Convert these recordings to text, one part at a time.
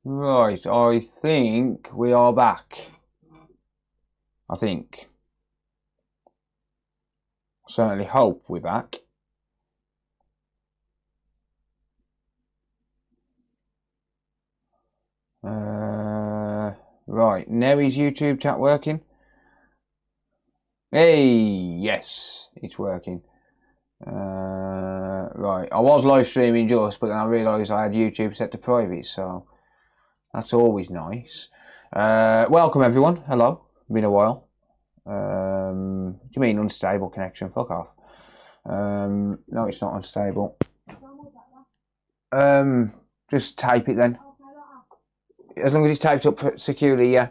Right, I think we are back. I think. Certainly hope we're back. Right, now is YouTube chat working? Hey, yes, it's working. Right, I was live streaming just, but then I realised I had YouTube set to private, so that's always nice. Welcome everyone. Hello. Been a while. You mean unstable connection? Fuck off. No, it's not unstable. Just type it then. As long as it's typed up securely, yeah.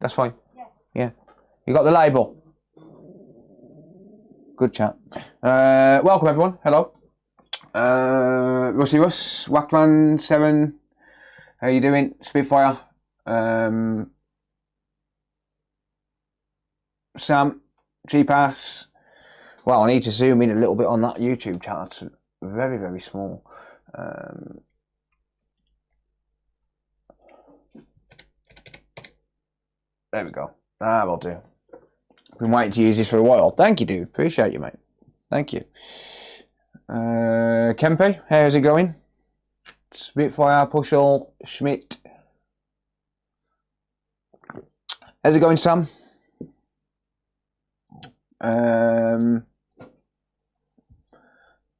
That's fine. Yeah. You got the label? Good chat. Welcome everyone. Hello. Rusty Russ, Wackman 7. How you doing? Spitfire. Sam, Cheap-Ass. Well, I need to zoom in a little bit on that YouTube chat. It's very, very small. There we go. Ah, will do. Been waiting to use this for a while. Thank you, dude. Appreciate you, mate. Thank you. Kempe, how's it going? Spitfire, Pushall, Schmidt. How's it going, Sam?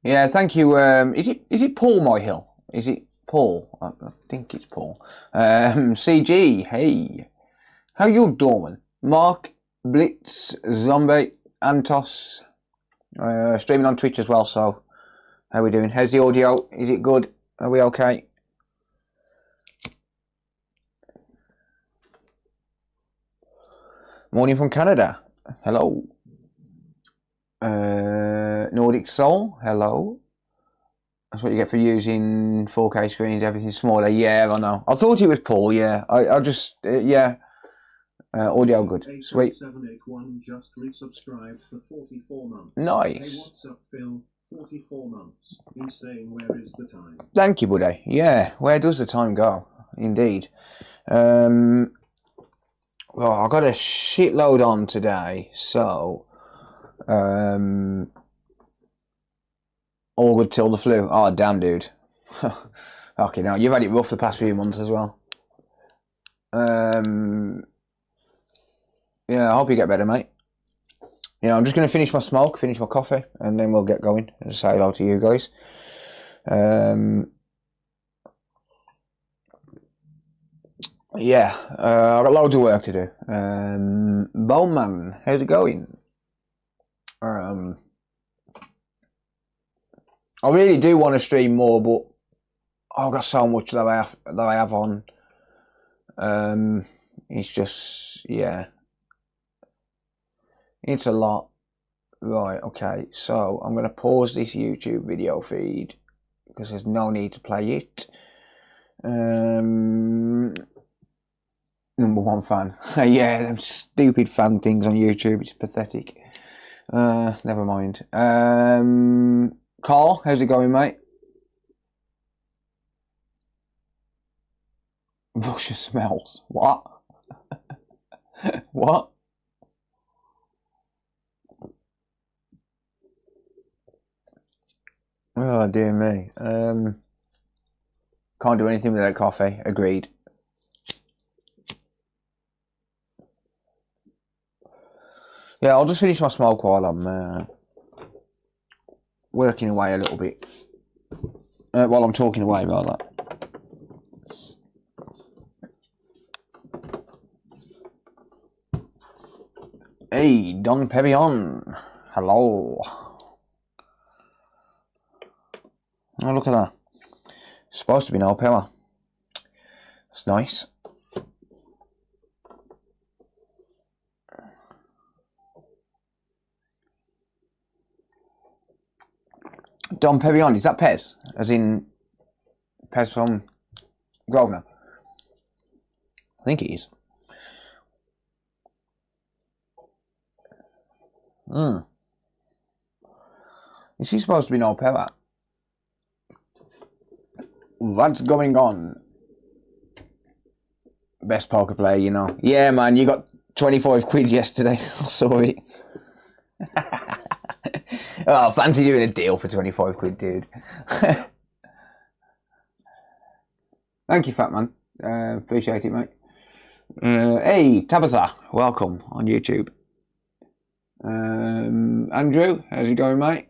Yeah, thank you. Is it Paul Myhill? Is it Paul? I think it's Paul. CG, hey. How you doing? Mark, Blitz, Zombie, Antos. Streaming on Twitch as well, so how are we doing? How's the audio? Is it good? Are we okay? Morning from Canada. Hello. Nordic Soul. Hello. That's what you get for using 4K screens, everything smaller. Yeah, I know. I thought it was Paul, yeah. I just, yeah. Audio good. Sweet. 781 just resubscribed for 44 months. Nice. Hey, what's up, Phil? 44 months. He's saying, where is the time? Thank you, buddy. Yeah, where does the time go? Indeed. Well, I got a shitload on today, so all good till the flu. Oh, damn, dude. Okay, now you've had it rough the past few months as well. Yeah, I hope you get better, mate. Yeah, I'm just going to finish my smoke, finish my coffee, and then we'll get going. And say hello to you guys. Yeah, I've got loads of work to do. Bowman, how's it going? I really do want to stream more, but I've got so much that I have on. It's just, yeah. It's a lot. Right, okay, so I'm going to pause this YouTube video feed because there's no need to play it. Number one fan. Yeah, them stupid fan things on YouTube, it's pathetic. Never mind. Carl, how's it going, mate? Russia smells. What? What? Oh dear me. Can't do anything without coffee. Agreed. Yeah, I'll just finish my smoke while I'm working away a little bit. While I'm talking away, rather. Hey, Don Pevillon. Hello. Oh, look at that. It's supposed to be no power. It's nice. Don Pevillon, is that Pez? As in Pez from Grosvenor? I think it is. Is he supposed to be no power? What's going on? Best poker player, you know. Yeah, man, you got 25 quid yesterday. I saw it. Oh, fancy doing a deal for 25 quid, dude. Thank you, fat man. Appreciate it, mate. Hey, Tabitha, welcome on YouTube. Andrew, how's it going, mate?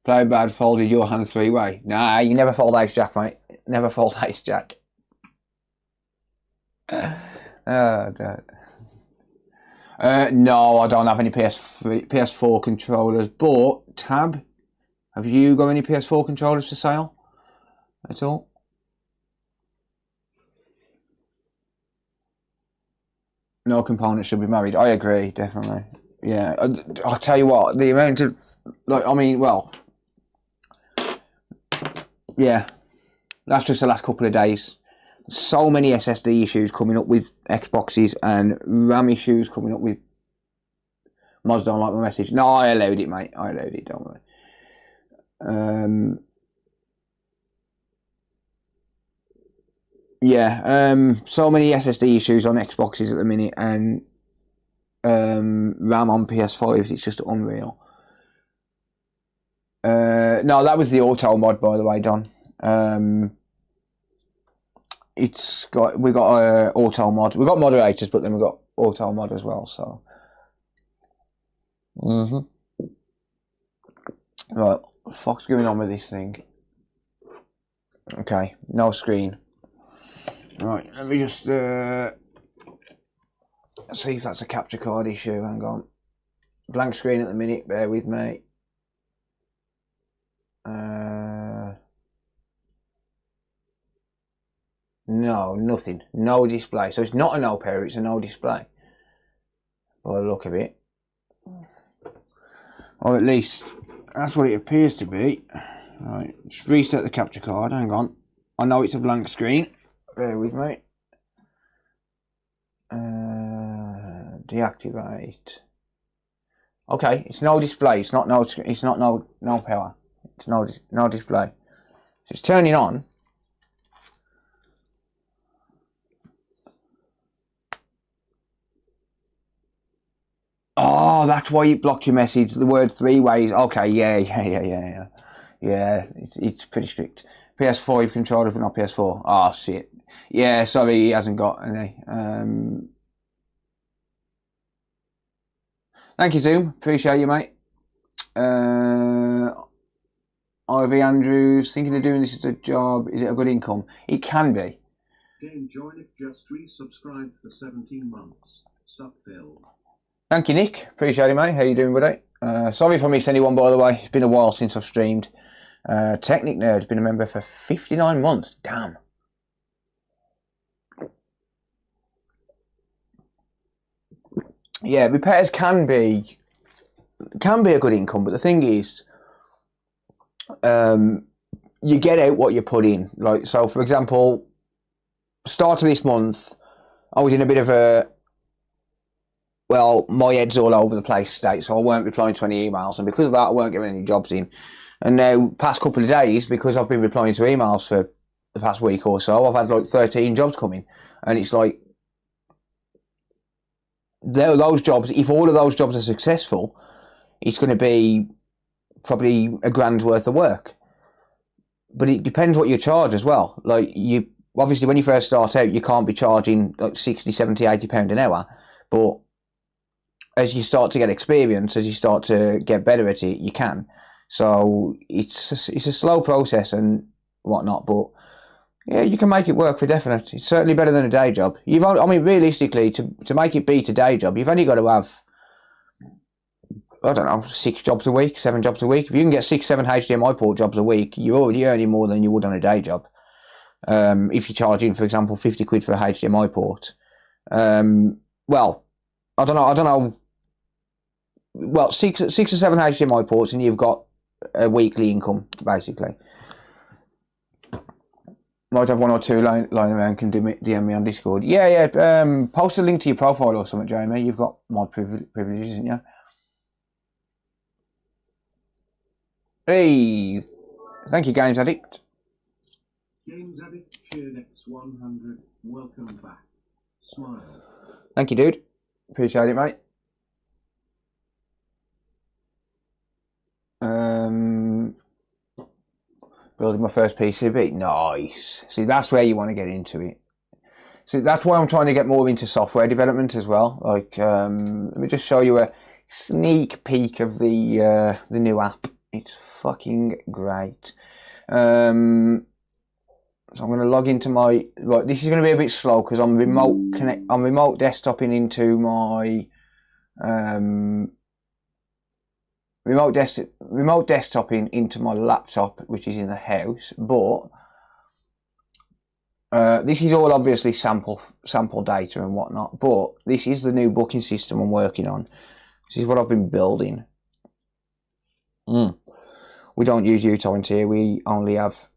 Play bad, folded your hand 3-way. Nah, you never fold ace jack, mate. Never fold ace jack. Oh, no, I don't have any PS4 controllers, but Tab, have you got any PS4 controllers for sale at all? No components should be married. I agree, definitely. Yeah, I'll tell you what, the amount of, like, I mean, well, yeah, that's just the last couple of days. So many SSD issues coming up with Xboxes and RAM issues coming up with mods don't like my message. No, I allowed it, mate. I allowed it, don't worry. Yeah, so many SSD issues on Xboxes at the minute and RAM on PS5s, it's just unreal. No, that was the auto mod, by the way, Don. We got auto mod. We got moderators, but then we got auto mod as well. So, right, what the fuck's going on with this thing? Okay, no screen. Right, let me just see if that's a capture card issue. Hang on, blank screen at the minute. Bear with me. No, nothing. No display. So it's not a no pair, it's a no display. By the look of it. Or at least that's what it appears to be. Right, just reset the capture card. Hang on. I know it's a blank screen. Bear with me. Deactivate. Okay, it's no display. It's not no power. It's no display. So it's turning on. Oh, that's why it blocked your message. The word 3 ways. Okay, yeah. It's pretty strict. PS5 controllers, but not PS4. Oh shit. Yeah, sorry, he hasn't got any. Thank you, Zoom. Appreciate you, mate. Ivy Andrews, thinking of doing this as a job. Is it a good income? It can be. Game Joinic just resubscribed for 17 months. Subfill. Thank you, Nick. Appreciate it, mate. How you doing, buddy? Sorry if I miss anyone, by the way. It's been a while since I've streamed. Technic Nerd's been a member for 59 months. Damn. Yeah, repairs can be a good income, but the thing is, you get out what you put in. Like, so for example, start of this month, I was in a bit of a, well, my head's all over the place state, so I weren't replying to any emails, and because of that, I weren't getting any jobs in. And now, past couple of days, because I've been replying to emails for the past week or so, I've had like 13 jobs coming, and it's like, those jobs, if all of those jobs are successful, it's going to be probably a grand's worth of work. But it depends what you charge as well. Like, you obviously, when you first start out, you can't be charging like 60, 70, 80 pound an hour, but as you start to get experience, as you start to get better at it, you can. So it's a slow process and whatnot, but yeah, you can make it work for definite. It's certainly better than a day job. I mean, realistically, to make it beat a day job, you've only got to have, I don't know, 6 jobs a week, 7 jobs a week. If you can get 6, 7 HDMI port jobs a week, you're already earning more than you would on a day job. If you're charging, for example, 50 quid for a HDMI port, well, I don't know. Well, 6 or 7 HDMI ports, and you've got a weekly income basically. Might have 1 or 2 lying around. Can DM me on Discord. Yeah. Post a link to your profile or something, Jamie. You've got mod privileges, haven't you? Hey, thank you, Games Addict. Games Addict Cheered X100, welcome back. Smile. Thank you, dude. Appreciate it, mate. Building my first PCB. Nice. See, that's where you want to get into it. So that's why I'm trying to get more into software development as well. Like, let me just show you a sneak peek of the new app. It's fucking great. So I'm going to log into my. Right, this is going to be a bit slow because I'm remote desktoping into my remote desktoping into my laptop, which is in the house. But this is all obviously sample data and whatnot. But this is the new booking system I'm working on. This is what I've been building. We don't use uTorrent here. We only have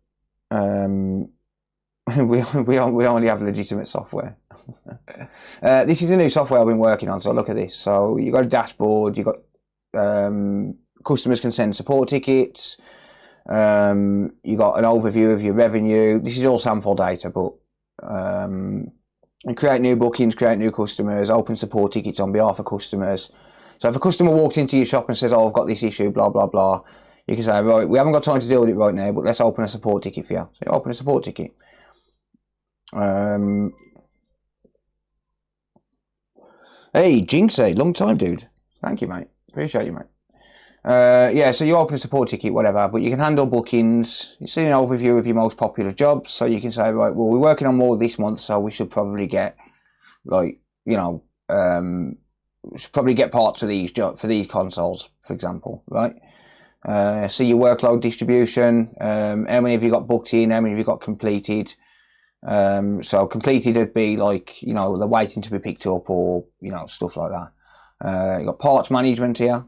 we only have legitimate software. This is a new software I've been working on. So look at this. So you got a dashboard. You got customers can send support tickets. You got an overview of your revenue. This is all sample data, but create new bookings, create new customers, open support tickets on behalf of customers. So if a customer walks into your shop and says, "Oh, I've got this issue," blah blah blah, you can say, "Right, we haven't got time to deal with it right now, but let's open a support ticket for you." So you open a support ticket. Hey, Jinxie, long time, dude. Thank you, mate. Appreciate you, mate. Yeah, so you open a support ticket, whatever, but you can handle bookings. You see an overview of your most popular jobs, so you can say, right, well, we're working on more this month, so we should probably get, like, you know, should probably get parts for these consoles, for example, right? See your workload distribution. How many have you got booked in? How many have you got completed? So completed would be like, you know, they're waiting to be picked up, or, you know, stuff like that. You got parts management here.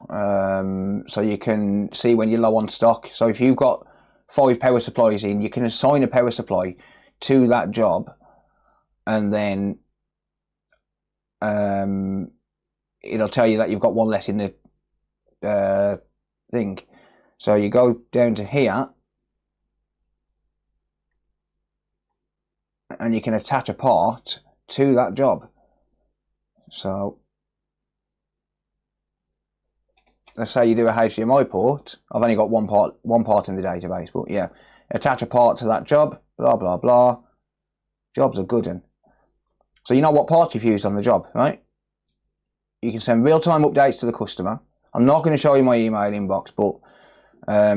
So you can see when you're low on stock. So if you've got 5 power supplies in, you can assign a power supply to that job, and then it'll tell you that you've got one less in the thing. So you go down to here, and you can attach a part to that job. So let's say you do a HDMI port. I've only got one part in the database, but yeah, attach a part to that job, blah blah blah. Job's a good one. So you know what parts you've used on the job, right? You can send real-time updates to the customer. I'm not going to show you my email inbox, but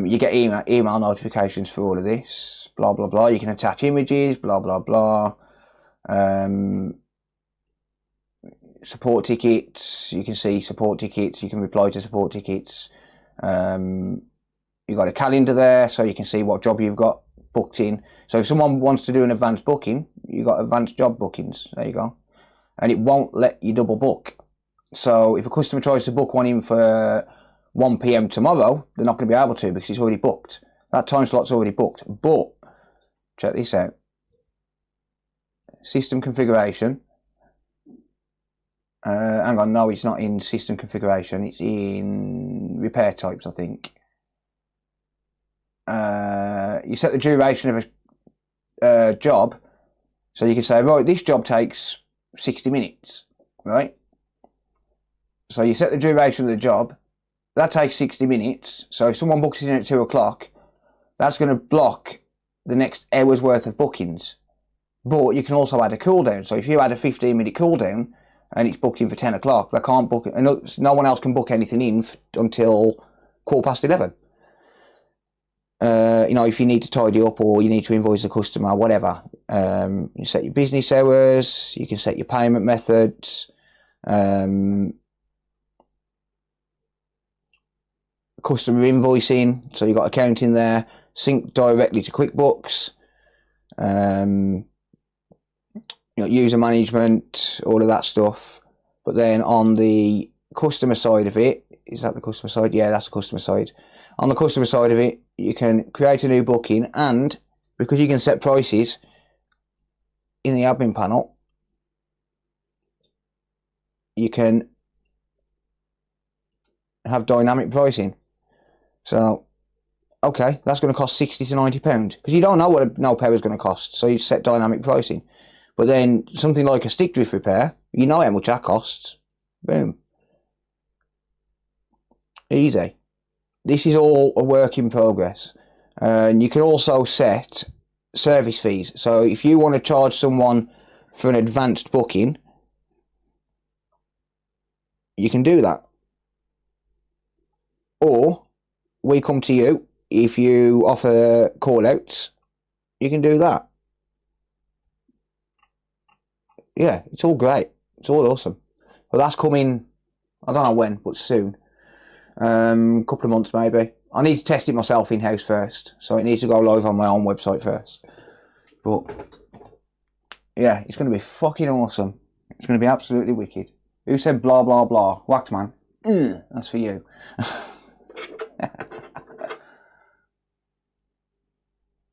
you get email notifications for all of this, blah blah blah. You can attach images, blah blah blah. Support tickets, you can see support tickets, you can reply to support tickets. You've got a calendar there, so you can see what job you've got booked in. So if someone wants to do an advanced booking, you've got advanced job bookings, there you go. And it won't let you double book. So if a customer tries to book one in for 1 PM tomorrow, they're not going to be able to because it's already booked. That time slot's already booked. But check this out. System configuration. Hang on, no, it's not in system configuration. It's in repair types, I think. You set the duration of a job, so you can say, right, this job takes 60 minutes, right? So you set the duration of the job. That takes 60 minutes. So if someone books in at 2 o'clock, that's going to block the next hour's worth of bookings. But you can also add a cooldown. So if you add a 15-minute cooldown, and it's booked in for 10 o'clock, they can't book it. No one else can book anything in until 11:15. You know, if you need to tidy up or you need to invoice the customer, whatever. You set your business hours, you can set your payment methods, customer invoicing, so you've got accounting there, sync directly to QuickBooks, you know, user management, all of that stuff. But then on the customer side of it, is that the customer side? Yeah, that's the customer side. On the customer side of it, you can create a new booking, and because you can set prices in the admin panel, you can have dynamic pricing. So okay, that's going to cost 60 to 90 pounds, because you don't know what no power is going to cost, so you set dynamic pricing. But then something like a stick drift repair, you know how much that costs. Boom. Easy. This is all a work in progress. And you can also set service fees. So if you want to charge someone for an advanced booking, you can do that. Or we come to you. If you offer call outs, you can do that. Yeah, it's all great. It's all awesome. But that's coming, I don't know when, but soon. Couple of months maybe. I need to test it myself in-house first, so it needs to go live on my own website first. But yeah, it's going to be fucking awesome. It's going to be absolutely wicked. Who said blah blah blah? Waxman. That's for you.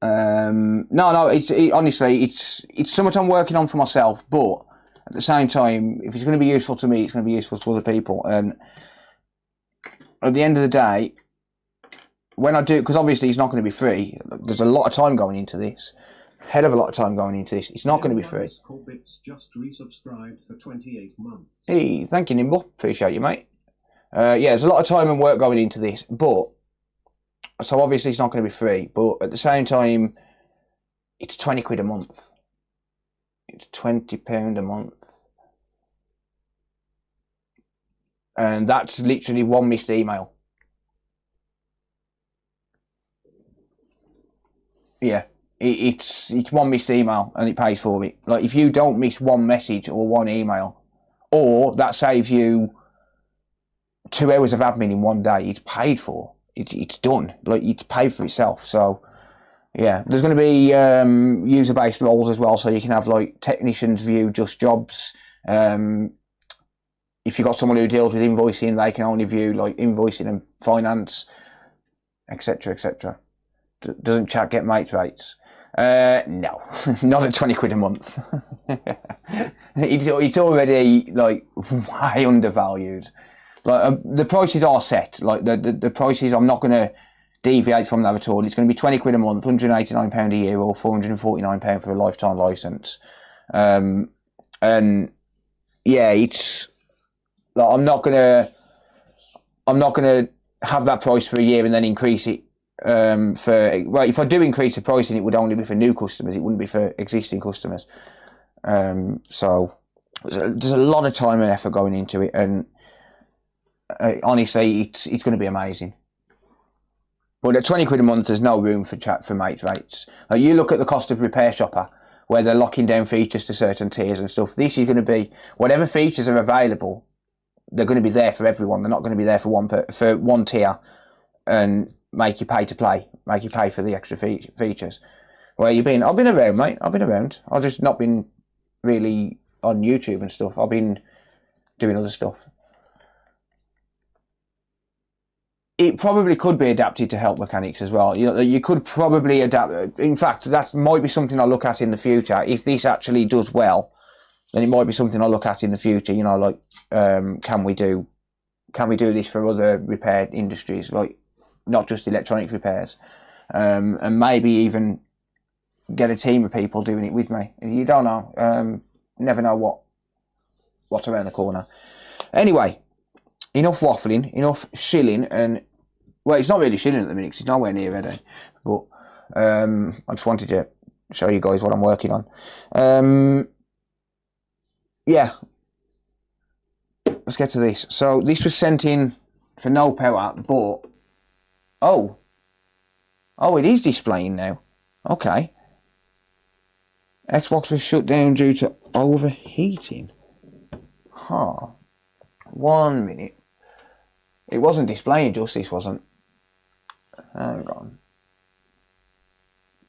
No, honestly, it's something I'm working on for myself, but at the same time, if it's going to be useful to me, it's going to be useful to other people. And at the end of the day, when I do, because obviously it's not going to be free, there's a lot of time going into this. Hell of a lot of time going into this. It's not going to be free. Corbett just resubscribed for 28 months. Hey, thank you, Nimble. Appreciate you, mate. Yeah, there's a lot of time and work going into this, but so obviously it's not going to be free, but at the same time, it's 20 quid a month. It's £20 a month. And that's literally one missed email. Yeah, it's one missed email and it pays for it. Like, if you don't miss one message or one email, or that saves you 2 hours of admin in one day, it's paid for. It's done. Like, it's paid for itself. So yeah, there's going to be user-based roles as well, so you can have like technicians view just jobs. If you've got someone who deals with invoicing, they can only view like invoicing and finance, etc., etc. Doesn't chat get mate rates? No, not at 20 quid a month. It's already like way undervalued. Like the prices are set. Like the prices, I'm not going to deviate from that at all. It's going to be 20 quid a month, £189 a year, or £449 for a lifetime license. And yeah, it's like I'm not gonna have that price for a year and then increase it. If I do increase the pricing, it would only be for new customers. It wouldn't be for existing customers. So there's a lot of time and effort going into it, and honestly, it's going to be amazing. But at 20 quid a month, there's no room for chat for mate rates. Like, you look at the cost of Repair Shopper, where they're locking down features to certain tiers and stuff. This is going to be whatever features are available. They're going to be there for everyone. They're not going to be there for one tier and make you pay to play, make you pay for the extra features. Where you been? I've been around, mate. I've been around. I've just not been really on YouTube and stuff. I've been doing other stuff. It probably could be adapted to help mechanics as well. You could probably adapt. In fact, that might be something I'll look at in the future. If this actually does well, then it might be something I'll look at in the future. You know, like can we do this for other repair industries, like not just electronics repairs, and maybe even get a team of people doing it with me. You don't know. Never know what's around the corner. Anyway. Enough waffling, enough shilling, and well, it's not really shilling at the minute because it's nowhere near ready. But I just wanted to show you guys what I'm working on. Yeah, let's get to this. So this was sent in for no power, but oh, it is displaying now. Okay, Xbox was shut down due to overheating. Huh. 1 minute. It wasn't displaying just, this wasn't. Hang on.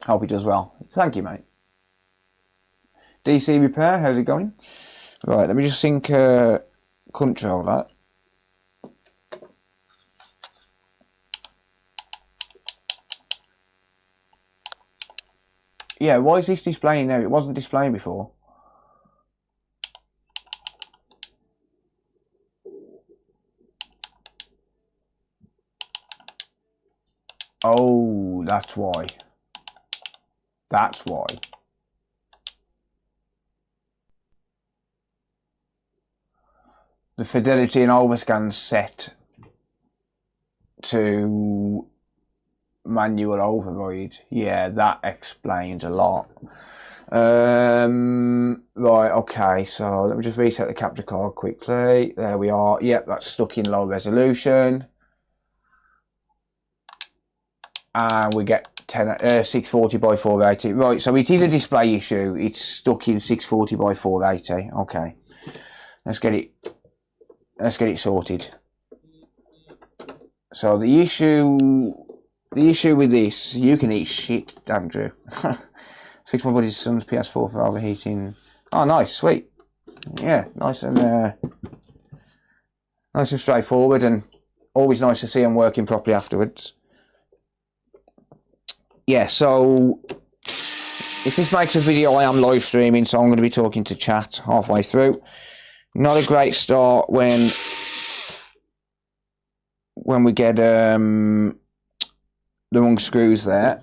Hope he does well. Thank you, mate. DC Repair, how's it going? Right, let me just sync controller. Yeah, why is this displaying now? It wasn't displaying before. Oh, that's why. That's why. The fidelity and overscan set to manual override. Yeah, that explains a lot. Right, okay, so let me just reset the capture card quickly. There we are. Yep, that's stuck in low resolution. And we get 640 by 480. Right, so it is a display issue. It's stuck in 640 by 480. Okay. Let's get it sorted. So the issue with this, you can eat shit, Andrew. Fix my buddy's son's PS4 for overheating. Oh, nice, sweet. Yeah, nice and straightforward, and always nice to see them working properly afterwards. Yeah, so if this makes a video, I am live streaming, so I'm going to be talking to chat halfway through. Not a great start when we get the wrong screws there.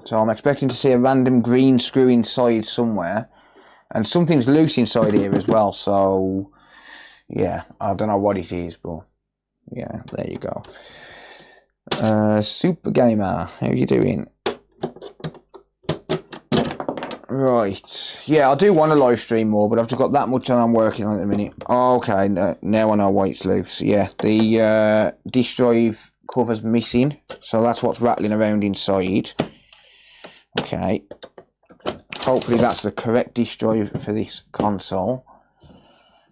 So I'm expecting to see a random green screw inside somewhere, and something's loose inside here as well. So yeah, I don't know what it is, but yeah, there you go. Super Gamer, how you doing? Right, yeah, I do want to live stream more, but I've just got that much I'm working on at the minute. Okay, now I know why it's loose. Yeah, the disk drive cover's missing, so that's what's rattling around inside. Okay, hopefully that's the correct disk drive for this console.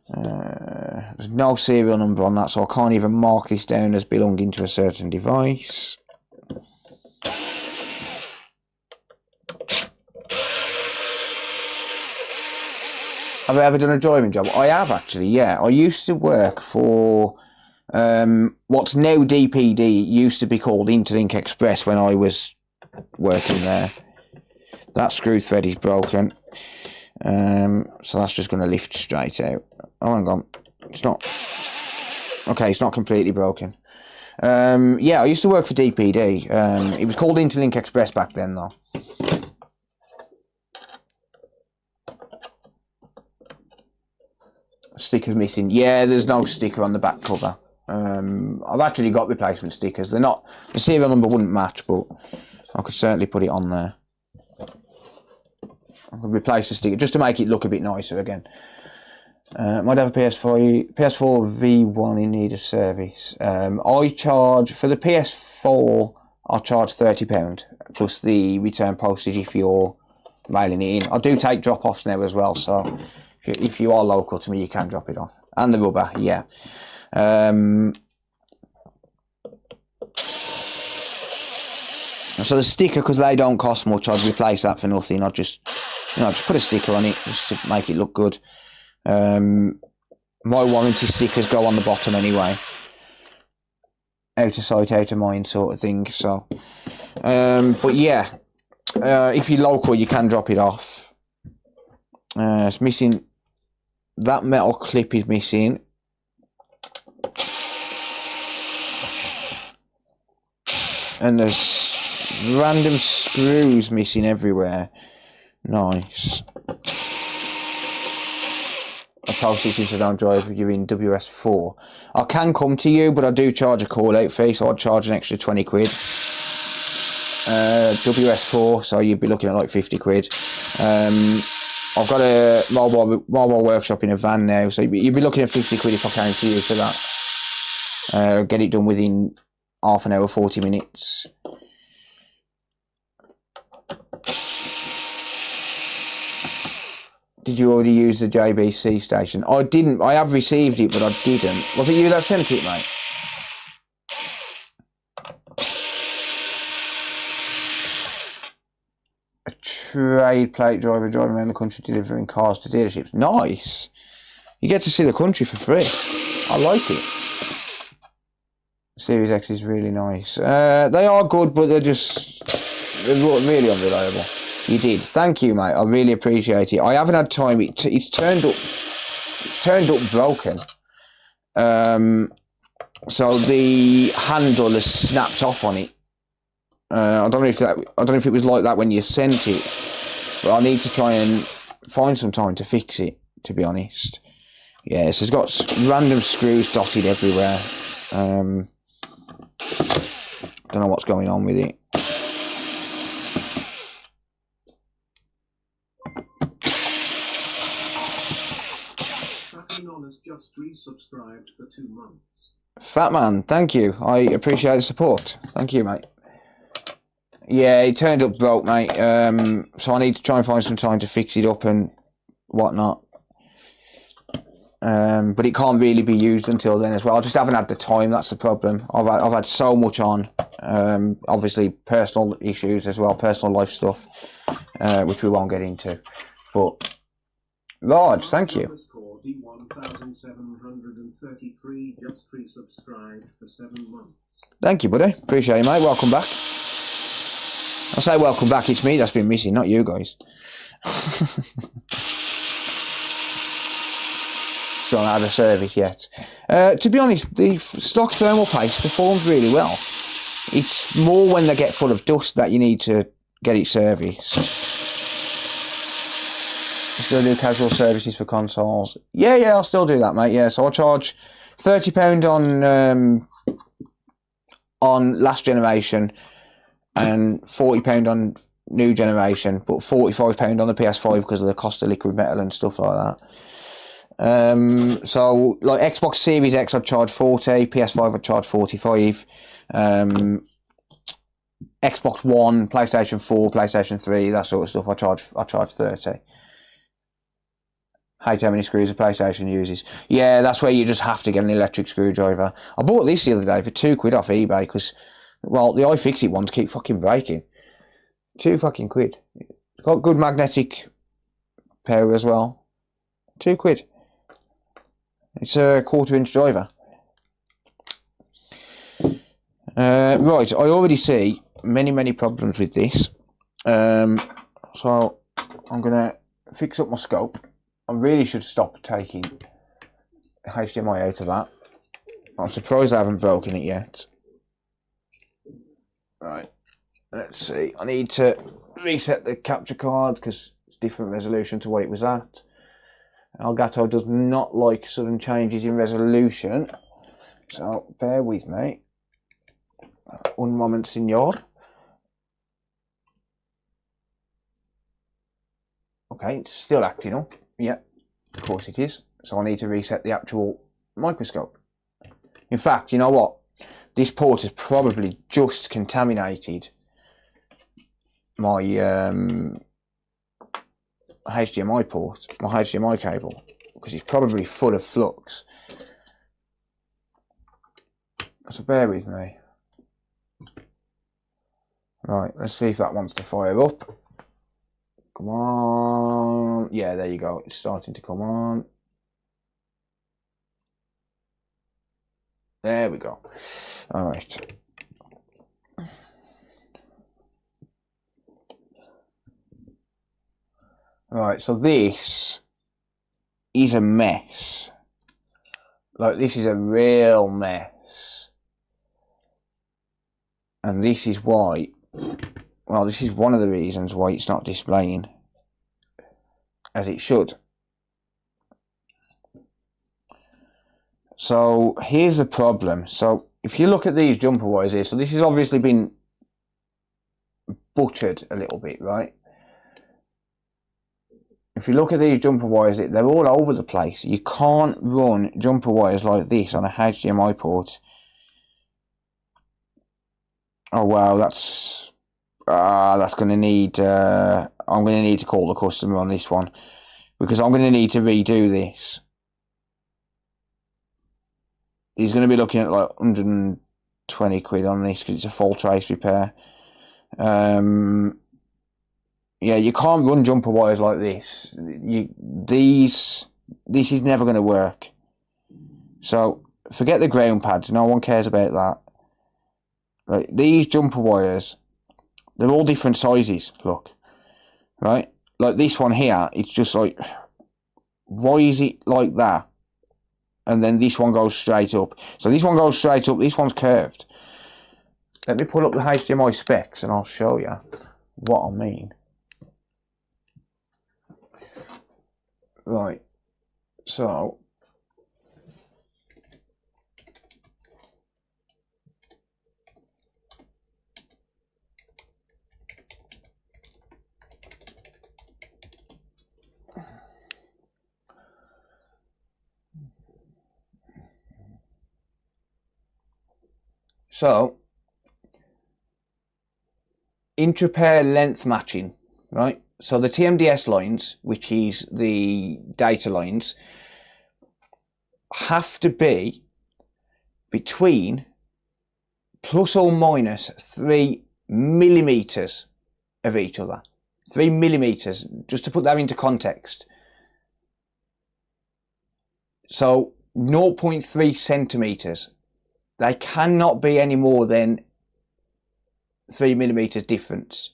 There's no serial number on that, so I can't even mark this down as belonging to a certain device. Have I ever done a driving job? I have, actually, yeah. I used to work for what's now DPD. It used to be called Interlink Express when I was working there. That screw thread is broken. So that's just going to lift straight out. Oh, hang on. It's not. Okay, it's not completely broken. Yeah, I used to work for DPD. It was called Interlink Express back then, though. Stickers missing. Yeah, there's no sticker on the back cover. I've actually got replacement stickers. They're not. The serial number wouldn't match, but I could certainly put it on there. I could replace the sticker just to make it look a bit nicer again. Might have a PS4 V1 in need of service. I charge for the PS4. I charge £30 plus the return postage if you're mailing it in. I do take drop-offs now as well, so if you are local to me, you can drop it off. And the rubber, yeah. So the sticker, because they don't cost much, I'd replace that for nothing. I'd just put a sticker on it just to make it look good. My warranty stickers go on the bottom anyway. Out of sight, out of mind sort of thing. So, but yeah, if you're local, you can drop it off. It's missing. That metal clip is missing. And there's random screws missing everywhere. Nice. I posted since I don't drive you in WS4. I can come to you, but I do charge a call out fee, so I'd charge an extra 20 quid. WS4, so you'd be looking at like 50 quid. I've got a mobile workshop in a van now, so you'd be looking at 50 quid if I came to you for that. Get it done within half an hour, 40 minutes. Did you already use the JBC station? I didn't. I have received it, but I didn't. Was it you that sent it, mate? A trade plate driver driving around the country delivering cars to dealerships. Nice. You get to see the country for free. I like it. Series X is really nice. They are good, but they're really unreliable. You did. Thank you, mate. I really appreciate it. I haven't had time. It's turned up broken. So the handle has snapped off on it. I don't know if it was like that when you sent it, but I need to try and find some time to fix it, to be honest. Yeah, so it's got random screws dotted everywhere. Don't know what's going on with it. Fatman has just resubscribed for 2 months. Fat man, thank you. I appreciate the support. Thank you, mate. Yeah, it turned up broke, mate. So I need to try and find some time to fix it up and whatnot. But it can't really be used until then as well. I just haven't had the time. That's the problem. I've had so much on. Obviously, personal issues as well, personal life stuff, which we won't get into. But Raj, thank you. D1733 just resubscribed for 7 months. Thank you, buddy. Appreciate it, mate. Welcome back. I say welcome back. It's me that's been missing, not you guys. Still not had a service yet. To be honest, the stock thermal paste performs really well. It's more when they get full of dust that you need to get it serviced. Still do casual services for consoles. Yeah, I'll still do that, mate. Yeah, so I charge £30 on last generation and £40 on new generation, but £45 on the PS5 because of the cost of liquid metal and stuff like that. So like Xbox Series X I'd charge 40, PS5 I'd charge 45, Xbox One, PlayStation 4, PlayStation 3, that sort of stuff I charge 30. Hate how many screws a PlayStation uses. Yeah, that's where you just have to get an electric screwdriver. I bought this the other day for £2 off eBay because, well, the iFixit ones keep fucking breaking. £2 It's got good magnetic power as well. £2. It's a 1/4-inch driver. Right, I already see many problems with this. So I'm gonna fix up my scope. I really should stop taking HDMI out of that. I'm surprised I haven't broken it yet. Right, let's see. I need to reset the capture card because it's different resolution to what it was at. Elgato does not like sudden changes in resolution, so bear with me. Un moment, senor. Okay, it's still acting up. Yeah, of course it is. So I need to reset the actual microscope. In fact, you know what? This port has probably just contaminated my HDMI port, my HDMI cable, because it's probably full of flux. So bear with me. Right, let's see if that wants to fire up. Come on. Yeah, there you go. It's starting to come on. There we go. All right. Right, so this is a mess. Like, this is a real mess. And this is why, well, this is one of the reasons why it's not displaying as it should. So here's the problem. So if you look at these jumper wires here, so this has obviously been butchered a little bit, right? If you look at these jumper wires, they're all over the place. You can't run jumper wires like this on a HDMI port. Oh wow, that's going to need. I'm going to need to call the customer on this one because I'm going to need to redo this. He's going to be looking at like 120 quid on this because it's a full trace repair. Yeah, you can't run jumper wires like this. This is never going to work. So forget the ground pads. No one cares about that. Right, these jumper wires, they're all different sizes. Look, right, like this one here. It's just like, why is it like that? And then this one goes straight up. So this one goes straight up. This one's curved. Let me pull up the HDMI specs and I'll show you what I mean. Right, so intra-pair length matching, right? So the TMDS lines, which is the data lines, have to be between plus or minus 3 millimeters of each other. 3 millimeters, just to put that into context. So 0.3 centimeters. They cannot be any more than 3 millimeters difference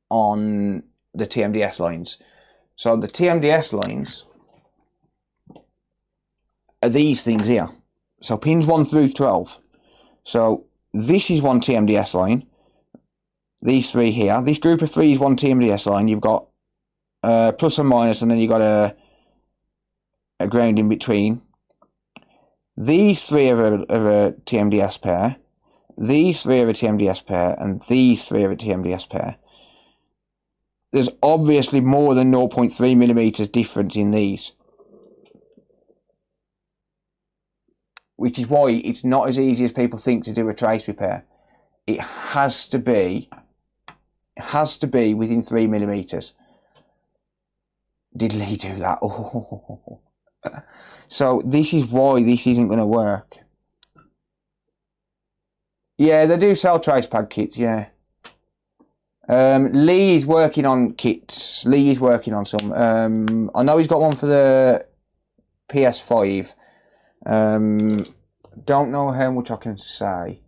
on the TMDS lines. So the TMDS lines are these things here. So pins 1 through 12. So this is one TMDS line. These three here. This group of three is one TMDS line. You've got plus and minus, and then you've got a ground in between. These three are a TMDS pair. These three are a TMDS pair, and these three are a TMDS pair. There's obviously more than 0.3 millimeters difference in these, which is why it's not as easy as people think to do a trace repair. It has to be within 3 millimeters. Did Lee do that? Oh. So this is why this isn't going to work. Yeah, they do sell trace pad kits, yeah. Lee is working on kits. Lee is working on some. I know he's got one for the PS5. Don't know how much I can say.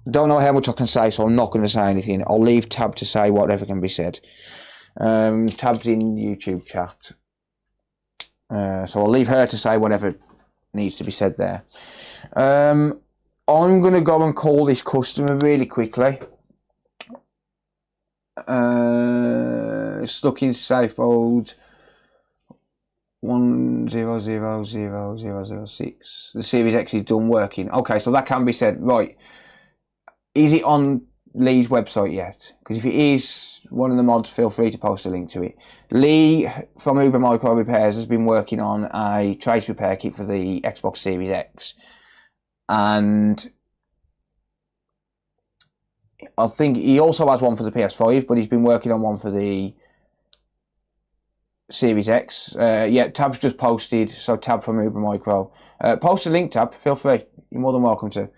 Don't know how much I can say, so I'm not going to say anything. I'll leave Tab to say whatever can be said. Tab's in YouTube chat. So I'll leave her to say whatever needs to be said there. I'm going to go and call this customer really quickly. Stuck in safe mode 10000006. The Series X is done working. Okay, so that can be said. Right. Is it on Lee's website yet? Because if it is, one of the mods, feel free to post a link to it. Lee from Uber Micro Repairs has been working on a trace repair kit for the Xbox Series X. And I think he also has one for the PS5, but he's been working on one for the Series X. Yeah, Tab's just posted, so Tab from Uber Micro. Post a link, Tab, feel free. You're more than welcome to.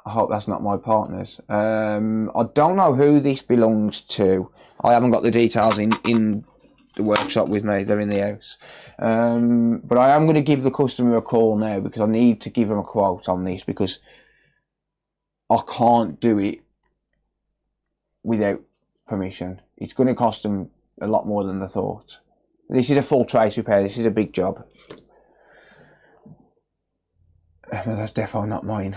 I hope that's not my partner's. I don't know who this belongs to. I haven't got the details in the workshop with me. They're in the house. But I am going to give the customer a call now because I need to give them a quote on this because I can't do it without permission. It's going to cost them a lot more than they thought. This is a full trace repair. This is a big job. That's definitely not mine.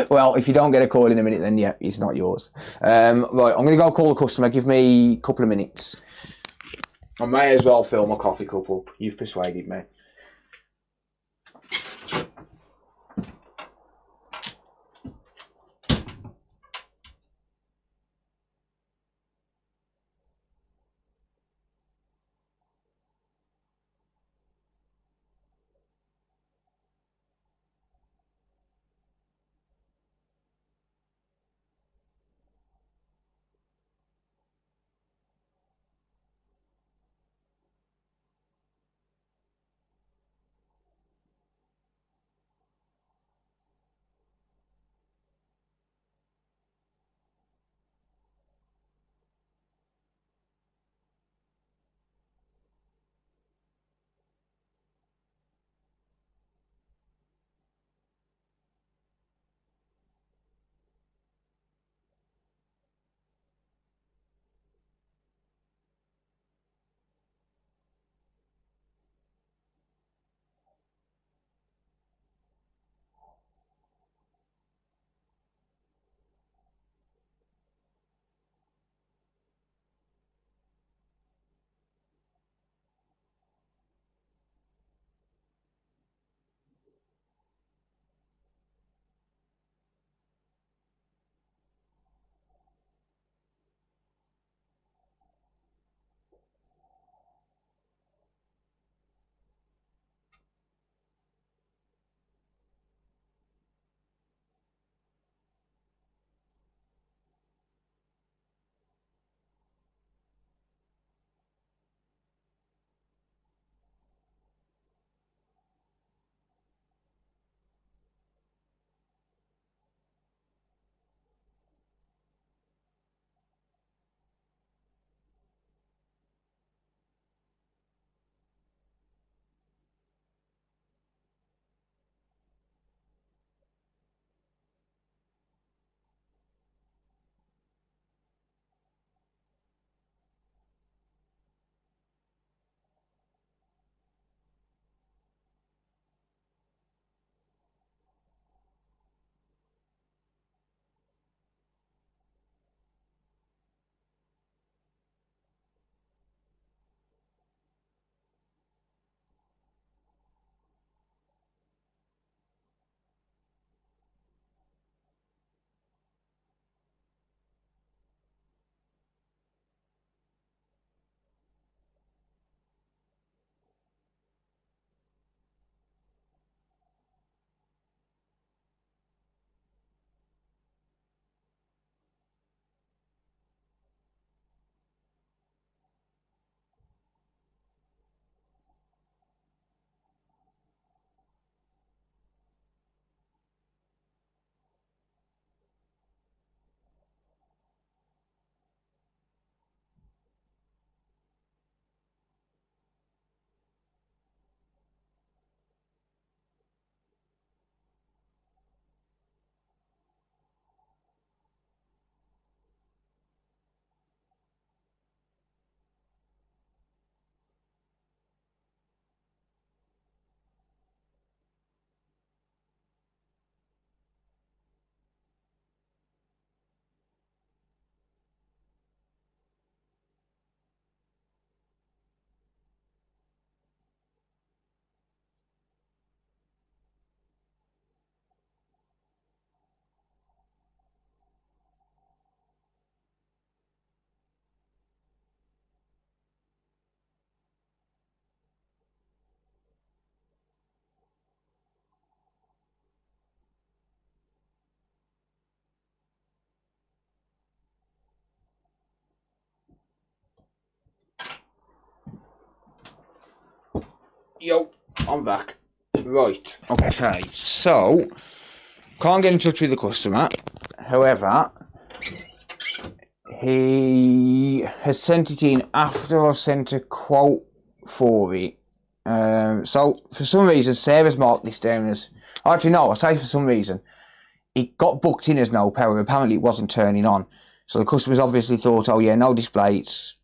Well, if you don't get a call in a minute, then yeah, it's not yours. Right, I'm going to go call the customer. Give me a couple of minutes. I may as well fill my coffee cup up. You've persuaded me. Yo, I'm back. Right, okay, so, can't get in touch with the customer. However, he has sent it in after I've sent a quote for it. So, for some reason, Sarah's marked this down as... Actually, no, I say for some reason. It got booked in as no power. Apparently, it wasn't turning on. So, the customers obviously thought, oh, yeah, no display, it's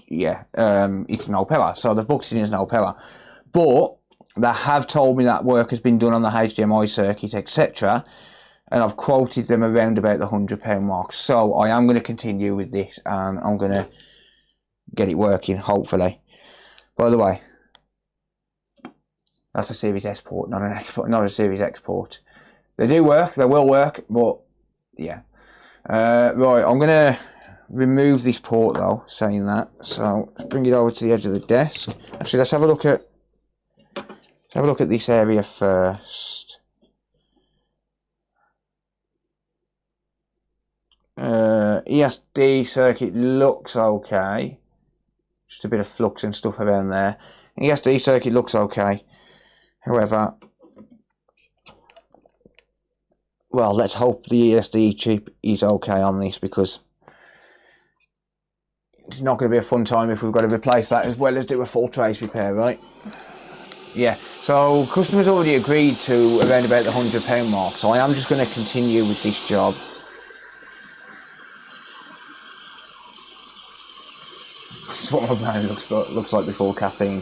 no power. So, they booked it in as no power. But they have told me that work has been done on the HDMI circuit, etc. And I've quoted them around about the £100 mark. So I am going to continue with this and I'm going to get it working, hopefully. By the way, that's a Series S port, not an export, not a Series X port. They do work, they will work, but yeah. Right, I'm going to remove this port though, saying that. So let's bring it over to the edge of the desk. Actually, let's have a look at this area first. ESD circuit looks okay. Just a bit of flux and stuff around there. ESD circuit looks okay. However, well, let's hope the ESD chip is okay on this, because it's not going to be a fun time if we've got to replace that as well as do a full trace repair, right? Yeah, so customers already agreed to around about the £100 mark, so I am just going to continue with this job. This is what my brain looks like before caffeine.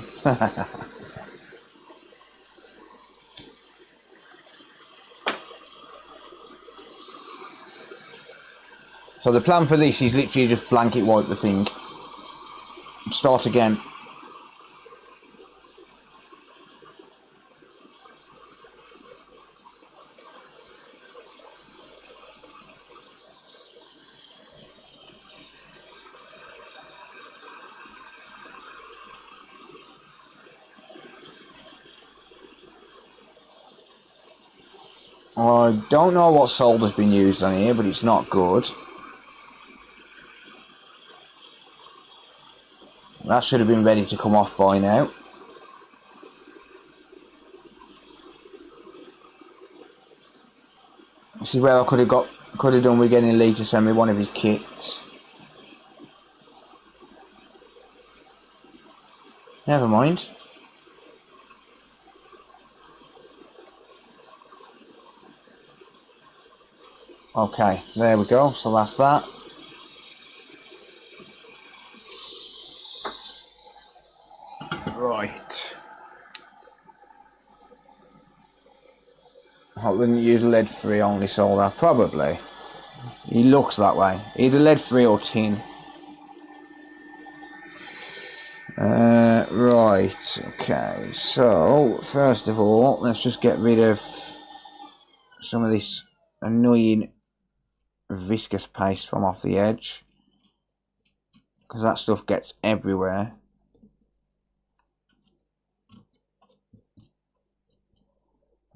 So the plan for this is literally just blanket wipe the thing. Start again. I don't know what solder's been used on here, but it's not good. That should have been ready to come off by now. This is where I could have done with getting Lee to send me one of his kits. Never mind. Okay, there we go. So that's that. Right. I wouldn't use lead-free only solder. Probably. He looks that way. Either lead-free or tin. Right. Okay. So first of all, let's just get rid of some of this annoying viscous paste from off the edge, because that stuff gets everywhere.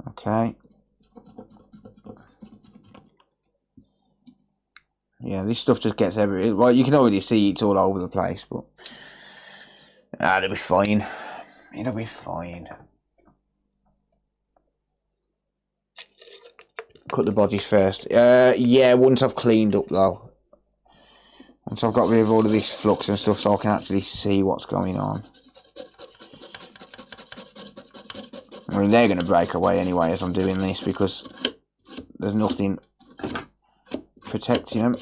Okay. Yeah, this stuff just gets everywhere. Well, you can already see it's all over the place, but it'll be fine. It'll be fine. Cut the bodies first. Yeah, once I've cleaned up though. Once I've got rid of all of this flux and stuff, so I can actually see what's going on. I mean, they're going to break away anyway as I'm doing this, because there's nothing protecting them.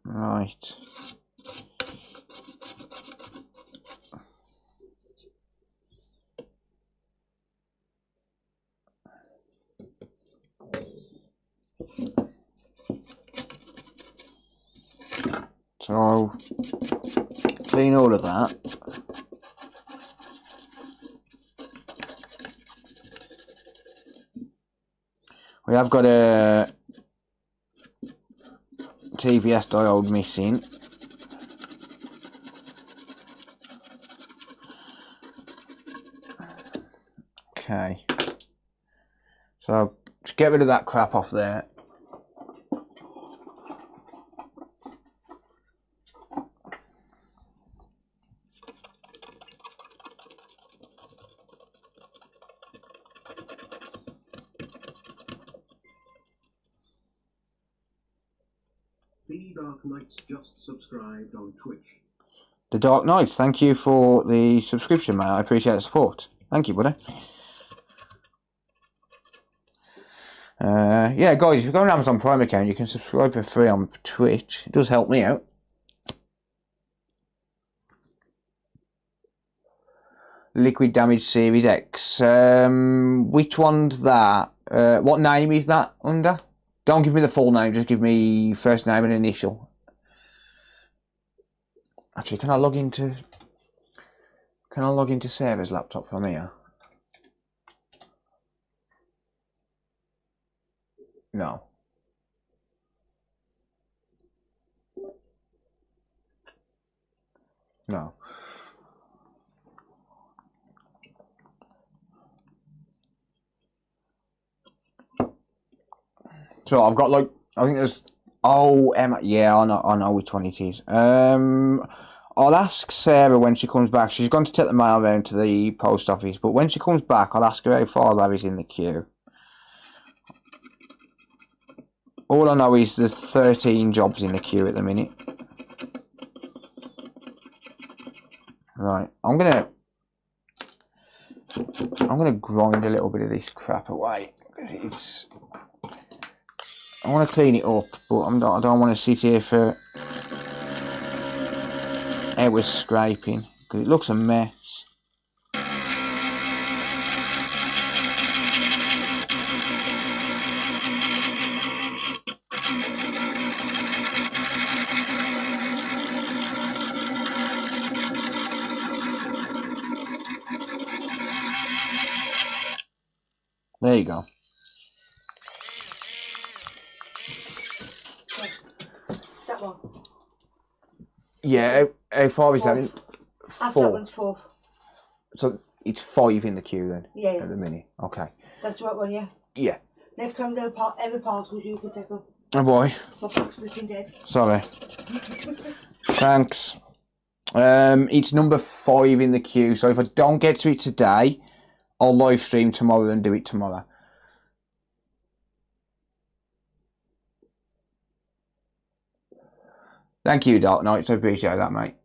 Right. So, clean all of that. We have got a TPS diode missing. Okay. So, just get rid of that crap off there. The Dark Knights just subscribed on Twitch. The Dark Knights, thank you for the subscription, mate. I appreciate the support. Thank you, buddy. Yeah, guys, if you go on Amazon Prime account, you can subscribe for free on Twitch. It does help me out. Liquid Damage Series X. Which one's that? What name is that under? Don't give me the full name, just give me first name and initial. Actually, can I log into Sarah's laptop from here? No. No. So I've got like, I think there's, oh, Emma, yeah, I know which one it is. I'll ask Sarah when she comes back. She's going to take the mail round to the post office, but when she comes back, I'll ask her how far Larry's in the queue. All I know is there's 13 jobs in the queue at the minute. Right, I'm gonna grind a little bit of this crap away. I want to clean it up, but I don't want to sit here for hours scraping because it looks a mess. There you go. That one. Yeah, how far is that in? That 4. one's 4. So it's 5 in the queue then? Yeah. At the minute. Okay. That's the right one, yeah? Yeah. Next time they'll every parcel you can take them. Oh boy. My box has been dead. Sorry. Thanks. It's number 5 in the queue, so if I don't get to it today, I'll live stream tomorrow and do it tomorrow. Thank you, Dark Knights. I appreciate that, mate.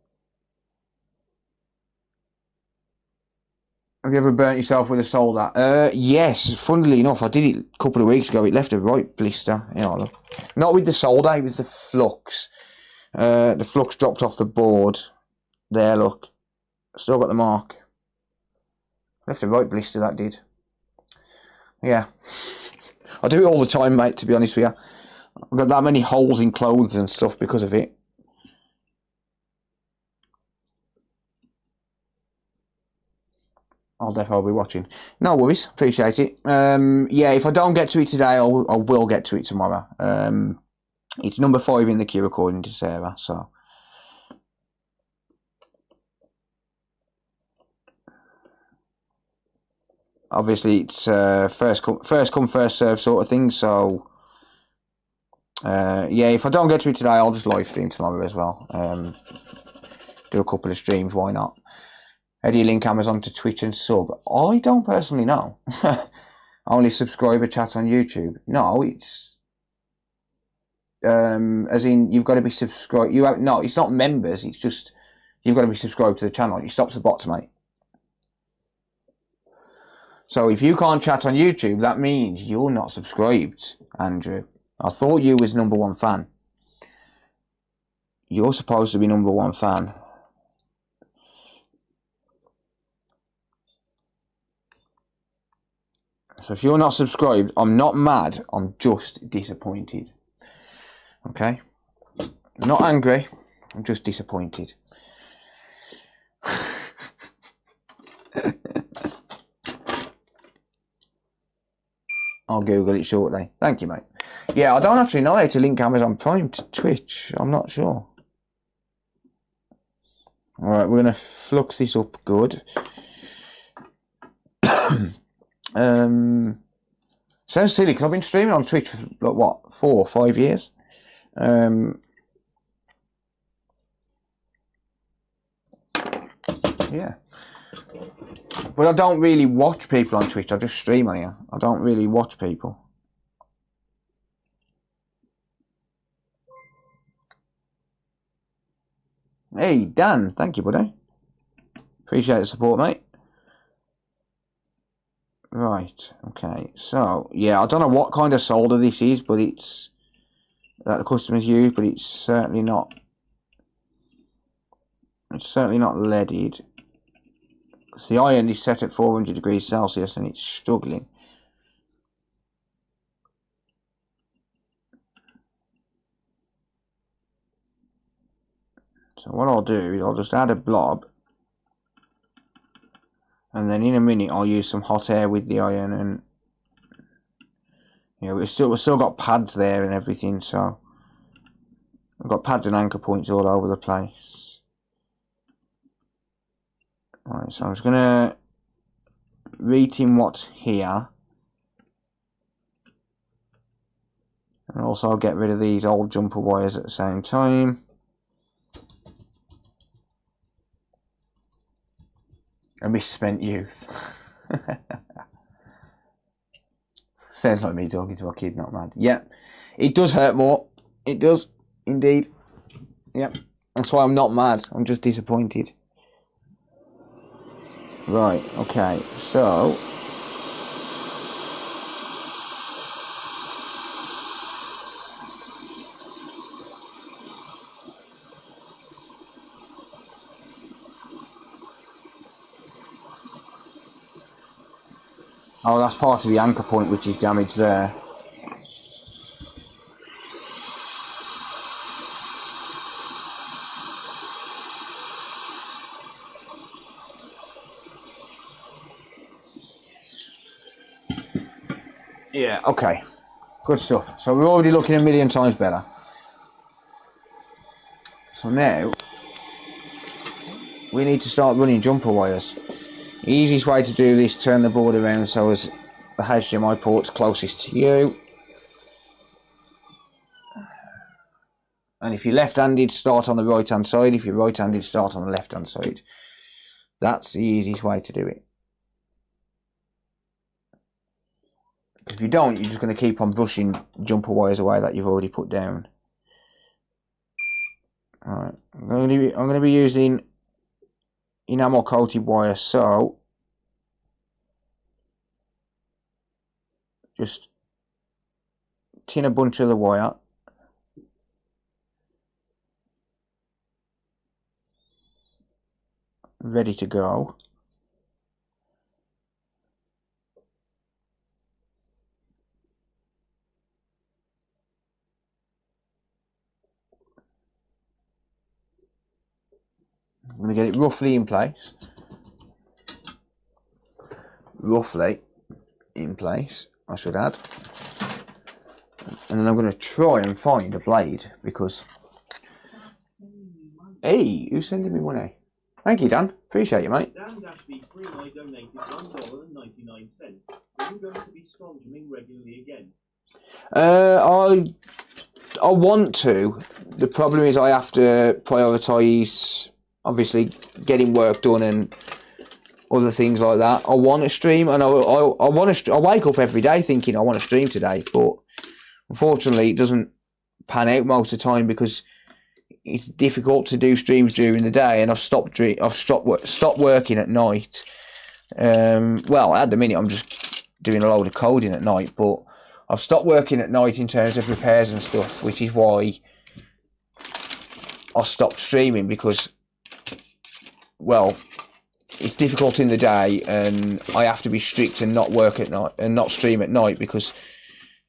Have you ever burnt yourself with a solder? Yes. Funnily enough, I did it a couple of weeks ago. It left a right blister. Yeah, look. Not with the solder, it was the flux. The flux dropped off the board. There, look. Still got the mark. Left a right blister, that did. Yeah. I do it all the time, mate, to be honest with you. I've got that many holes in clothes and stuff because of it. I'll definitely be watching. No worries, appreciate it. Yeah, if I don't get to it today, I will get to it tomorrow. It's number 5 in the queue according to Sarah, so. Obviously, it's first come, first serve sort of thing, so. Yeah, if I don't get to it today, I'll just live stream tomorrow as well. Do a couple of streams, why not? How do you link Amazon to Twitch and sub? I don't personally know. Only subscriber chat on YouTube. No, it's as in you've got to be subscribed. No, it's not members. It's just you've got to be subscribed to the channel. It stops the bots, mate. So if you can't chat on YouTube, that means you're not subscribed, Andrew. I thought you was #1 fan. You're supposed to be #1 fan. So if you're not subscribed, I'm not mad, I'm just disappointed. Okay? I'm not angry, I'm just disappointed. I'll Google it shortly. Thank you, mate. Yeah, I don't actually know how to link Amazon Prime to Twitch. I'm not sure. Alright, we're going to flux this up good. Sounds silly because I've been streaming on Twitch for like what, 4 or 5 years. Yeah, but I don't really watch people on Twitch. I just stream on here. I don't really watch people. Hey, Dan, thank you, buddy. Appreciate the support, mate. Right, okay. So, yeah, I don't know what kind of solder this is, but it's that the customers use, but it's certainly not. It's certainly not leaded. Because the iron is set at 400 degrees Celsius and it's struggling. So what I'll do is I'll just add a blob. And then in a minute I'll use some hot air with the iron, and yeah, we've still got pads there and everything, so I've got pads and anchor points all over the place. Right, so I'm just gonna retin what's here. And also I'll get rid of these old jumper wires at the same time. A misspent youth. Sounds like me talking to a kid, not mad. Yeah, it does hurt more. It does, indeed. Yep, that's why I'm not mad. I'm just disappointed. Right, okay, so... Oh, that's part of the anchor point which is damaged there. Yeah, okay. Good stuff. So we're already looking a million times better. So now, we need to start running jumper wires. The easiest way to do this, turn the board around so as the HDMI port's closest to you. And if you're left-handed, start on the right-hand side. If you're right-handed, start on the left-hand side. That's the easiest way to do it. If you don't, you're just going to keep on brushing jumper wires away that you've already put down. Alright, I'm going to be using enamel coated wire, so just tin a bunch of the wire, ready to go. I'm going to get it roughly in place. Roughly in place, I should add. And then I'm going to try and find a blade, because... Hey, who's sending me money? Thank you, Dan. Appreciate you, mate. Dan-3 I donated $1.99. Are you going to be sponsoring regularly again? I want to. The problem is I have to prioritise, obviously, getting work done and other things like that. I want to stream, and I want to. I wake up every day thinking I want to stream today, but unfortunately, it doesn't pan out most of the time because it's difficult to do streams during the day, and I've stopped working at night. Well, at the minute, I'm just doing a load of coding at night, but I've stopped working at night in terms of repairs and stuff, which is why I stopped streaming, because, well, it's difficult in the day and I have to be strict and not work at night and not stream at night because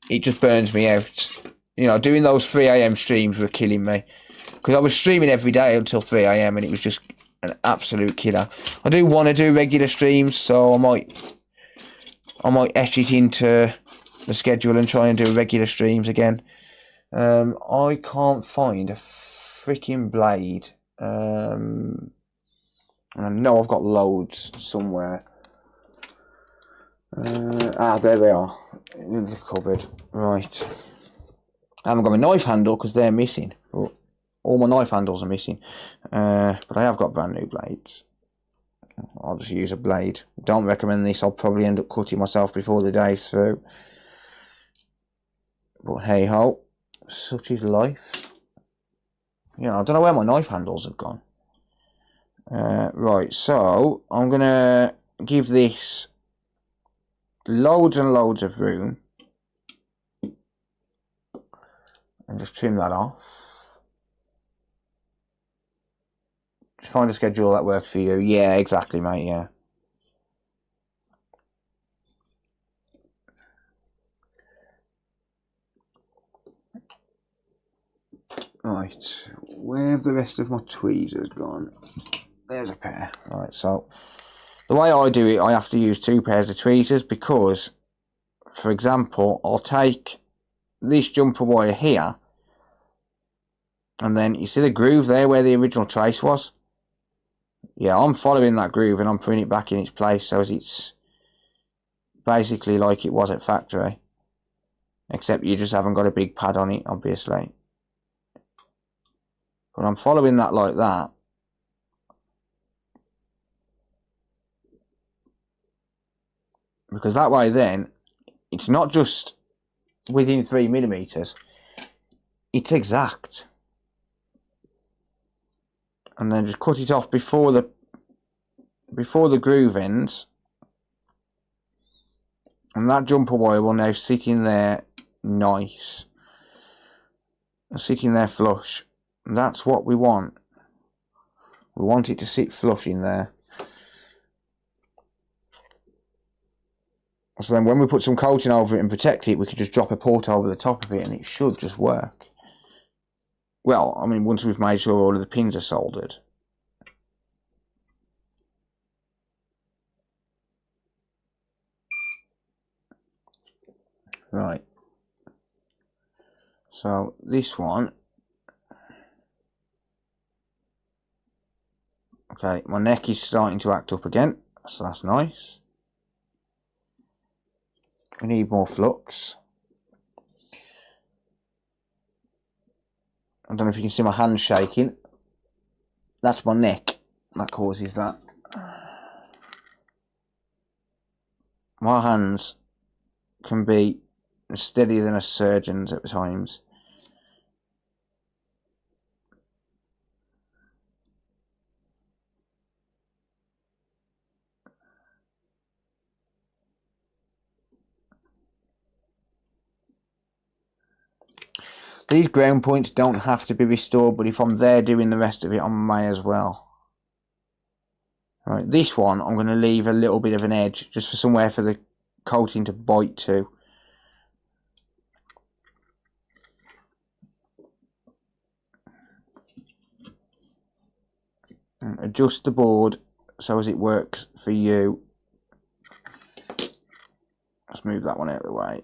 it just burns me out. You know, doing those 3 AM streams were killing me because I was streaming every day until 3 AM and it was just an absolute killer. I do want to do regular streams, so I might etch it into the schedule and try and do regular streams again. I can't find a freaking blade. And I know I've got loads somewhere. There they are in the cupboard. Right. I haven't got my knife handle because they're missing. But all my knife handles are missing. But I have got brand new blades. I'll just use a blade. Don't recommend this. I'll probably end up cutting myself before the day's through. But hey ho, such is life. Yeah, I don't know where my knife handles have gone. Right, so I'm gonna give this loads and loads of room and just trim that off. Just find a schedule that works for you. Yeah, exactly, mate, yeah. Right, where have the rest of my tweezers gone? There's a pair. Right, so the way I do it, I have to use 2 pairs of tweezers because, for example, I'll take this jumper wire here, and then you see the groove there where the original trace was? Yeah, I'm following that groove and I'm putting it back in its place so as it's basically like it was at factory. Except you just haven't got a big pad on it, obviously. But I'm following that like that. Because that way then, it's not just within 3mm, it's exact. And then just cut it off before the groove ends. And that jumper wire will now sit in there nice. Sit in there flush. And that's what we want. We want it to sit flush in there. So then when we put some coating over it and protect it, we can just drop a port over the top of it and it should just work. Well, I mean, once we've made sure all of the pins are soldered. Right. So this one. Okay, my neck is starting to act up again, so that's nice. We need more flux. I don't know if you can see my hands shaking. That's my neck that causes that. My hands can be steadier than a surgeon's at times. These ground points don't have to be restored, but if I'm there doing the rest of it, I may as well. Right, this one I'm going to leave a little bit of an edge, just for somewhere for the coating to bite to. And adjust the board so as it works for you. Let's move that one out of the way.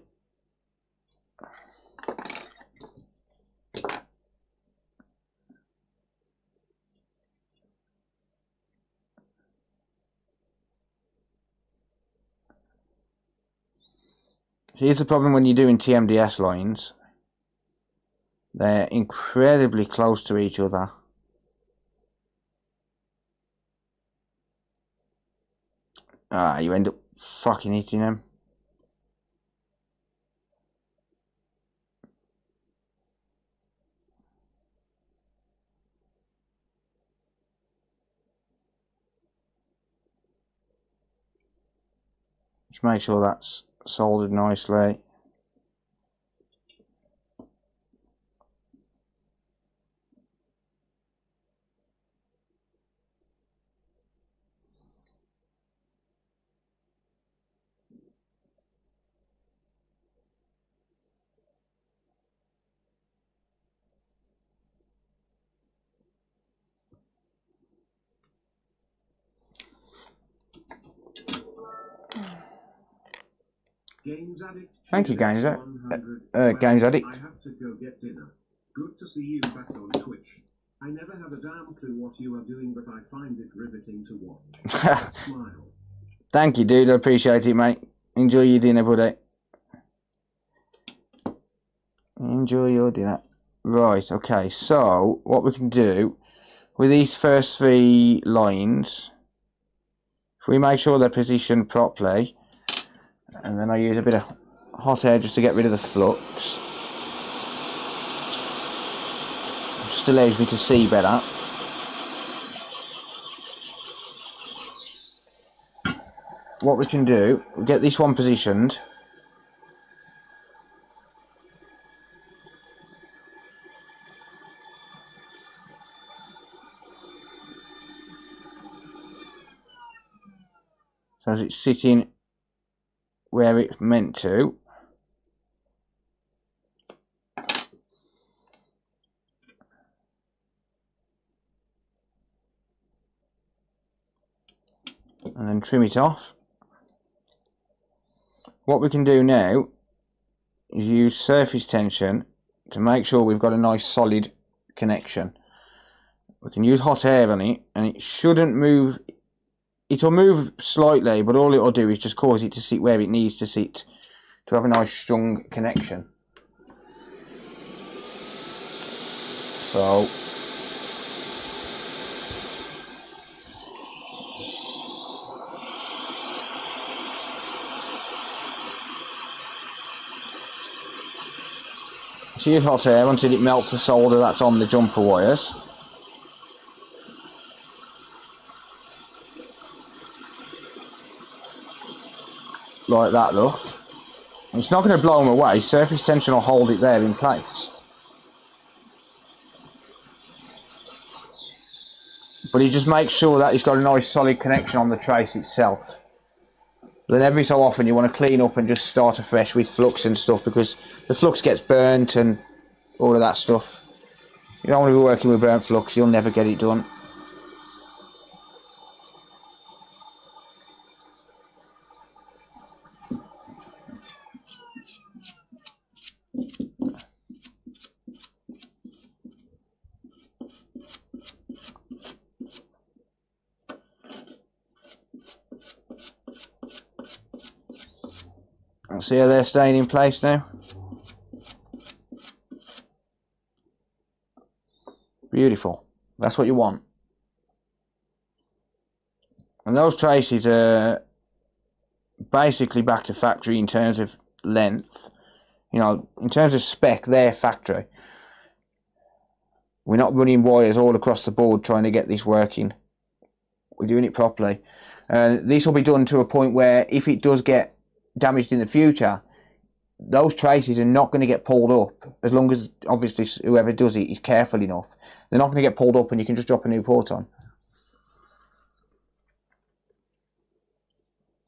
Here's the problem when you're doing TMDS lines. They're incredibly close to each other. You end up fucking hitting them. Just make sure that's soldered nicely. Thank you, Games Addict. Games Addict. I have to go get dinner. Good to see you back on Twitch. I never have a damn clue what you are doing, but I find it riveting to watch. Smile. Thank you, dude. I appreciate it, mate. Enjoy your dinner, buddy. Enjoy your dinner. Right, okay. So, what we can do with these first 3 lines, if we make sure they're positioned properly, and then I use a bit of hot air just to get rid of the flux. Just allows me to see better. what we can do, we'll get this one positioned. So as it's sitting where it's meant to. And then trim it off. What we can do now is use surface tension to make sure we've got a nice solid connection. We can use hot air on it and it shouldn't move. It'll move slightly, but all it'll do is just cause it to sit where it needs to sit to have a nice strong connection. So use hot air until it melts the solder that's on the jumper wires. Like that, look. It's not going to blow them away. Surface tension will hold it there in place. But it just makes sure that it's got a nice solid connection on the trace itself. Then every so often you want to clean up and just start afresh with flux and stuff, because the flux gets burnt and all of that stuff. You don't want to be working with burnt flux, you'll never get it done. See how they're staying in place now? Beautiful. That's what you want. And those traces are basically back to factory in terms of length. You know, in terms of spec, they're factory. We're not running wires all across the board trying to get this working. We're doing it properly. This will be done to a point where if it does get damaged in the future, those traces are not going to get pulled up, as long as obviously whoever does it is careful enough. They're not going to get pulled up and you can just drop a new port on.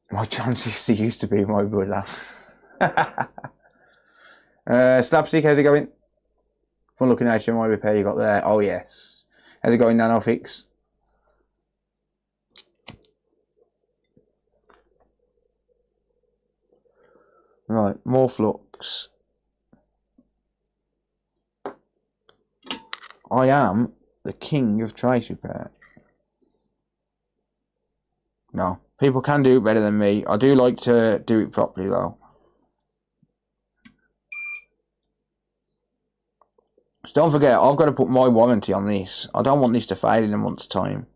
My chances used to be my brother. Slapstick, how's it going? Fun looking HDMI repair you got there. Oh yes. How's it going, NanoFix? Right, more flux. I am the king of trace repair. No, people can do it better than me. I do like to do it properly though. So don't forget, I've got to put my warranty on this. I don't want this to fail in a month's time.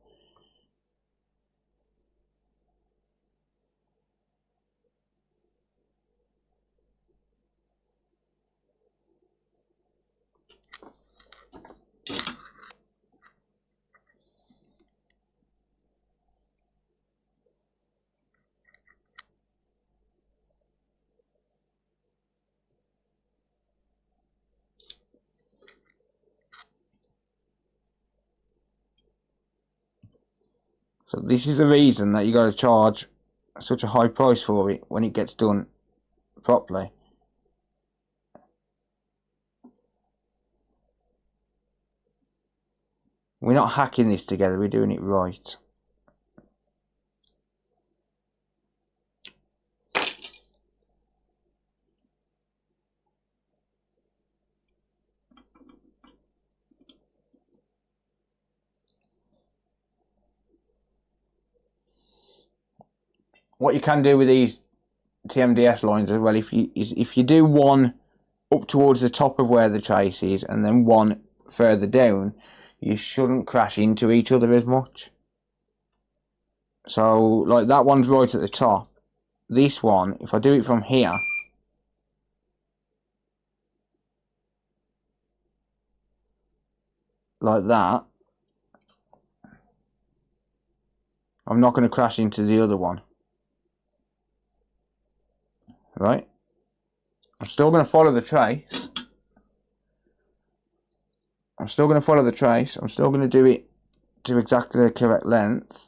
So this is the reason that you got to charge such a high price for it when it gets done properly. We're not hacking this together, we're doing it right. What you can do with these TMDS lines as well, if you do one up towards the top of where the trace is and then one further down, you shouldn't crash into each other as much. So like that one's right at the top. This one, if I do it from here, like that, I'm not going to crash into the other one. right? I'm still going to follow the trace. I'm still going to do it to exactly the correct length.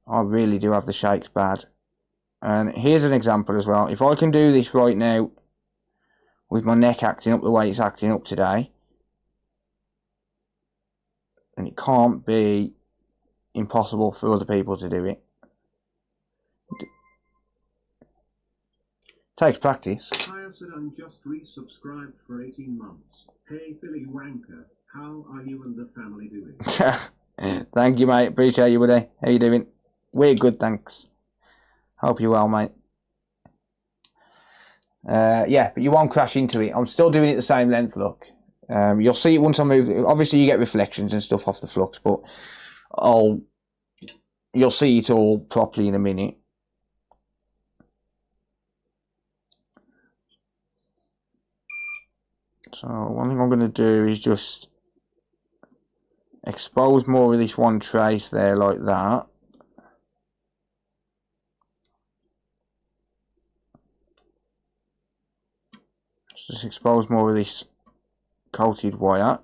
I really do have the shakes bad. And here's an example as well. If I can do this right now with my neck acting up the way it's acting up today, then it can't be impossible for other people to do it. Takes practice. Hyacinth just resubscribed for 18 months. Hey Billy Wanker, how are you and the family doing? Thank you, mate. Appreciate you, buddy. How you doing? We're good, thanks. Hope you're well, mate. Yeah, but you won't crash into it. I'm still doing it the same length, look. You'll see it once I move. Obviously, you get reflections and stuff off the flux, but you'll see it all properly in a minute. So one thing I'm going to do is just expose more of this one trace there like that. Just expose more of this coated wire.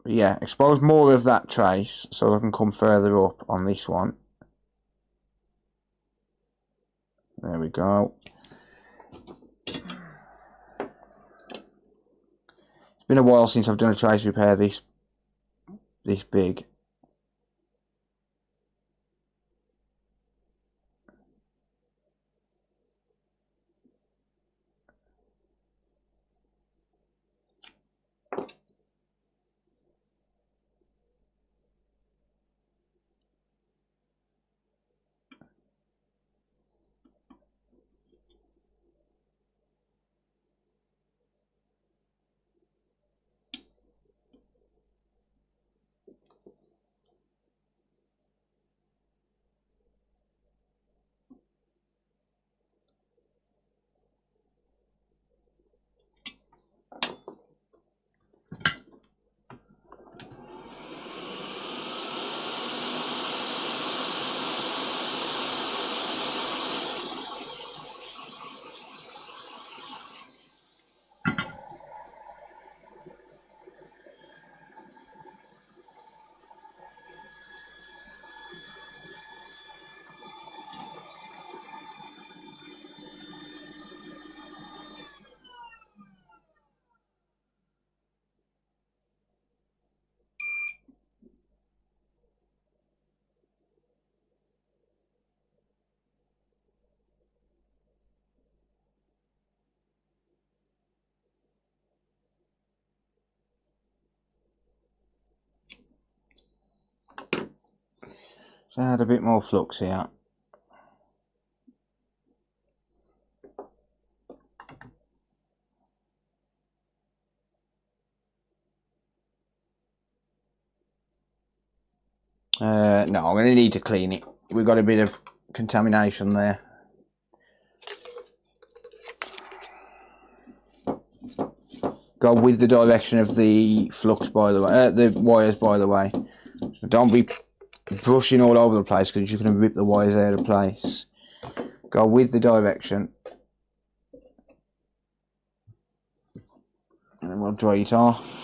But yeah, expose more of that trace so I can come further up on this one. There we go. It's been a while since I've done a trace repair this big. So add a bit more flux here. No, I'm going to need to clean it. We've got a bit of contamination there. Go with the direction of the flux, by the way, the wires, by the way. So don't be brushing all over the place because you're going to rip the wires out of place. Go with the direction. And then we'll dry it off.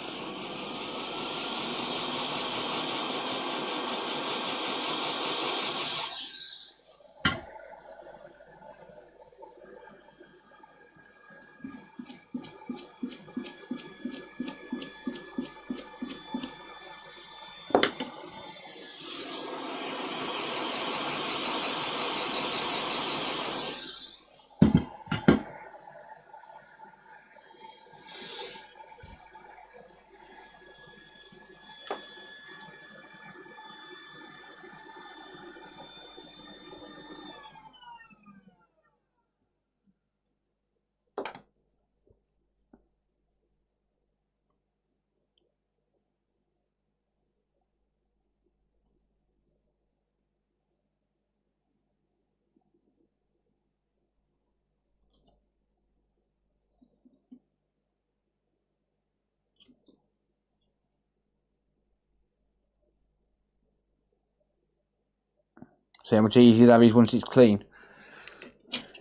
See how much easier that is once it's clean.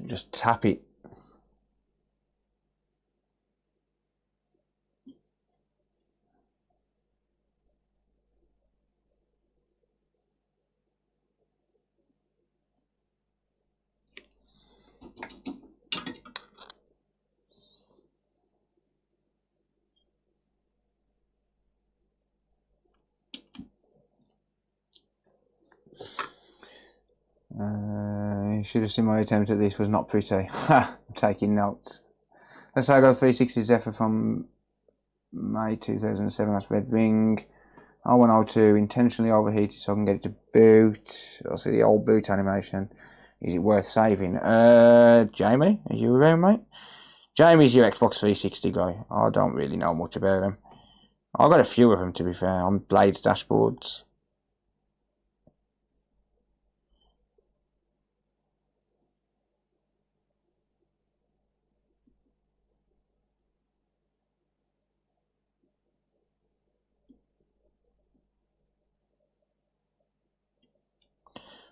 Just tap it. You should have seen my attempt at this was not pretty. Ha! I'm taking notes. Let's say I got a 360 Zephyr from May 2007. That's red ring. R102 intentionally overheated so I can get it to boot. I'll see the old boot animation. Is it worth saving? Jamie, are you around, mate? Jamie's your Xbox 360 guy. I don't really know much about him. I've got a few of them, to be fair, on Blades dashboards.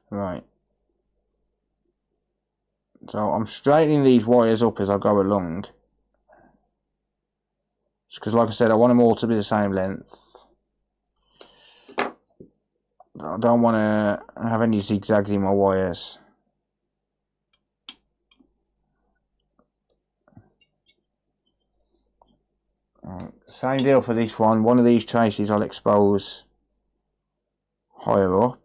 Right. So I'm straightening these wires up as I go along. Just because, like I said, I want them all to be the same length. I don't want to have any zigzags in my wires. Same deal for this one. One of these traces I'll expose higher up.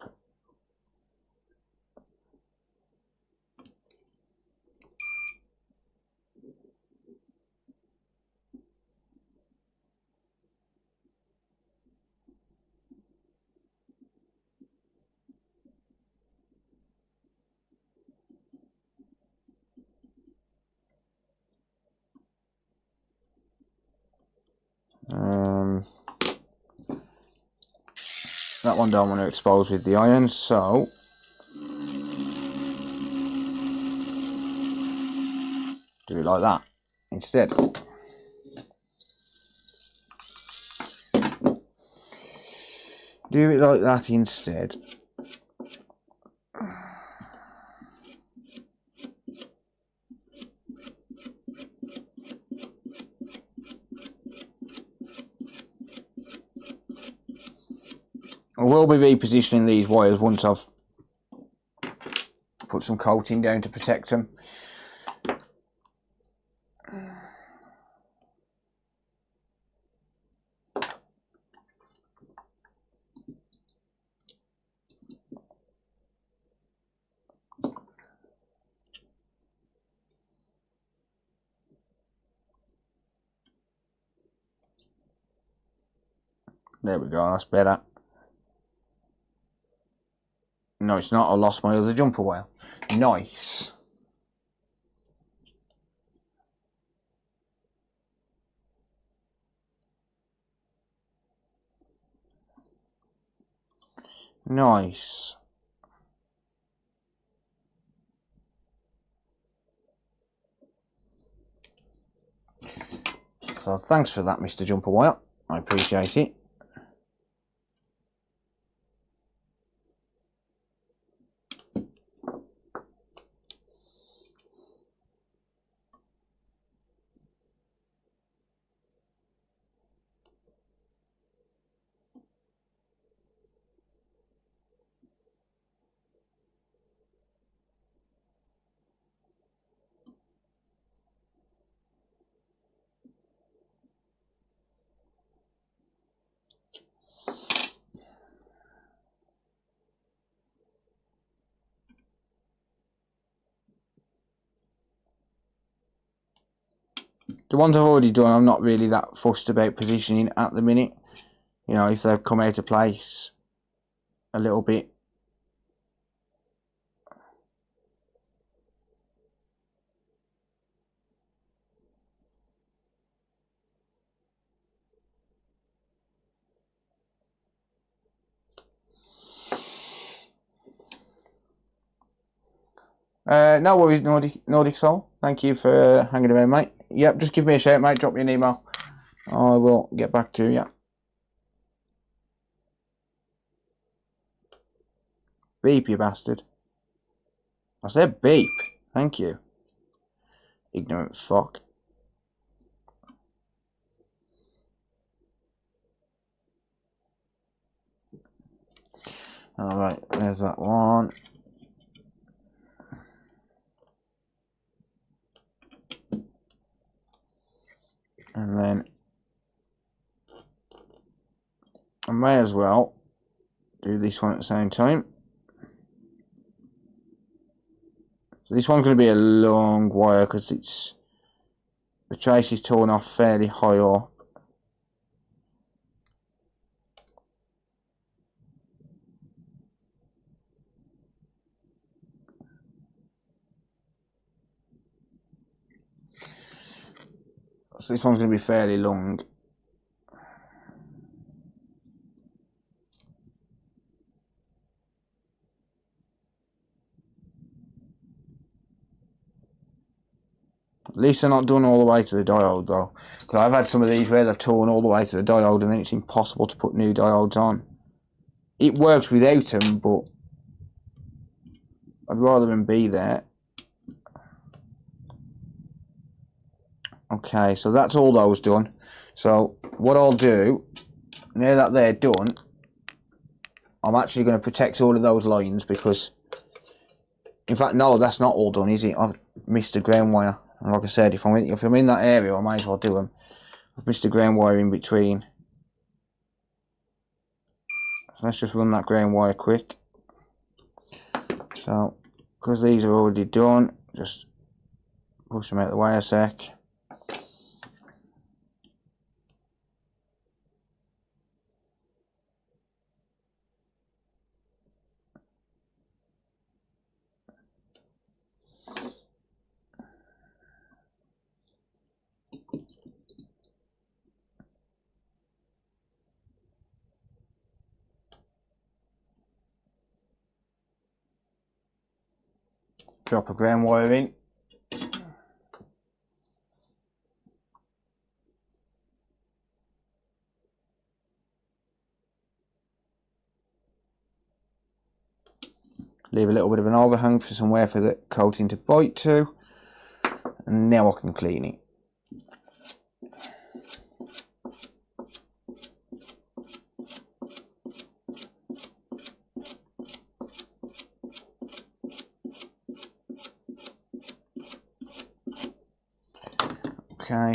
That one don't want to expose with the iron, so do it like that instead. Do it like that instead. I will be repositioning these wires once I've put some coating down to protect them. There we go, that's better. No, it's not. I lost my other jumper wire. Nice. Nice. So thanks for that, Mr. Jumper Wire. I appreciate it. The ones I've already done, I'm not really that fussed about positioning at the minute. You know, if they've come out of place a little bit. No worries, Nordic Soul. Thank you for hanging around, mate. Yep, just give me a shout, mate. Drop me an email. I will get back to you. Beep, you bastard. I said beep. Thank you. Ignorant fuck. Alright, there's that one. And then I may as well do this one at the same time. So this one's going to be a long wire because it's the trace is torn off fairly high up. So this one's going to be fairly long. At least they're not done all the way to the diode though. Because I've had some of these where they've torn all the way to the diode and then it's impossible to put new diodes on. It works without them, but I'd rather them be there. Okay, so that's all those done. So what I'll do, now that they're done, I'm actually going to protect all of those lines because, in fact, no, that's not all done, is it? I've missed the ground wire. And like I said, if I'm in that area, I might as well do them. I've missed the ground wire in between. So let's just run that ground wire quick. So, because these are already done, just push them out of the way a sec. Drop a ground wire in. Leave a little bit of an overhang for somewhere for the coating to bite to. And now I can clean it. Okay.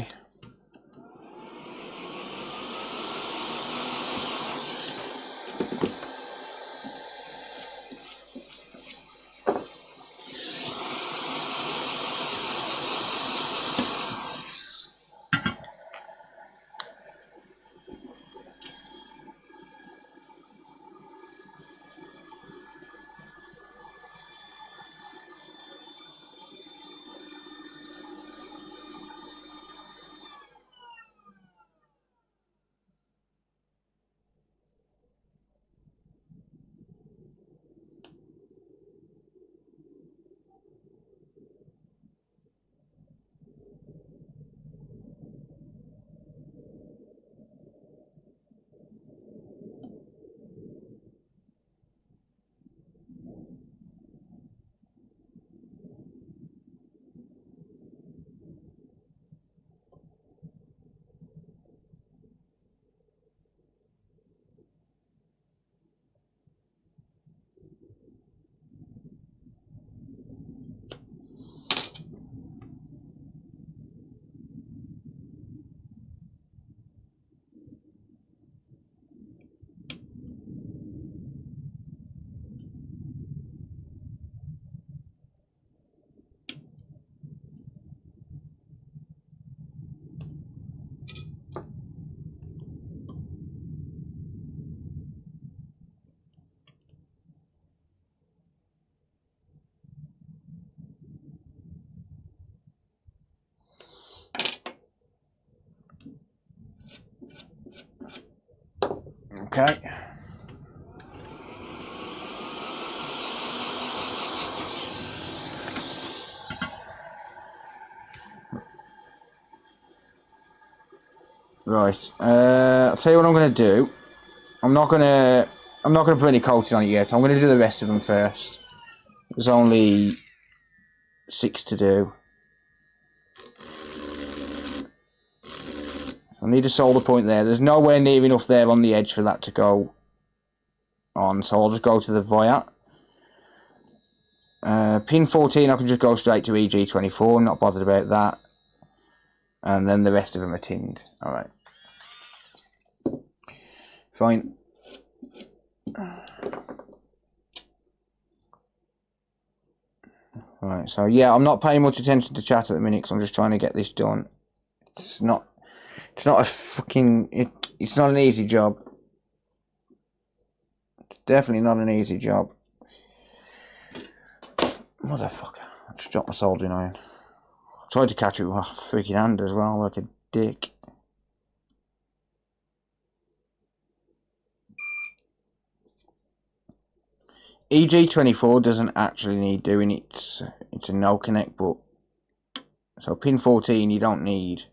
Okay. Right. I'll tell you what I'm going to do. I'm not going to put any coating on it yet. I'm going to do the rest of them first. There's only 6 to do. I need a solder point there. There's nowhere near enough there on the edge for that to go on, so I'll just go to the via. Pin 14 I can just go straight to EG24, not bothered about that. And then the rest of them are tinned. Alright. Fine. Right, so yeah, I'm not paying much attention to chat at the minute because I'm just trying to get this done. It's not a fucking, it's not an easy job. It's definitely not an easy job. Motherfucker, I just dropped my soldering iron. I tried to catch it with my freaking hand as well, like a dick. EG24 doesn't actually need doing, it's a no connect, but so pin 14 you don't need.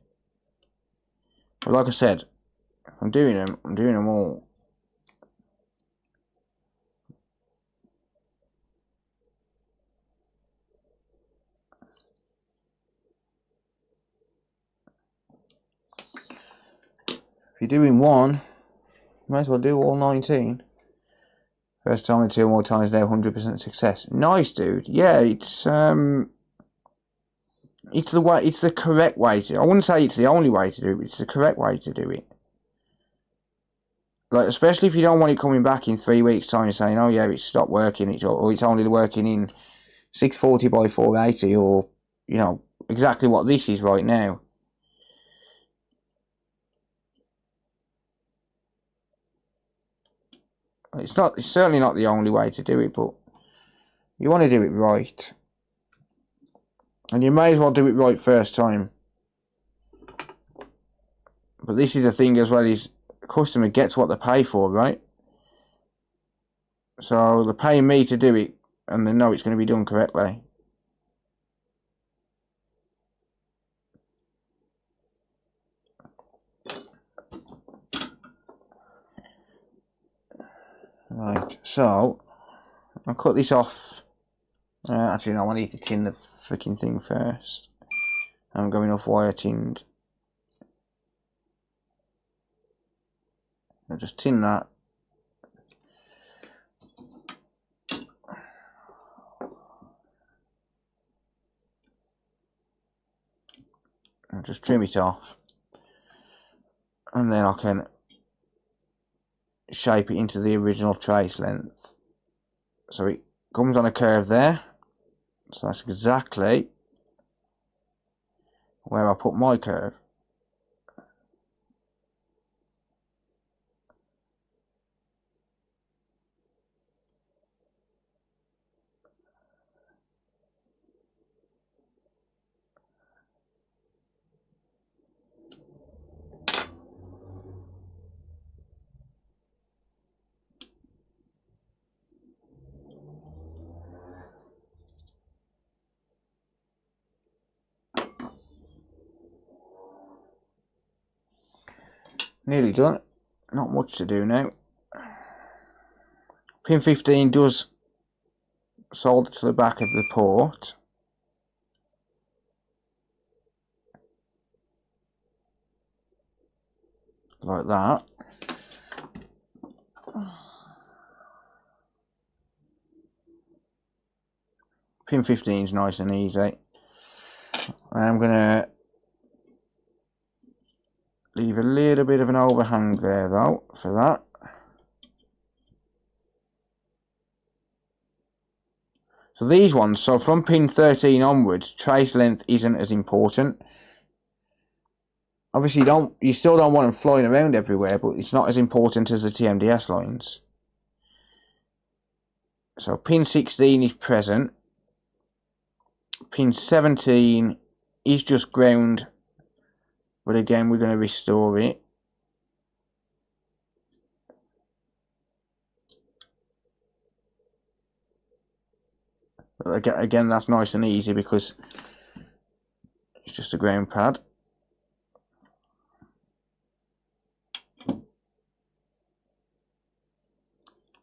But like I said, if I'm doing them all. If you're doing one, you might as well do all 19. First time and 2 more times now, 100% success. Nice, dude. Yeah, it's the way, it's the correct way to. I wouldn't say it's the only way to do it, but it's the correct way to do it. Like, especially if you don't want it coming back in 3 weeks' time and saying, oh yeah, it's stopped working, or it's only working in 640 by 480, or, you know, exactly what this is right now. It's certainly not the only way to do it, but you want to do it right. And you may as well do it right first time. But this is the thing as well, is the customer gets what they pay for, right? So they're paying me to do it, and they know it's going to be done correctly. Right, so I'll cut this off. Actually, no, I need to tin the freaking thing first. I'm going off wire tinned. I'll just tin that. I'll just trim it off. And then I can shape it into the original trace length. So it comes on a curve there. So that's exactly where I put my curve. Nearly done. Not much to do now. Pin 15 does solder to the back of the port. Like that. Pin 15 is nice and easy. I'm going to leave a little bit of an overhang there though for that. So these ones, so from pin 13 onwards, trace length isn't as important. Obviously you still don't want them flying around everywhere, but it's not as important as the TMDS lines. So pin 16 is present. Pin 17 is just ground, but again we're going to restore it. But again that's nice and easy because it's just a ground pad.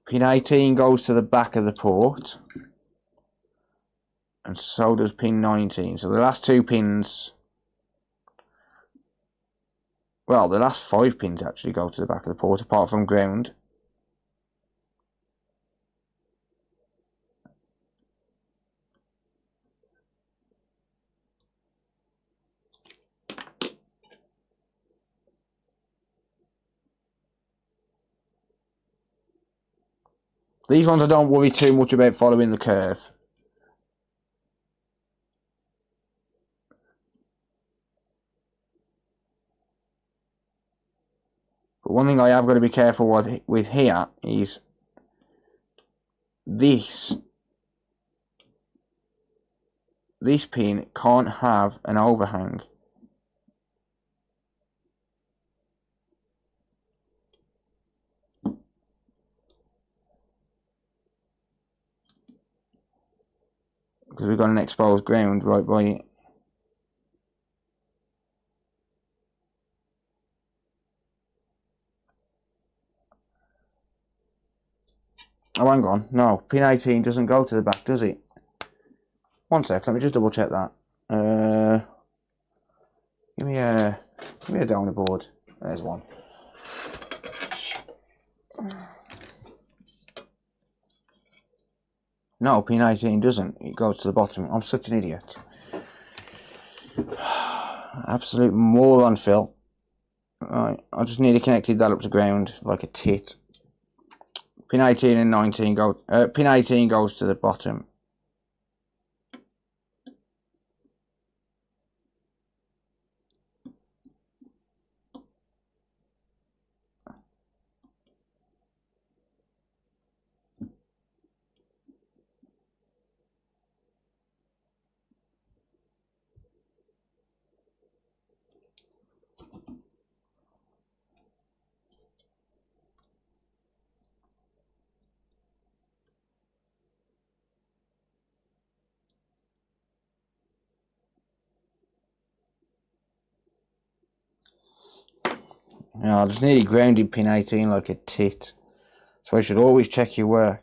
Pin 18 goes to the back of the port. And so does pin 19. So the last 2 pins... Well, the last 5 pins actually go to the back of the port, apart from ground. These ones I don't worry too much about following the curve. But one thing I have got to be careful with here is this pin can't have an overhang. Because we've got an exposed ground right by it. Oh, hang on. No, pin 18 doesn't go to the back, does it? One sec, let me just double check that. Give me a donor board. There's one. No, pin 18 doesn't. It goes to the bottom. I'm such an idiot. Absolute moron, Phil. Right, I just nearly connected that up to ground like a tit. Pin 18 and 19 go. Pin 18 goes to the bottom. I just nearly grounded pin 18 like a tit. So I should always check your work.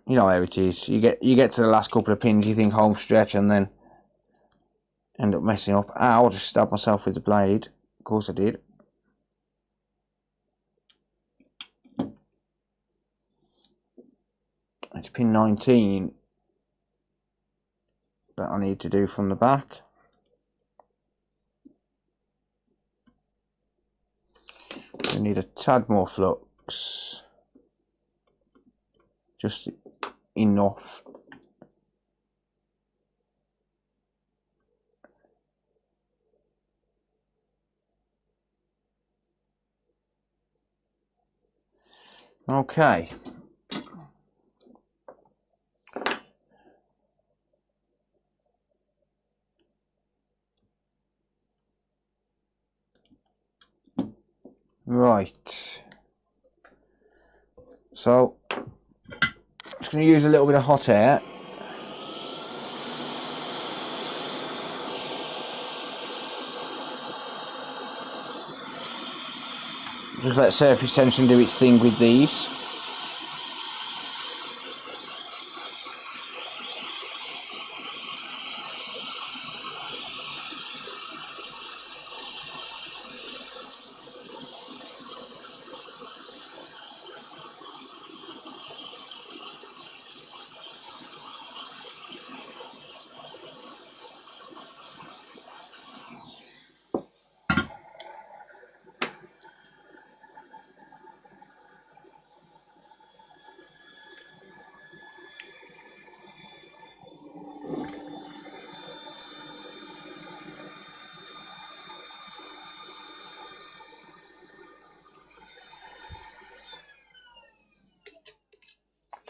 You know how it is. You get to the last couple of pins, you think home stretch, and then end up messing up. Ow, I just stabbed myself with the blade. Of course I did. It's pin 19 that I need to do from the back. We need a tad more flux. Just enough. Okay. Right. So, I'm just going to use a little bit of hot air. Just let surface tension do its thing with these.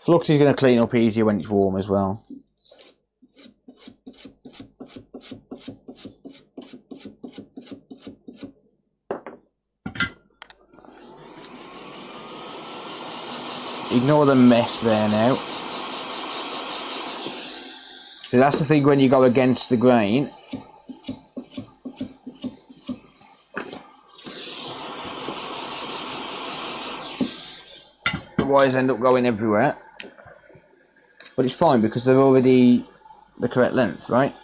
Flux is going to clean up easier when it's warm as well. Ignore the mess there now. So that's the thing when you go against the grain. wires end up going everywhere. But it's fine because they're already the correct length, right?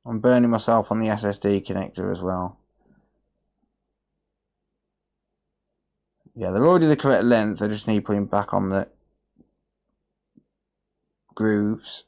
I'm burning myself on the SSD connector as well. Yeah, they're already the correct length. I just need putting back on the grooves.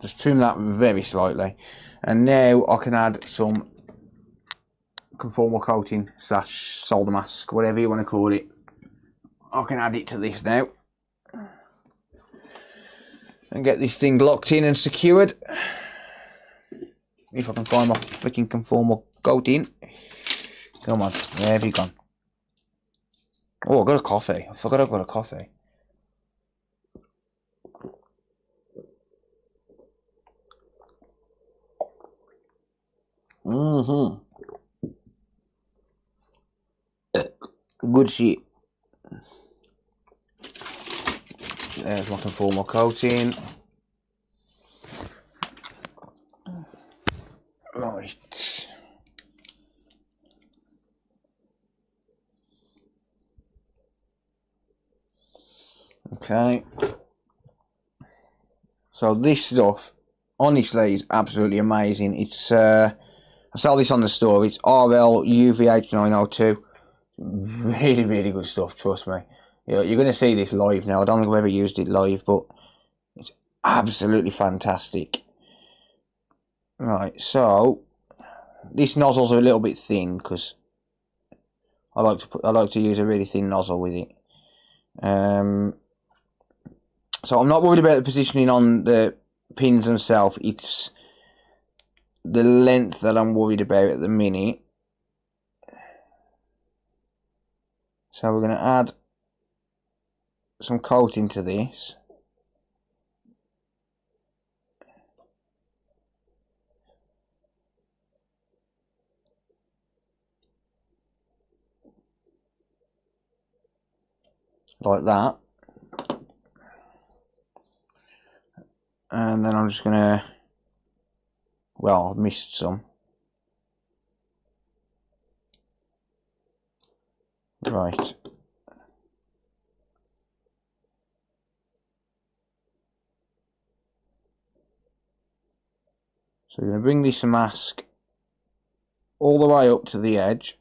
Just trim that very slightly. And now I can add some conformal coating / solder mask, whatever you want to call it. I can add it to this now. And get this thing locked in and secured. If I can find my freaking conformal coating. Come on, where have you gone? Oh, I got a coffee. I forgot I've got a coffee. Good shit. There's my conformal coating. Right. Okay. So this stuff, honestly, is absolutely amazing. It's I sell this on the store. It's RL UVH902. Really, really good stuff. Trust me. You're going to see this live now. I don't think I've ever used it live, but it's absolutely fantastic. Right. So this nozzle's a little bit thin because I like to use a really thin nozzle with it. So I'm not worried about the positioning on the pins themselves. It's the length that I'm worried about at the minute. So we're going to add some coating to this. Like that. And then I'm just going to, well, I've missed some. Right. So we're going to bring this mask all the way up to the edge.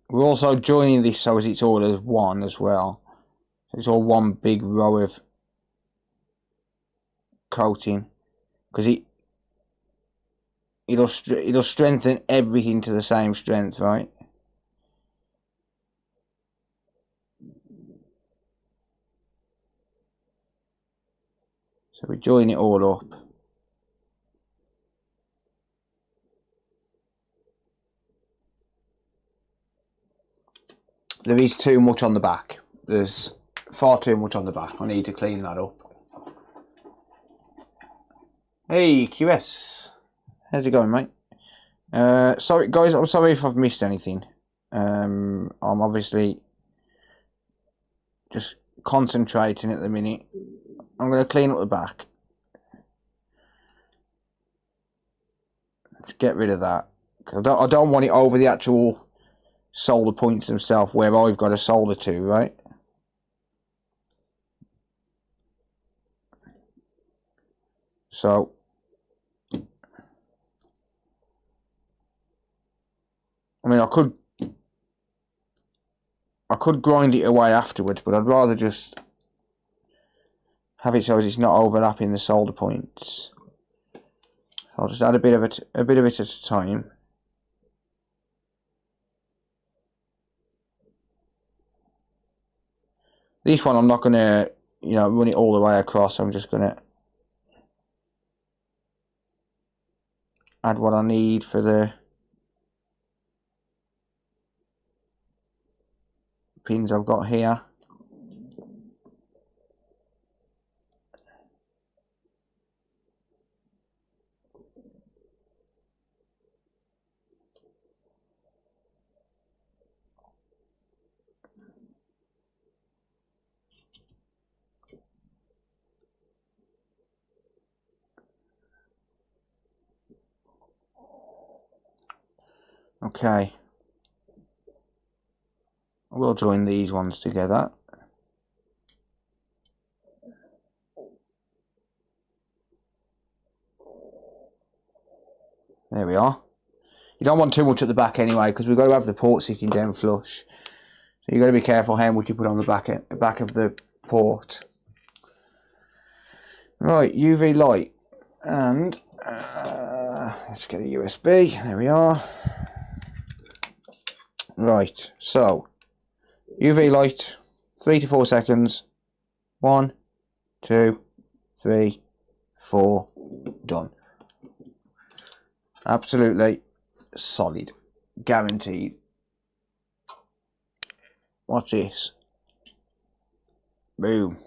We're also joining this so as it's all as one as well. So it's all one big row of coating, because it'll strengthen everything to the same strength, right? So we join it all up. There is too much on the back. There's far too much on the back. I need to clean that up. Hey QS, how's it going, mate? Sorry guys, I'm sorry if I've missed anything. I'm obviously just concentrating at the minute. I'm going to clean up the back. Just get rid of that. I don't want it over the actual solder points themselves where I've got to solder to, right? So I mean, I could grind it away afterwards, but I'd rather just have it so it's not overlapping the solder points. I'll just add a bit of it at a time. This one I'm not gonna, run it all the way across. I'm just gonna add what I need for the pins I've got here. Okay, we'll join these ones together. There we are. You don't want too much at the back anyway, because we've got to have the port sitting down flush. So you've got to be careful how much you put on the back of the port. Right, UV light, and let's get a USB. There we are. Right, so UV light, 3 to 4 seconds. 1, 2, 3, 4, done. Absolutely solid, guaranteed. Watch this. Boom.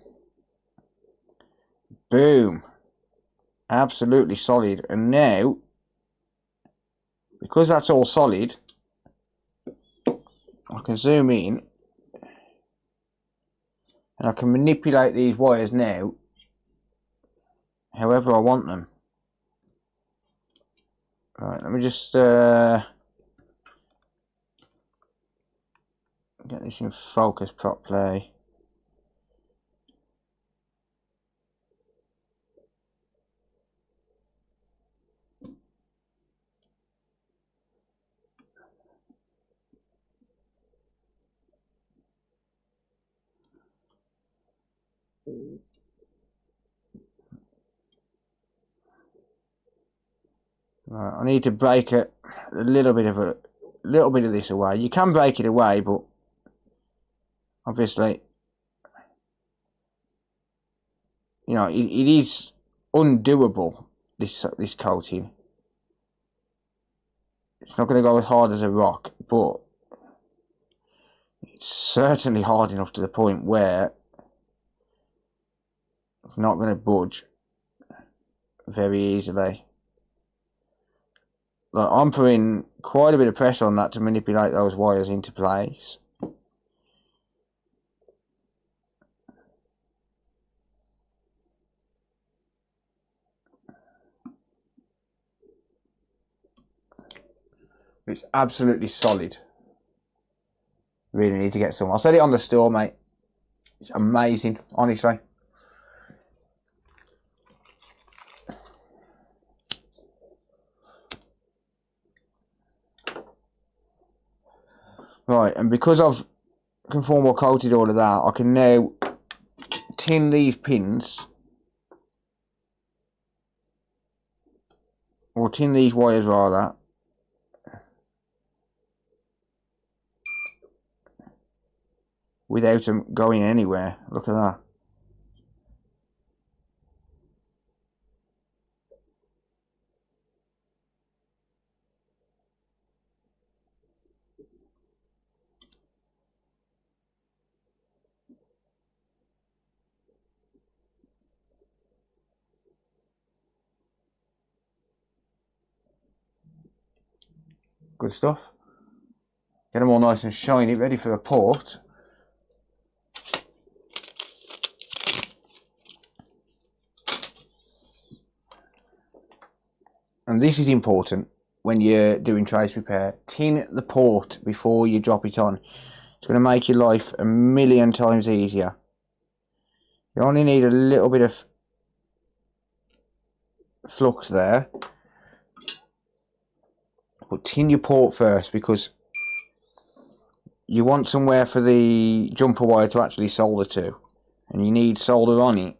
Boom. Absolutely solid. And now, because that's all solid, I can zoom in and I can manipulate these wires now however I want them. Right, let me just get this in focus properly. Right, I need to break a little bit of this away. You can break it away, but obviously, it is undoable. This coating. It's not going to go as hard as a rock, but it's certainly hard enough to the point where it's not going to budge very easily. Like, I'm putting quite a bit of pressure on that to manipulate those wires into place. It's absolutely solid. Really need to get some. I'll set it on the store, mate. It's amazing, honestly. Right, and because I've conformal coated all of that, I can now tin these pins, or tin these wires rather, without them going anywhere. Look at that. Good stuff. Get them all nice and shiny, ready for the port. And this is important. when you're doing trace repair. Tin the port before you drop it on. It's going to make your life a million times easier. You only need a little bit of flux there. But tin your port first, because you want somewhere for the jumper wire to actually solder to. And you need solder on it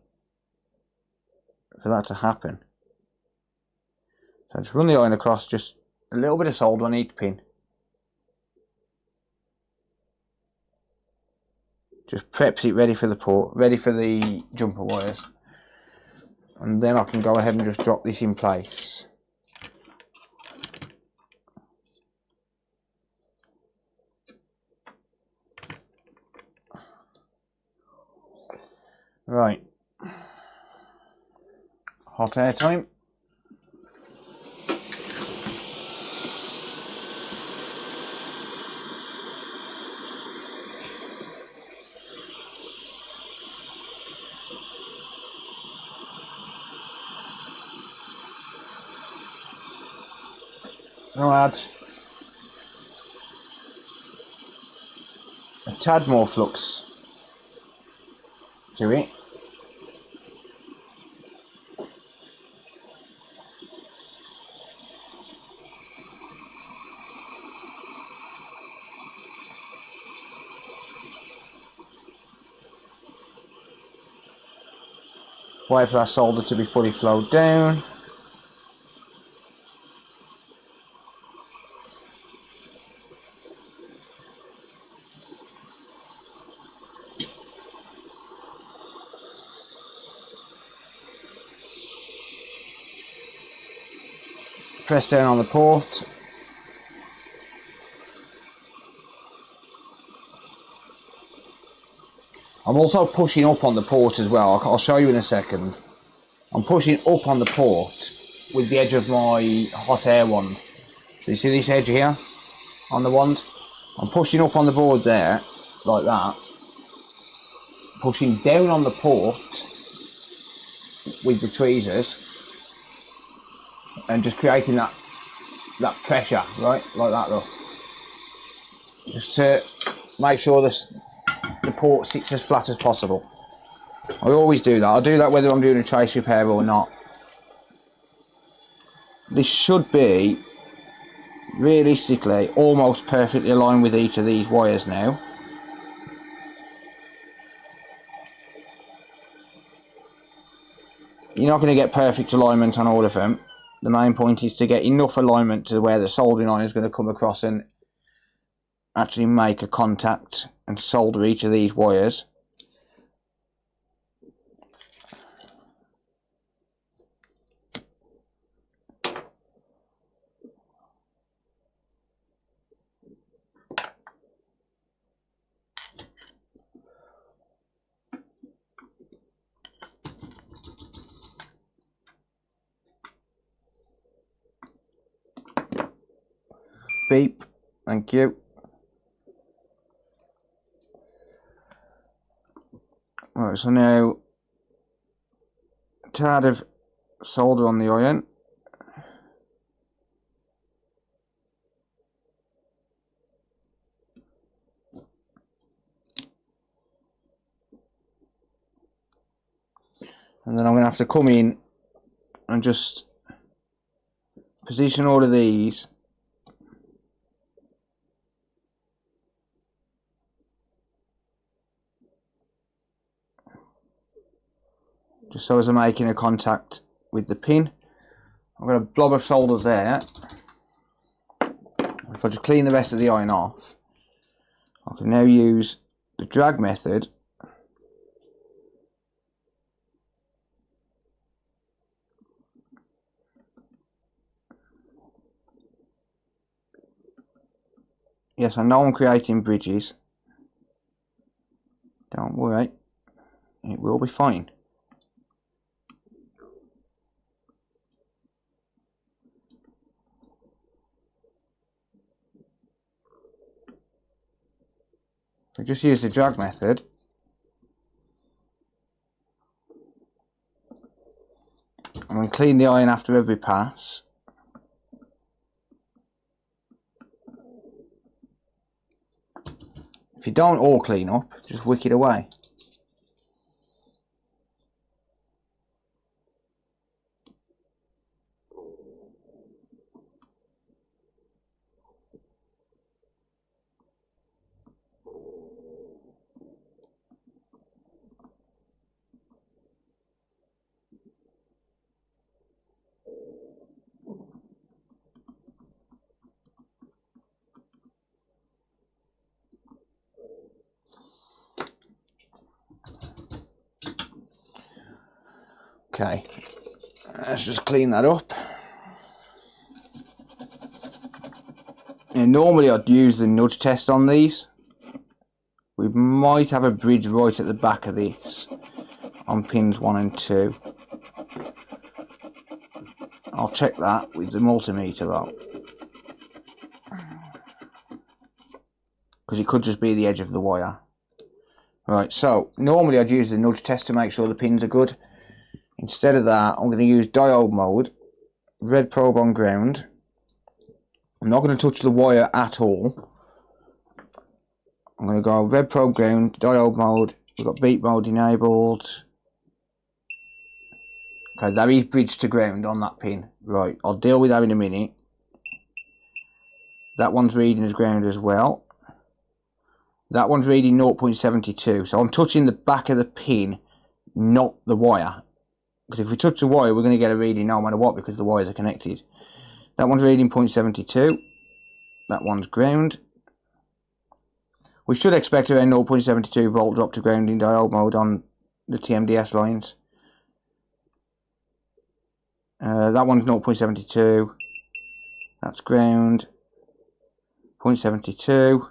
for that to happen. So just run the iron across, just a little bit of solder on each pin. Just preps it ready for the port, ready for the jumper wires. And then I can go ahead and just drop this in place. Right. Hot air time. I'll add a tad more flux to it. Wait for that solder to be fully flowed down. Press down on the port. I'm also pushing up on the port as well. I'll show you in a second. I'm pushing up on the port with the edge of my hot air wand. So you see this edge here on the wand? I'm pushing up on the board there, like that. Pushing down on the port with the tweezers and just creating that pressure, right? Like that though. Just to make sure the port sits as flat as possible. I always do that. I'll do that whether I'm doing a trace repair or not. This should be, realistically, almost perfectly aligned with each of these wires now. You're not going to get perfect alignment on all of them. The main point is to get enough alignment to where the soldering iron is going to come across and actually make a contact and solder each of these wires. Beep, thank you. Right, so now a tad of solder on the iron. And then I'm going to have to come in and just position all of these just so as I'm making a contact with the pin. I've got a blob of solder there. If I just clean the rest of the iron off, I can now use the drag method Yes, I know I'm creating bridges. Don't worry, it will be fine. So just use the drag method. I'm going to clean the iron after every pass. If you don't all clean up, just wick it away. Okay, let's just clean that up. And normally I'd use the nudge test on these. We might have a bridge right at the back of this on pins 1 and 2. I'll check that with the multimeter though, because it could just be the edge of the wire. Right, so normally I'd use the nudge test to make sure the pins are good. Instead of that, I'm going to use diode mode, red probe on ground. I'm not going to touch the wire at all. I'm going to go red probe ground, diode mode. We've got beep mode enabled. Okay, that is bridged to ground on that pin. Right, I'll deal with that in a minute. That one's reading as ground as well. That one's reading 0.72. So I'm touching the back of the pin, not the wire. Because if we touch the wire, we're going to get a reading no matter what, because the wires are connected. That one's reading 0.72. That one's ground. We should expect around 0.72 volt drop to ground in diode mode on the TMDS lines. That one's 0.72. That's ground. 0.72.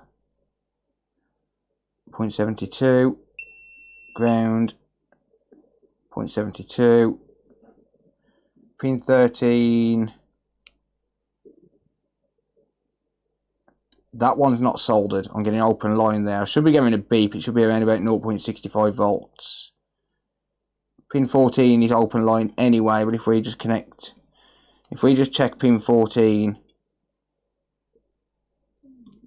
0.72. Ground. 0.72. Pin 13. That one's not soldered. I'm getting an open line there. I should be getting a beep. It should be around about 0.65 volts. Pin 14 is open line anyway, but if we just connect, if we just check pin 14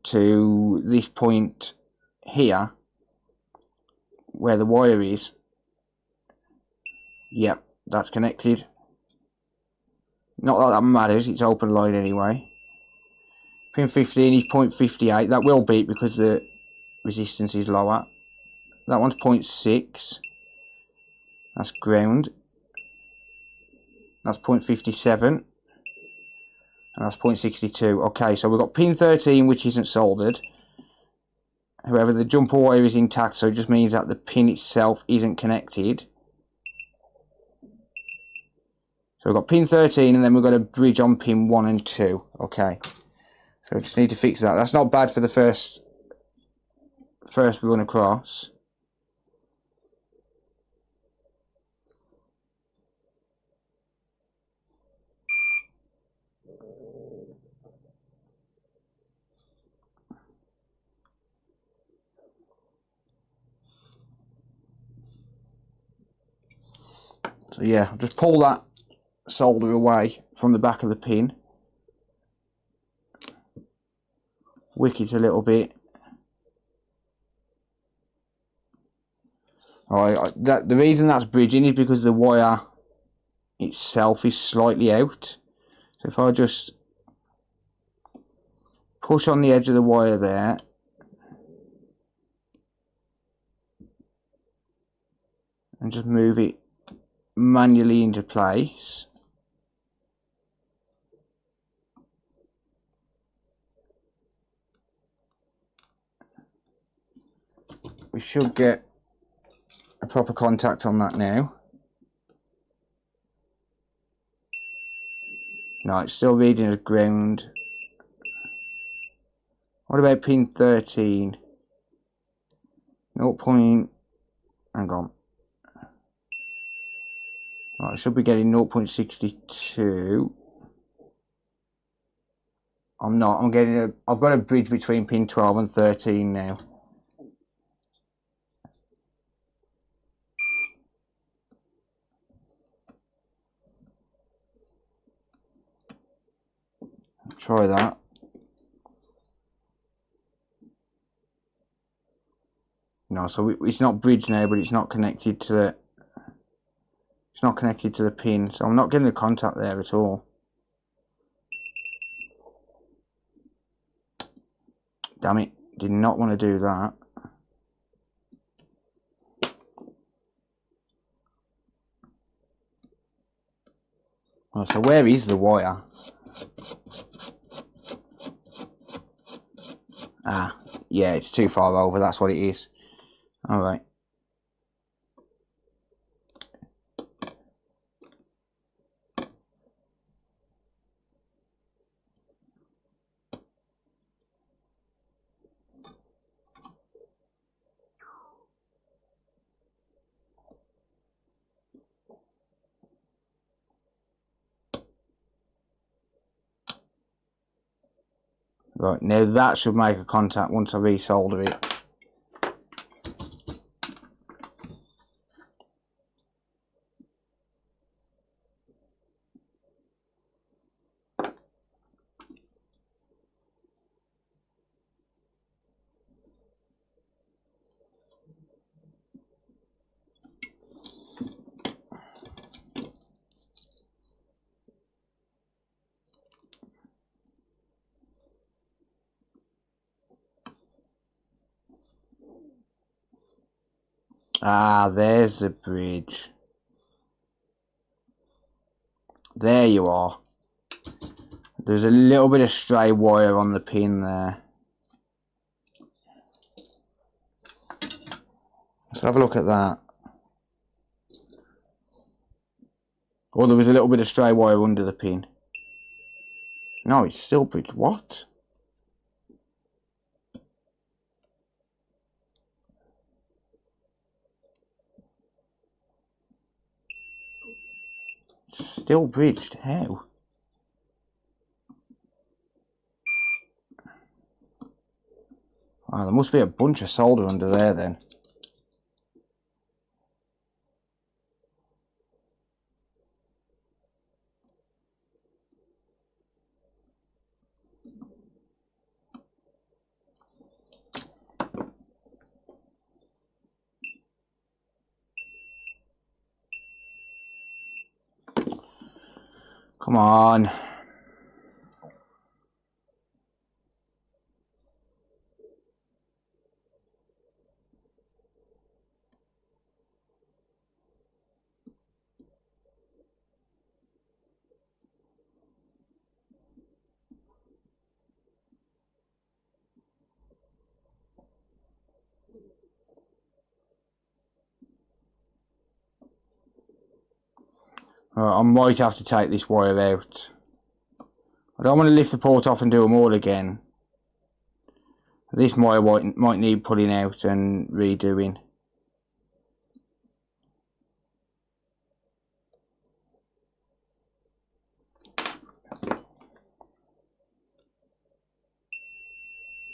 to this point here, where the wire is, yep, that's connected. Not that that matters, it's open line anyway. Pin 15 is 0.58, that will beep because the resistance is lower. That one's 0.6, that's ground. That's 0.57, and that's 0.62. Okay, so we've got pin 13 which isn't soldered. However, the jumper wire is intact, so it just means that the pin itself isn't connected. So we've got pin 13 and then we've got a bridge on pin 1 and 2. Okay. So we just need to fix that. That's not bad for the first run across. So yeah, I'll just pull that solder away from the back of the pin. Wick it a little bit. Alright, the reason that's bridging is because the wire itself is slightly out. So if I just push on the edge of the wire there, and just move it manually into place, we should get a proper contact on that now. No, it's still reading as ground. What about pin 13? 0. Hang on. Right, I should be getting 0.62. I'm not. I'm getting I've got a bridge between pin 12 and 13 now. Try that. No, so it's not bridged now, but it's not connected to the. It's not connected to the pin, so I'm not getting a contact there at all. Damn it! Did not want to do that. Oh, so where is the wire? Ah, yeah, it's too far over. That's what it is. All right. Right, now that should make a contact once I resolder it. Ah, there's the bridge. There you are. There's a little bit of stray wire on the pin there. Let's have a look at that. Oh, there was a little bit of stray wire under the pin. No, it's still bridged. What? Still bridged. How? Oh, there must be a bunch of solder under there then. Come on. I might have to take this wire out. I don't want to lift the port off and do them all again. This wire might need pulling out and redoing.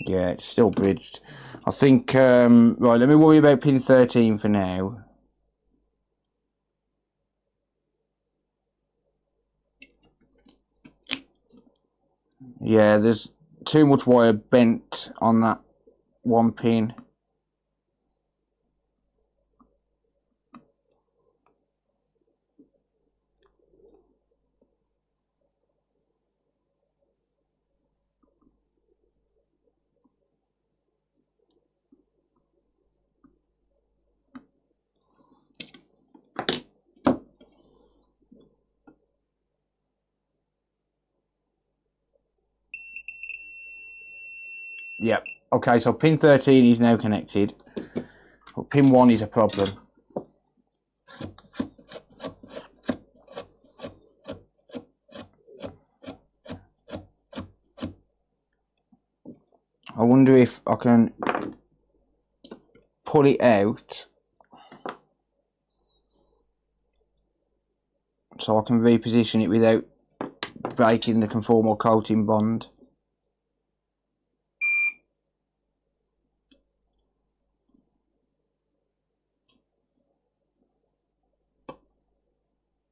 Yeah, it's still bridged. I think, right, let me worry about pin 13 for now. Yeah, there's too much wire bent on that one pin. Yep. Okay, so pin 13 is now connected, but pin 1 is a problem. I wonder if I can pull it out so I can reposition it without breaking the conformal coating bond.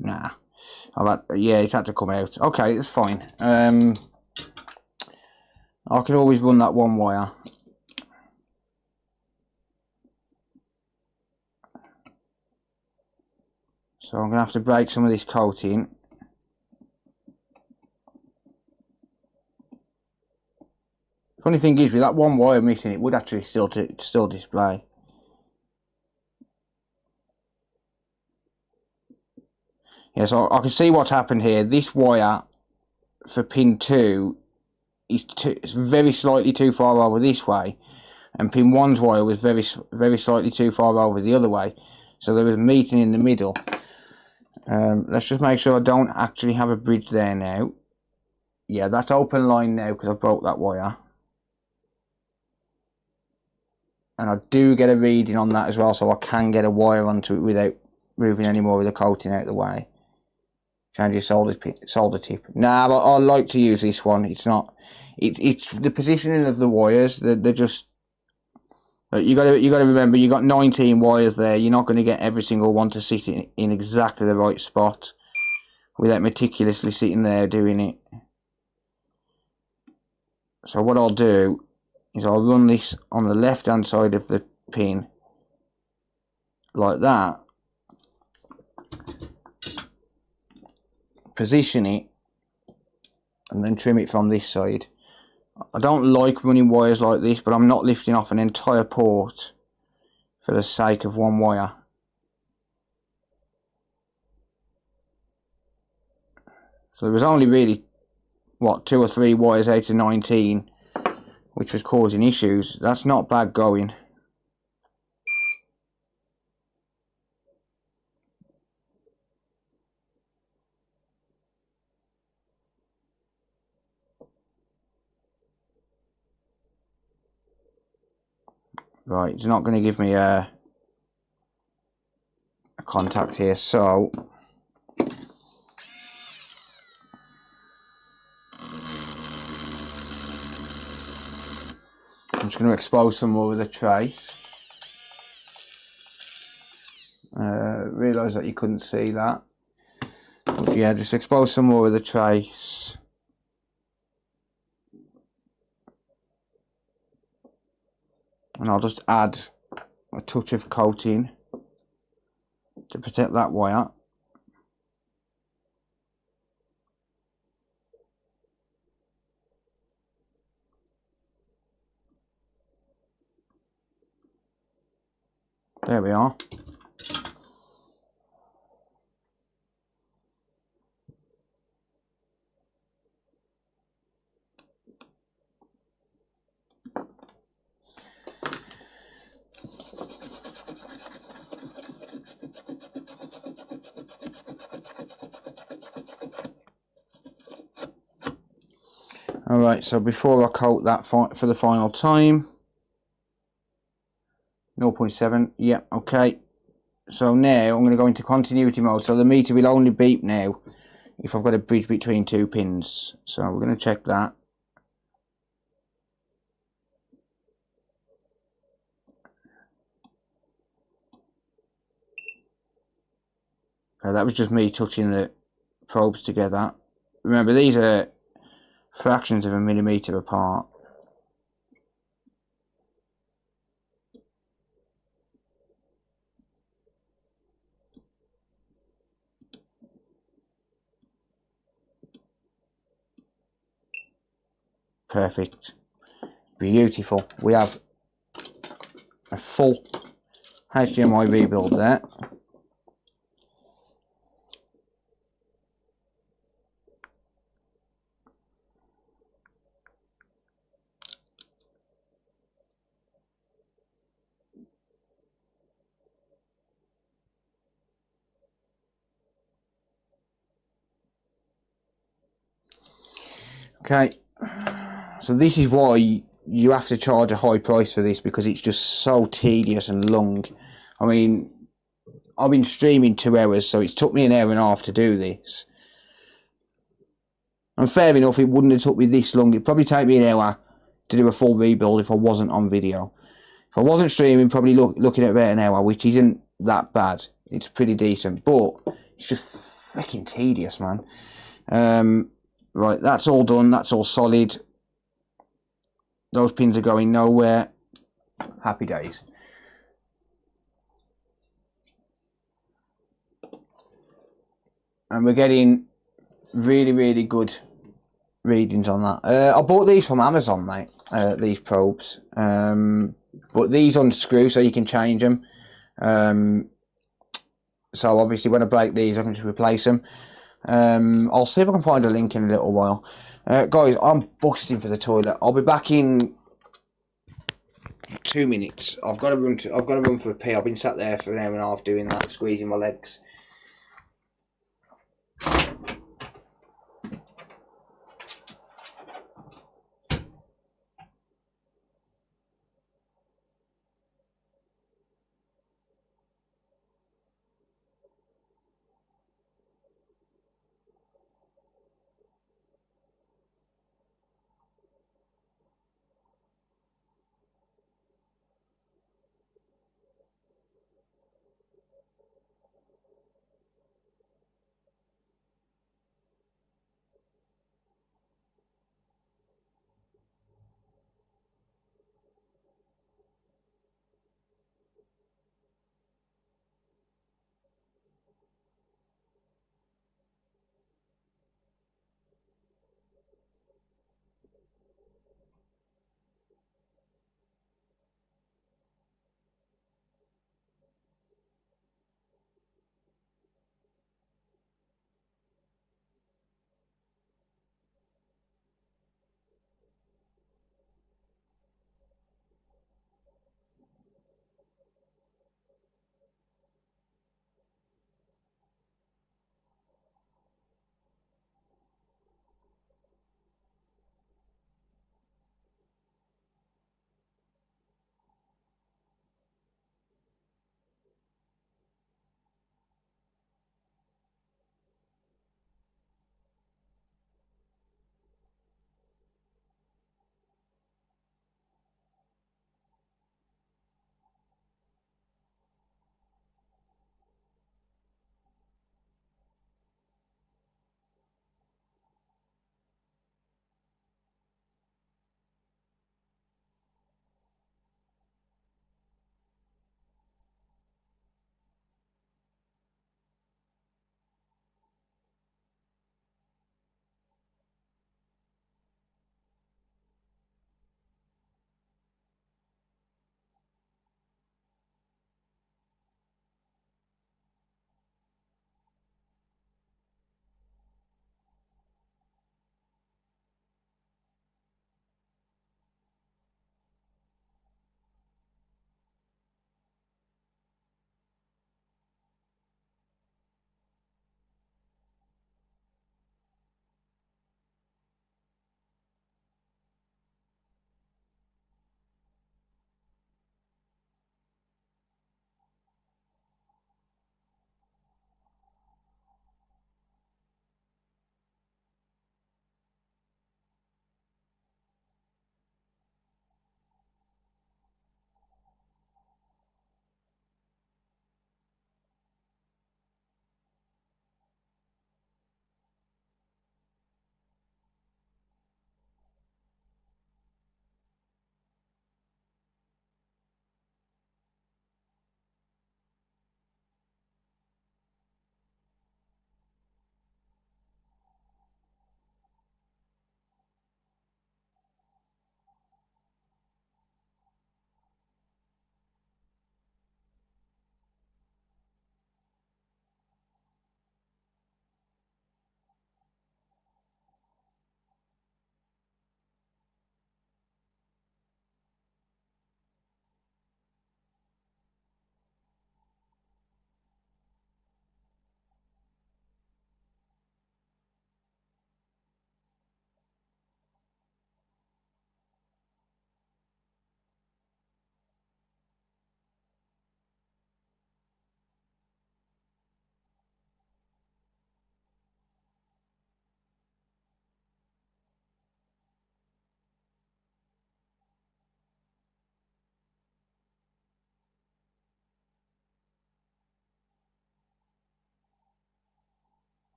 Nah, yeah, it's had to come out. Okay, it's fine. I can always run that one wire. So I'm going to have to break some of this coating. Funny thing is, with that one wire missing, it would actually still display. Yeah, so I can see what's happened here. This wire for pin 2 is it's very slightly too far over this way, and pin 1's wire was very slightly too far over the other way. So there was a meeting in the middle. Let's just make sure I don't actually have a bridge there now. Yeah, that's open line now because I broke that wire. And I do get a reading on that as well, so I can get a wire onto it without moving any more of the coating out of the way. Change your solder tip. Nah, but I like to use this one. It's not. It's the positioning of the wires. They're just. You got to remember, you got 19 wires there. You're not going to get every single one to sit in exactly the right spot without meticulously sitting there doing it. So what I'll do is I'll run this on the left hand side of the pin like that, position it, and then trim it from this side. I don't like running wires like this, but I'm not lifting off an entire port for the sake of one wire. So there was only really, what, 2 or 3 wires out of 19 which was causing issues. That's not bad going. Right, it's not going to give me a contact here, so I'm just going to expose some more of the trace. Realise that you couldn't see that. But yeah, just expose some more of the trace. And I'll just add a touch of coating to protect that wire. There we are. Alright, so before I coat that for the final time, 0.7, yeah, okay. So now I'm going to go into continuity mode, so the meter will only beep now if I've got a bridge between 2 pins. So we're going to check that. Okay, that was just me touching the probes together. Remember, these are fractions of a millimeter apart. Perfect. Beautiful. We have a full HDMI rebuild there. Okay, so this is why you have to charge a high price for this, because it's just so tedious and long. I mean, I've been streaming 2 hours, so it's took me an hour and a half to do this. And fair enough, it wouldn't have took me this long. It'd probably take me an hour to do a full rebuild if I wasn't on video. If I wasn't streaming, probably looking at about an hour, which isn't that bad. It's pretty decent, but it's just freaking tedious, man. Right, that's all done. That's all solid. Those pins are going nowhere. Happy days. and we're getting really good readings on that. I bought these from Amazon, mate. These probes, but these unscrew so you can change them. So obviously when I break these, I can just replace them. I'll see if I can find a link in a little while. Guys, I'm busting for the toilet. I'll be back in 2 minutes. I've got to run for a pee. I've been sat there for an hour and a half doing that, squeezing my legs.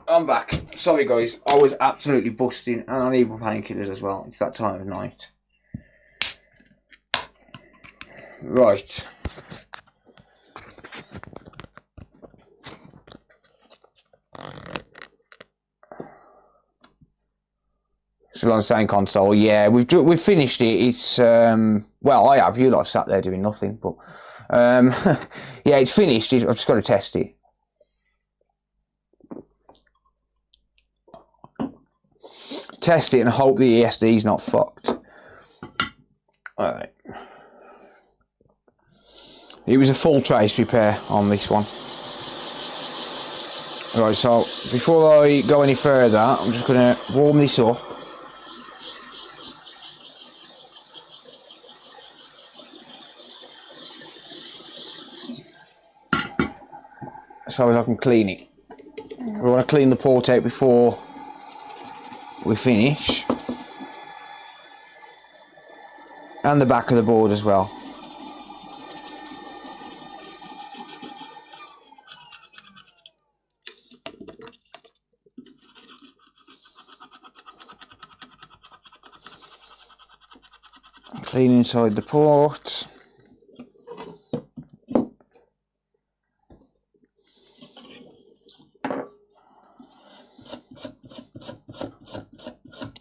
I'm back. Sorry guys, I was absolutely busting and I need my painkillers as well. It's that time of night. Right. Still on the same console, yeah. We've finished it. It's well, I have. You lot have sat there doing nothing, but yeah, it's finished. I've just got to test it. Test it and hope the ESD's not fucked. All right. It was a full trace repair on this one. Right, so before I go any further, I'm just going to warm this up. So I can clean it. We want to clean the port out before we finish. And the back of the board as well. Clean inside the port.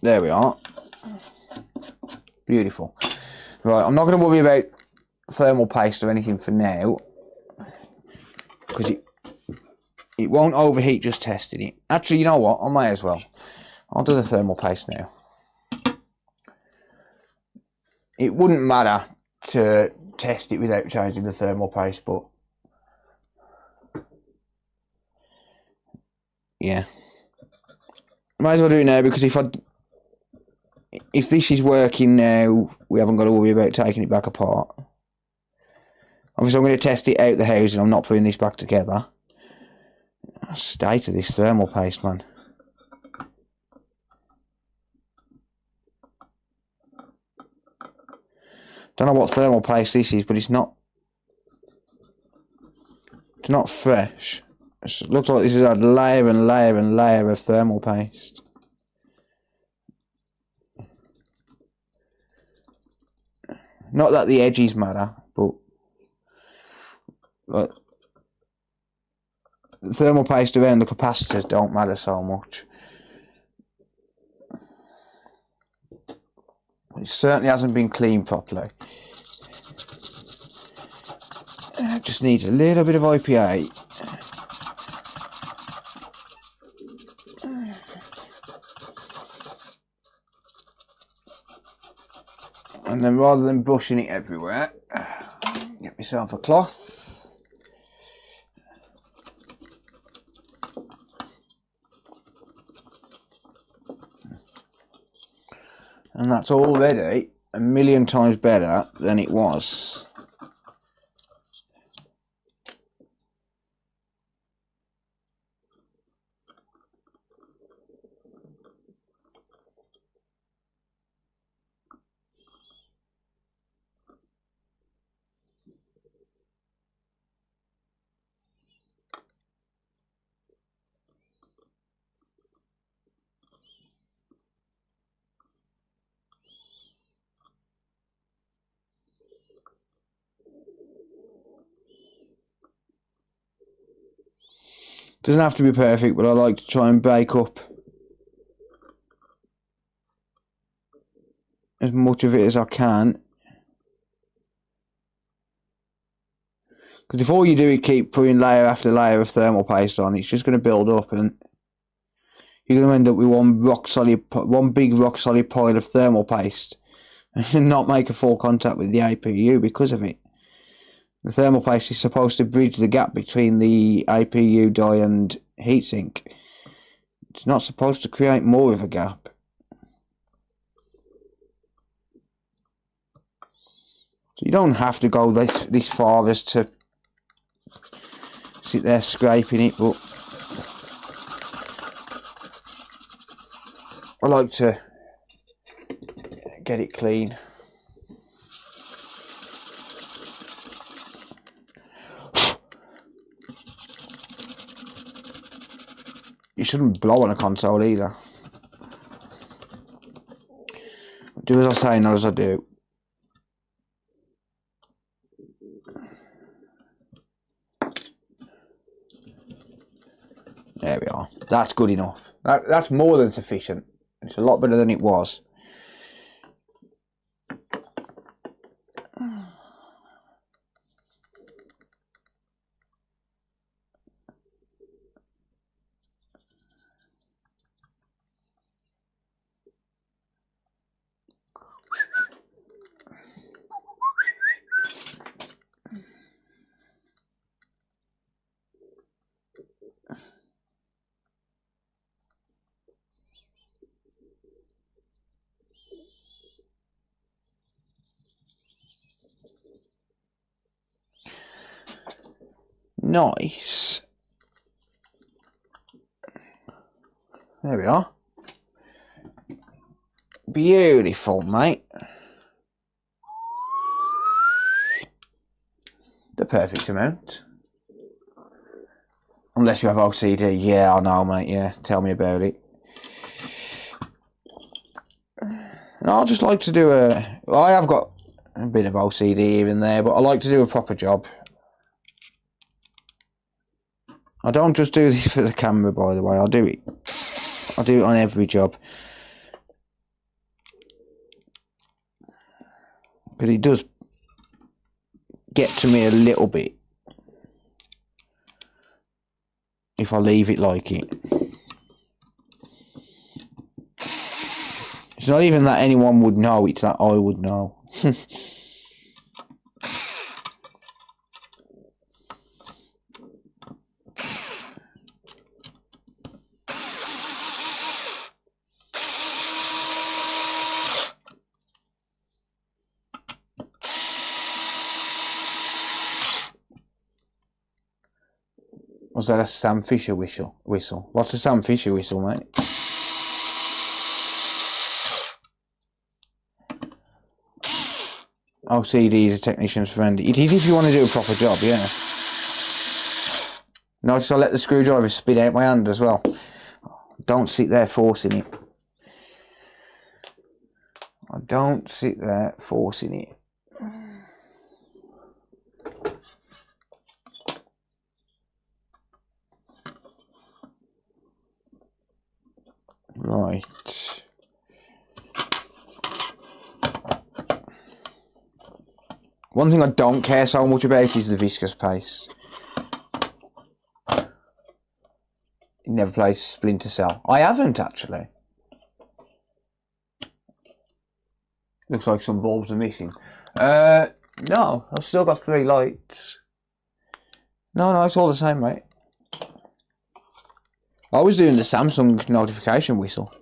There we are. Beautiful. Right, I'm not going to worry about thermal paste or anything for now, because it won't overheat just testing it. Actually, you know what? I may as well. I'll do the thermal paste now. It wouldn't matter to test it without changing the thermal paste, but yeah, might as well do it now, because if this is working now, we haven't got to worry about taking it back apart. Obviously, I'm going to test it out the house, and I'm not putting this back together. State of this thermal paste, man. Don't know what thermal paste this is, but it's not fresh. It looks like this is a layer and layer and layer of thermal paste. Not that the edges matter, but like, the thermal paste around the capacitors don't matter so much. It certainly hasn't been cleaned properly. It just needs a little bit of IPA. And then rather than brushing it everywhere, get myself a cloth. And that's already a million times better than it was. Doesn't have to be perfect, but I like to try and bake up as much of it as I can. Because if all you do is keep putting layer after layer of thermal paste on, it's just going to build up, and you're going to end up with one big rock solid pile of thermal paste, and not make a full contact with the APU because of it. The thermal paste is supposed to bridge the gap between the APU die and heatsink. It's not supposed to create more of a gap. So you don't have to go this far as to sit there scraping it, but I like to get it clean. You shouldn't blow on a console either. Do as I say, not as I do. There we are. That's good enough. That's more than sufficient. It's a lot better than it was. Nice. There we are. Beautiful, mate. The perfect amount. Unless you have OCD. Yeah, I know, mate. Yeah, tell me about it. And I just like to do I have got a bit of OCD here and there, but I like to do a proper job. I don't just do this for the camera, by the way. I do it on every job. But it does get to me a little bit if I leave it like it. It's not even that anyone would know, it's that I would know. Was that a Sam Fisher whistle? What's a Sam Fisher whistle, mate? OCD is a technician's friend. It is if you want to do a proper job, yeah. Notice I let the screwdriver spin out my hand as well. Don't sit there forcing it. I don't sit there forcing it. Right. One thing I don't care so much about is the viscous paste. It never plays Splinter Cell. I haven't actually. Looks like some bulbs are missing. No, I've still got 3 lights. No, it's all the same, mate. I was doing the Samsung notification whistle.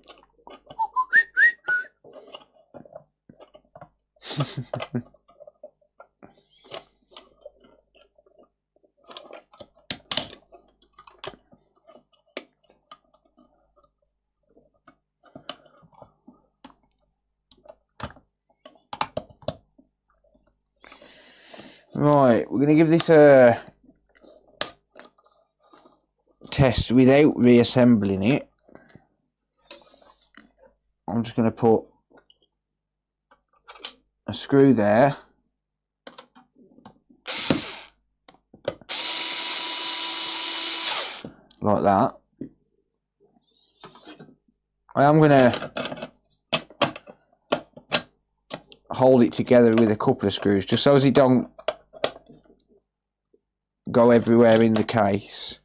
Right, we're going to give this a test without reassembling it. I'm just going to put a screw there. Like that. I am going to hold it together with a couple of screws just so as it don't go everywhere in the case.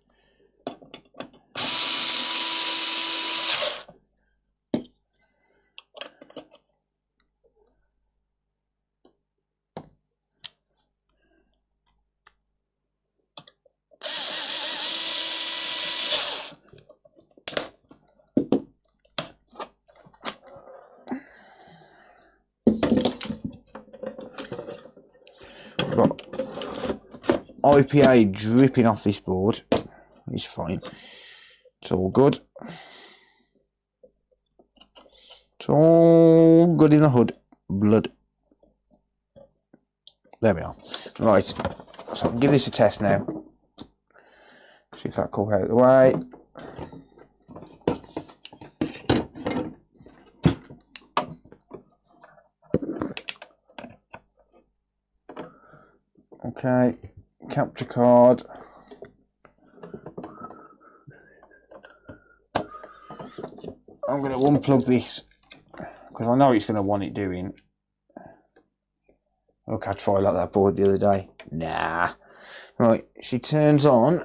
Got IPA dripping off this board. It's fine. It's all good. It's all good in the hood. Blood. There we are. Right. So I'll give this a test now. See if that comes out of the way. Okay, capture card. I'm going to unplug this because I know it's going to want it doing. I'll catch fire like that board the other day. Nah. Right, she turns on.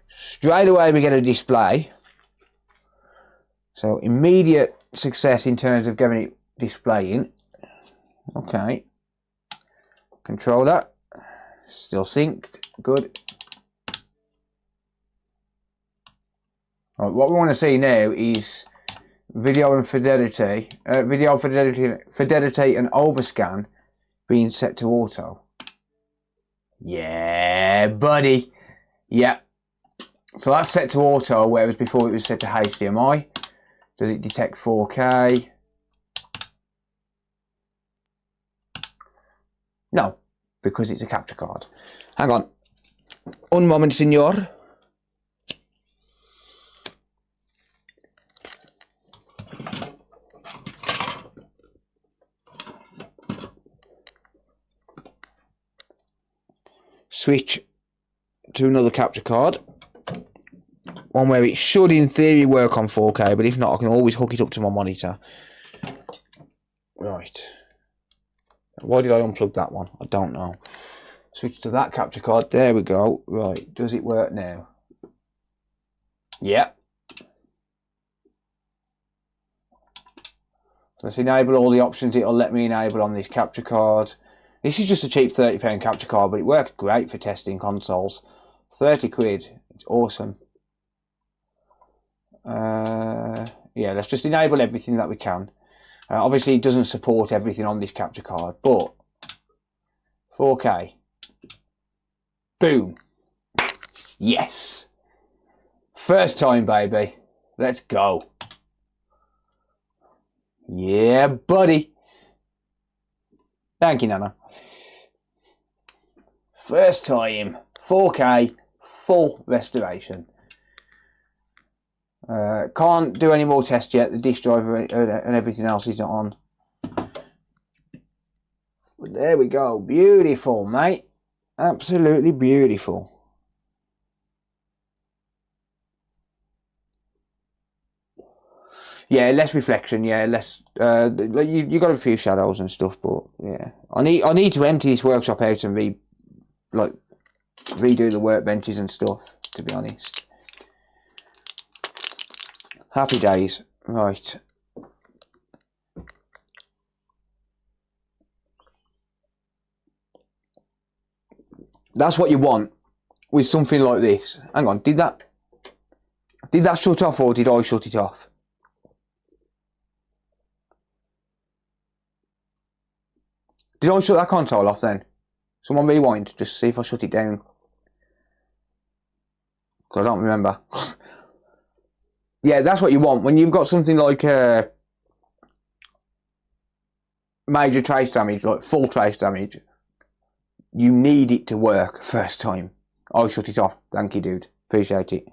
Straight away we get a display. So immediate success in terms of getting it displaying. Okay. Controller. Still synced. Good. Right, what we want to see now is video and fidelity. Video fidelity and overscan being set to auto. Yeah, buddy. Yeah. So that's set to auto, whereas before it was set to HDMI. Does it detect 4K? No, because it's a capture card. Hang on. Un moment, senor. Switch to another capture card. One where it should in theory work on 4K, but if not I can always hook it up to my monitor. Right. Why did I unplug that one? I don't know. Switch to that capture card. There we go. Right. Does it work now? Yeah. Let's enable all the options it'll let me enable on this capture card. This is just a cheap £30 capture card, but it worked great for testing consoles. 30 quid. It's awesome. Yeah, let's just enable everything that we can. Obviously, it doesn't support everything on this capture card, but 4K. Boom. Yes. First time, baby. Let's go. Yeah, buddy. Thank you, Nana. First time. 4K. Full restoration. Can't do any more tests yet. The disk driver and everything else is not on. But there we go. Beautiful, mate. Absolutely beautiful. Yeah, less reflection. Yeah, less. You got a few shadows and stuff, but yeah, I need to empty this workshop out and redo the workbenches and stuff. To be honest. Happy days. Right. That's what you want with something like this. Hang on, did that shut off or did I shut it off? Did I shut that console off then? Someone rewind, just see if I shut it down. 'Cause I don't remember. Yeah, that's what you want. When you've got something like major trace damage, like full trace damage, you need it to work first time. I shut it off. Thank you, dude. Appreciate it.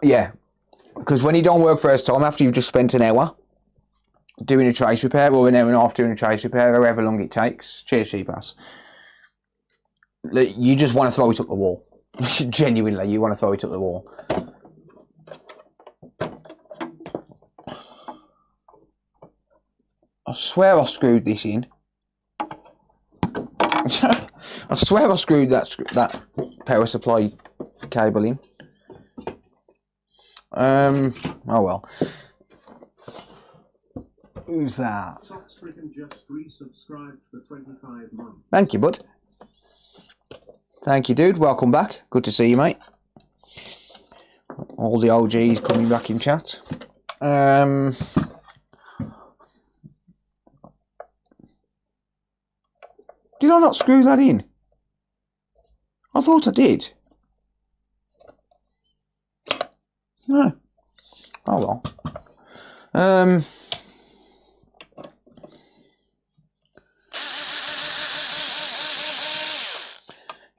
Yeah, because when it don't work first time, after you've just spent an hour doing a trace repair, or an hour and a half doing a trace repair, however long it takes, cheers, cheapass, you just want to throw it up the wall. Genuinely, you want to throw it up the wall. I swear I screwed this in. I swear I screwed that power supply cable in. Oh well. Who's that? Just resubscribed for 25 months. Thank you, bud. Thank you, dude. Welcome back. Good to see you, mate. All the OGs coming back in chat. Did I not screw that in? I thought I did. No. Oh well.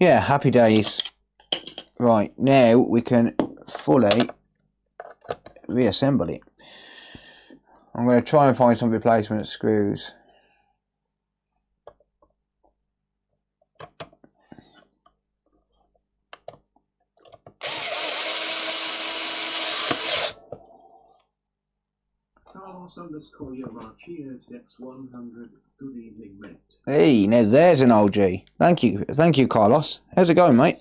Yeah, happy days. Right, now we can fully reassemble it. I'm going to try and find some replacement screws. Carlos_Yomar, good evening, mate. Hey, now there's an OG. Thank you, Carlos. How's it going, mate?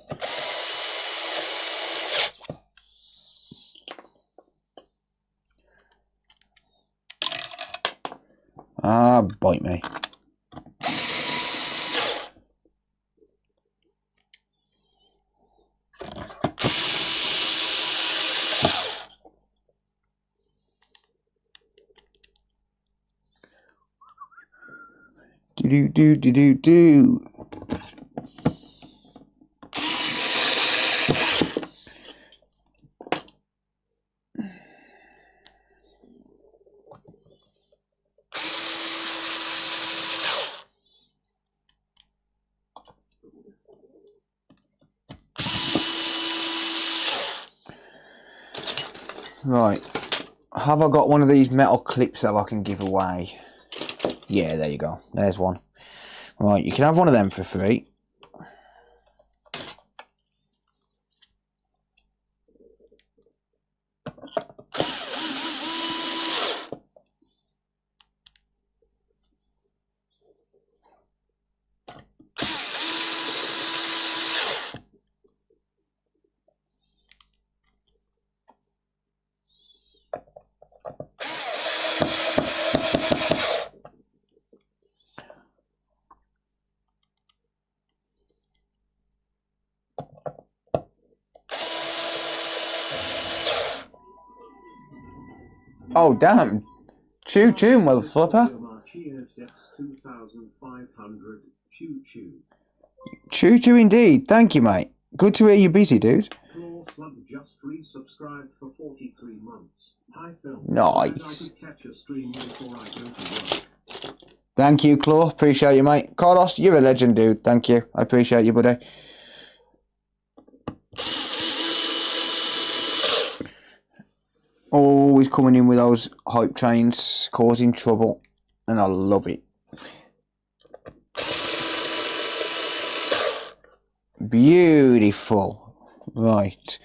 Ah, bite me. Do. Right. Have I got one of these metal clips that I can give away? Yeah, there you go. There's one. Right, you can have one of them for free. Oh, damn. Choo choo, motherfucker. Choo choo indeed. Thank you, mate. Good to hear you're busy, dude. Just resubscribed for 43 months. Hi, Phil. Nice. I could catch a stream before I go to work. Thank you, Claw. Appreciate you, mate. Carlos, you're a legend, dude. Thank you. I appreciate you, buddy. Always coming in with those hype trains, causing trouble. And I love it. Beautiful. Right.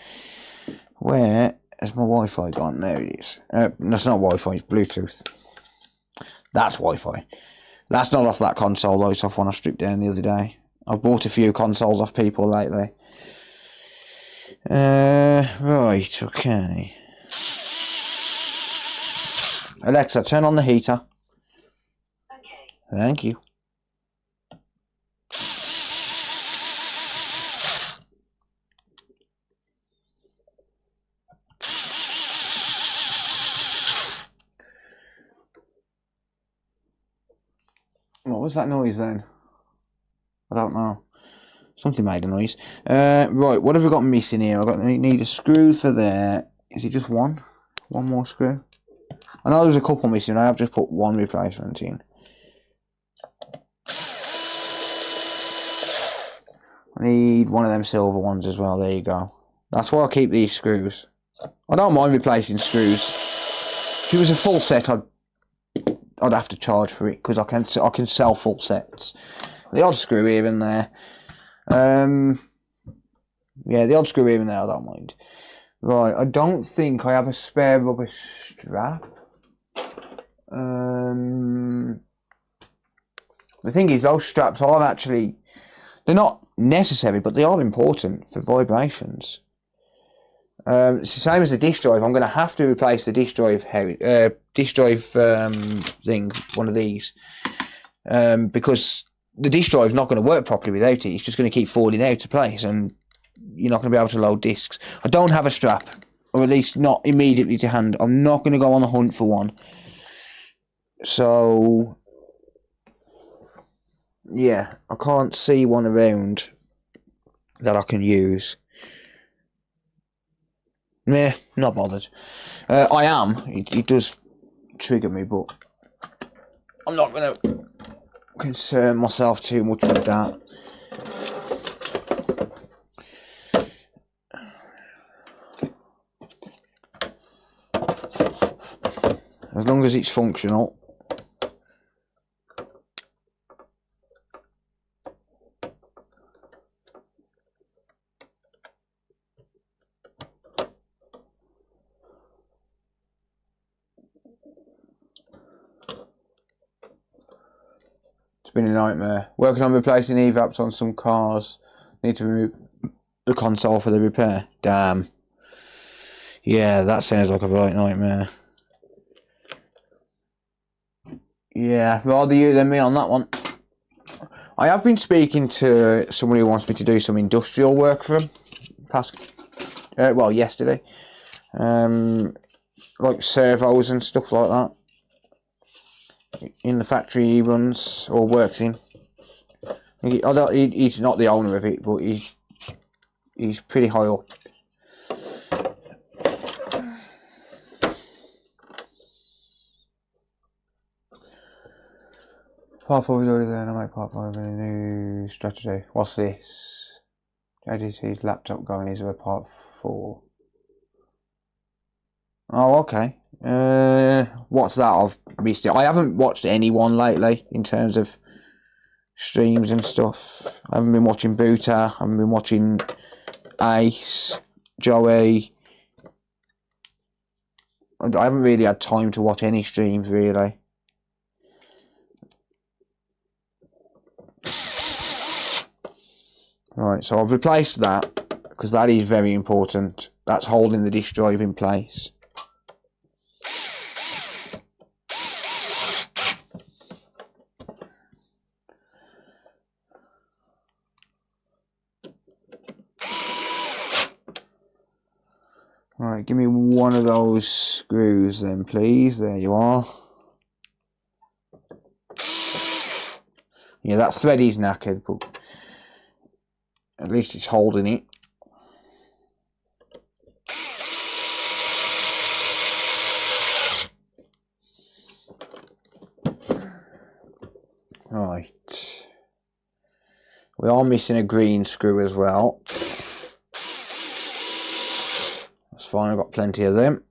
Where has my Wi-Fi gone? There it is. That's not Wi-Fi, it's Bluetooth. That's Wi-Fi. That's not off that console though, it's off one I stripped down the other day. I've bought a few consoles off people lately. Right, okay. Alexa, turn on the heater. Okay. Thank you. What was that noise then? I don't know. Something made a noise. Right, what have we got missing here? I need a screw for there. Is it just one? One more screw? I know there's a couple missing. I have just put one replacement in. I need one of them silver ones as well. There you go. That's why I keep these screws. I don't mind replacing screws. If it was a full set, I'd have to charge for it because I can sell full sets. The odd screw here and there. Yeah, the odd screw here and there I don't mind. Right, I don't think I have a spare rubber strap. The thing is, those straps are actually, they're not necessary, but they are important for vibrations. It's the same as the disk drive. I'm going to have to replace the disk drive thing, one of these, because the disk drive is not going to work properly without it. It's just going to keep falling out of place, and you're not going to be able to load discs. I don't have a strap, or at least not immediately to hand. I'm not going to go on the hunt for one. So, yeah, I can't see one around that I can use. Meh, not bothered. I am. It does trigger me, but I'm not going to concern myself too much with that. As long as it's functional. It's been a nightmare. Working on replacing EVAPs on some cars. Need to remove the console for the repair. Damn. Yeah, that sounds like a right nightmare. Yeah, rather you than me on that one. I have been speaking to someone who wants me to do some industrial work for him. Well, yesterday. Like servos and stuff like that. In the factory he runs or works in. He's not the owner of it, but he's pretty high up. Part 4 is already there, and I make part 5 in a new strategy. What's this? JDT's laptop going is a part 4. Oh, okay. What's that? I've missed it. I haven't watched anyone lately in terms of streams and stuff. I haven't been watching Boota. I haven't been watching Ace, Joey. I haven't really had time to watch any streams, really. Right, so I've replaced that because that is very important. That's holding the disk drive in place. Right, give me one of those screws then, please. There you are. Yeah, that thread is knackered, but at least it's holding it. Right. We are missing a green screw as well. That's fine, I've got plenty of them.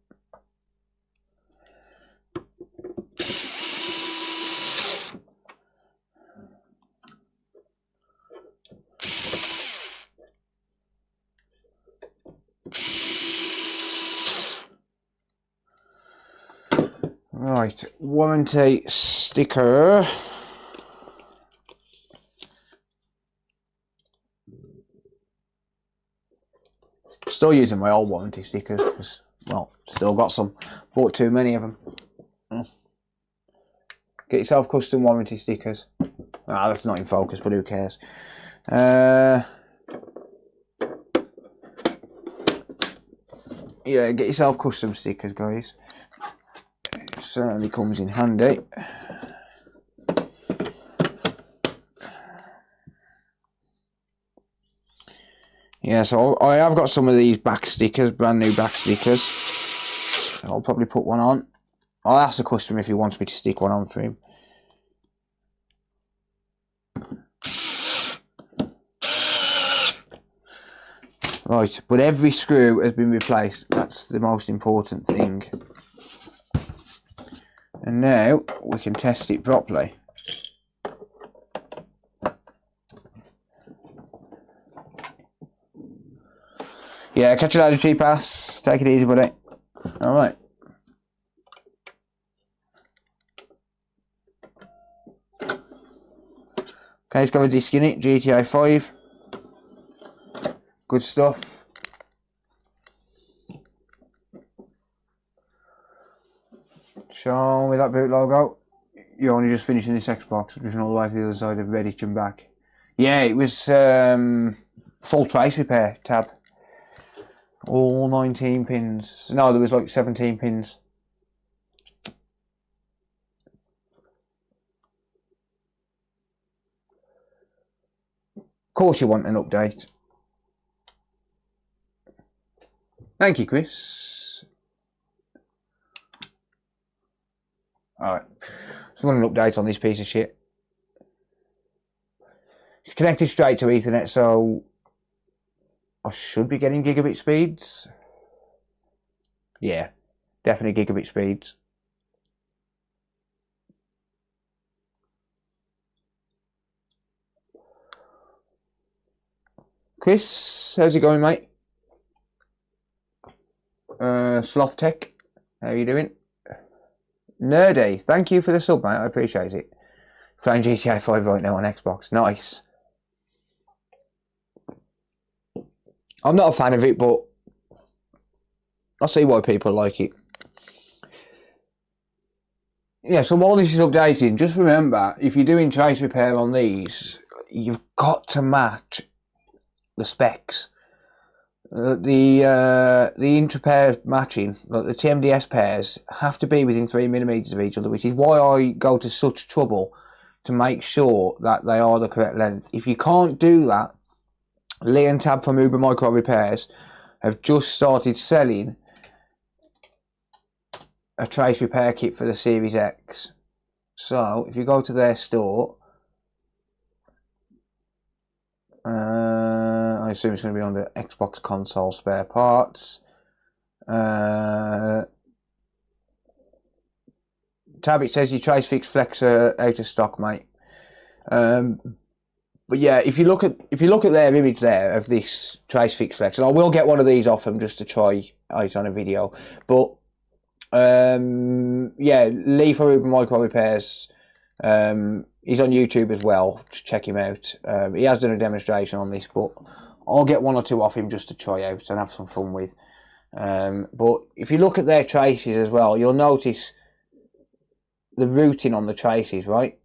Right, warranty sticker. Still using my old warranty stickers because, well, still got some. Bought too many of them. Get yourself custom warranty stickers. Ah, that's not in focus, but who cares? Yeah, get yourself custom stickers, guys. It certainly comes in handy. Yeah, so I have got some of these back stickers, brand new back stickers. I'll probably put one on. I'll ask the customer if he wants me to stick one on for him. Right, but every screw has been replaced. That's the most important thing. And now we can test it properly. Yeah, catch you later, cheap ass. Take it easy, buddy. Alright. Okay, it's got a disc in it, GTA 5. Good stuff. Show me that boot logo. You're only just finishing this Xbox, driven all the way to the other side of Redditch and back. Yeah, it was full trace repair tab. All 19 pins. No, there was like 17 pins. Of course you want an update. Thank you, Chris. Alright. Just want an update on this piece of shit. It's connected straight to Ethernet, so I should be getting gigabit speeds. Yeah, definitely gigabit speeds. Chris, how's it going, mate? Sloth Tech, how are you doing? Nerdy, thank you for the sub, mate. I appreciate it. Playing GTA 5 right now on Xbox. Nice. I'm not a fan of it, but I see why people like it. Yeah, so while this is updating, just remember, if you're doing trace repair on these, you've got to match the specs. The inter-pair matching, like the TMDS pairs, have to be within 3mm of each other, which is why I go to such trouble to make sure that they are the correct length. If you can't do that, Lee and Tab from Uber Micro Repairs have just started selling a trace repair kit for the Series X. So if you go to their store, I assume it's going to be under Xbox console spare parts. Tab, it says your trace fix flex are out of stock, mate. But yeah, if you look at their image there of this trace fix flex, and I will get one of these off them just to try out on a video. But yeah, Lee for Uber Micro Repairs. He's on YouTube as well. Just check him out. He has done a demonstration on this, but I'll get one or two off him just to try out and have some fun with. But if you look at their traces as well, you'll notice the routing on the traces, right?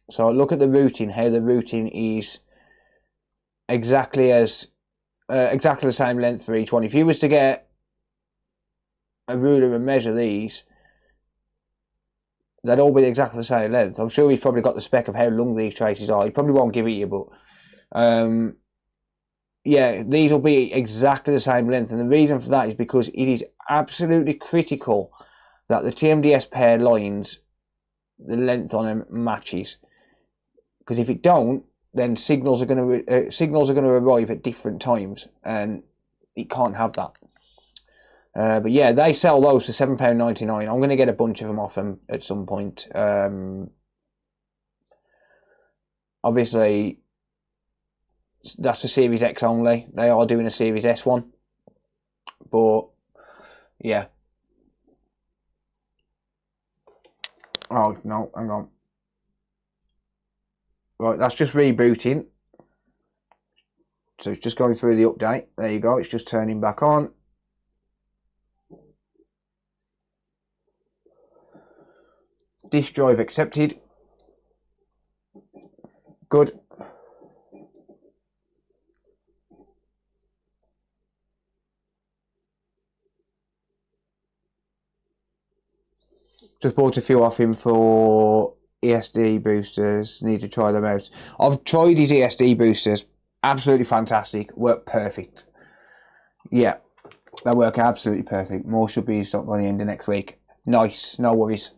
So look at the routing, how the routing is exactly the same length for each one. If you was to get a ruler and measure these, they'd all be exactly the same length. I'm sure he's probably got the spec of how long these traces are. He probably won't give it you, but yeah, these will be exactly the same length. And the reason for that is because it is absolutely critical that the TMDS pair lines, the length on them matches. Because if it don't, then signals are going to arrive at different times, and it can't have that. But yeah, they sell those for £7.99. I'm going to get a bunch of them off them at some point. Obviously, that's for Series X only. They are doing a Series S one. But, yeah. Oh, no, hang on. Right, that's just rebooting. So it's just going through the update. There you go, it's just turning back on. Disk drive accepted. Good. Just bought a few off him for ESD boosters. Need to try them out. I've tried his ESD boosters. Absolutely fantastic. Work perfect. Yeah, they work absolutely perfect. More should be stocked by the end of next week. Nice. No worries.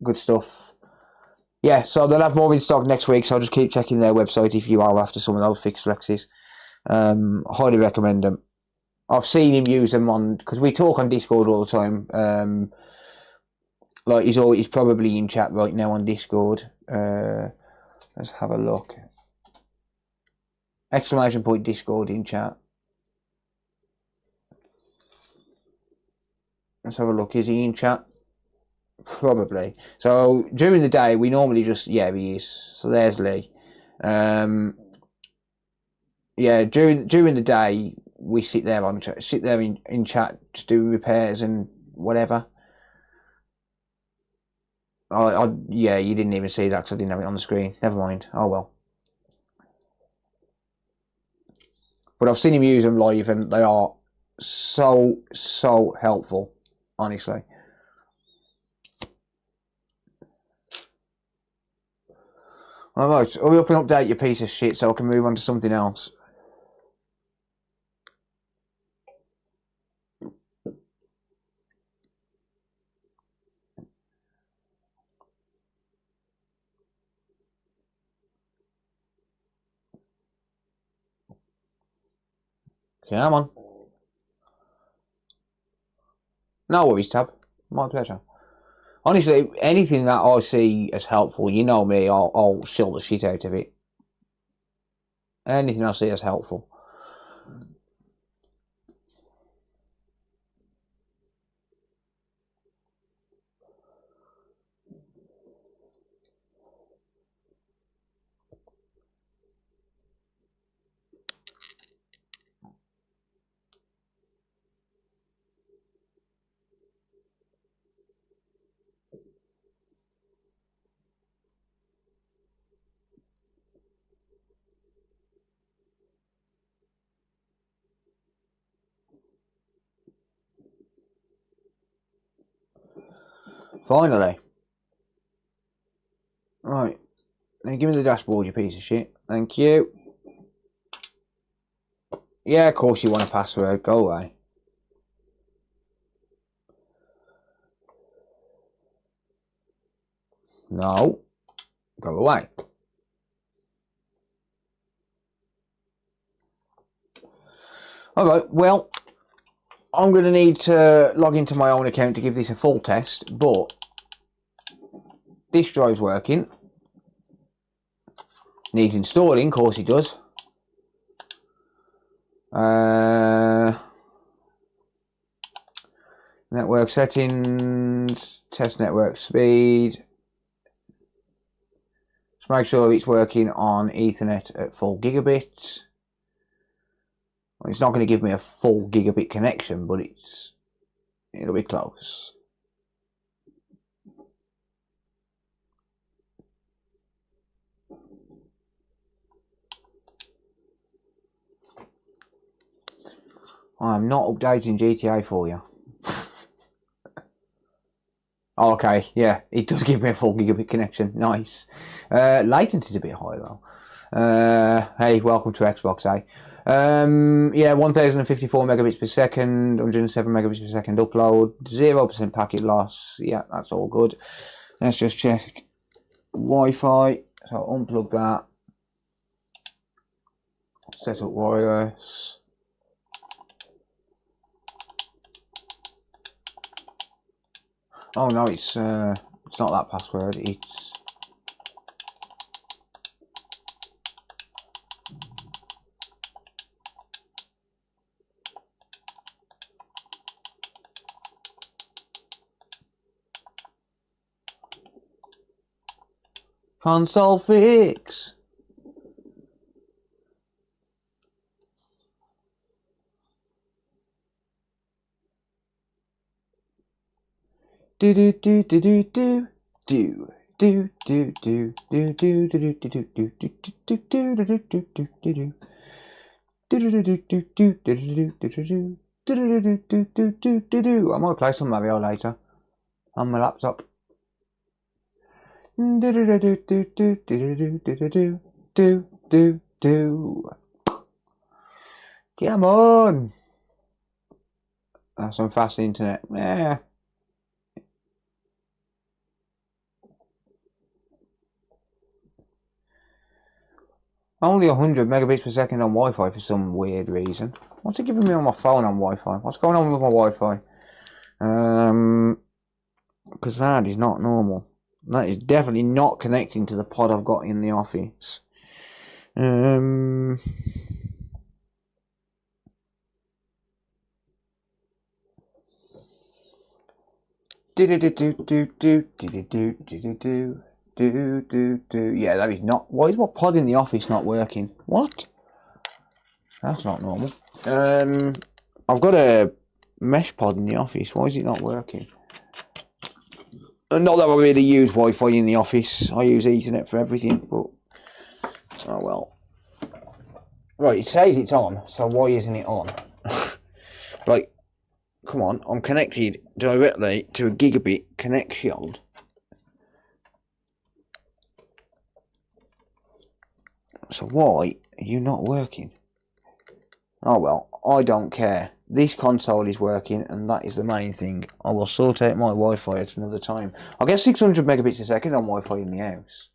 Good stuff. Yeah, so they'll have more in stock next week, so I'll just keep checking their website if you are after some of those fixed flexes. Highly recommend them. I've seen him use them on, because we talk on Discord all the time. Like he's probably in chat right now on Discord. Let's have a look. ! Discord in chat. Let's have a look. Is he in chat? Probably. So during the day we normally just, yeah, he is. So there's Lee. Yeah, during the day we sit there in chat, just doing repairs and whatever. Yeah, you didn't even see that because I didn't have it on the screen. Never mind. Oh well. But I've seen him use them live, and they are so helpful. Honestly. Alright, hurry up and update your piece of shit so I can move on to something else. Come on. No worries, Tab. My pleasure. Honestly, anything that I see as helpful, you know me, I'll shill the shit out of it. Anything I see as helpful. Finally. Right. Now give me the dashboard, you piece of shit. Thank you. Yeah, of course you want a password. Go away. No. Go away. Alright, well, I'm going to need to log into my own account to give this a full test, but this drive's working. Needs installing, of course it does. Network settings, test network speed. Just make sure it's working on Ethernet at full gigabit. Well, it's not going to give me a full gigabit connection, but it'll be close. I'm not updating GTA for you. Okay, yeah, it does give me a full gigabit connection. Nice. Latency's a bit high though. Hey, welcome to Xbox, eh? Yeah, 1054 megabits per second, 107 megabits per second upload, 0% packet loss. Yeah, that's all good. Let's just check Wi-Fi. So unplug that. Set up wireless. Oh no, it's not that password. It's console fix. Do do do do do do do do do do do do do do do do do do. I might play some Mario later on my laptop. Come on. That's some fast internet. Yeah. Only 100 megabits per second on Wi-Fi for some weird reason. What's it giving me on my phone on Wi-Fi? What's going on with my Wi-Fi? Because that is not normal. That is definitely not connecting to the pod I've got in the office. Yeah, that is not. Why is my pod in the office not working? What? That's not normal. I've got a mesh pod in the office. Why is it not working? Not that I really use Wi-Fi in the office. I use Ethernet for everything, but oh well. Right, it says it's on, so why isn't it on? Like, come on, I'm connected directly to a gigabit connection. So why are you not working? Oh well, I don't care. This console is working, and that is the main thing. I will sort out my Wi-Fi at another time. I'll get 600 megabits a second on Wi-Fi in the house.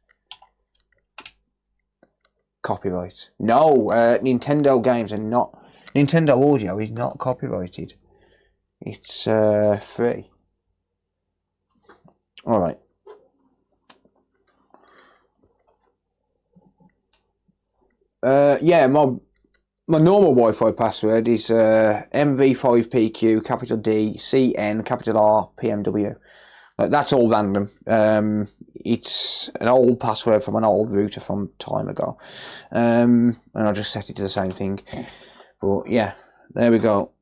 Copyright. No, Nintendo games are not... Nintendo audio is not copyrighted. It's free. Alright. Yeah, my normal Wi-Fi password is MV5PQ, capital D, CN, capital R, PMW. That's all random. It's an old password from an old router from time ago. And I'll just set it to the same thing. But yeah, there we go.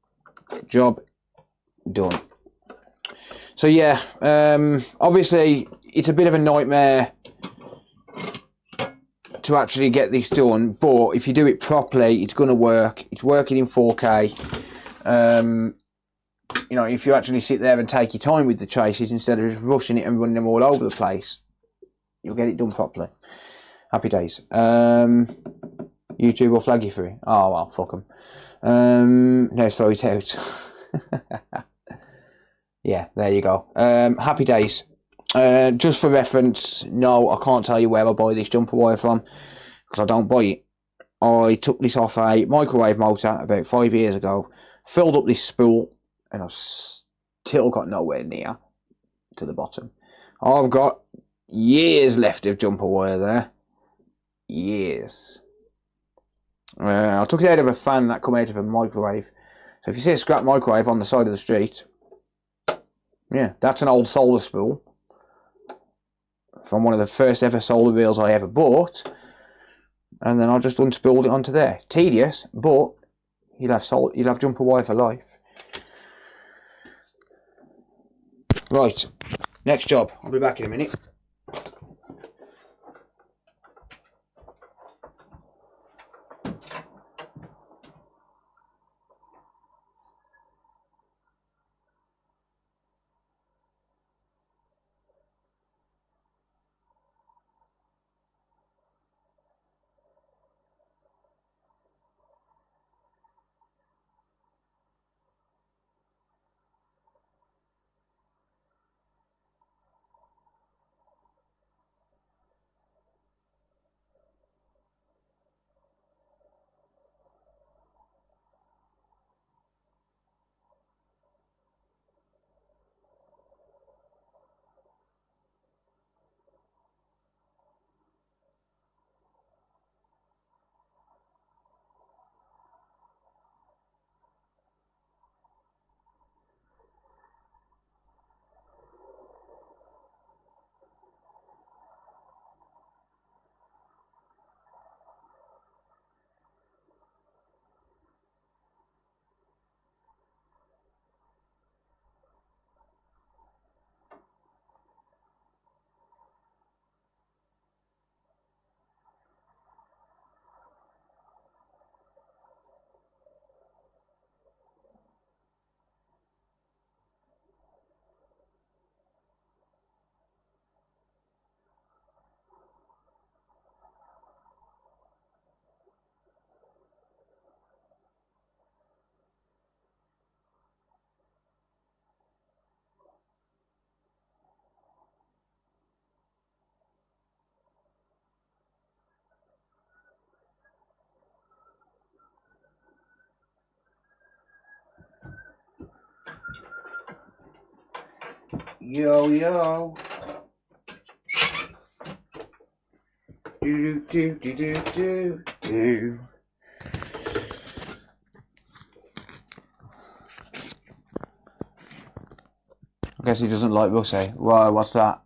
Job done. So yeah, obviously it's a bit of a nightmare to actually get this done, but if you do it properly, it's going to work. It's working in 4K. you know, if you actually sit there and take your time with the traces instead of just rushing it and running them all over the place, you'll get it done properly. Happy days. YouTube will flag you for it. Oh well, fuck them. No, it's very out. Yeah, there you go. Happy days. Just for reference, no, I can't tell you where I buy this jumper wire from because I don't buy it. I took this off a microwave motor about 5 years ago, filled up this spool, and I've still got nowhere near to the bottom. I've got years left of jumper wire there. Years. I took it out of a fan that come out of a microwave. So if you see a scrap microwave on the side of the street, yeah, that's an old solder spool from one of the first ever solder reels I ever bought. And then I just unspooled it onto there. Tedious, but you'll have jumper wire for life. Right, next job. I'll be back in a minute. Yo, yo. Do, do, do, do, do, do. I guess he doesn't like Russell. Why, what's that?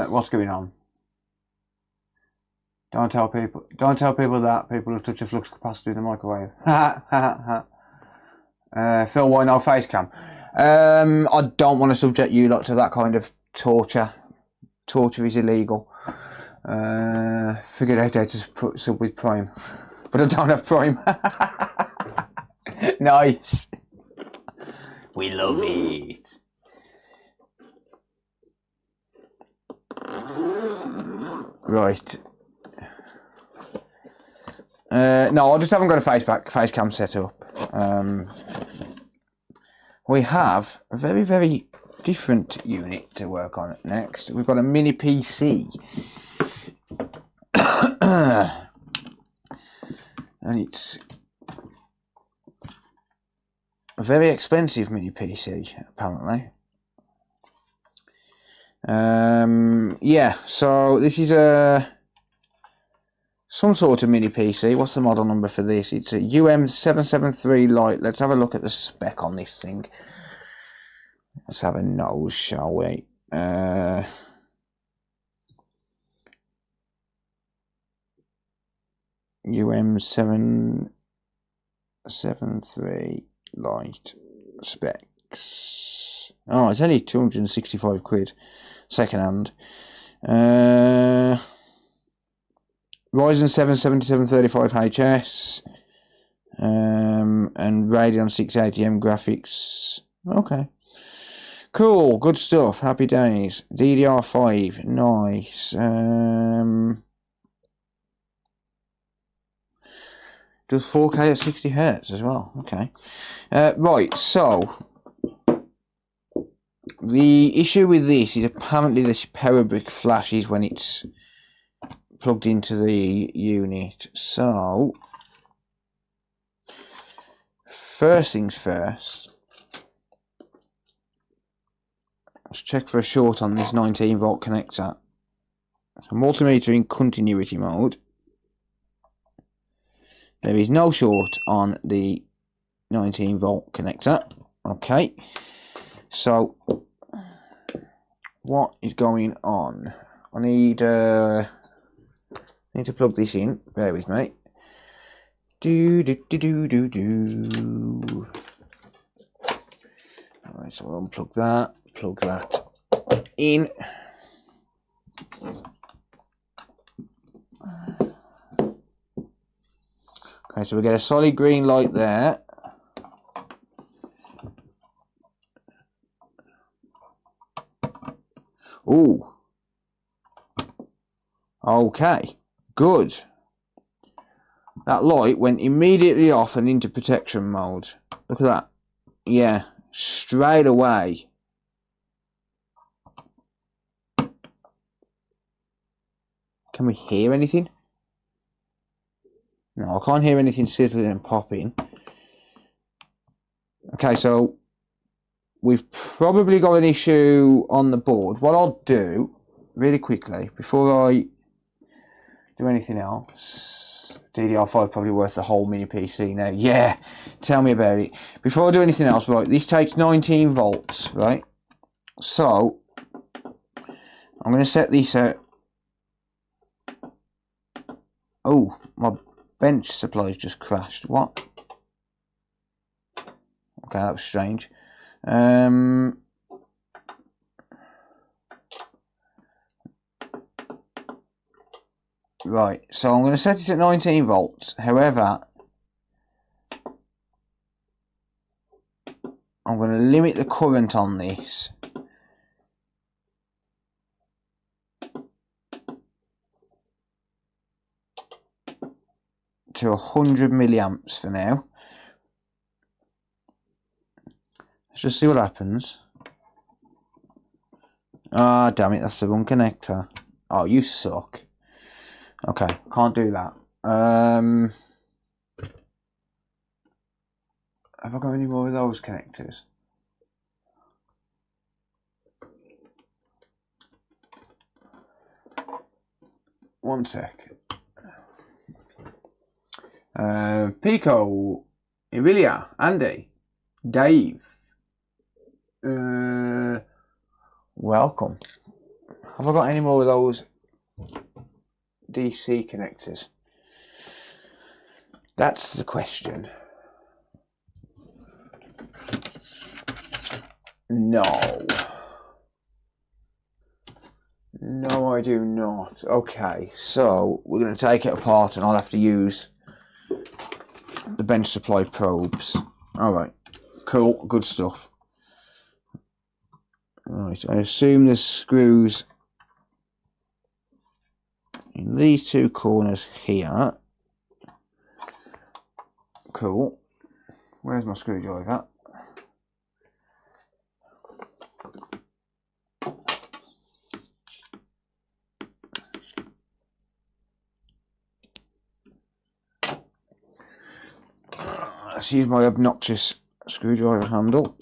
What's going on? Don't tell people that people have touched a flux capacitor in the microwave. Phil, why no face cam? I don't want to subject you lot to that kind of torture. Torture is illegal. Figured out how to sub with Prime, but I don't have Prime. Nice. We love it. Right. No, I just haven't got a face cam set up. We have a very, very different unit to work on next. We've got a mini PC. And it's a very expensive mini PC, apparently. Yeah, so this is some sort of mini PC. What's the model number for this? It's a UM773 Lite. Let's have a look at the spec on this thing. Let's have a nose, shall we? UM773 Lite specs. Oh, it's only 265 quid second hand. Ryzen 7 7735HS. And Radeon 680M graphics. Okay. Cool, good stuff. Happy days. DDR5, nice. Does 4K at 60 Hz as well. Okay. Right, so the issue with this is apparently this power brick flashes when it's plugged into the unit. So first things first, let's check for a short on this 19 volt connector. So multimeter in continuity mode. There is no short on the 19 volt connector. Okay. So what is going on? I need to plug this in. Bear with me. Alright, so I'll unplug that. Plug that in. Okay, so we get a solid green light there. Ooh. Okay, good. That light went immediately off and into protection mode. Look at that. Yeah, straight away. Can we hear anything? No, I can't hear anything sizzling and popping. Okay, so we've probably got an issue on the board. What I'll do, really quickly, before I do anything else, DDR5 probably worth the whole mini PC now. Yeah, tell me about it. Before I do anything else, right, this takes 19 volts, right? So, I'm going to set this at... Oh, my bench supply's just crashed. What? Okay, that was strange. Right, so I'm going to set it at 19 volts. However, I'm going to limit the current on this to 100 milliamps for now. Let's just see what happens. Ah, damn it, that's the wrong connector. Oh, you suck. Okay, can't do that. Have I got any more of those connectors? One sec. Pico, Emilia, Andy, Dave. Welcome. Have I got any more of those DC connectors? That's the question. No. No, I do not. Okay, so we're going to take it apart and I'll have to use the bench supply probes. Alright, cool, good stuff. Right, I assume there's screws in these two corners here. Cool. Where's my screwdriver? Let's use my obnoxious screwdriver handle.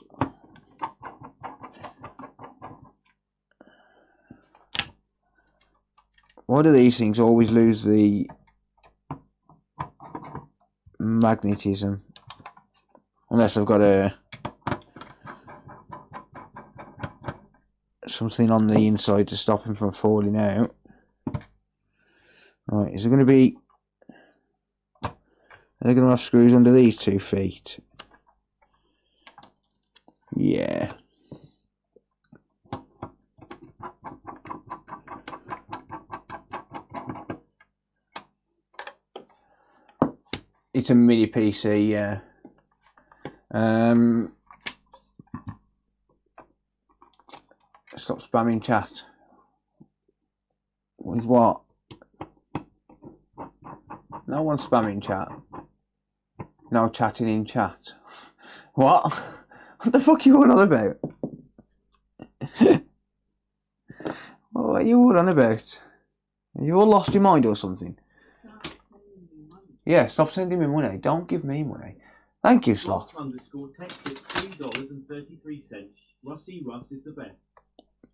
Why do these things always lose the magnetism? Unless I've got something on the inside to stop him from falling out. Right, is there going to be... Are they going to have screws under these 2 feet? Yeah. It's a mini PC, yeah. Stop spamming chat. With what? No one's spamming chat. No chatting in chat. What? What the fuck are you all on about? What are you all on about? Are you all lost your mind or something? Yeah, stop sending me money. Don't give me money. Thank you, Sloth. $3.33. Rusty Russ is the best.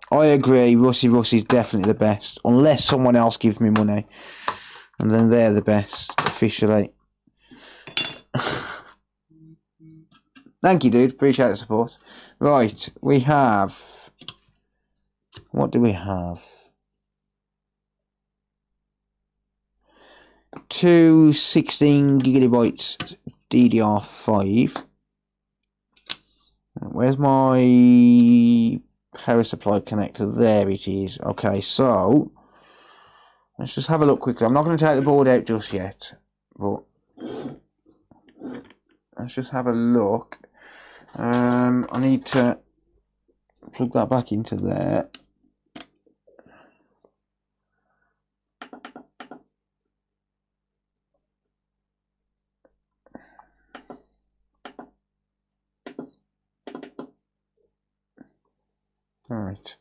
I agree, Rusty is definitely the best. Unless someone else gives me money. And then they're the best, officially. Thank you, dude. Appreciate the support. Right, we have... What do we have? 2 16 gigabytes DDR5. Where's my power supply connector? There it is. Okay, so let's just have a look quickly. I'm not going to take the board out just yet, but let's just have a look. I need to plug that back into there. All right.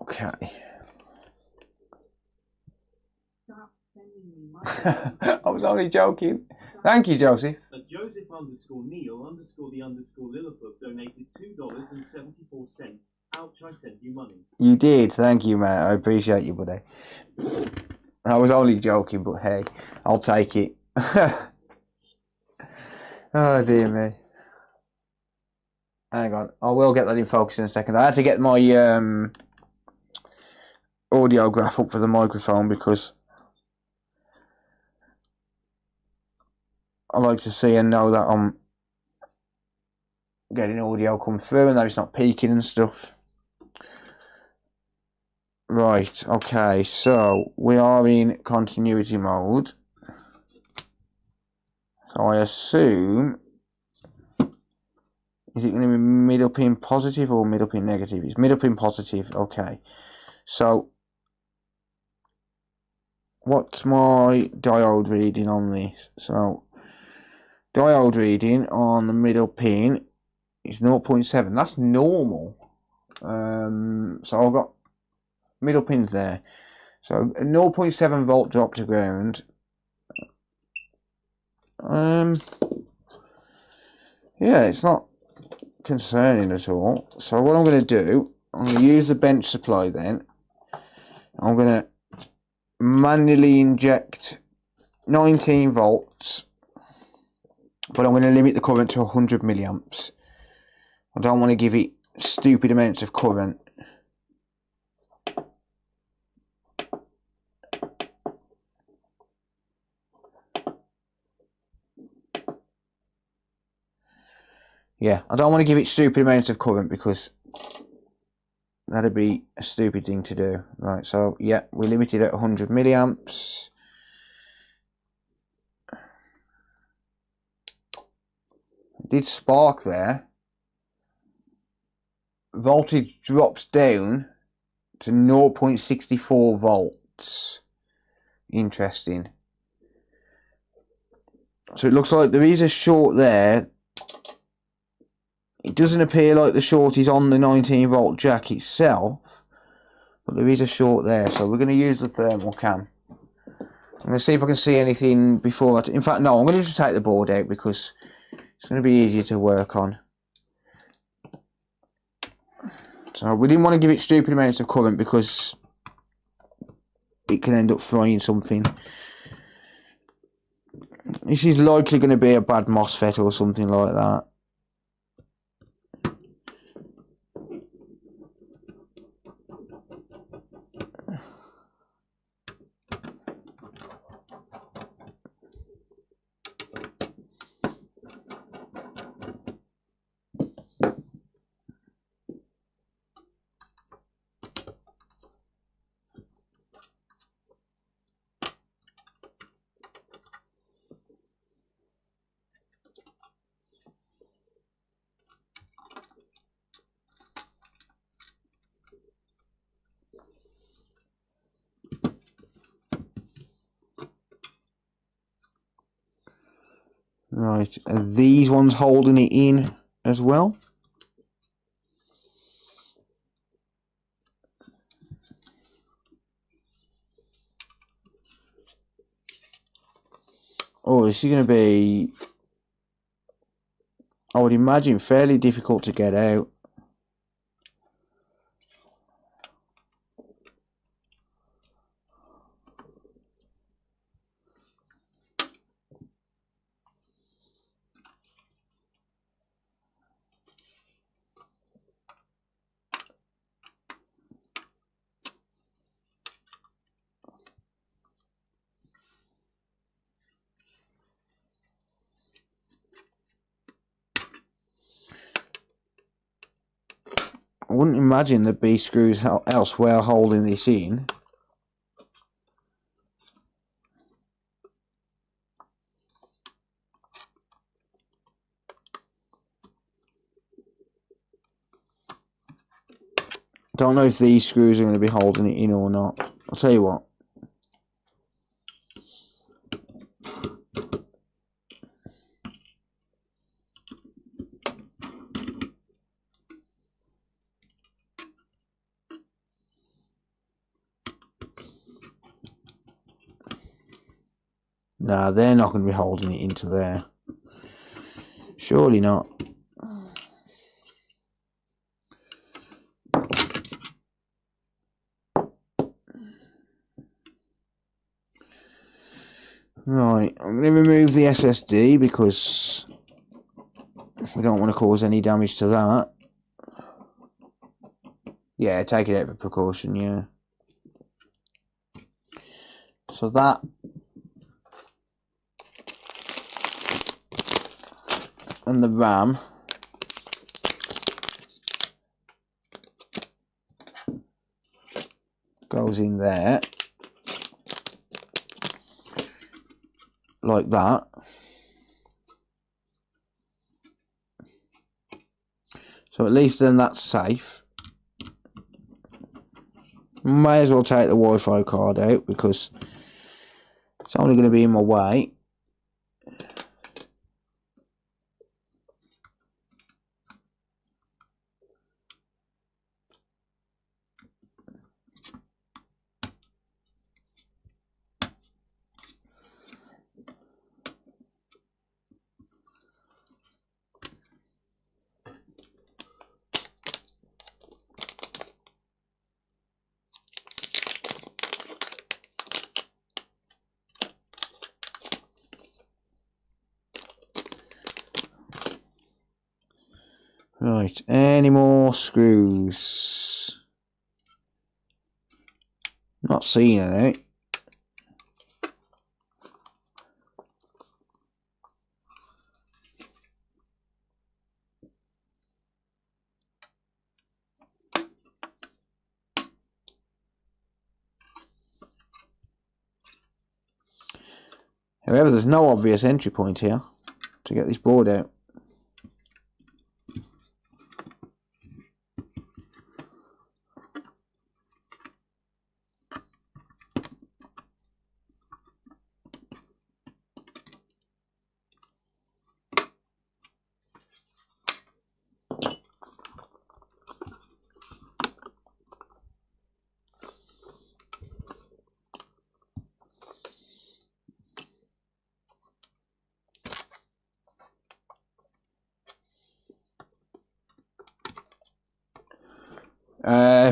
Okay. I was only joking. Thank you, Joseph. Joseph_Neil_the_Lilliput donated $2.74. Ouch, I sent you money. You did. Thank you, mate. I appreciate you, buddy. I was only joking, but hey, I'll take it. Oh, dear me. Hang on. I will get that in focus in a second. I had to get my audio graph up for the microphone because I like to see and know that I'm getting audio come through and that it's not peaking and stuff. Right, okay, so we are in continuity mode. So I assume, is it going to be middle pin positive or middle pin negative? It's middle pin positive, okay. So, what's my diode reading on this? So, diode reading on the middle pin is 0.7. That's normal. So I've got middle pins there. So a 0.7 volt drop to ground. Yeah, it's not concerning at all. So what I'm going to do, I'm going to use the bench supply then. I'm going to manually inject 19 volts, but I'm going to limit the current to 100 milliamps. I don't want to give it stupid amounts of current. Yeah, I don't want to give it stupid amounts of current because that'd be a stupid thing to do. Right, so yeah, we're limited at 100 milliamps. It did spark there. Voltage drops down to 0.64 volts. Interesting. So it looks like there is a short there. It doesn't appear like the short is on the 19 volt jack itself, but there is a short there. So we're going to use the thermal cam. I'm going to see if I can see anything before that. In fact, no, I'm going to just take the board out because it's going to be easier to work on. So we didn't want to give it stupid amounts of current because it can end up frying something. This is likely going to be a bad MOSFET or something like that. Right, and these ones holding it in as well. Oh, this is going to be, I would imagine, fairly difficult to get out. I wouldn't imagine there'd be screws elsewhere holding this in. Don't know if these screws are going to be holding it in or not. I'll tell you what. Nah, they're not going to be holding it into there. Surely not. Right, I'm going to remove the SSD because we don't want to cause any damage to that. Yeah, take it out for precaution, yeah. So that and the RAM goes in there like that. So at least then that's safe. May as well take the Wi-Fi card out because it's only going to be in my way. Right, any more screws? Not seeing any. However, there's no obvious entry point here to get this board out.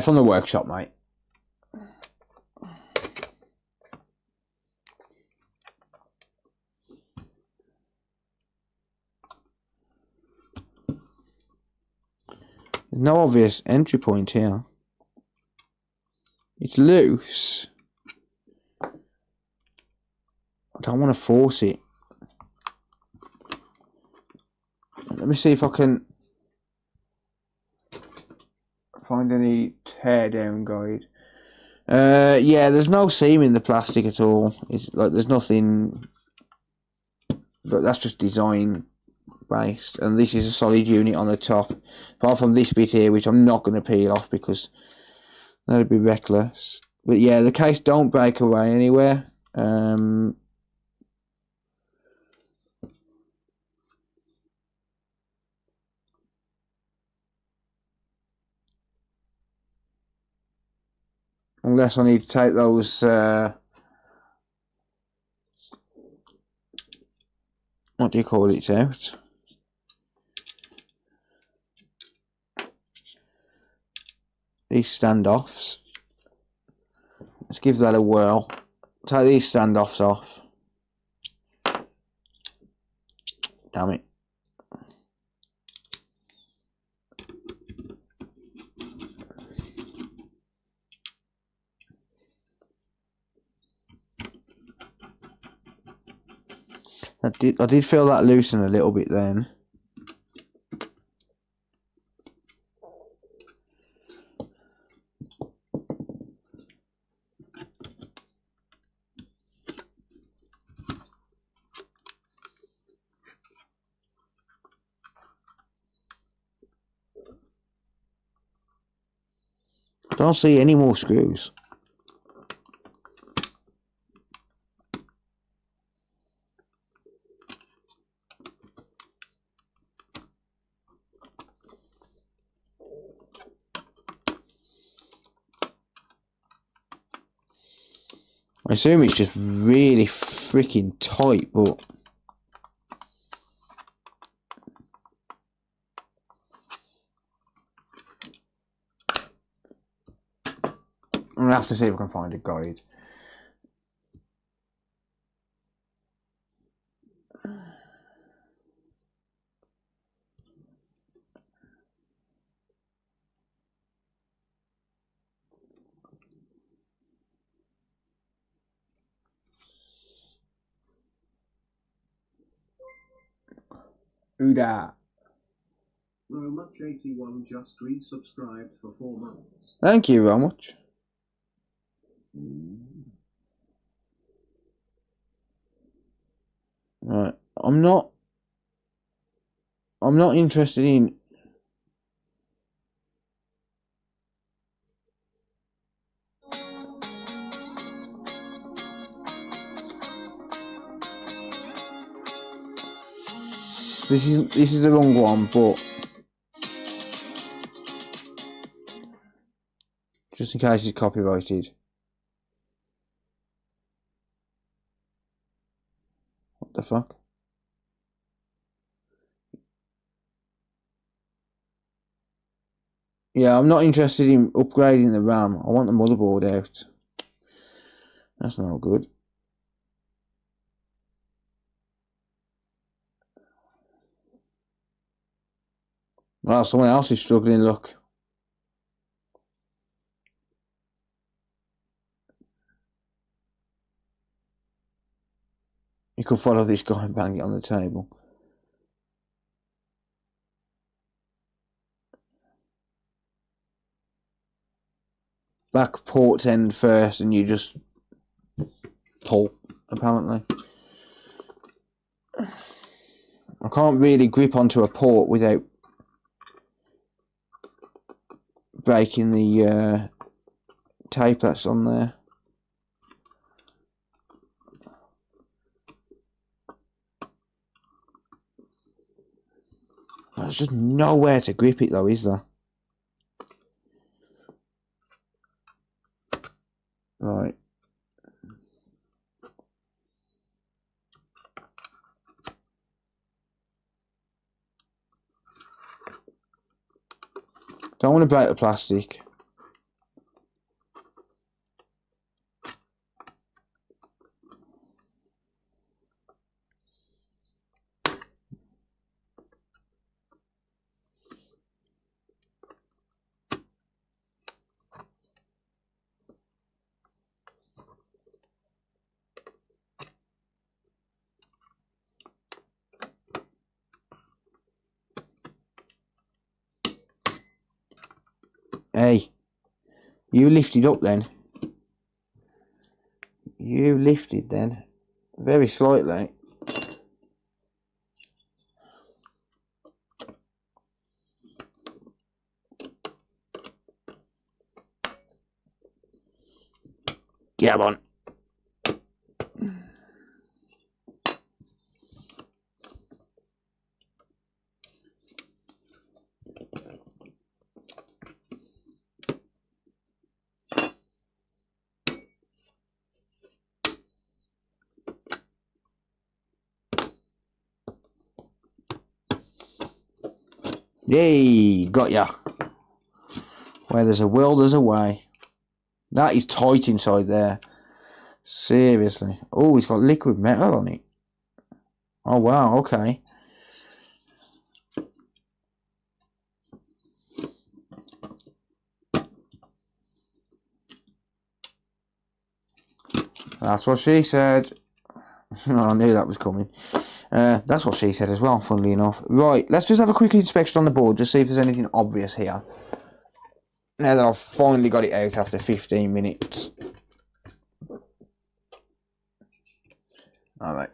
From the workshop, mate. There's no obvious entry point here. It's loose. I don't want to force it. Let me see if I can find any teardown guide. Yeah, there's no seam in the plastic at all. It's like there's nothing, but that's just design based. And this is a solid unit on the top, apart from this bit here, which I'm not going to peel off because that'd be reckless. But yeah, the case don't break away anywhere. Unless I need to take those, what do you call it, out? These standoffs. Let's give that a whirl. Take these standoffs off. Damn it. I did feel that loosen a little bit then. Don't see any more screws. I assume it's just really freaking tight, but I'm gonna have to see if I can find a guide. Ooda. Romuch81 just resubscribed for 4 months. Thank you very much. Right, I'm not interested in this is the wrong one, but just in case it's copyrighted. What the fuck? Yeah, I'm not interested in upgrading the RAM. I want the motherboard out. That's not good. Well, someone else is struggling, look. You could follow this guy and bang it on the table. Back port end first and you just pull, apparently. I can't really grip onto a port without breaking the tape that's on there. There's just nowhere to grip it though, is there? Right. Don't want to break the plastic. Hey, you lifted up then. You lifted then. Very slightly. Come on. Yay, got ya. Where there's a will, there's a way. That is tight inside there. Seriously. Oh, it's got liquid metal on it. Oh, wow, okay. That's what she said. I knew that was coming. That's what she said as well, funnily enough. Right, let's just have a quick inspection on the board, just see if there's anything obvious here. Now that I've finally got it out after 15 minutes. Alright.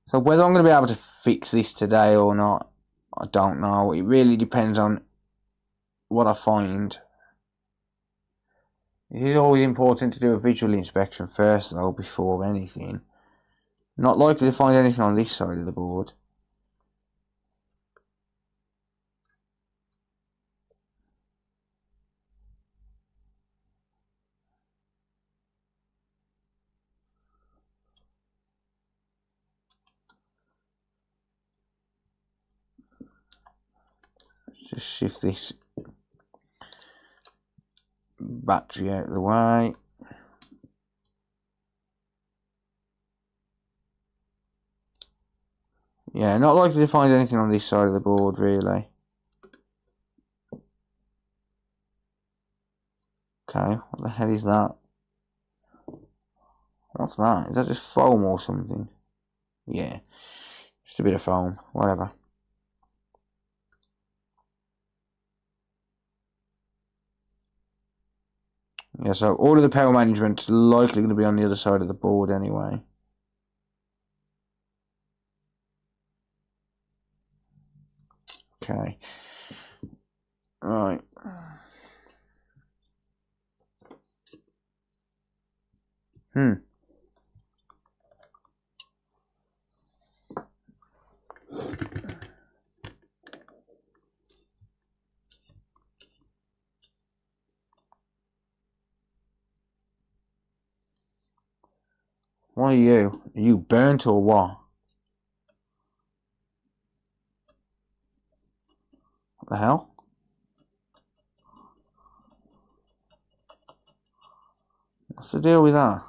So whether I'm going to be able to fix this today or not, I don't know. It really depends on what I find. It is always important to do a visual inspection first though, before anything. Not likely to find anything on this side of the board. Just shift this battery out of the way. Yeah, not likely to find anything on this side of the board, really. Okay, what the hell is that? What's that? Is that just foam or something? Yeah, just a bit of foam, whatever. Yeah, so all of the power management's likely going to be on the other side of the board anyway. Okay. Right. What are you? Are you burnt or what? What the hell? What's the deal with that?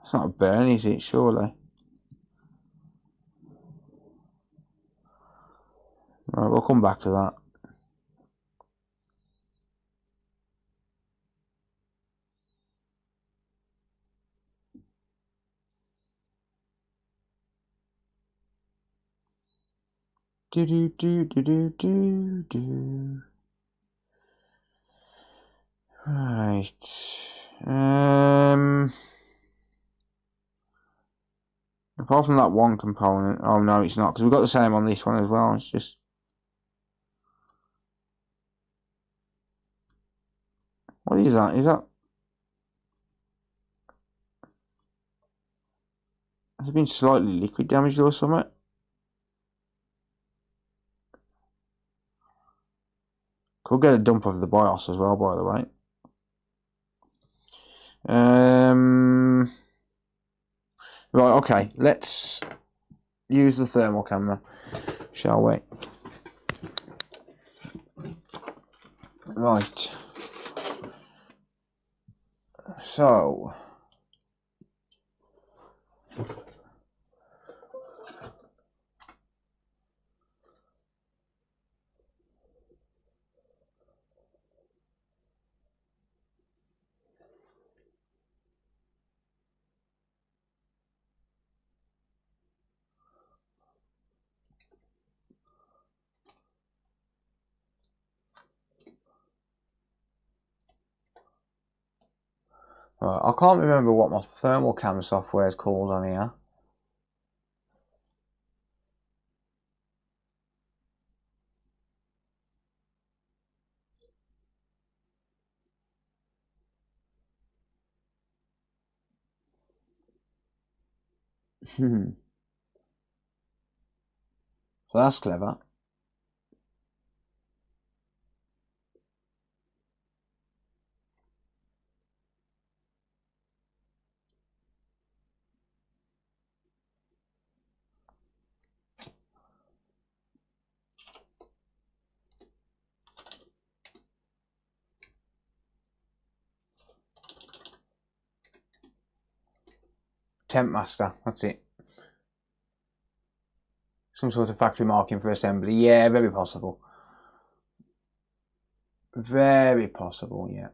It's not a burn, is it? Surely. Right, we'll come back to that. Do do do do do do do. Right. Apart from that one component. Oh no, it's not, because we've got the same on this one as well. It's just. What is that? Is that. Has it been slightly liquid damaged or something? Could get a dump of the BIOS as well, by the way. Right, okay. Let's use the thermal camera, shall we? Right. So. Right, I can't remember what my thermal cam software is called on here. So that's clever. Temp master, that's it. Some sort of factory marking for assembly. Yeah, very possible. Very possible, yeah.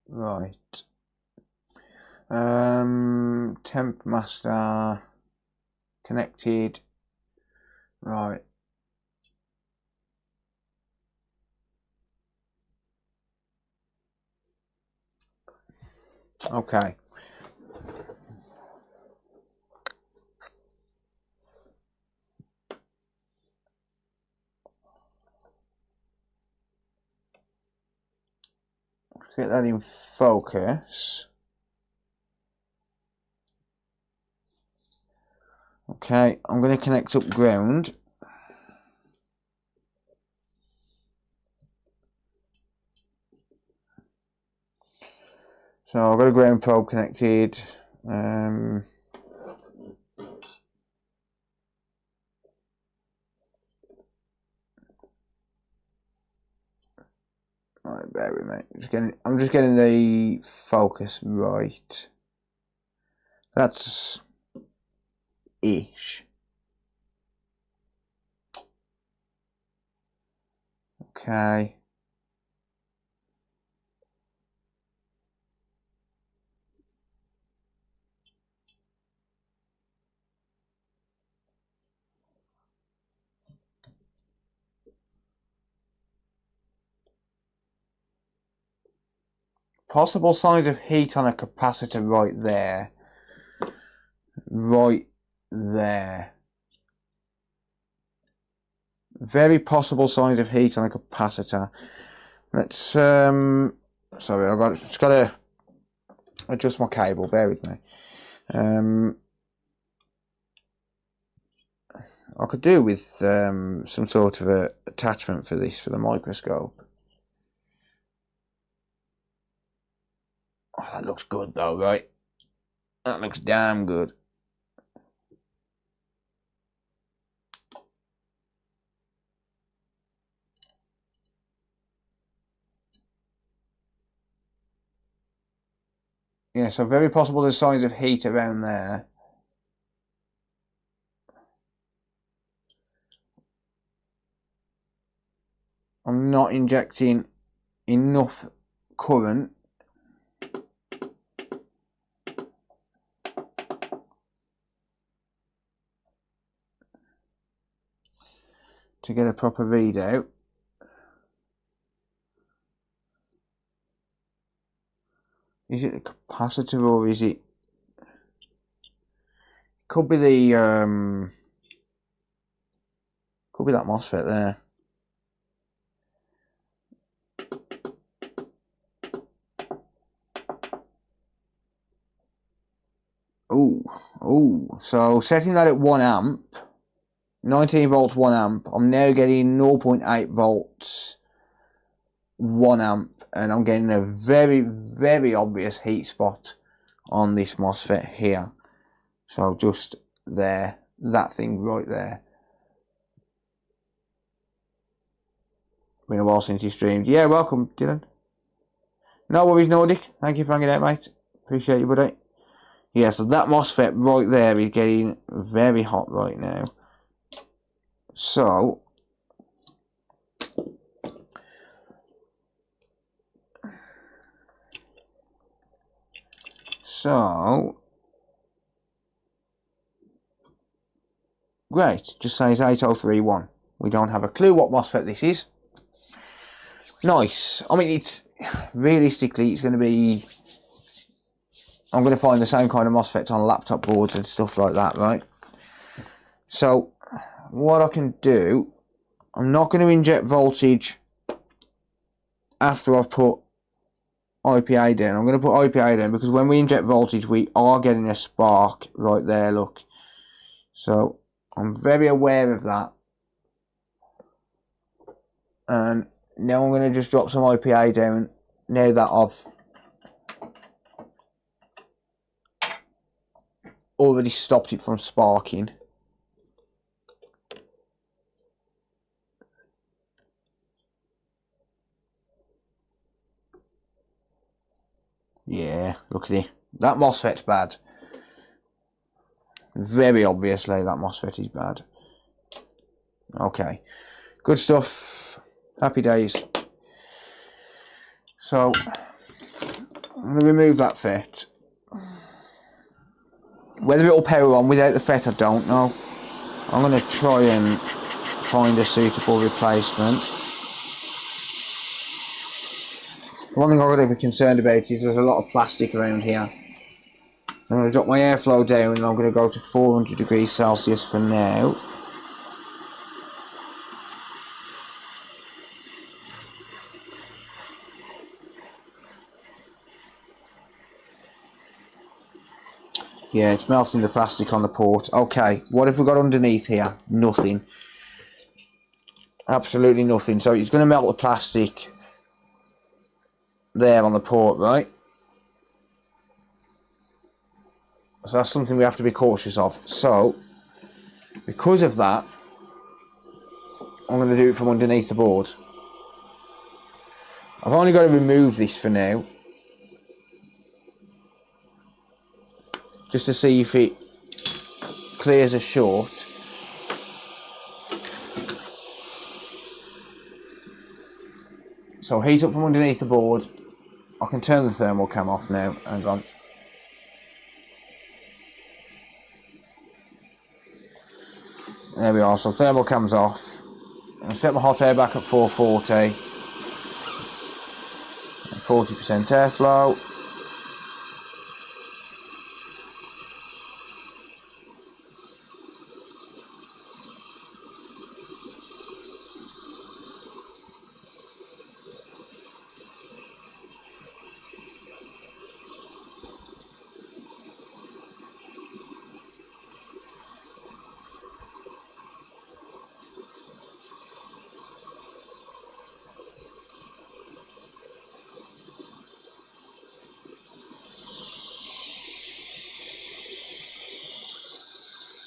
Right. Temp master connected. Right. Okay. Get that in focus. Okay, I'm going to connect up ground. So I've got a ground probe connected. Right, bear with me. I'm just getting the focus right. That's ish. Okay. Possible signs of heat on a capacitor right there. Right there. Very possible signs of heat on a capacitor. Let's sorry, just gotta adjust my cable, bear with me. I could do with some sort of a attachment for this for the microscope. Oh, that looks good though, right? That looks damn good. Yeah, so very possible there's signs of heat around there. I'm not injecting enough current to get a proper readout. Is it the capacitor or is it? Could be the could be that MOSFET there. Oh, so setting that at 1 amp, 19 volts 1 amp, I'm now getting 0.8 volts 1 amp, and I'm getting a very, very obvious heat spot on this MOSFET here. So just there, that thing right there. Been a while since you streamed. Yeah, welcome, Dylan. No worries, Nordic. Thank you for hanging out, mate. Appreciate you, buddy. Yeah, so that MOSFET right there is getting very hot right now. So great, just says 8031. We don't have a clue what MOSFET this is. Nice. I mean, it's realistically, it's going to be, I'm going to find the same kind of MOSFETs on laptop boards and stuff like that, right? So what I can do, I'm not going to inject voltage after I've put IPA down. I'm going to put IPA down because when we inject voltage, we are getting a spark right there, look. So I'm very aware of that. And now I'm going to just drop some IPA down now that I've already stopped it from sparking. Yeah, look at it. That MOSFET's bad. Very obviously that MOSFET is bad. Okay, good stuff. Happy days. So I'm going to remove that FET. Whether it'll power on without the FET, I don't know. I'm going to try and find a suitable replacement. One thing I've got to be concerned about is there's a lot of plastic around here. I'm going to drop my airflow down and I'm going to go to 400 degrees Celsius for now. Yeah, it's melting the plastic on the port. Okay, what have we got underneath here? Nothing. Absolutely nothing. So it's going to melt the plastic there on the port, right? So that's something we have to be cautious of. So, because of that, I'm going to do it from underneath the board. I've only got to remove this for now, just to see if it clears a short. So heat up from underneath the board. I can turn the thermal cam off now. Hang on. There we are. So thermal cam's off. I'll set my hot air back at 440. 40% airflow.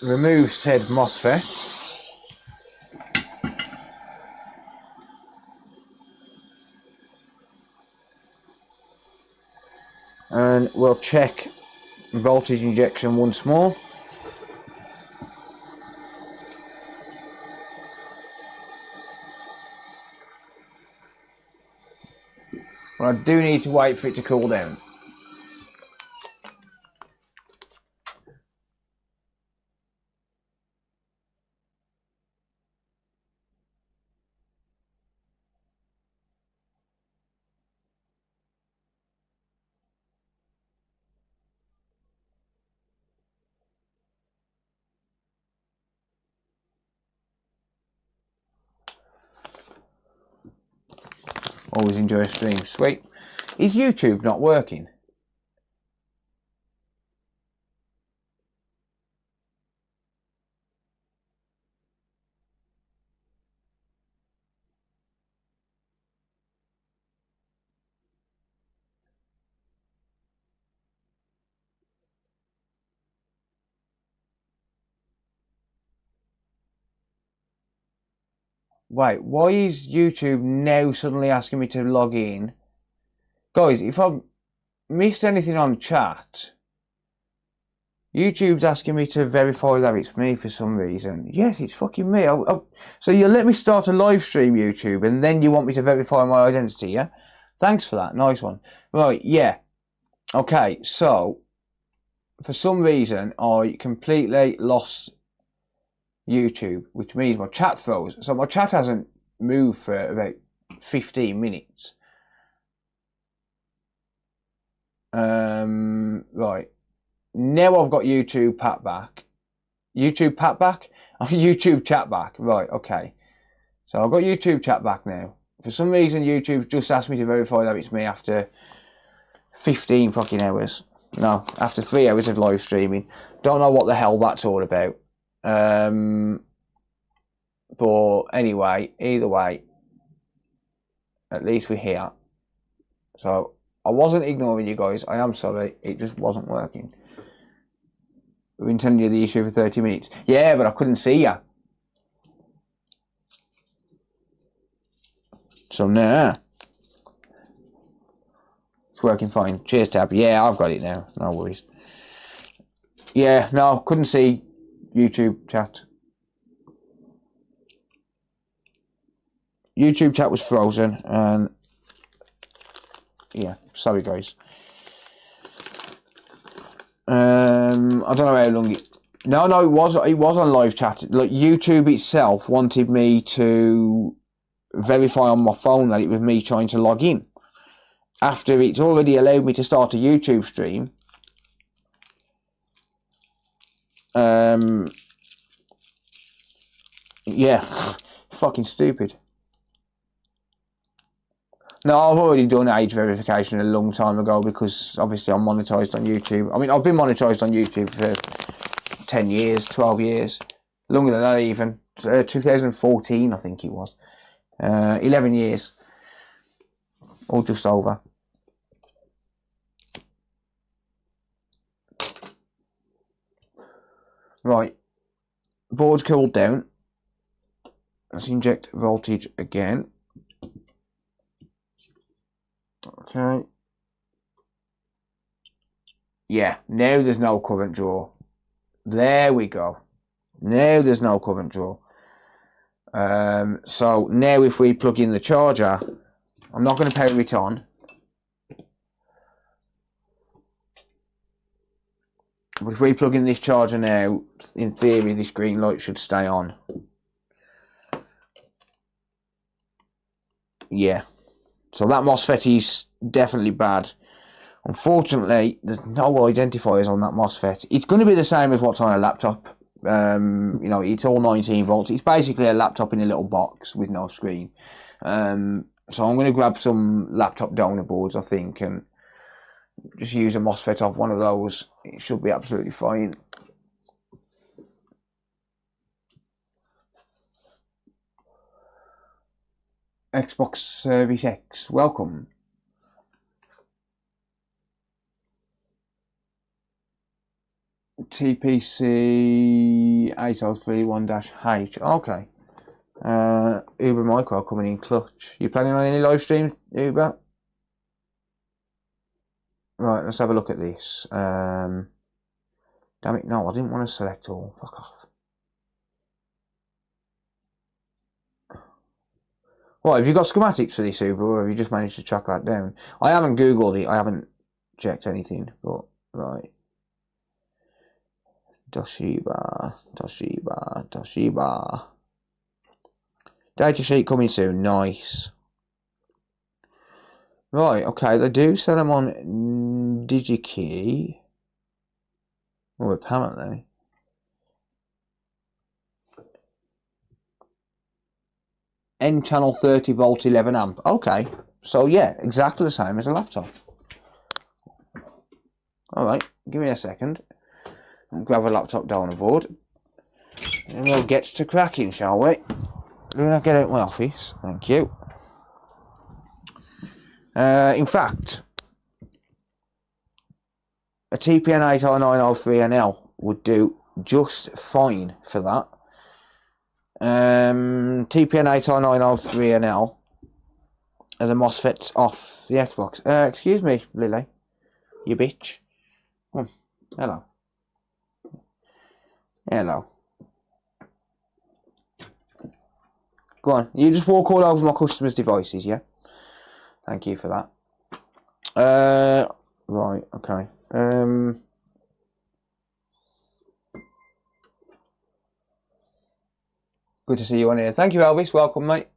Remove said MOSFET. And we'll check voltage injection once more. But I do need to wait for it to cool down. Always enjoy a stream. Sweet. Is YouTube not working? Wait, why is YouTube now suddenly asking me to log in? Guys, if I've missed anything on chat, YouTube's asking me to verify that it's me for some reason. Yes, it's fucking me. So you let me start a live stream, YouTube, and then you want me to verify my identity, yeah? Thanks for that. Nice one. Right, yeah. Okay, so for some reason, I completely lost YouTube, which means my chat froze. So my chat hasn't moved for about 15 minutes. Right. Now I've got YouTube pat back. YouTube pat back? Oh, YouTube chat back. Right, okay. So I've got YouTube chat back now. For some reason, YouTube just asked me to verify that it's me after 15 fucking hours. No, after 3 hours of live streaming. Don't know what the hell that's all about. But anyway, either way, at least we're here. So I wasn't ignoring you guys. I am sorry. It just wasn't working. We've been telling you the issue for 30 minutes. Yeah, but I couldn't see you. So now, it's working fine. Cheers, Tab. Yeah, I've got it now. No worries. Yeah, no, couldn't see YouTube chat. YouTube chat was frozen, and yeah, sorry guys. I don't know how long it. No, it was on live chat. Like YouTube itself wanted me to verify on my phone that it was me trying to log in. After it's already allowed me to start a YouTube stream. Yeah, fucking stupid. No, I've already done age verification a long time ago because obviously I'm monetized on YouTube. I mean, I've been monetized on YouTube for 10 years, 12 years, longer than that even. 2014, I think it was. 11 years, or just over. Right, board's cooled down. Let's inject voltage again. Okay. Yeah, now there's no current draw. There we go. Now there's no current draw. So now if we plug in the charger, I'm not going to power it on. But if we plug in this charger now, in theory this green light should stay on. Yeah. So that MOSFET is definitely bad. Unfortunately, there's no identifiers on that MOSFET. It's going to be the same as what's on a laptop. You know, it's all 19 volts. It's basically a laptop in a little box with no screen. So I'm going to grab some laptop donor boards, I think, and just use a MOSFET off one of those. It should be absolutely fine. Xbox Series X, welcome. TPC 8031-H. Okay. Uber Micro coming in clutch. You planning on any live stream, Uber? Right, let's have a look at this. Damn it, no, I didn't want to select all. Fuck off. What, have you got schematics for this, Uber, or have you just managed to track that down? I haven't Googled it, I haven't checked anything, but, right. Toshiba. Datasheet coming soon, nice. Right, okay, they do sell them on DigiKey. Well, apparently. N channel 30 volt 11 amp. Okay, so yeah, exactly the same as a laptop. Alright, give me a second. I'll grab a laptop donor board. And we'll get to cracking, shall we? Do not get out of my office, thank you. In fact, a TPN 80903NL would do just fine for that. TPN 80903NL are the MOSFETs off the Xbox. Excuse me, Lily, you bitch. Oh, hello. Hello. Go on, you just walk all over my customers' devices, yeah? Thank you for that. Right, okay. Good to see you on here. Thank you, Elvis. Welcome, mate.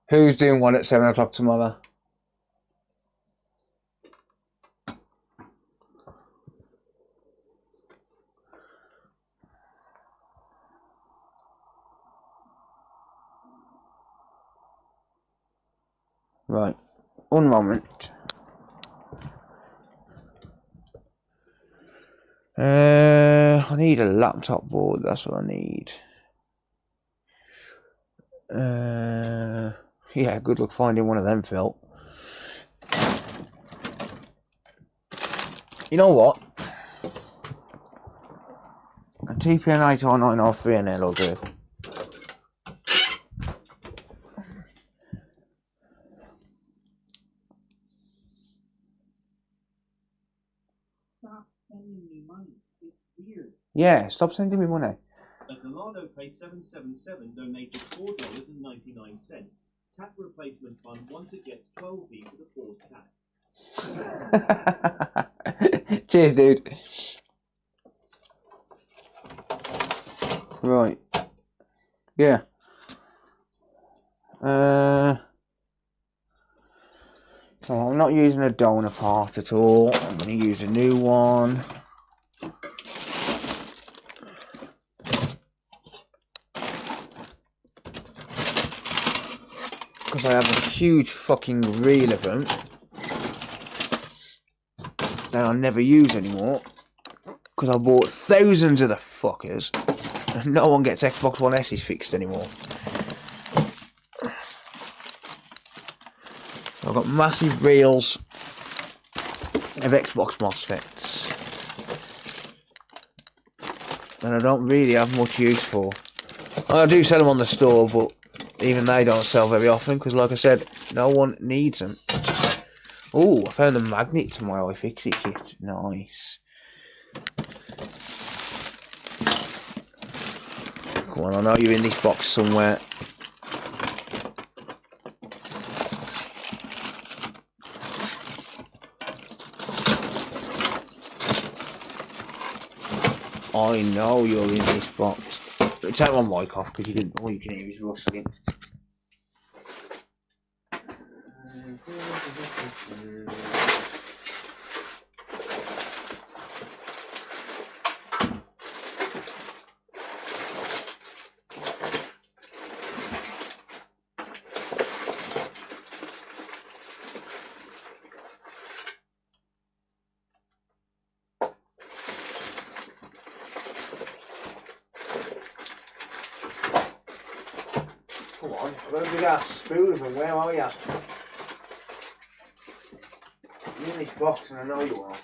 Who's doing one at 7 o'clock tomorrow? Right. One moment. I need a laptop board, that's what I need. Yeah, good luck finding one of them, Phil. You know what? A TPN 80903 and L will do. Stop sending me money. It's weird. Yeah, stop sending me money. Adelado Pay 777 donated $4.99. Cat replacement fund once it gets 12B for the fourth cat. Cheers, dude. Right. Yeah. So I'm not using a donor part at all. I'm going to use a new one. Because I have a huge fucking reel of them that I'll never use anymore. Because I bought thousands of the fuckers. And no one gets Xbox One S's fixed anymore. I've got massive reels of Xbox MOSFETs. And I don't really have much use for. I do sell them on the store, but even they don't sell very often because, like I said, no one needs them. Oh, I found a magnet to my iFixit kit. Nice. Come on, I know you're in this box somewhere. I know you're in this box. Take my mic off because all you can hear is rustling. Come on, I've got a big ass spoon of them. Where are you? You're in this box and I know you are.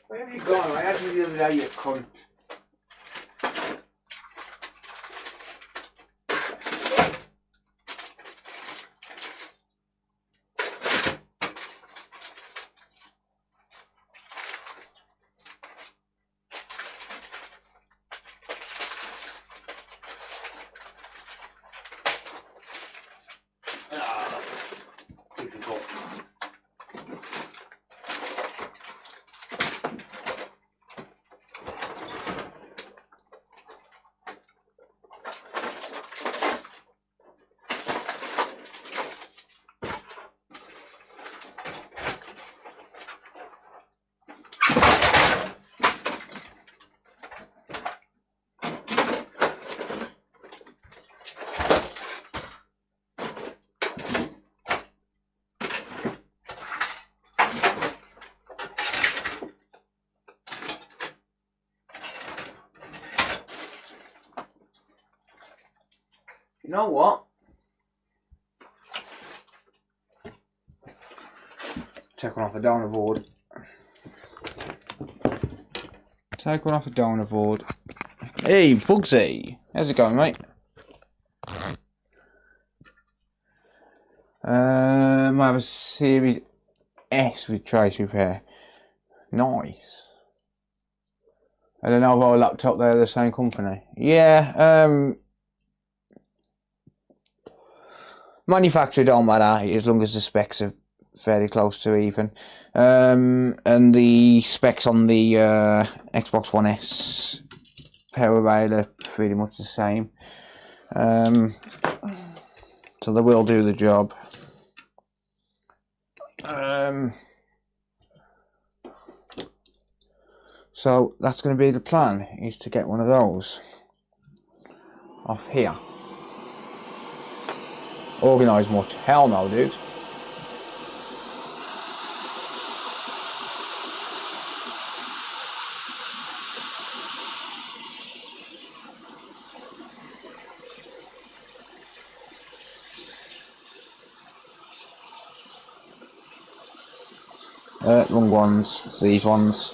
Where have you gone? I had you the other day, you cunt. Difficult. know what? Take one off the donor board. Take one off the donor board. Hey, Bugsy! How's it going, mate? I have a Series S with trace repair. Nice. I don't know if our laptop they're the same company. Yeah, manufacturer don't matter as long as the specs are fairly close to even. And the specs on the Xbox One S power rail are pretty much the same. So they will do the job. So that's going to be the plan, is to get one of those off here. Organised much? Hell no, dude. Wrong ones, these ones.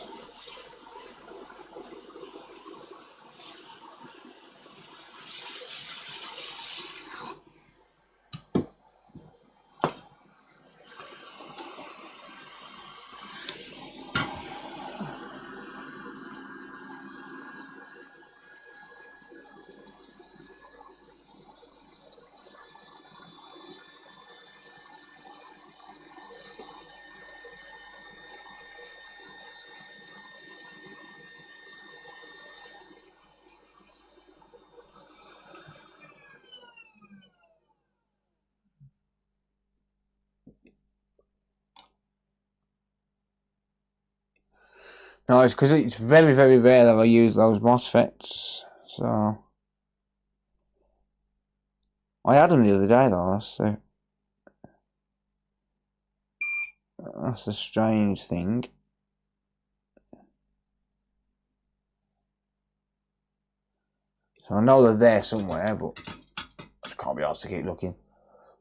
No, it's because it's very, very rare that I use those MOSFETs. So I had them the other day though. That's the strange thing. So I know they're there somewhere, but I just can't be asked to keep looking.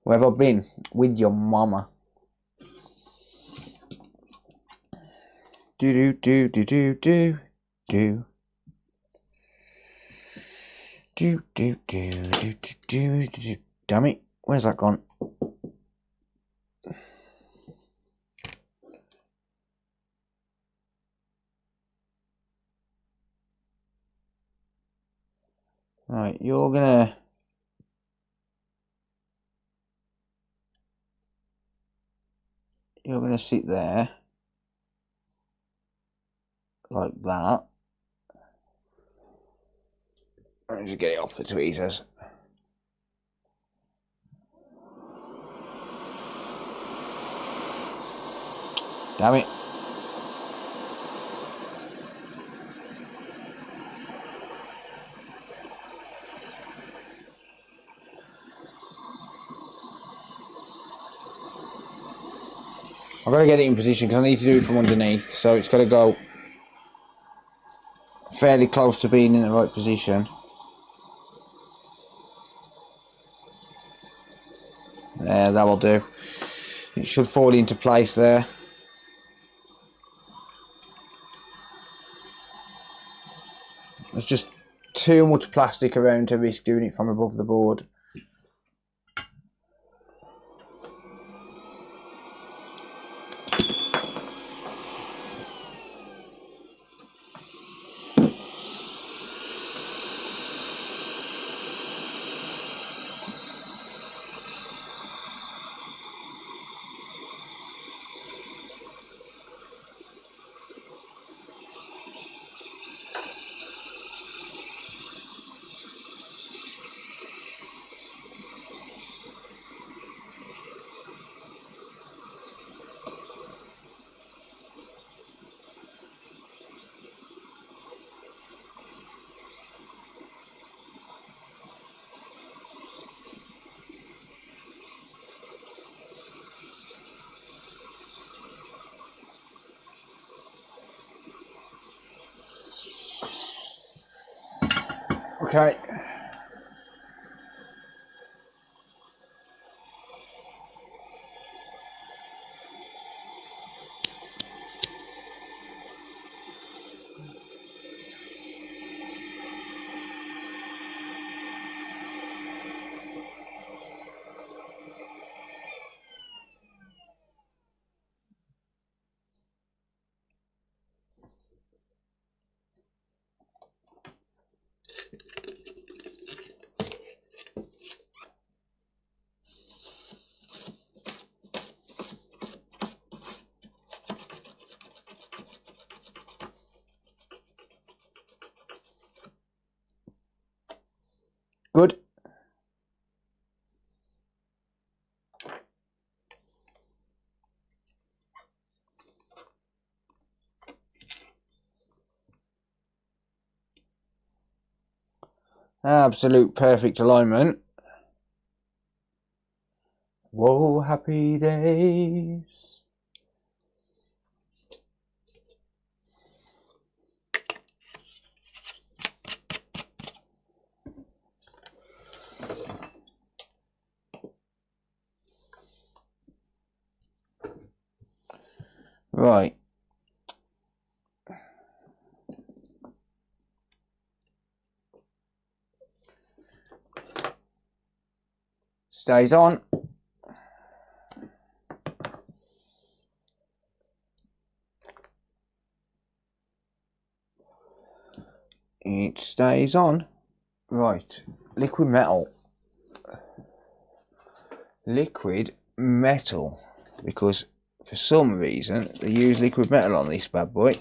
Where have I been? With your mama. Do do do do do do do do do do do do. Damn it! Where's that gone? Right, you're gonna sit there like that. Let me just get it off the tweezers. Damn it. I've got to get it in position because I need to do it from underneath, so it's got to go fairly close to being in the right position. There, that will do. It should fall into place there. There's just too much plastic around to risk doing it from above the board. Okay. good. Absolute perfect alignment. Whoa, happy days. Right. Stays on. It stays on. Right. Liquid metal. Liquid metal. Because for some reason they use liquid metal on this bad boy.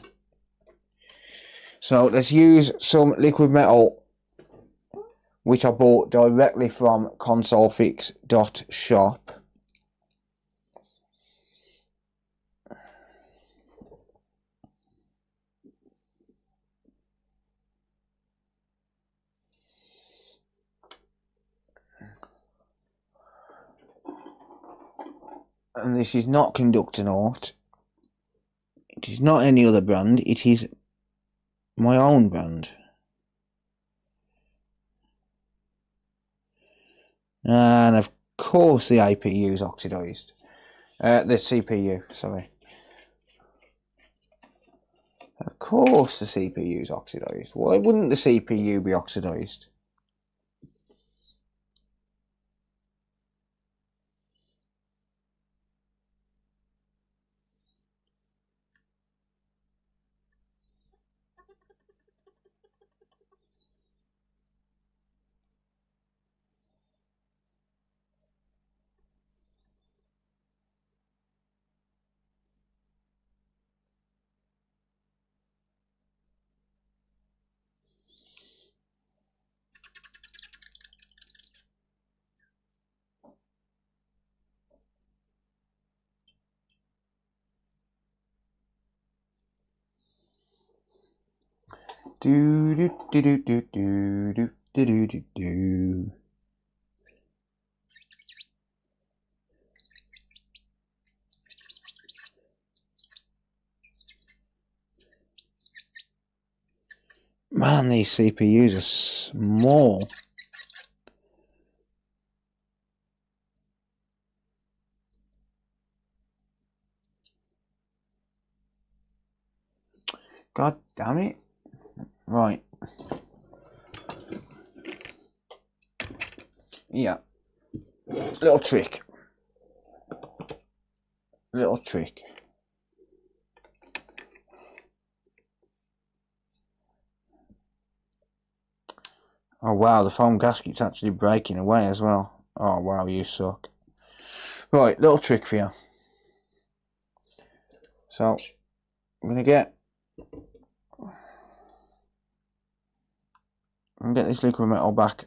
So let's use some liquid metal, which I bought directly from consolefix.shop. And this is not Conductonaut. It is not any other brand. It is my own brand. And of course the APU is oxidized. The CPU, sorry. Of course the CPU is oxidized. Why wouldn't the CPU be oxidized? Do do do do do do do do do do. Man, these CPUs are small. God damn it. Right. Yeah. Little trick. Little trick. Oh wow, the foam gasket's actually breaking away as well. Oh wow, you suck. Right, little trick for you. So, I'm gonna get this liquid metal back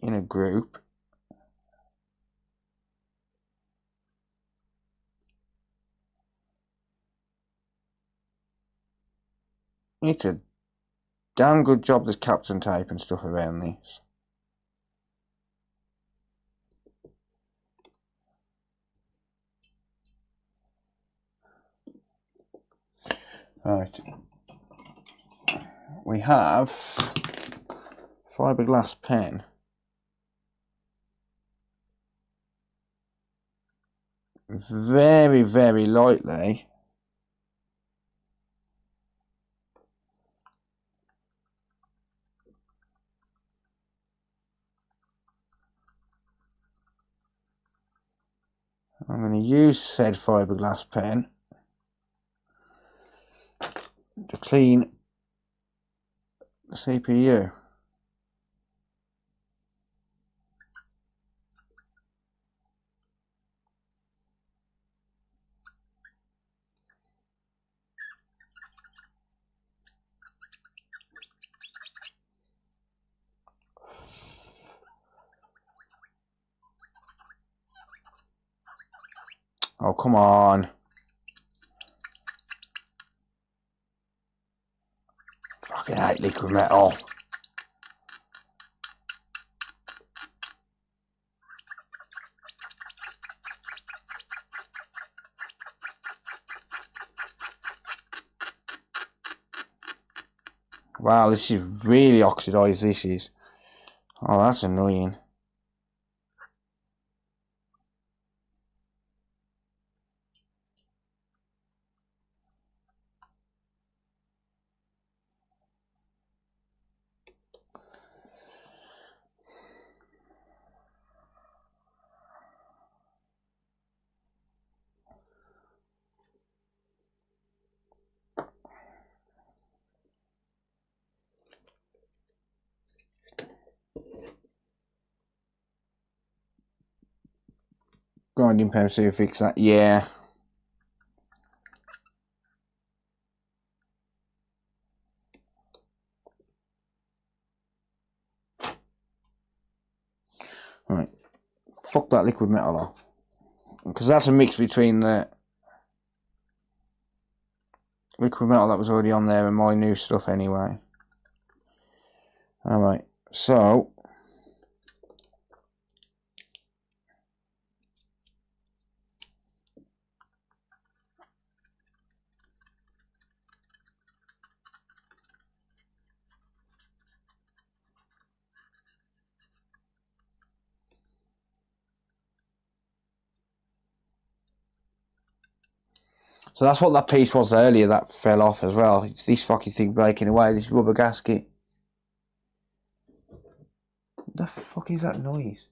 in a group. It's a damn good job there's Captain tape and stuff around this. Right. We have fiberglass pen. Very, very lightly. I'm going to use said fiberglass pen to clean the CPU. Oh, come on. Fucking hate liquid metal. Wow, this is really oxidized, this is. Oh, that's annoying. Grinding pen, see if fix that. Yeah. Right. Fuck that liquid metal off. Because that's a mix between the liquid metal that was already on there and my new stuff anyway. Alright. So. So that's what that piece was earlier that fell off as well. It's this fucking thing breaking away, this rubber gasket. What the fuck is that noise?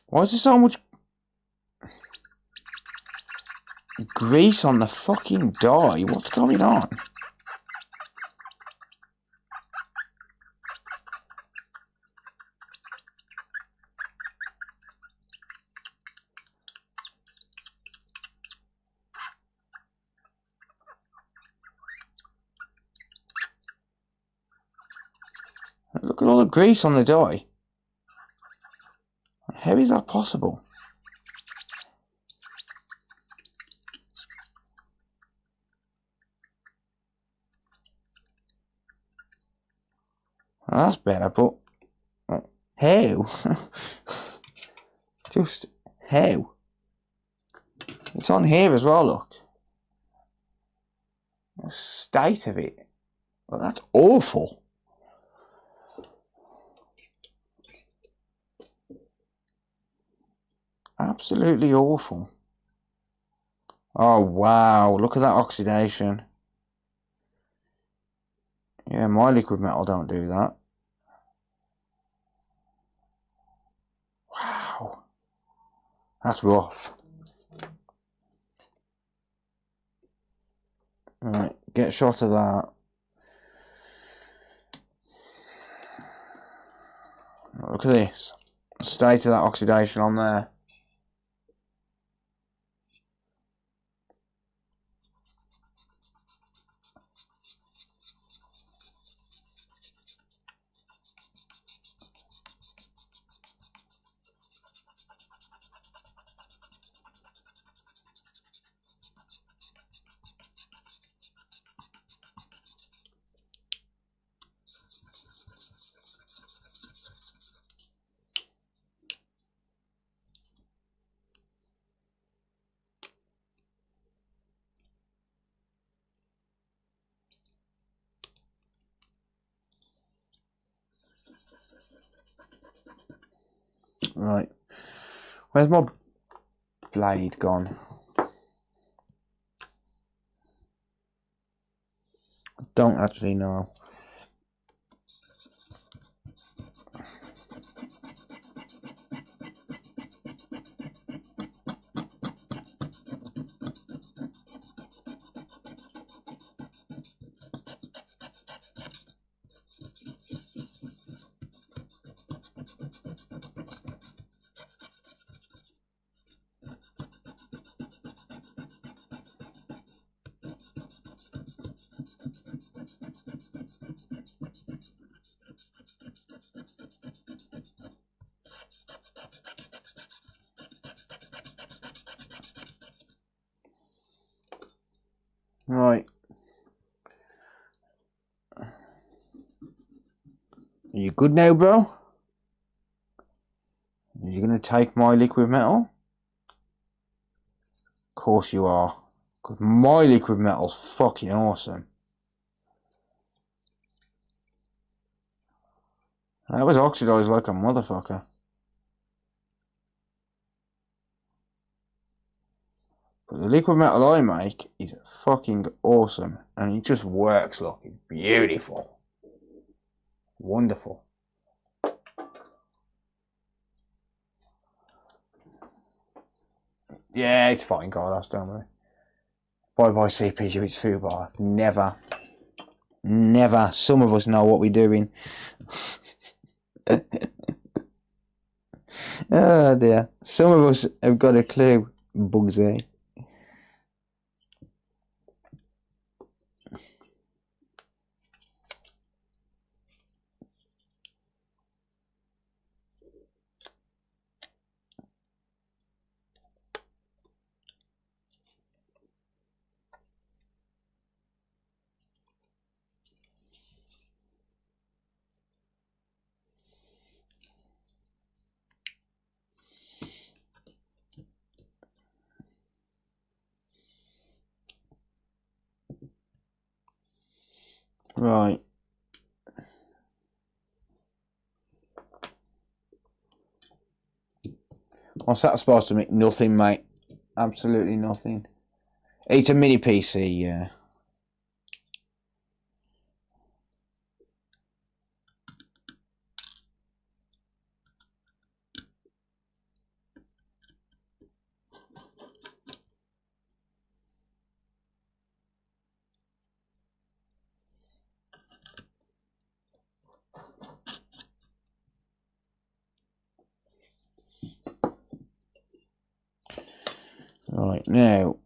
Why is there so much grease on the fucking die? What's going on? Look at all the grease on the die. How is that possible? Well, that's better, but how? Just how? It's on here as well, look. The state of it. Well, that's awful. Absolutely awful. Oh wow, look at that oxidation. Yeah, my liquid metal don't do that. Wow. That's rough. Right, get a shot of that. Look at this. State of that oxidation on there. Right. Where's my blade gone? I don't actually know. Right. Are you good now, bro? Are you going to take my liquid metal? Of course you are. Because my liquid metal's fucking awesome. That was oxidized like a motherfucker. But the liquid metal I make is fucking awesome. And it just works like it's beautiful. Wonderful. Yeah, it's fine, Carlos, don't worry. Bye-bye CPU, it's FUBAR. Never. Never. Some of us know what we're doing. Oh dear. Some of us have got a clue, Bugsy. Right. What's that supposed to mean? Nothing, mate. Absolutely nothing. It's a mini PC, yeah. Right, now.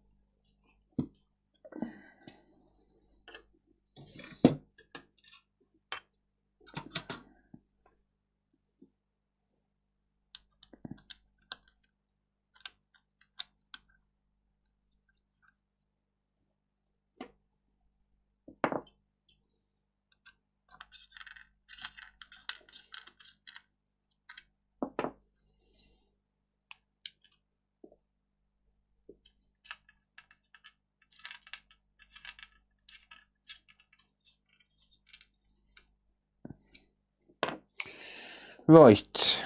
Right.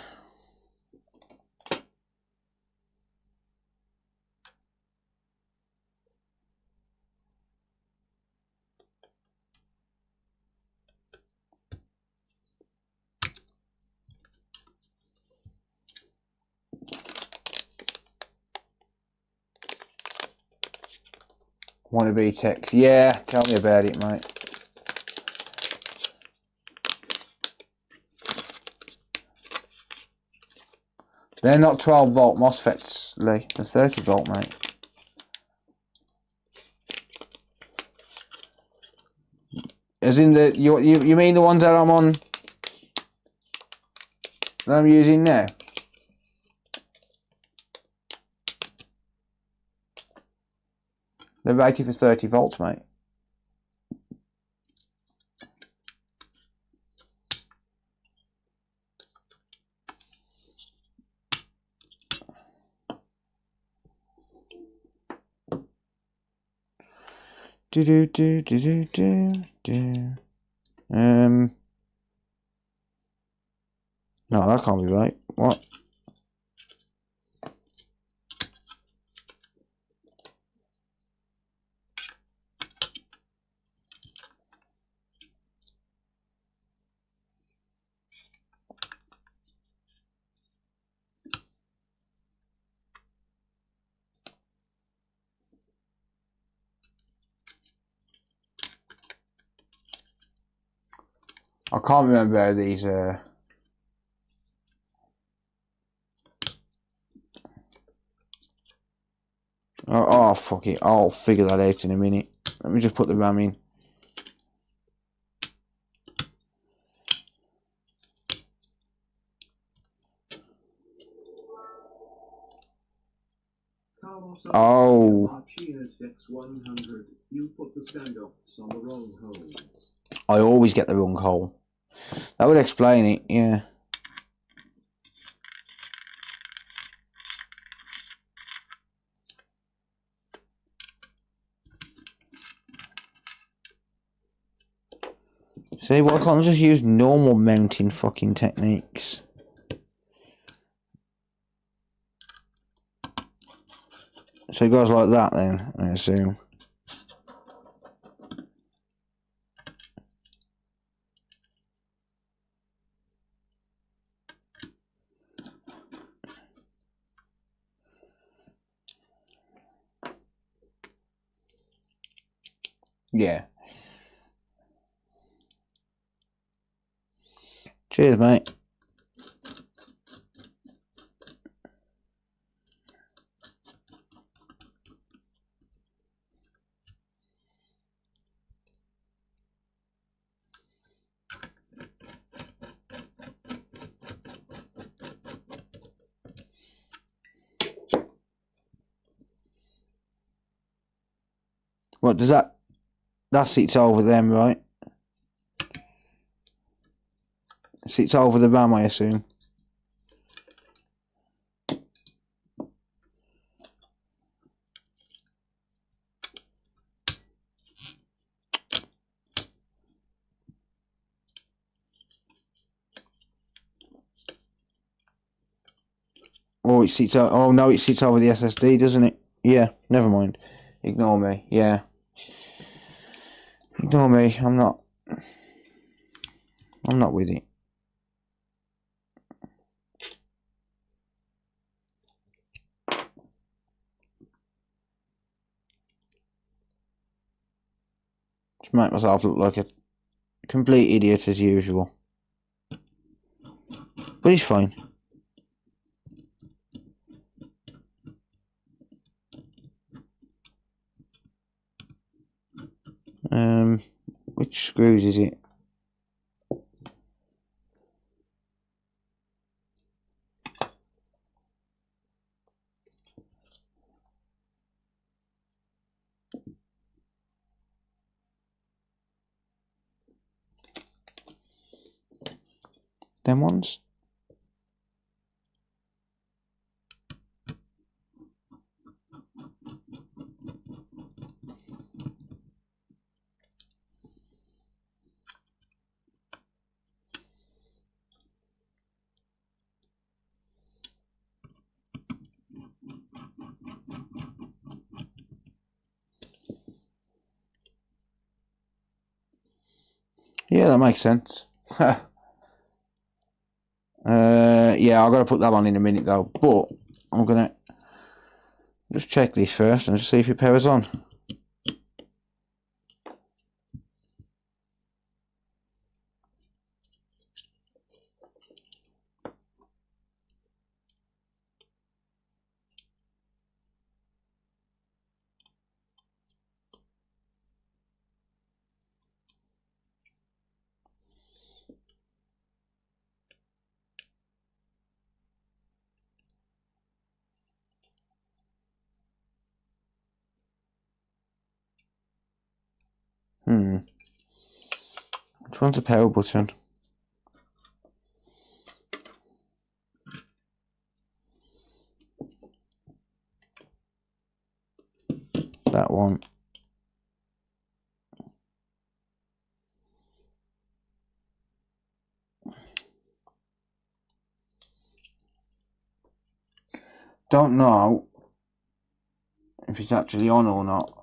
Wannabe text. Yeah, tell me about it, mate. They're not 12 volt MOSFETs, Lee. They're 30 volt, mate. As in the you mean the ones that I'm on that I'm using now? They're rated for 30 volts, mate. No, that can't be right. What? I can't remember these. Oh, fuck it. I'll figure that out in a minute. Let me just put the RAM in. Carlos Oh. Cheers, Dex 100. You put the standoffs on the wrong holes. I always get the wrong hole. That would explain it, yeah. See, why can't I just use normal mounting fucking techniques? So it goes like that then, I assume. Yeah. Cheers, mate. What does that? That sits over them, right? Sits over the RAM, I assume. Oh, it sits. Oh no, it sits over the SSD, doesn't it? Yeah. Never mind. Ignore me. Yeah. Ignore me. I'm not with it. Just make myself look like a complete idiot as usual. But it's fine. Which screws is it? Them ones? Yeah, that makes sense. Yeah, I've got to put that on in a minute though, but I'm gonna just check this first and just see if it powers on. Which one's the power button? That one. Don't know if it's actually on or not.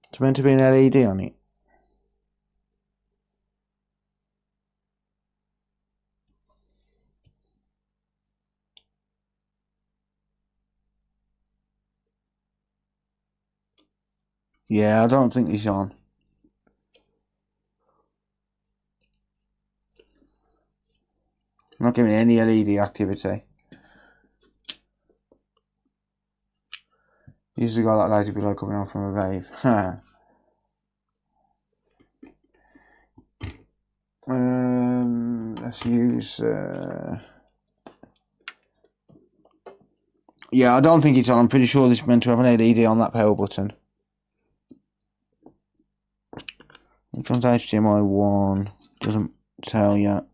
It's meant to be an LED on it. Yeah, I don't think it's on. I'm not giving any LED activity. Use the guy that lady below coming on from a rave. Let's use. Yeah, I don't think it's on. I'm pretty sure this is meant to have an LED on that power button. Which one's HDMI 1? Doesn't tell yet.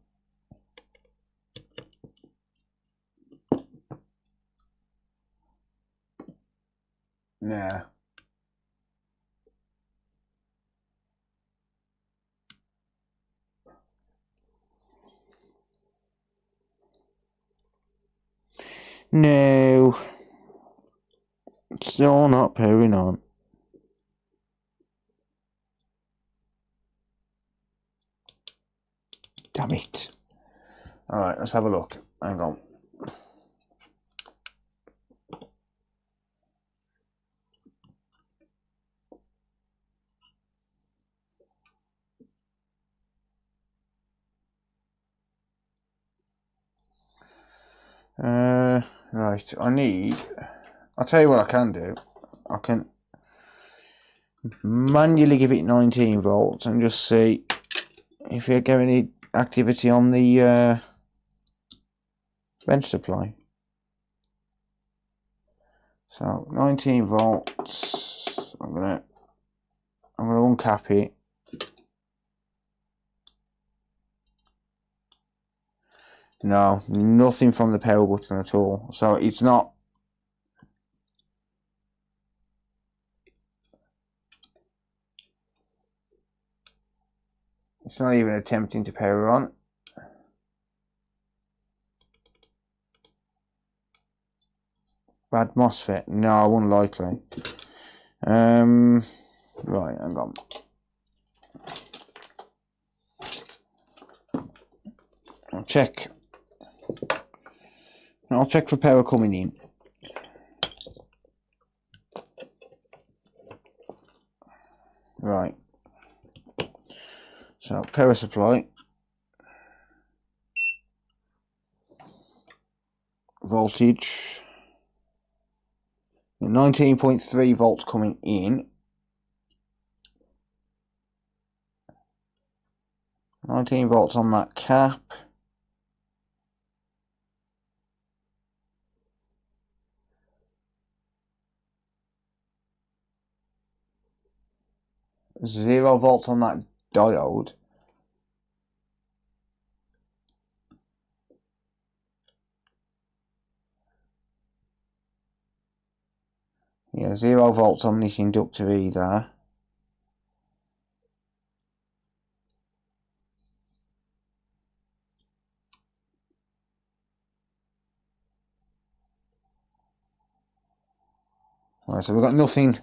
Nah. No. It's still not pairing on. Damn it. Alright, let's have a look. Hang on. Right, I'll tell you what I can do. I can manually give it 19 volts and just see if you get any activity on the bench supply. So 19 volts. I'm gonna uncap it. No, nothing from the power button at all. So it's not. It's not even attempting to power on. Bad MOSFET? No, unlikely. Right, hang on. I'll check for power coming in. Right. So power supply. Voltage. 19.3 volts coming in. 19 volts on that cap. Zero volts on that diode. Yeah, 0 volts on this inductor either. Right, so we've got nothing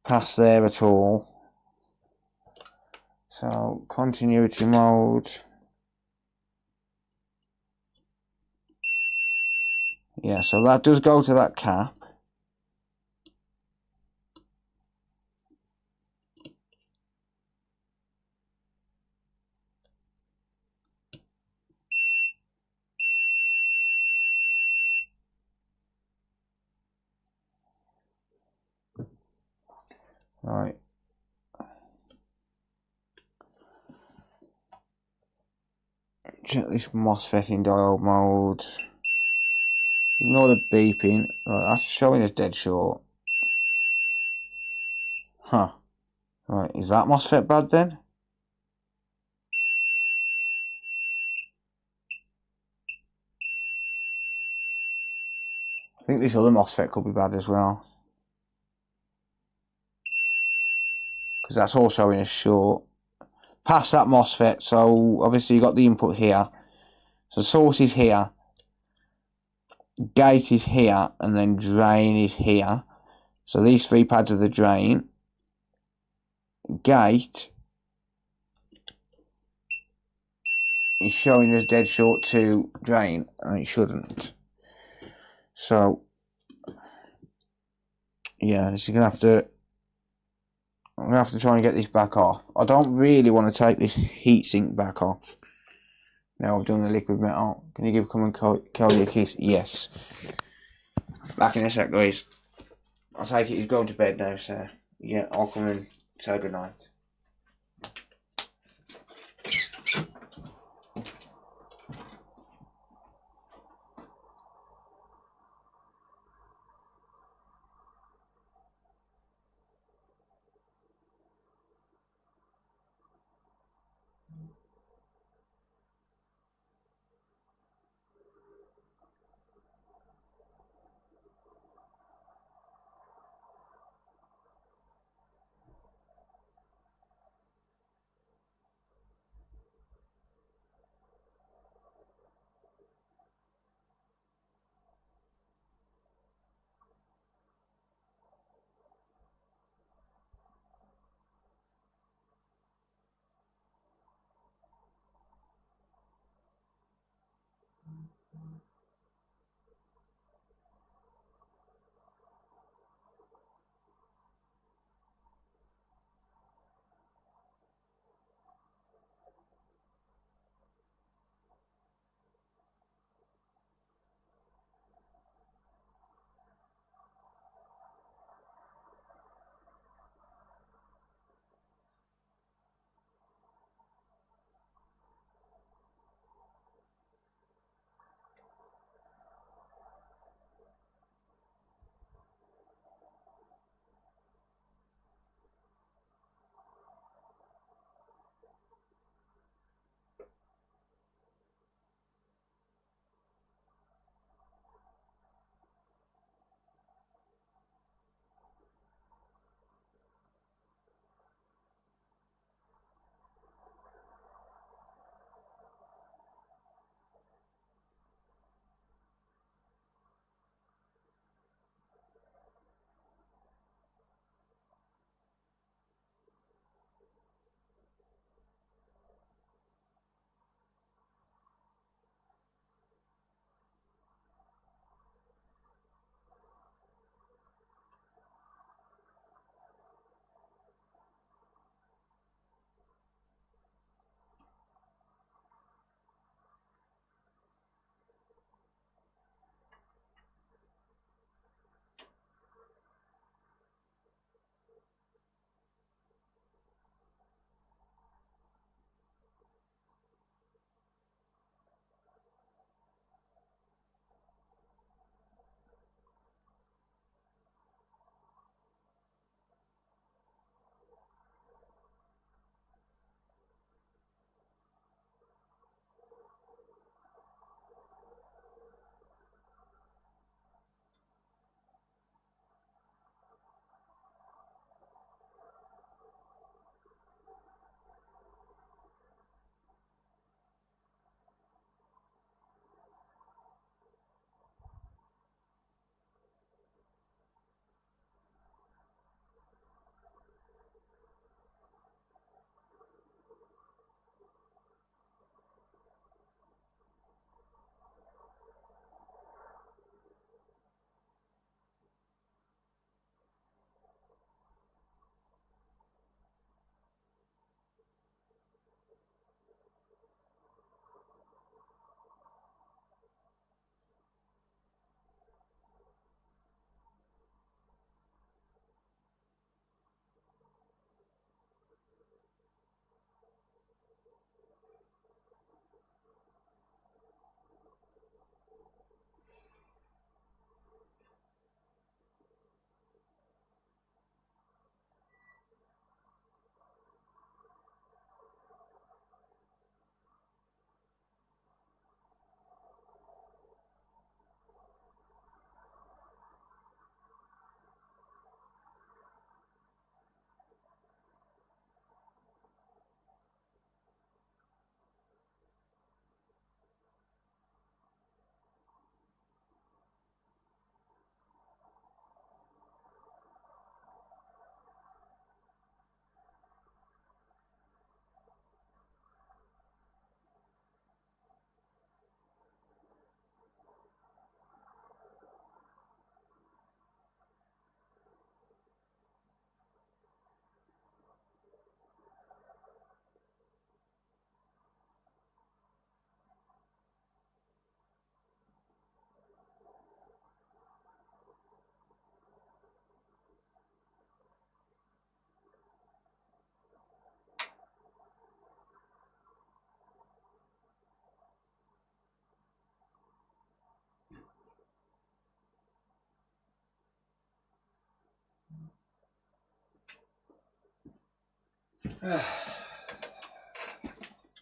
past there at all. So continuity mode. Yeah, so that does go to that cap. Right. Check this MOSFET in diode mode. Ignore the beeping. Right, that's showing us dead short. Huh. Right, is that MOSFET bad then? I think this other MOSFET could be bad as well. Because that's all showing us short. Past that MOSFET, so obviously you got the input here. So source is here. Gate is here, and then drain is here. So these three pads are the drain. Gate is showing us dead short to drain, and it shouldn't. So yeah, this is gonna have to. I'm gonna have to try and get this back off. I don't really want to take this heatsink back off. Now I've done the liquid metal. Can you give Come and Kelly a kiss? Yes. Back in a sec, guys. I take it he's going to bed now, so yeah, I'll come and say goodnight.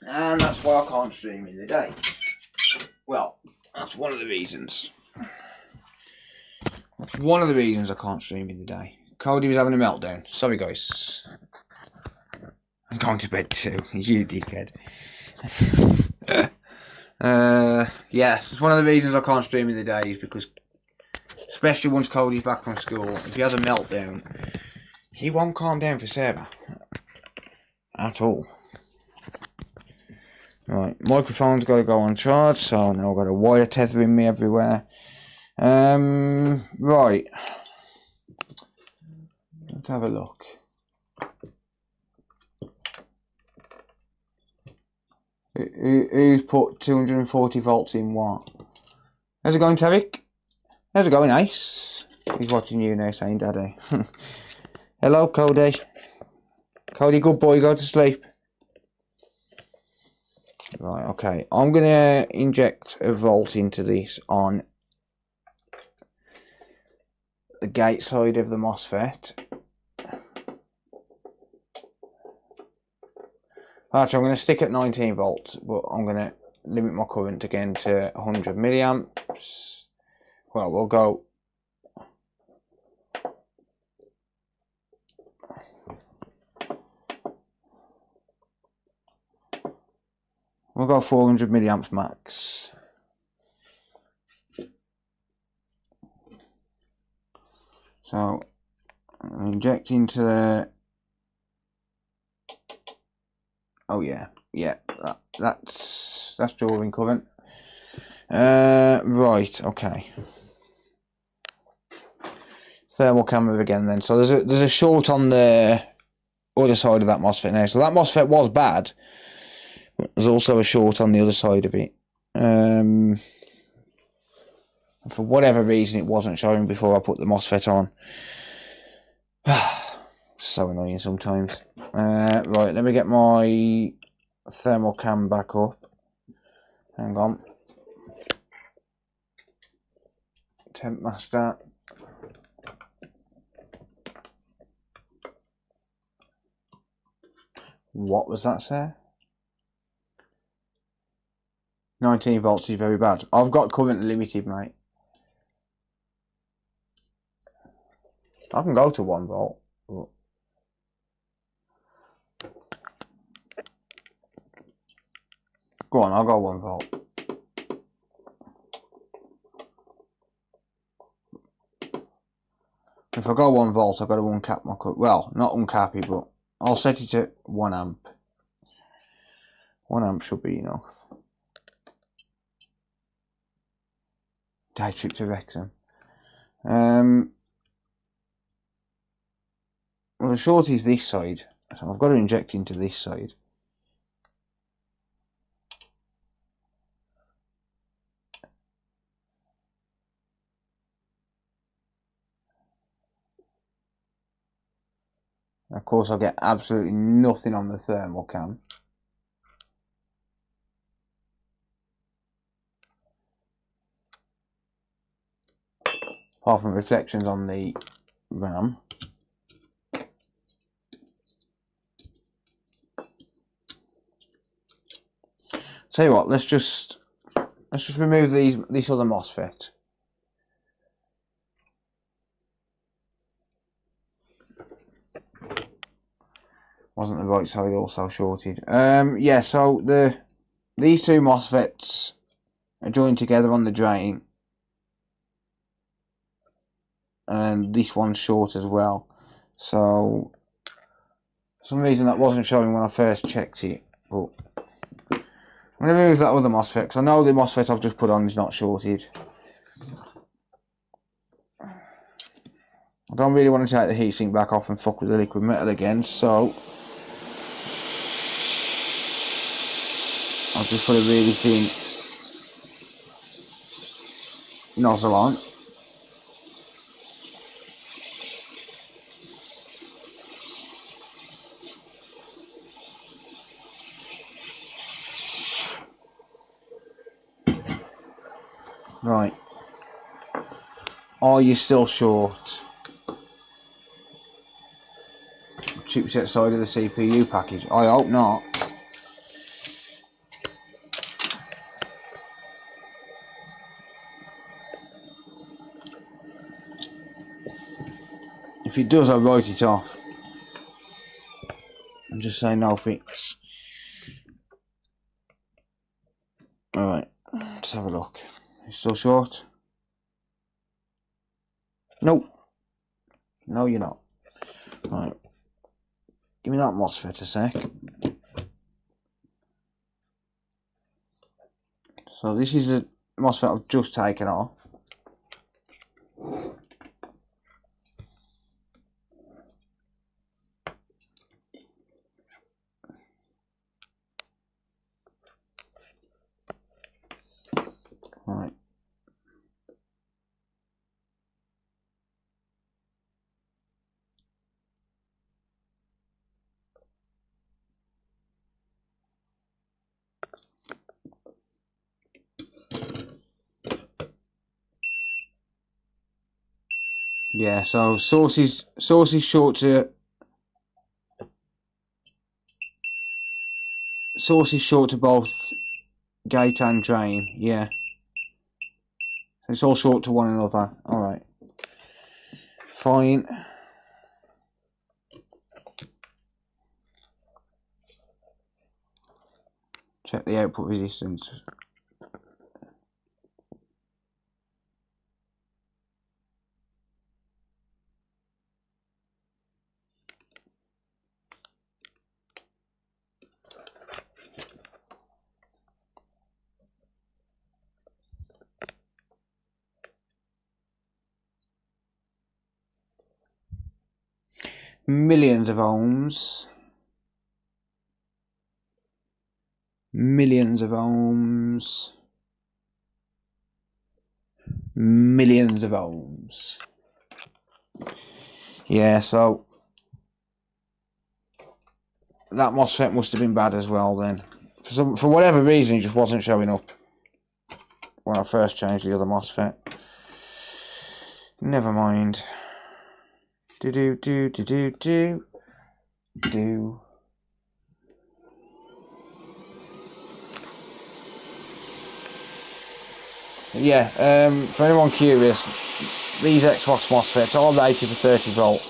And that's why I can't stream in the day. Well, that's one of the reasons. That's one of the reasons I can't stream in the day. Cody was having a meltdown. Sorry, guys. I'm going to bed too. You dickhead. Yes, it's one of the reasons I can't stream in the day is because, especially once Cody's back from school, if he has a meltdown, he won't calm down for Sarah. At all. Right, microphone's got to go on charge, so now I've got a wire tethering me everywhere. Right. Let's have a look. Who's put 240 volts in what? How's it going, Tarek? How's it going, Ace? He's watching you now saying daddy. Hello, Cody. Cody, good boy, go to sleep. Right, okay. I'm going to inject a volt into this on the gate side of the MOSFET. Actually, I'm going to stick at 19 volts, but I'm going to limit my current again to 100 milliamps. Well, we'll go... We'll go 400 milliamps max. So, I'm injecting to the... Oh yeah, that's drawing current. Right, okay. Thermal camera again then. So there's a short on the other side of that MOSFET now. So that MOSFET was bad. There's also a short on the other side of it. For whatever reason, it wasn't showing before I put the MOSFET on. So annoying sometimes. Right, let me get my thermal cam back up. Hang on. Temp master. What was that, sir? 19 volts is very bad. I've got current limited, mate. I can go to 1 volt. But... Go on, I'll go 1 volt. If I go 1 volt, I've got to uncap my current. Well, not uncap it, but I'll set it at 1 amp. 1 amp should be enough. Day trip to Wrexham. Well, the short is this side, so I've got to inject into this side. Of course, I'll get absolutely nothing on the thermal cam. Apart from reflections on the RAM. Tell you what, let's just remove this other MOSFET. Wasn't the right side also shorted? Yeah, so these two MOSFETs are joined together on the drain, and this one's short as well. So for some reason that wasn't showing when I first checked it, but I'm going to remove that other MOSFET because I know the MOSFET I've just put on is not shorted. I don't really want to take the heatsink back off and fuck with the liquid metal again, so I'll just put a really thin nozzle on. Right. Are you still short? chipset side of the CPU package. I hope not. If it does, I'll write it off and just say no fix. Alright, let's have a look. It's still short? Nope. No, you're not. Right. Give me that MOSFET a sec. So this is the MOSFET I've just taken off. Right. Yeah, so source is short to both gate and drain, yeah. It's all short to one another. Alright. Fine. Check the output resistance. Millions of ohms. Millions of ohms. Millions of ohms. Yeah, so that MOSFET must have been bad as well then. For whatever reason, it just wasn't showing up when I first changed the other MOSFET. Never mind. Do. Yeah, for anyone curious, these Xbox MOSFETs are rated for 30 volts.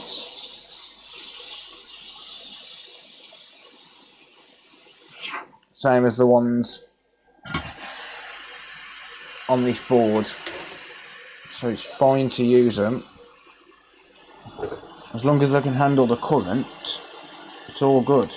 Same as the ones on this board. So it's fine to use them. As long as I can handle the current, it's all good.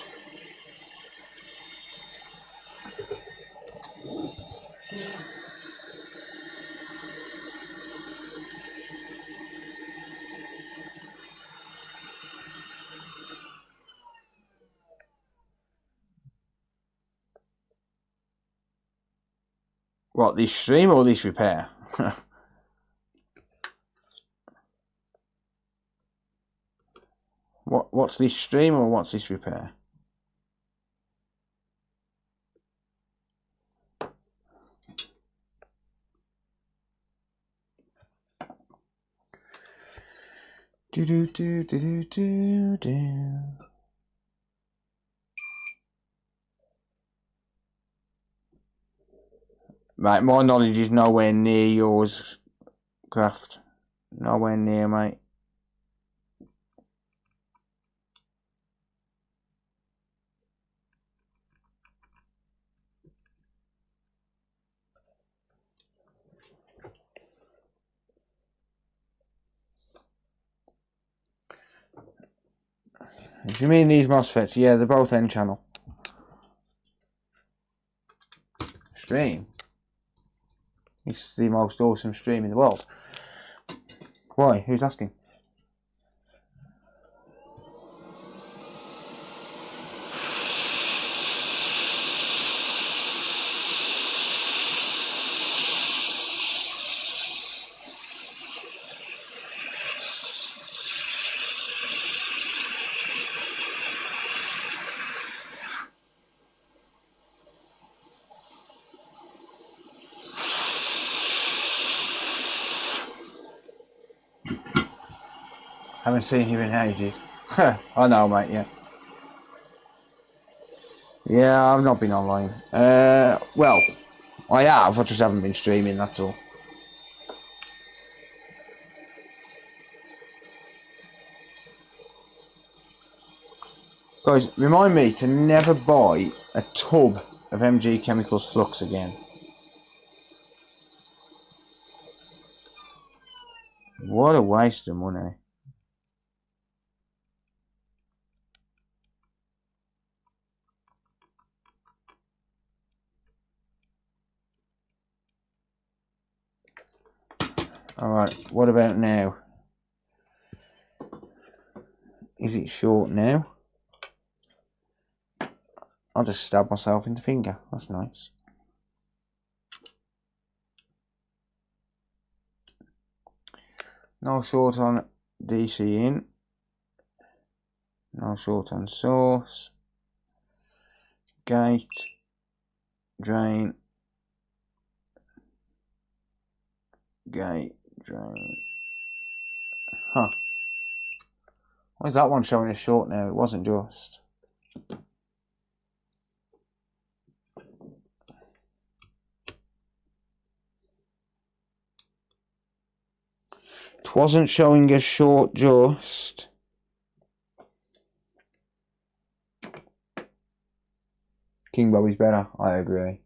What, this stream or this repair? What's this stream or what's this repair? Do. Right, my knowledge is nowhere near yours, Craft. Nowhere near, mate. If you mean these MOSFETs, yeah, they're both N channel. Stream? It's the most awesome stream in the world. Why? Who's asking? Haven't seen you in ages. I know, mate, yeah. Yeah, I've not been online. Well, I have, I just haven't been streaming, that's all. Guys, remind me to never buy a tub of MG Chemicals Flux again. What a waste of money. Alright, what about now? Is it short now? I'll just stab myself in the finger. That's nice. No short on DC in. No short on source. Gate. Drain. Gate. Drain. Huh. Why is that one showing as short now? It wasn't just. It wasn't showing as short just. King Bobby's better, I agree.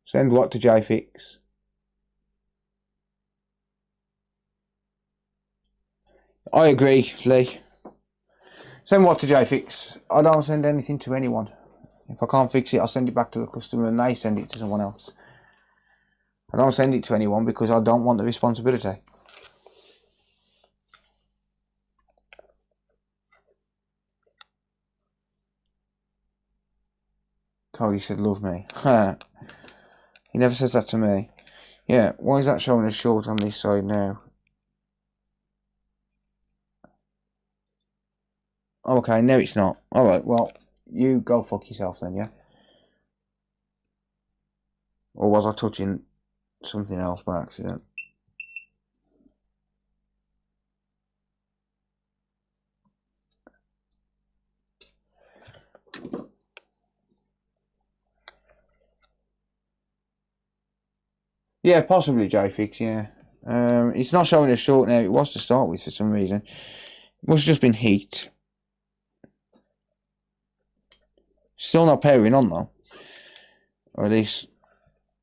Send what to JFix? I agree, Lee. Send what to JFix? I don't send anything to anyone. If I can't fix it, I'll send it back to the customer and they send it to someone else. I don't send it to anyone because I don't want the responsibility. Cody said, love me. He never says that to me. Yeah, why is that showing as short on this side now? Okay, no it's not. Alright, well, you go fuck yourself then, yeah? Or was I touching something else by accident? Yeah, possibly JFix, yeah. It's not showing as short now. It was to start with for some reason. It must have just been heat. Still not powering on though. Or at least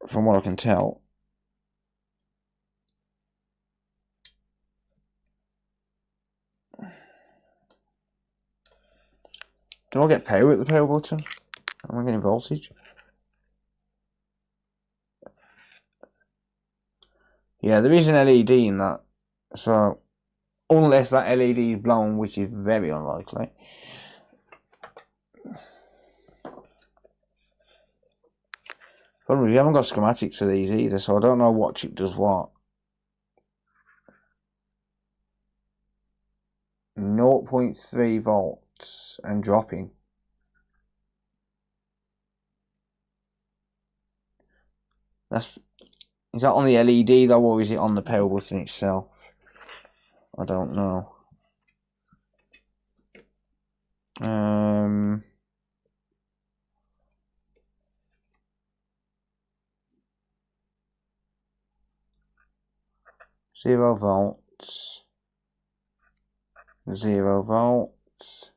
from what I can tell. Do I get power at the power button? Am I getting voltage? Yeah, there is an LED in that. So, unless that LED is blown, which is very unlikely. But we haven't got schematics for these either, so I don't know what chip does what. 0.3 volts and dropping. Is that on the LED though, or is it on the power button itself? I don't know. 0 volts. 0 volts.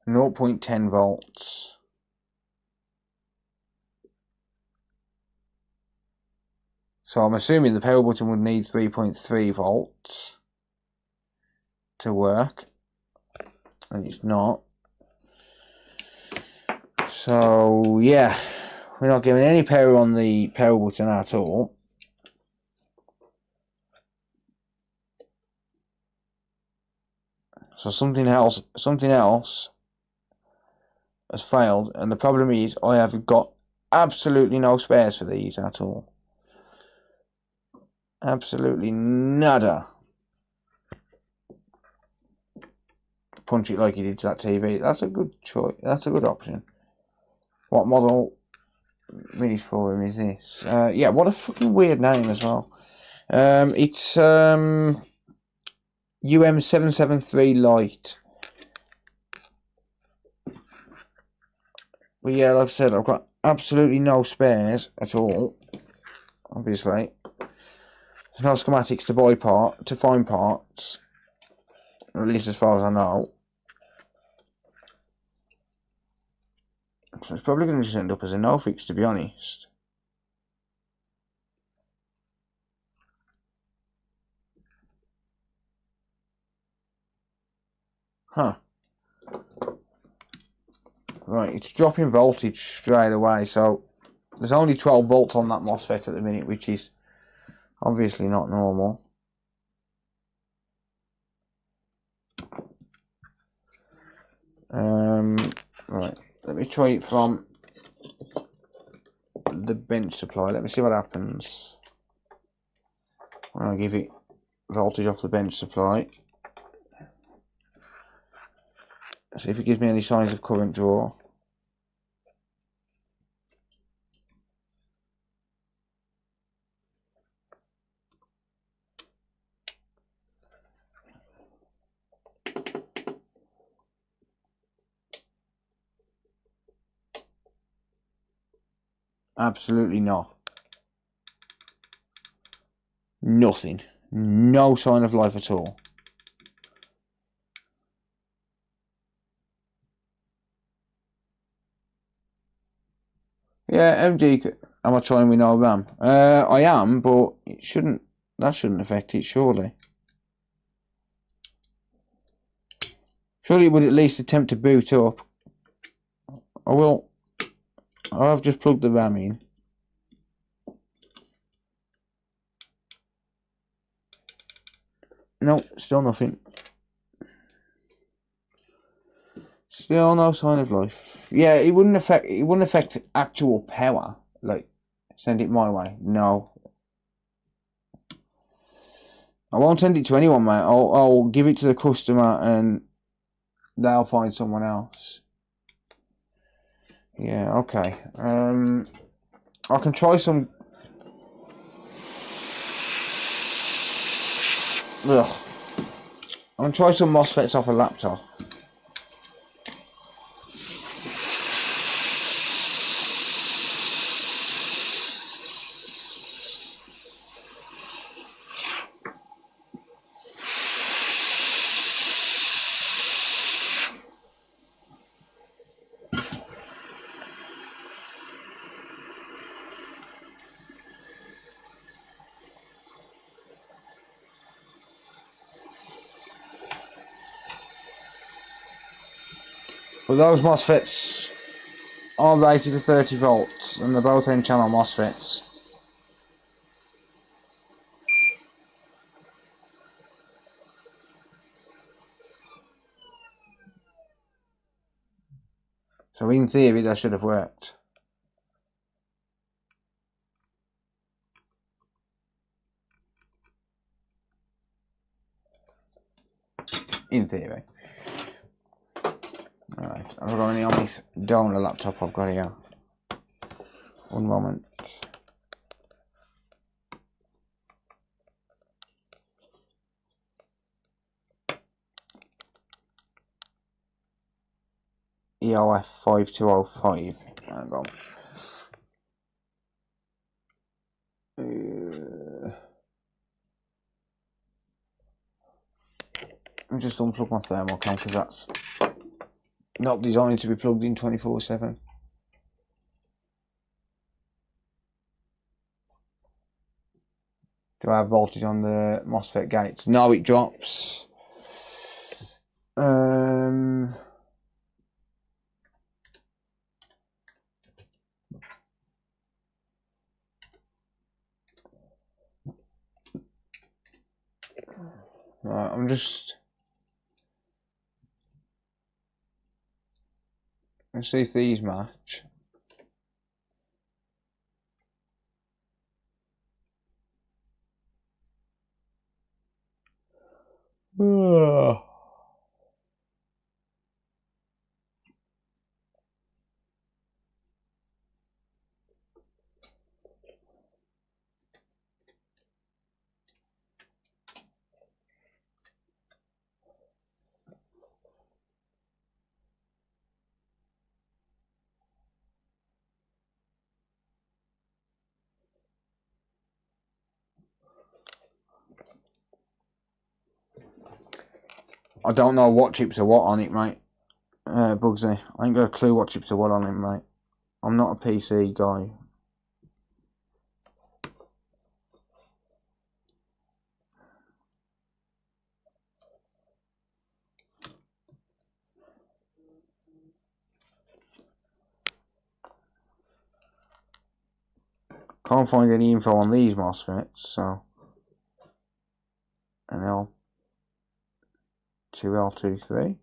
Zero 0.10 volts. So I'm assuming the power button would need 3.3 volts to work, and it's not. So yeah, we're not giving any power on the power button at all. So something else has failed, and the problem is I have got absolutely no spares for these at all. Absolutely nada. punch it like he did to that TV. That's a good choice. That's a good option. What model Mini for him is this? Yeah, what a fucking weird name as well. It's UM773 Lite. But yeah, like I said, I've got absolutely no spares at all. Obviously, there's no schematics to find parts, or at least as far as I know. So it's probably going to just end up as a no fix, to be honest. Huh. Right, it's dropping voltage straight away, so there's only 12 volts on that MOSFET at the minute, which is obviously not normal. Right, let me try it from the bench supply. Let me see what happens when I give it voltage off the bench supply. See if it gives me any signs of current draw. Absolutely not. Nothing. No sign of life at all. Yeah, MG, am I trying with no RAM? I am, but it shouldn't. That shouldn't affect it, surely. Surely it would at least attempt to boot up. I've just plugged the RAM in. No, still nothing. Still no sign of life. Yeah, it wouldn't affect actual power. Like, send it my way. No. I won't send it to anyone, mate. I'll give it to the customer and they'll find someone else. Yeah, okay. I can try some. Ugh. I'm gonna try some MOSFETs off a laptop. But those MOSFETs are rated to 30 volts and they're both N-channel MOSFETs. So in theory that should have worked. In theory. Alright, I've got any on this donor laptop I've got here. One moment. EOF 5205. Hang on. I'll just unplug my thermal cam because that's not designed to be plugged in 24/7. Do I have voltage on the MOSFET gates? No, it drops. Right, I'm just. Let's see if these match. I don't know what chips are what on it, mate. Bugsy, I ain't got a clue what chips are what on it, mate. I'm not a PC guy. Can't find any info on these MOSFETs, so an L, 2L, 2, 3.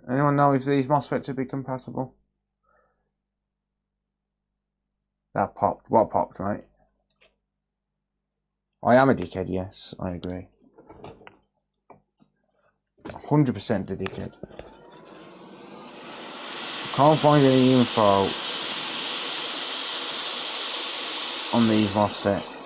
Anyone know if these MOSFETs would be compatible? That popped. What popped, mate? I am a dickhead, yes, I agree. 100% a dickhead. Can't find any info on these MOSFETs.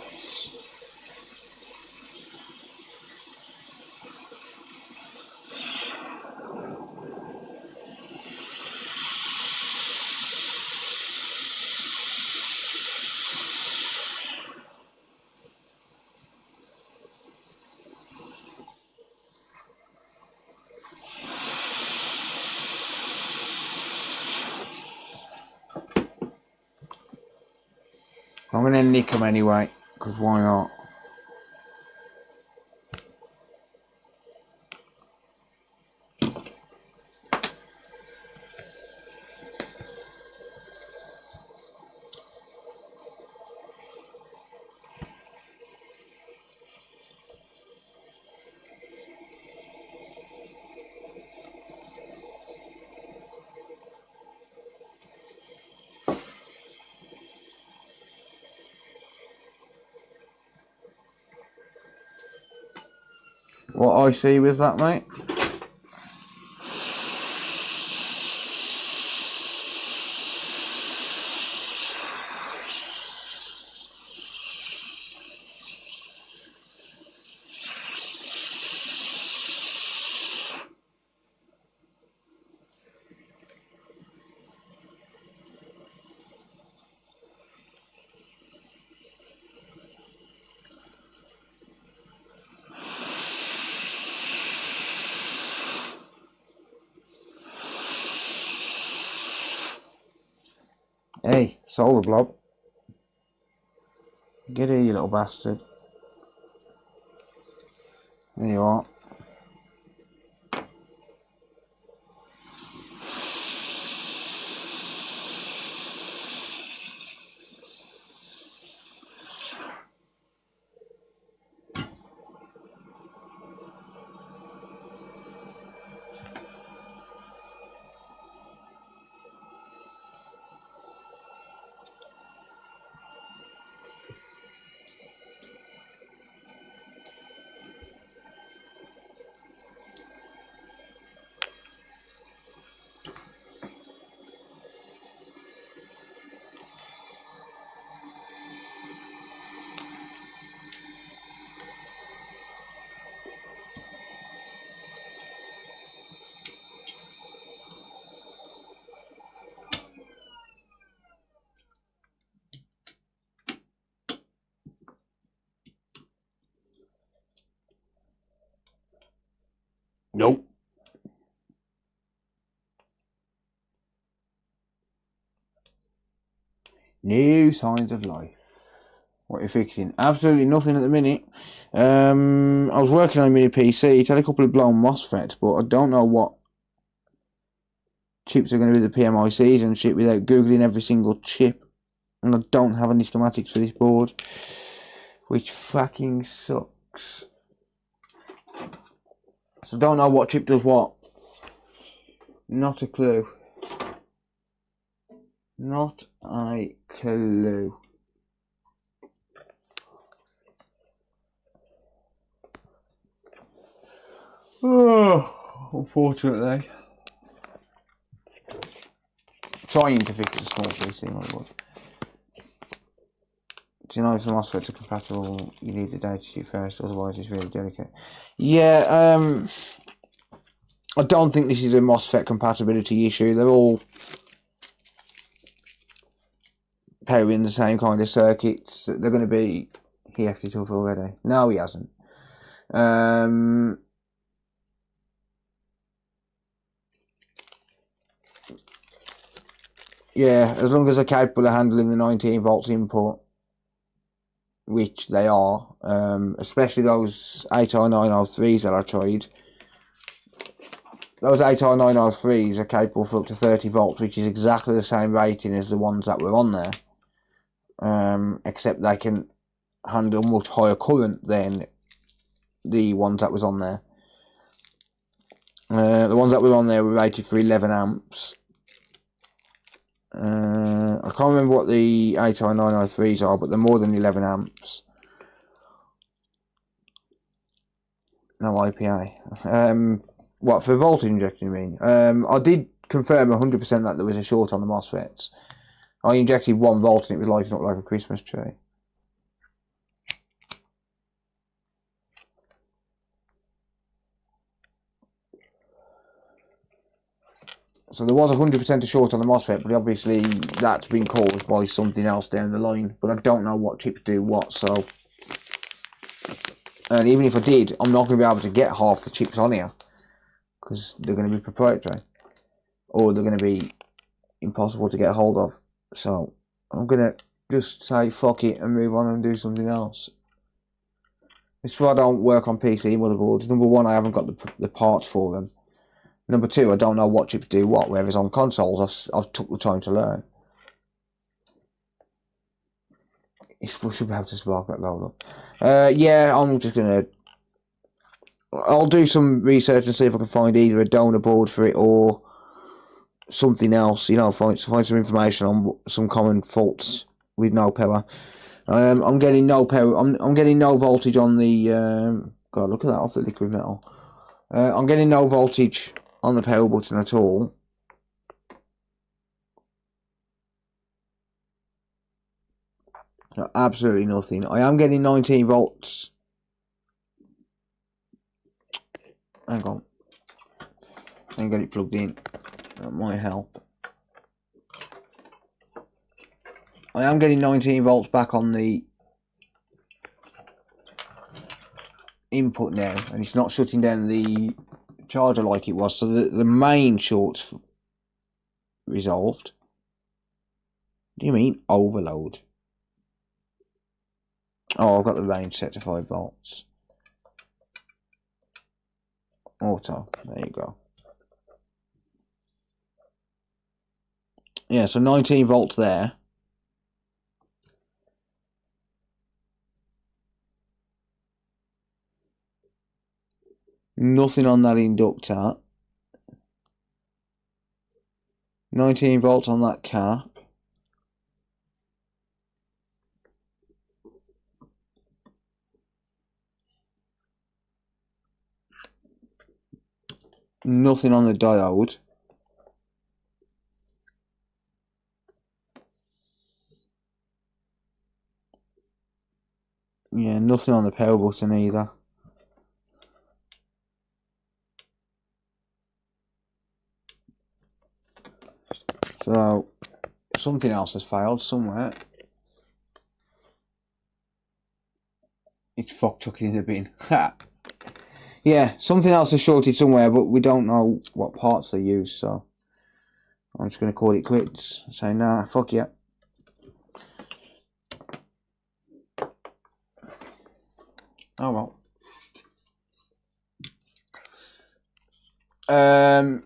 I'm going to nick them anyway, because why not? What IC was that, mate? Hey, solar blob. Get here, you little bastard. There you are. Nope. No signs of life. What are you fixing? Absolutely nothing at the minute. I was working on a mini PC. It had a couple of blown MOSFETs, but I don't know what chips are going to be the PMICs and shit without Googling every single chip. And I don't have any schematics for this board, which fucking sucks. So I don't know what chip does what. Not a clue. Not a clue. Oh, unfortunately. trying to fix a small PC motherboard. Do you know if the MOSFETs are compatible? You need the data sheet first, otherwise it's really delicate. Yeah, I don't think this is a MOSFET compatibility issue. They're all powering the same kind of circuits. They're going to be... He hefted it up already. No, he hasn't. Yeah, as long as they're capable of handling the 19 volts input, which they are, especially those 8R903s that I tried. Those 8R903s are capable for up to 30 volts, which is exactly the same rating as the ones that were on there. Except they can handle much higher current than the ones that was on there. The ones that were on there were rated for 11 amps. I can't remember what the 8R903s are, but they're more than 11 amps. No IPA. What, for voltage injection, you mean? I did confirm 100% that there was a short on the MOSFETs. I injected 1 volt and it was lighting up like a Christmas tree. So there was 100% a short on the MOSFET, but obviously that's been caused by something else down the line. But I don't know what chips do what, so... And even if I did, I'm not going to be able to get half the chips on here. Because they're going to be proprietary. Or they're going to be impossible to get hold of. So, I'm going to just say fuck it and move on and do something else. This is why I don't work on PC motherboards. Number one, I haven't got the parts for them. Number two, I don't know what chips do what, whereas on consoles, I've took the time to learn. You're supposed to be able to spark that load up. Yeah, I'm just going to... I'll do some research and see if I can find either a donor board for it or something else. You know, find some information on some common faults with no power. I'm getting no power. I'm getting no voltage on the... God, look at that off the liquid metal. I'm getting no voltage on the power button at all. No, absolutely nothing. I am getting 19 volts. Hang on. I can get it plugged in. That might help. I am getting 19 volts back on the input now, and it's not shutting down the charger like it was. So the main short's resolved. What do you mean overload? Oh, I've got the range set to 5 volts. Auto, there you go. Yeah, so 19 volts there. Nothing on that inductor. 19 volts on that cap. Nothing on the diode. Yeah, nothing on the power button either. So, something else has failed somewhere. It's fuck chuck it in the bin. Ha! Yeah, something else has shorted somewhere, but we don't know what parts they use, so I'm just going to call it quits. Say, nah, fuck yeah. Oh well.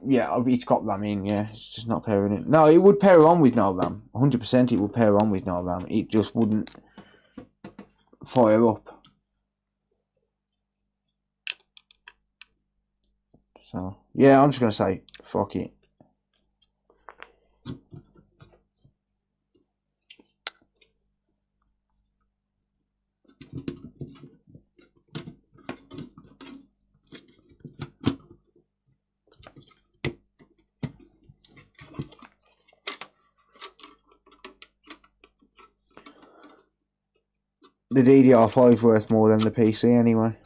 Yeah, it's got RAM in, yeah, it's just not pairing it. No, it would pair on with no RAM. 100% it would pair on with no RAM. It just wouldn't fire up. So, yeah, I'm just going to say, fuck it. the DDR5 worth more than the PC anyway.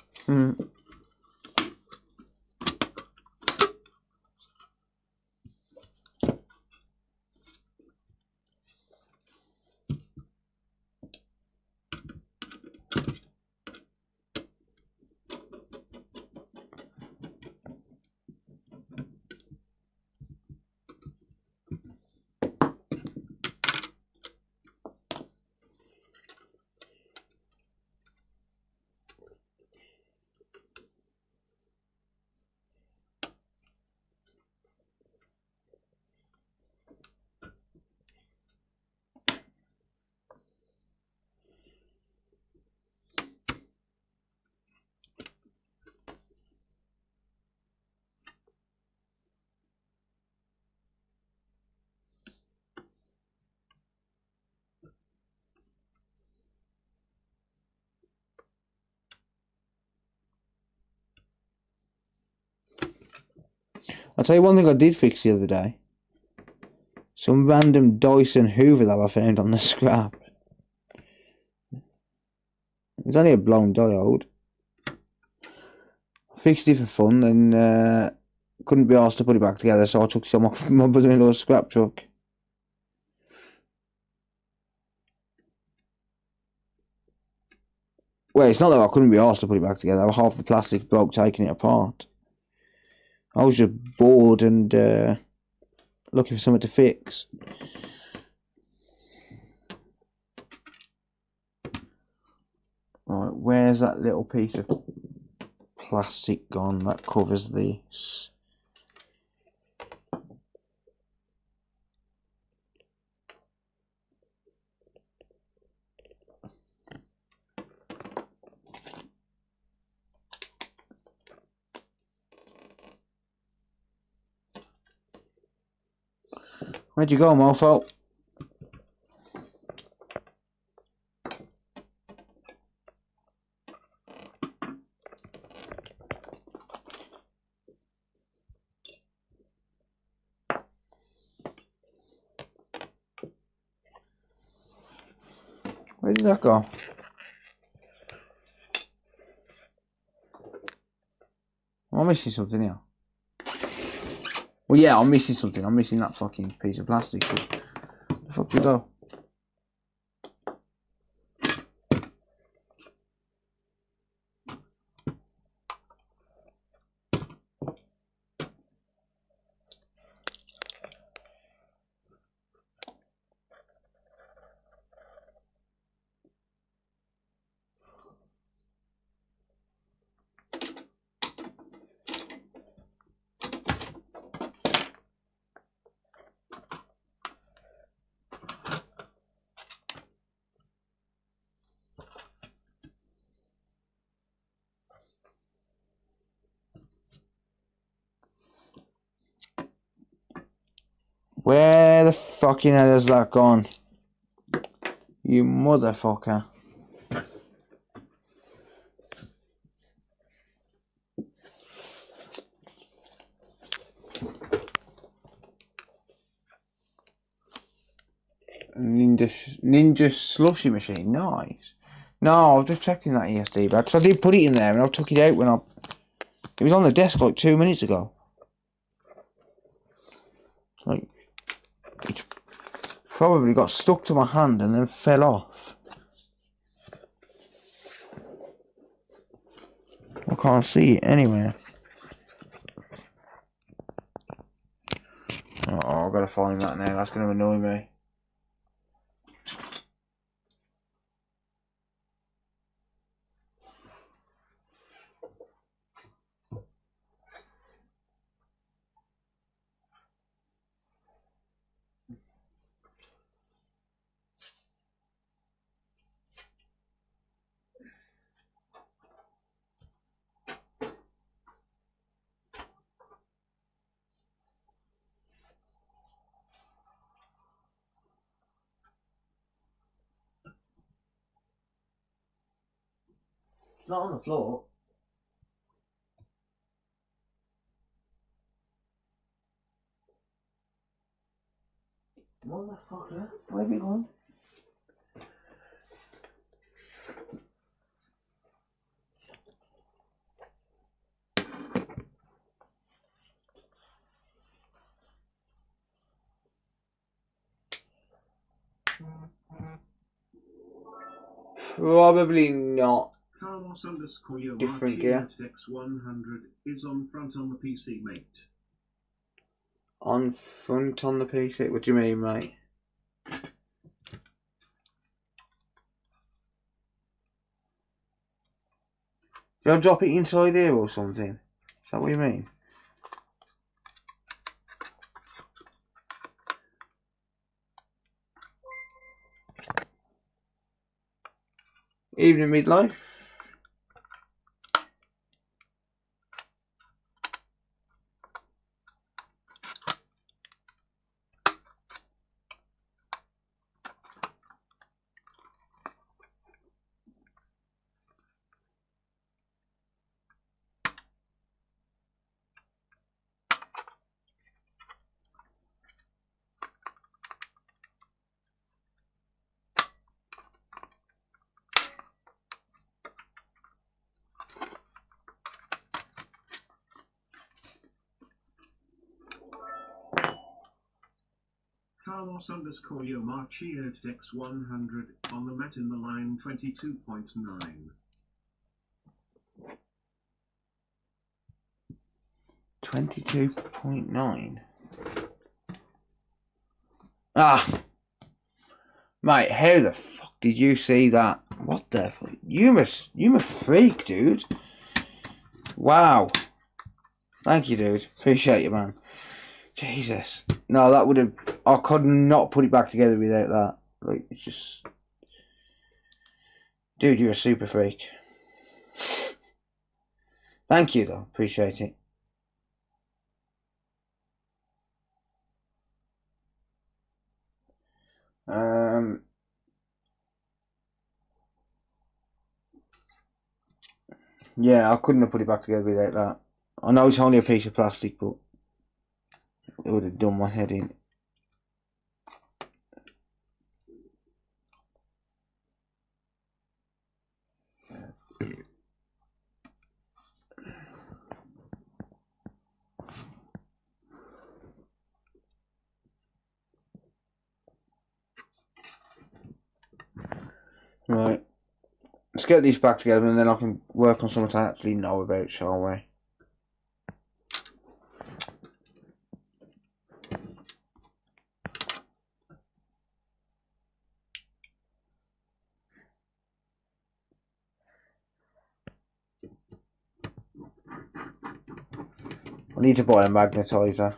I'll tell you one thing I did fix the other day. Some random Dyson Hoover that I found on the scrap. It's only a blown diode. I fixed it for fun and couldn't be asked to put it back together, so I took some off my brother-in-law's scrap truck. Well, it's not that I couldn't be asked to put it back together. Half the plastic broke taking it apart. I was just bored and looking for something to fix. Right, where's that little piece of plastic gone that covers this? Where'd you go, mofo? Where did that go? Am I missing something here? Well, yeah, I'm missing something. I'm missing that fucking piece of plastic. Where the fuck did you go? Where the fucking hell has that gone? You motherfucker. Ninja slushy machine, nice. No, I was just checking that ESD bag because I did put it in there and I took it out when it was on the desk like 2 minutes ago. Like, it's probably got stuck to my hand and then fell off. I can't see it anywhere. Oh, I've got to find that now. That's going to annoy me. It's not on the floor. Motherfucker, where have you gone? Probably not. Carlos underscore your Different gear. X100 is on front on the PC, mate. On front on the PC? What do you mean, mate? Did I drop it inside here or something? Is that what you mean? Evening midlife. Carlos underscore your Marchio X100 on the mat in the line 22.9. 22.9. Ah, mate, how the fuck did you see that? What the fuck? You a freak, dude. Wow. Thank you, dude. Appreciate you, man. Jesus. No, that would have... I could not put it back together without that. Like, it's just... Dude, you're a super freak. Thank you, though. Appreciate it. Yeah, I couldn't have put it back together without that. I know it's only a piece of plastic, but it would have done my head in. Right. Let's get these back together and then I can work on something I actually know about, shall we? I need to buy a magnetizer.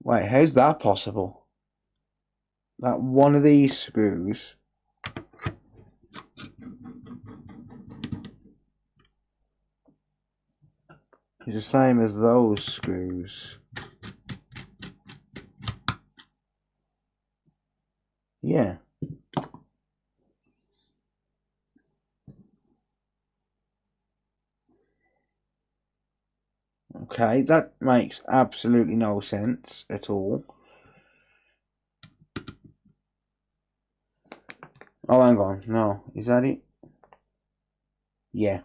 Wait, how's that possible? That one of these screws is the same as those screws. Yeah. Okay, that makes absolutely no sense at all. Oh, hang on. No, is that it? Yeah.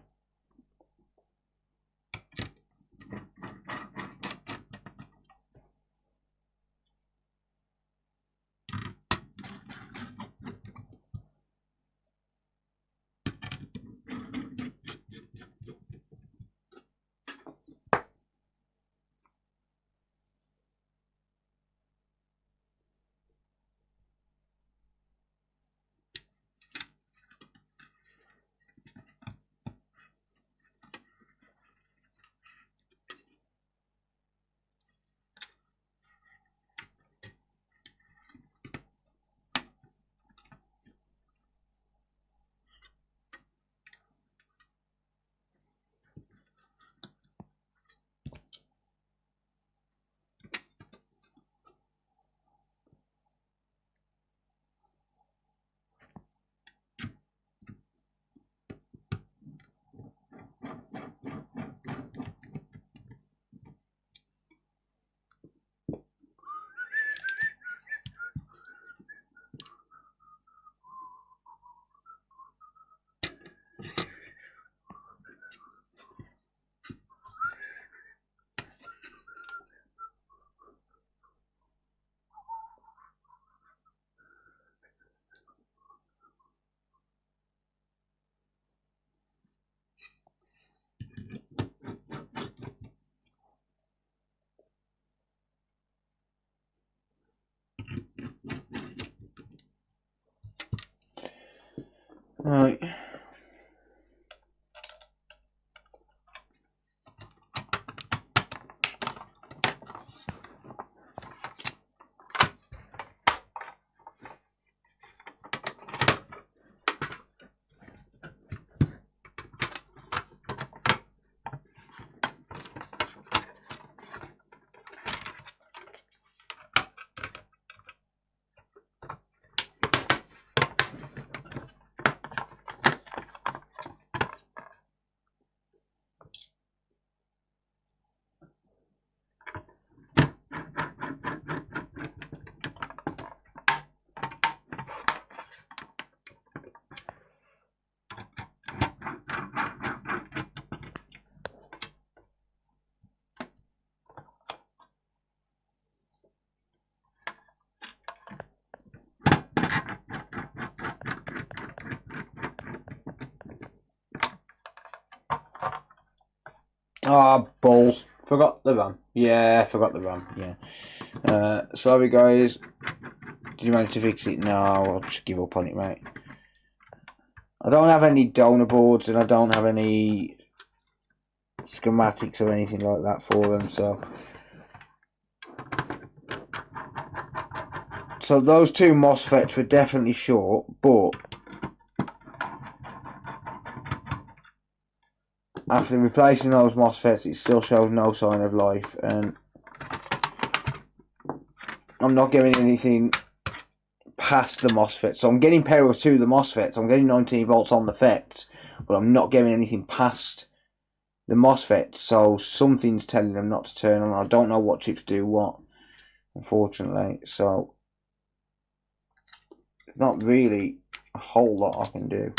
Right. Ah, balls. Forgot the RAM. Yeah, forgot the RAM. Yeah. Sorry, guys. Did you manage to fix it? No, I'll just give up on it, mate. I don't have any donor boards and I don't have any schematics or anything like that for them, so those two MOSFETs were definitely short, but after replacing those MOSFETs it still shows no sign of life, and I'm not getting anything past the MOSFET. So I'm getting power to the MOSFETs, I'm getting 19 volts on the FETs, but I'm not getting anything past the MOSFET, so something's telling them not to turn on. I don't know what chips do what, unfortunately, so not really a whole lot I can do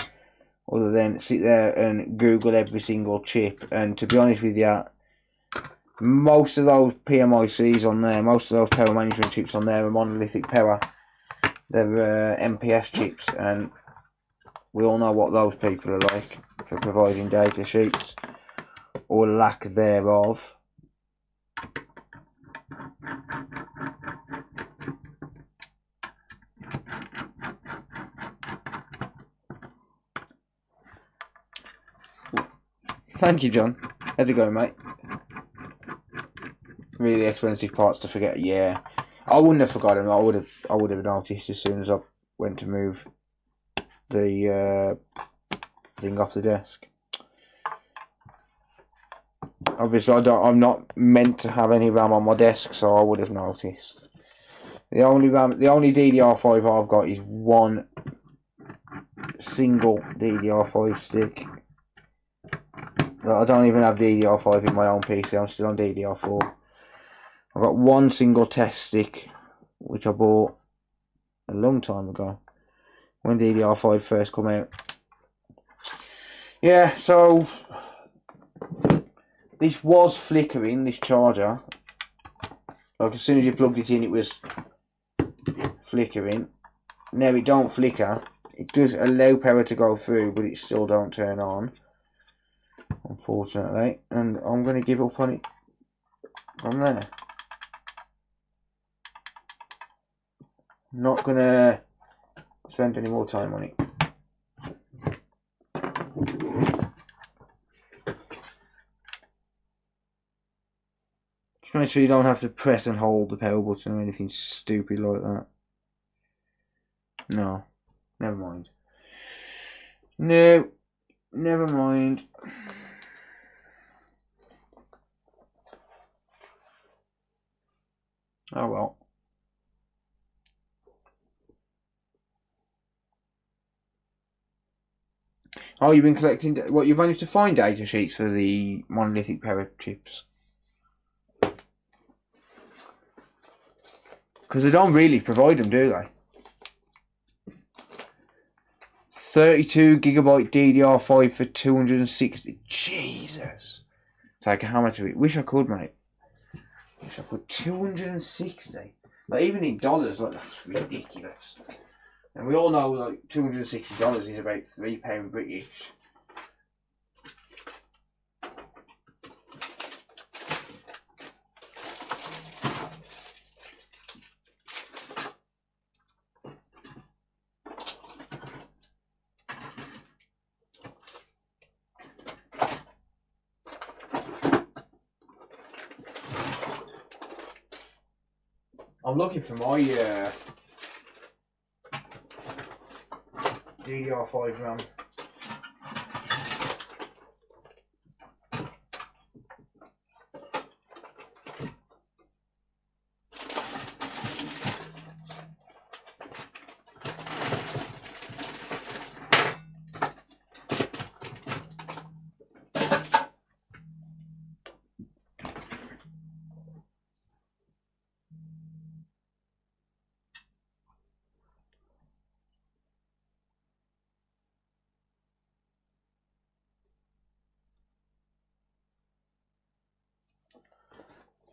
other than sit there and Google every single chip. And to be honest with you, most of those PMICs on there, most of those power management chips on there are monolithic power. They're MPS chips, and we all know what those people are like for providing data sheets or lack thereof. Thank you, John. How's it going, mate? Really expensive parts to forget. Yeah, I wouldn't have forgotten. I would have noticed as soon as I went to move the thing off the desk. Obviously, I'm not meant to have any RAM on my desk, so I would have noticed. The only DDR5 I've got is one single DDR5 stick. I don't even have DDR5 in my own PC. I'm still on DDR4. I've got one single test stick, which I bought a long time ago when DDR5 first came out. Yeah, so this was flickering, this charger. Like as soon as you plugged it in, it was flickering. Now it don't flicker. It does allow power to go through, but it still don't turn on, unfortunately. And I'm going to give up on it from there. Not going to spend any more time on it. Just make sure you don't have to press and hold the power button or anything stupid like that. No, never mind. No, never mind. Oh well. Oh, you've been collecting. What, you've managed to find data sheets for the monolithic power chips? Because they don't really provide them, do they? 32 gigabyte DDR5 for 260. Jesus. Take how much of it? Wish I could, mate. Wish I could. 260. Like, even in dollars, like, that's ridiculous. And we all know, like, $260 is about £3 British. I'm looking for my DDR5 RAM.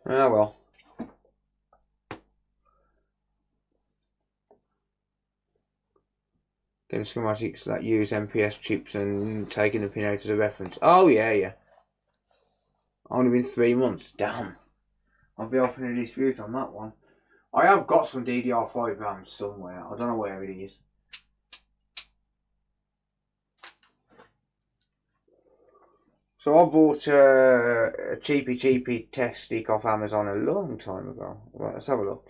Ah well. Getting schematics that use MPS chips and taking the pin out as a reference. Oh yeah, yeah. Only been 3 months. Damn. I'll be off in a dispute on that one. I have got some DDR5 RAM somewhere. I don't know where it is. So I bought a cheapy test stick off Amazon a long time ago. Right, let's have a look.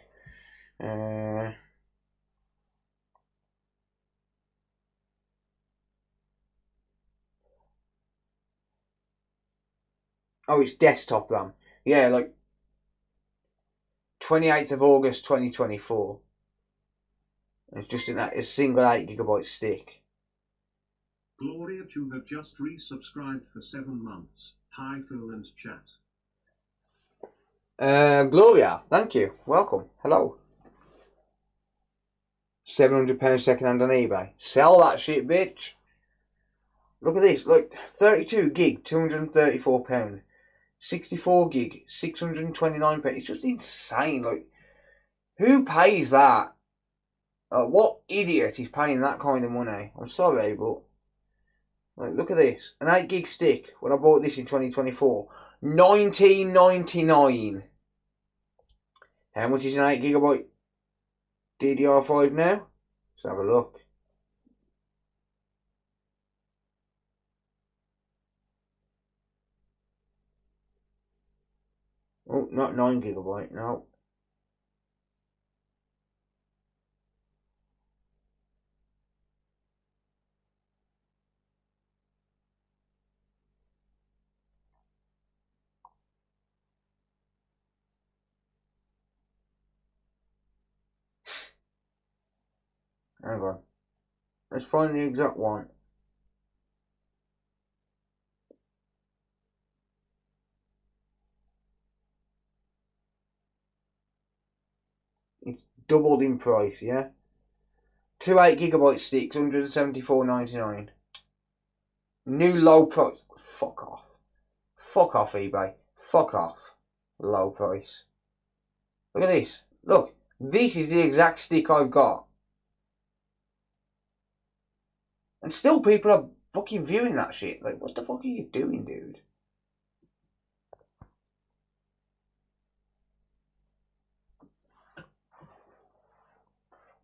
Oh, it's desktop RAM. Yeah, like 28th of August 2024. It's just a single 8GB stick. Gloria, you have just resubscribed for 7 months. Hi Phil and chat. Gloria, thank you. Welcome. Hello. £700 second hand on eBay. Sell that shit, bitch. Look at this. Look, 32 gig, £234. 64 gig, £629. It's just insane. Like, who pays that? What idiot is paying that kind of money? I'm sorry, but like, look at this. An 8 gig stick. When I bought this in 2024, $19.99. How much is an 8GB DDR5 now? Let's have a look. Oh, not 9GB, no. Hang on. Let's find the exact one. It's doubled in price, yeah? 2 8GB sticks, $174.99. New low price. Fuck off. Fuck off, eBay. Fuck off. Low price. Look at this. Look. This is the exact stick I've got. And still people are fucking viewing that shit. Like, what the fuck are you doing, dude?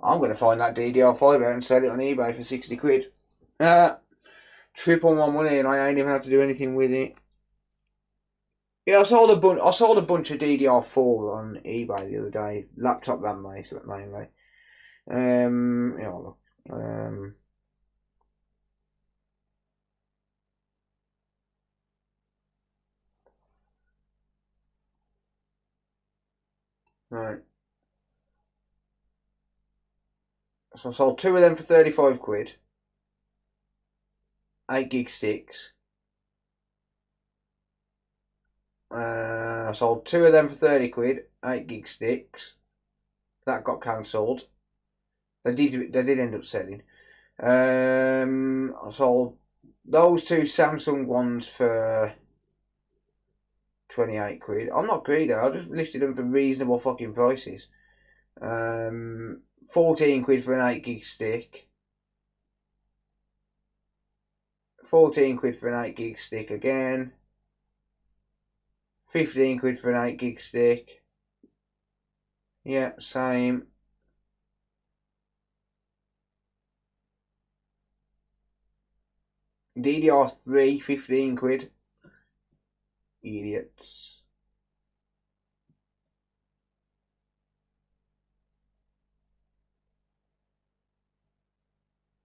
I'm going to find that DDR5 out and sell it on eBay for 60 quid. Triple my money and I ain't even have to do anything with it. Yeah, I sold a bunch of DDR4 on eBay the other day. Laptop RAM mainly. Yeah, look. Right. So I sold 2 of them for 35 quid. 8 gig sticks. I sold 2 of them for 30 quid. 8 gig sticks. That got cancelled. They did end up selling. I sold those 2 Samsung ones for 28 quid. I'm not greedy. I just listed them for reasonable fucking prices. 14 quid for an 8 gig stick. 14 quid for an 8 gig stick again. 15 quid for an 8 gig stick. Yeah, same. DDR3, 15 quid. Idiots.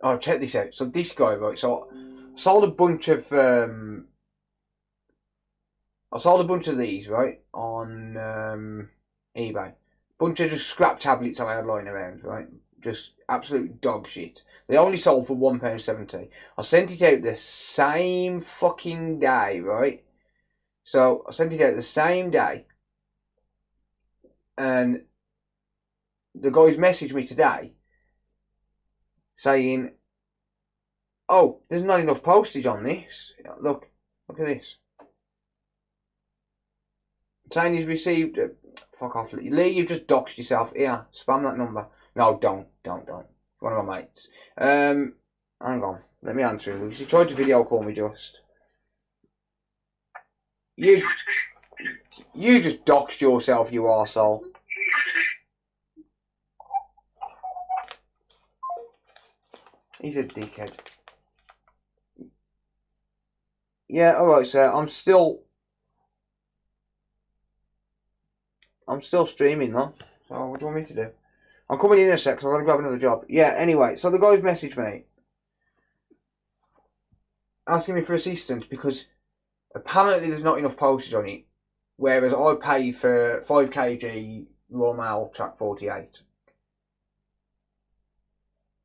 Oh, check this out. So this guy, right? So I sold a bunch of these, right, on eBay. Bunch of just scrap tablets I had lying around, right? Just absolute dog shit. They only sold for £1.70. I sent it out the same fucking day, right? So I sent it out the same day, and the guys messaged me today saying, "Oh, there's not enough postage on this. Look at this. Saying he's received." Fuck off, Lee. You've just doxed yourself. Here, spam that number. No, don't. One of my mates. Hang on. Let me answer him. Because he tried to video call me just. You just doxed yourself, you arsehole. He's a dickhead. Yeah, alright, sir. I'm still streaming, though. So, what do you want me to do? I'm coming in a sec, so I've got to grab another job. Yeah, anyway, so the guys messaged me asking me for assistance because apparently there's not enough postage on it, whereas I paid for 5 kg raw mail track 48.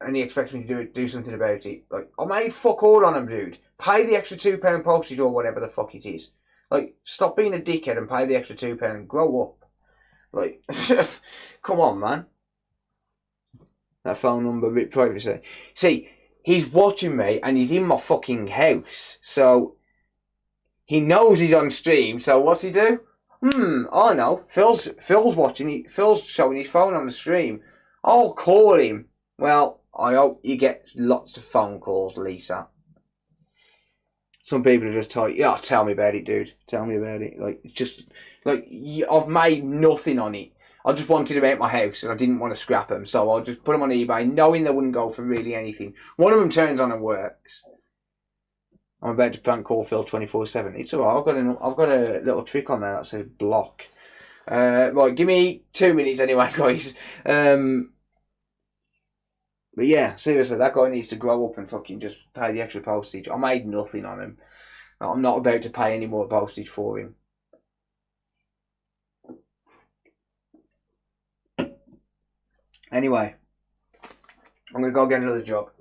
And he expects me to do something about it. Like, I made fuck all on him, dude. Pay the extra £2 postage or whatever the fuck it is. Like, stop being a dickhead and pay the extra £2. Grow up. Like, come on, man. That phone number, bit privacy. See, he's watching me and he's in my fucking house. So, he knows he's on stream. So, what's he do? I know. Phil's watching. Phil's showing his phone on the stream. I'll call him. Well, I hope you get lots of phone calls, Lisa. Some people are just like, yeah, tell me about it, dude. Tell me about it. Like, just, like, I've made nothing on it. I just wanted them out my house and I didn't want to scrap them. So I'll just put them on eBay, knowing they wouldn't go for really anything. One of them turns on and works. I'm about to prank call Phil 24/7. It's alright, I've got a little trick on there that says block. Right, give me 2 minutes anyway, guys. But yeah, seriously, that guy needs to grow up and fucking just pay the extra postage. I made nothing on him. I'm not about to pay any more postage for him. Anyway, I'm going to go get another job.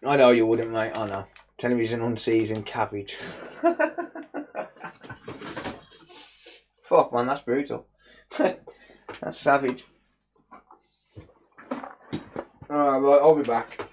I know you wouldn't, mate. I know. Television unseasoned cabbage. Fuck, man, that's brutal. That's savage. Alright, right, I'll be back.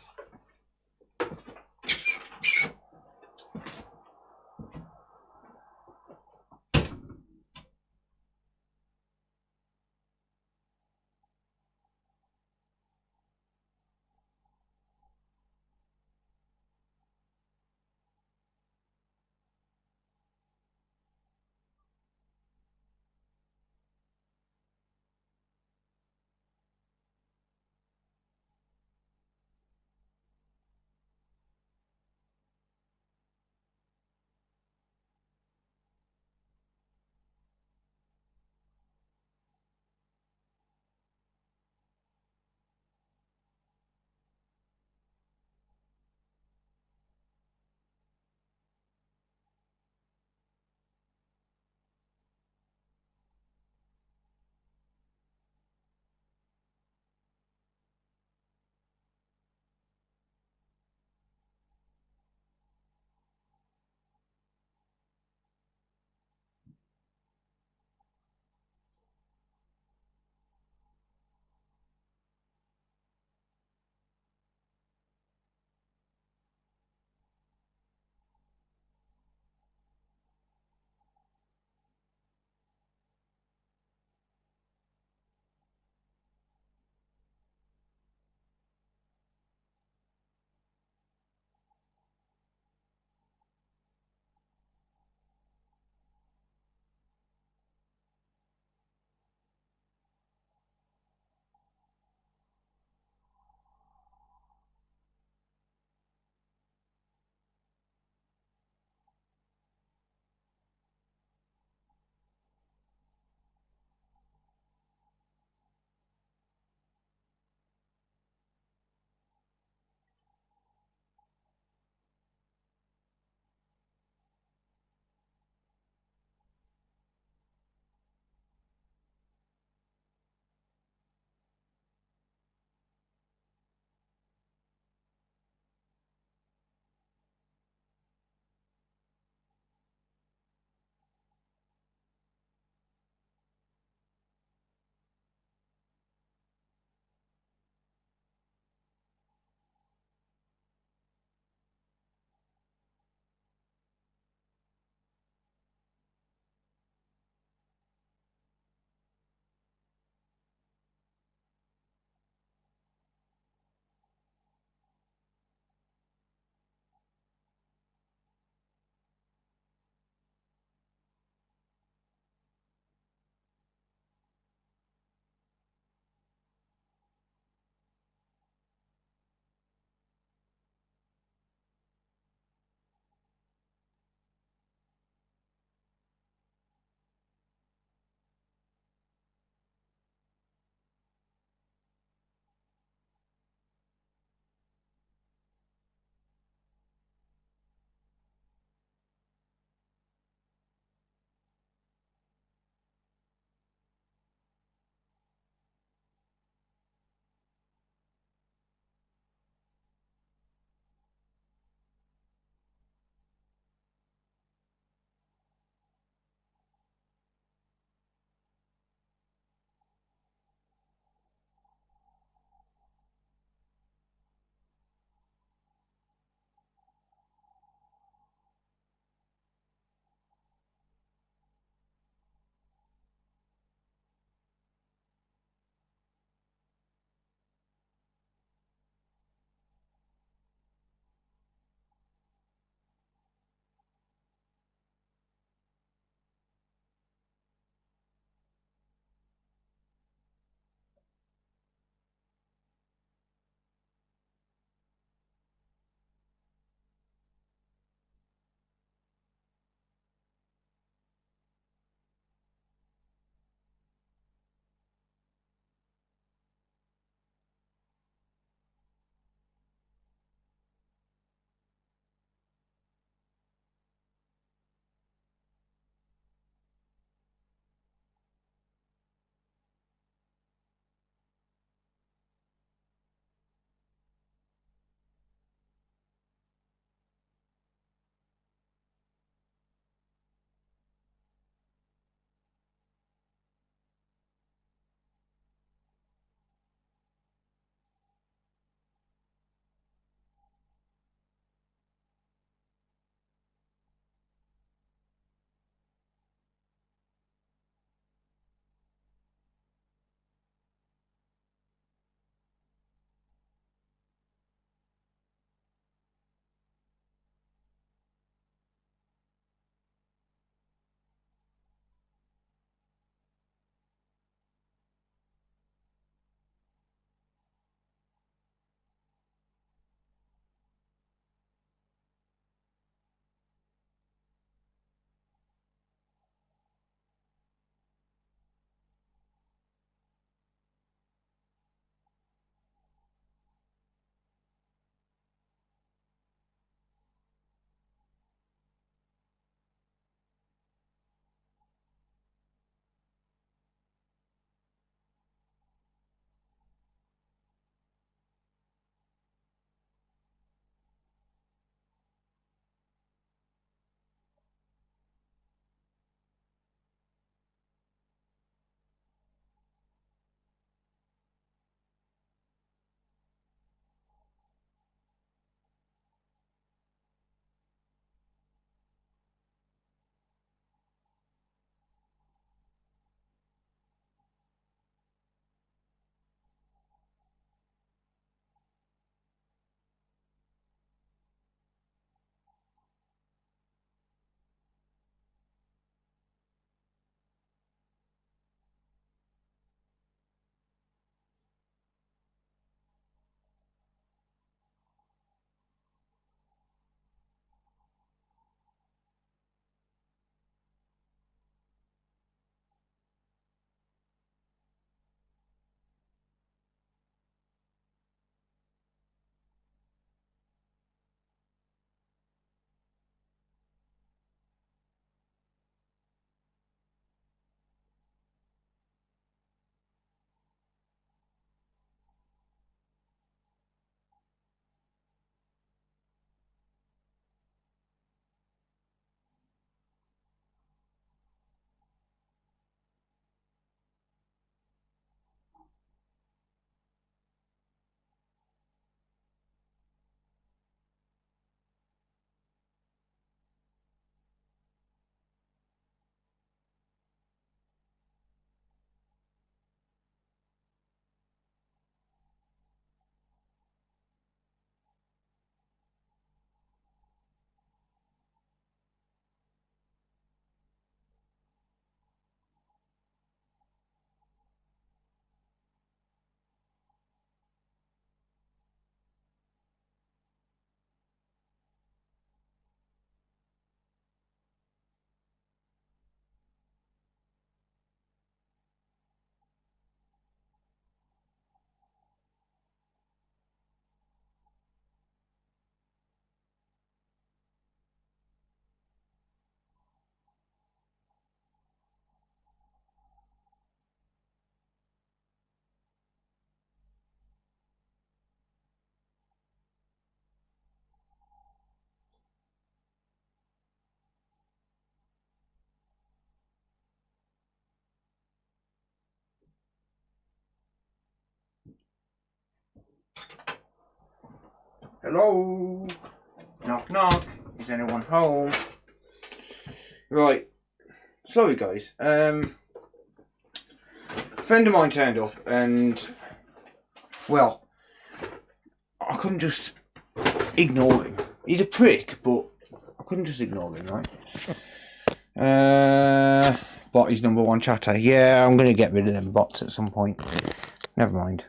Hello? Knock knock. Is anyone home? Right. Sorry guys. A friend of mine turned up and, well, I couldn't just ignore him. He's a prick, but I couldn't just ignore him, right? Bot is #1 chatter. Yeah, I'm gonna get rid of them bots at some point. Never mind.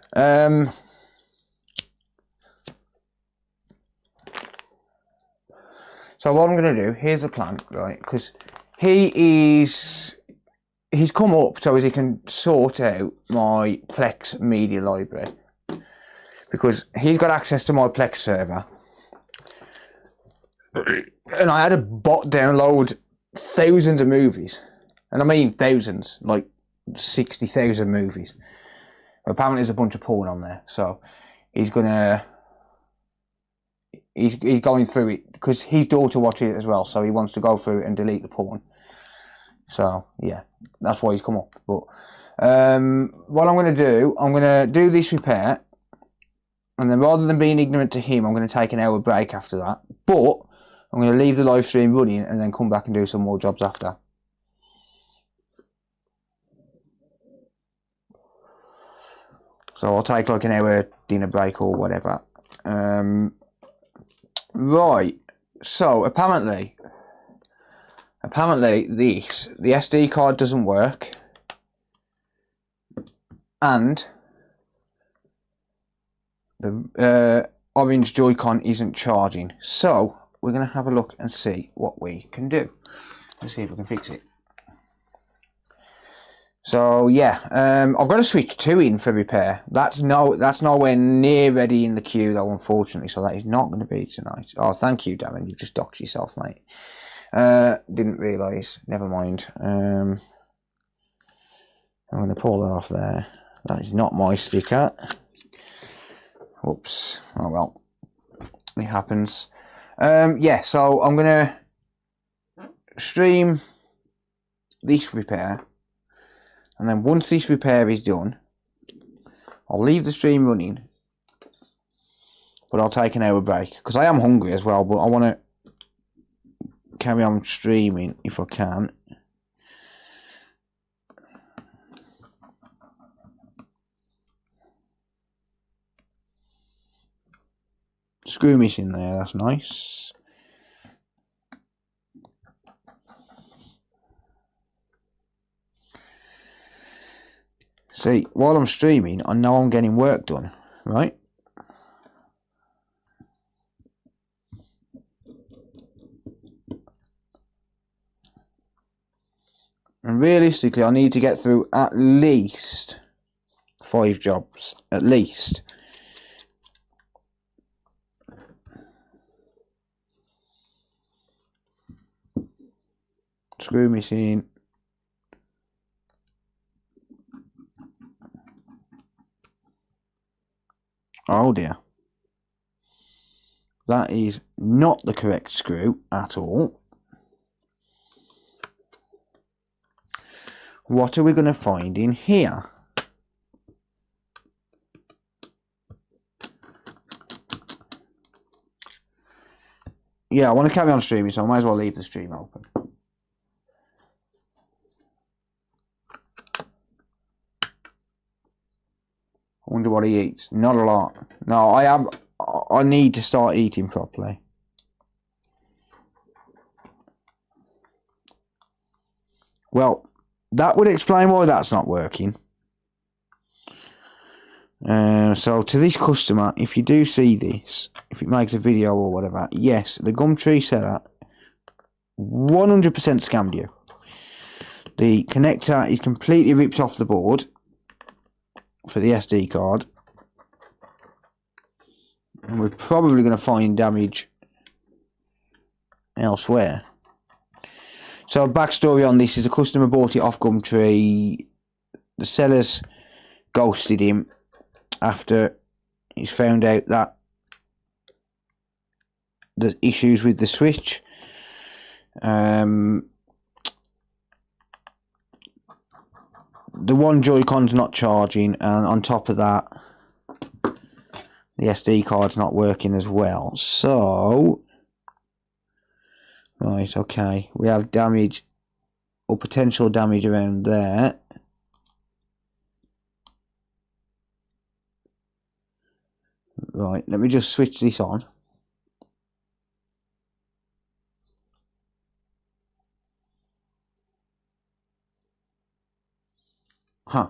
So what I'm gonna do, here's a plan, right? Because he's come up so as he can sort out my Plex media library. Because he's got access to my Plex server. And I had a bot download thousands of movies. And I mean thousands, like 60,000 movies. Apparently there's a bunch of porn on there. So he's going through it because his daughter watches it as well. So he wants to go through it and delete the porn. So yeah, that's why he's come up. But what I'm going to do this repair. And then rather than being ignorant to him, I'm going to take an hour break after that. But I'm going to leave the live stream running and then come back and do some more jobs after. So I'll take like an hour dinner break or whatever. Right. So apparently the SD card doesn't work. And the orange Joy-Con isn't charging. So we're going to have a look and see what we can do. Let's see if we can fix it. So yeah, I've got to switch 2 in for repair. That's nowhere near ready in the queue though, unfortunately. So that is not going to be tonight. Oh, thank you, Darren. You've just docked yourself, mate. Didn't realise. Never mind. I'm going to pull that off there. That is not my sticker. Whoops. Oh well. It happens. Yeah, so I'm going to stream this repair. And then once this repair is done, I'll leave the stream running. But I'll take an hour break. Because I am hungry as well, but I want to carry on streaming if I can. Screw missing there, that's nice. See, while I'm streaming, I know I'm getting work done, right? And realistically, I need to get through at least 5 jobs. At least. Screw missing. Oh dear. That is not the correct screw at all. What are we going to find in here? Yeah, I want to carry on streaming, so I might as well leave the stream open. I wonder what he eats. Not a lot. No, I need to start eating properly. Well, that would explain why that's not working. So to this customer, if you do see this, if it makes a video or whatever, yes, the Gumtree seller 100% scammed you. The connector is completely ripped off the board for the SD card, and we're probably going to find damage elsewhere. So backstory on this is a customer bought it off Gumtree. The sellers ghosted him after he's found out that the issues with the switch. The one Joy-Con's not charging, and on top of that, the SD card's not working as well. So, right, okay, we have damage or potential damage around there. Right, let me just switch this on. Huh.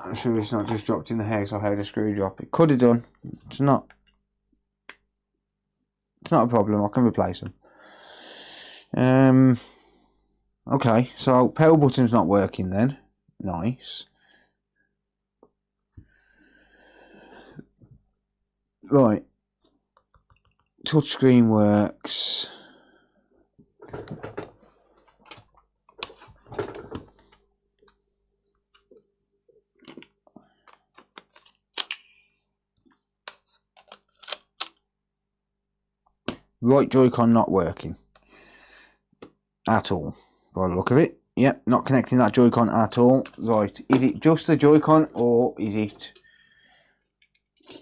I'm sure it's not just dropped in the house. I heard a screw drop. It could have done. It's not. It's not a problem. I can replace them. Okay, so power button's not working then. Nice. Right. Touchscreen works. Right Joy-Con not working at all by the look of it. Yep, not connecting that Joy-Con at all. Right, is it just the Joy-Con or is it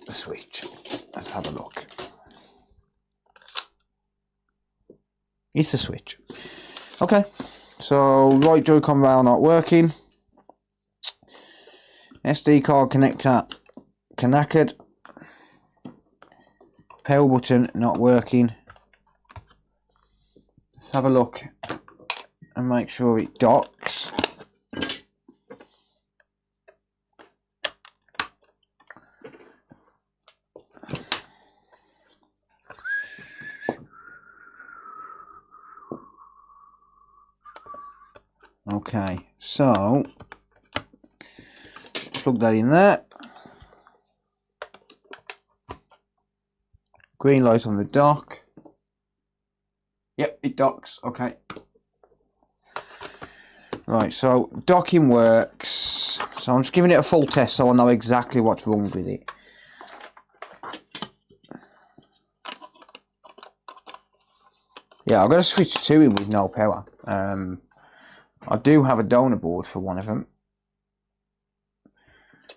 the Switch? Let's have a look. It's the Switch. Okay, so right Joy-Con rail not working. SD card connector knackered. Power button not working. Let's have a look and make sure it docks. Okay, so plug that in there. Green light on the dock. Yep, it docks. Okay. Right, so docking works. So I'm just giving it a full test so I know exactly what's wrong with it. Yeah, I've got to switch to it with no power. I do have a donor board for one of them.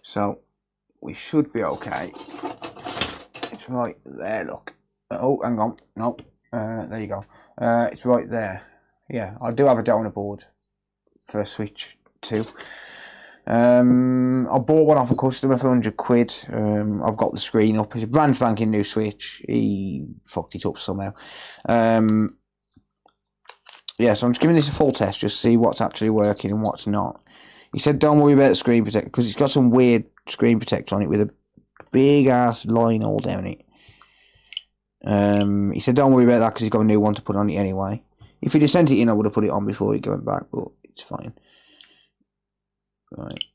So we should be okay. It's right there, look. Oh, hang on. No. There you go. It's right there. Yeah, I do have a donor board for a Switch 2. I bought one off a customer for 100 quid. I've got the screen up. It's a brand spanking new Switch. He fucked it up somehow. Yeah, so I'm just giving this a full test, just see what's actually working and what's not. He said don't worry about the screen protector, because it's got some weird screen protector on it with a big ass line all down it. He said don't worry about that because he's got a new one to put on it anyway. If he'd have sent it in, I would have put it on before he went back, but it's fine. Right.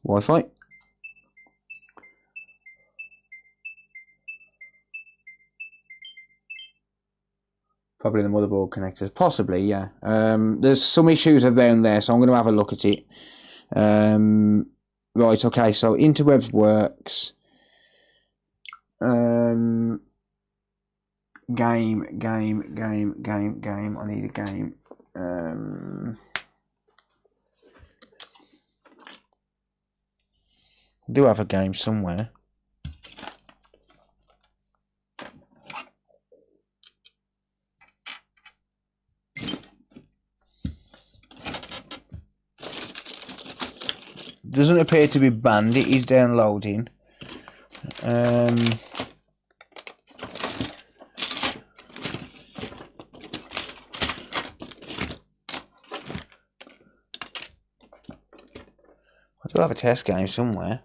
Wi-Fi. Probably the motherboard connectors. Possibly, yeah. There's some issues around there, so I'm going to have a look at it. Right, okay, so interwebs works. Game. I need a game. I do have a game somewhere. Doesn't appear to be banned. It is downloading. I do have a test game somewhere.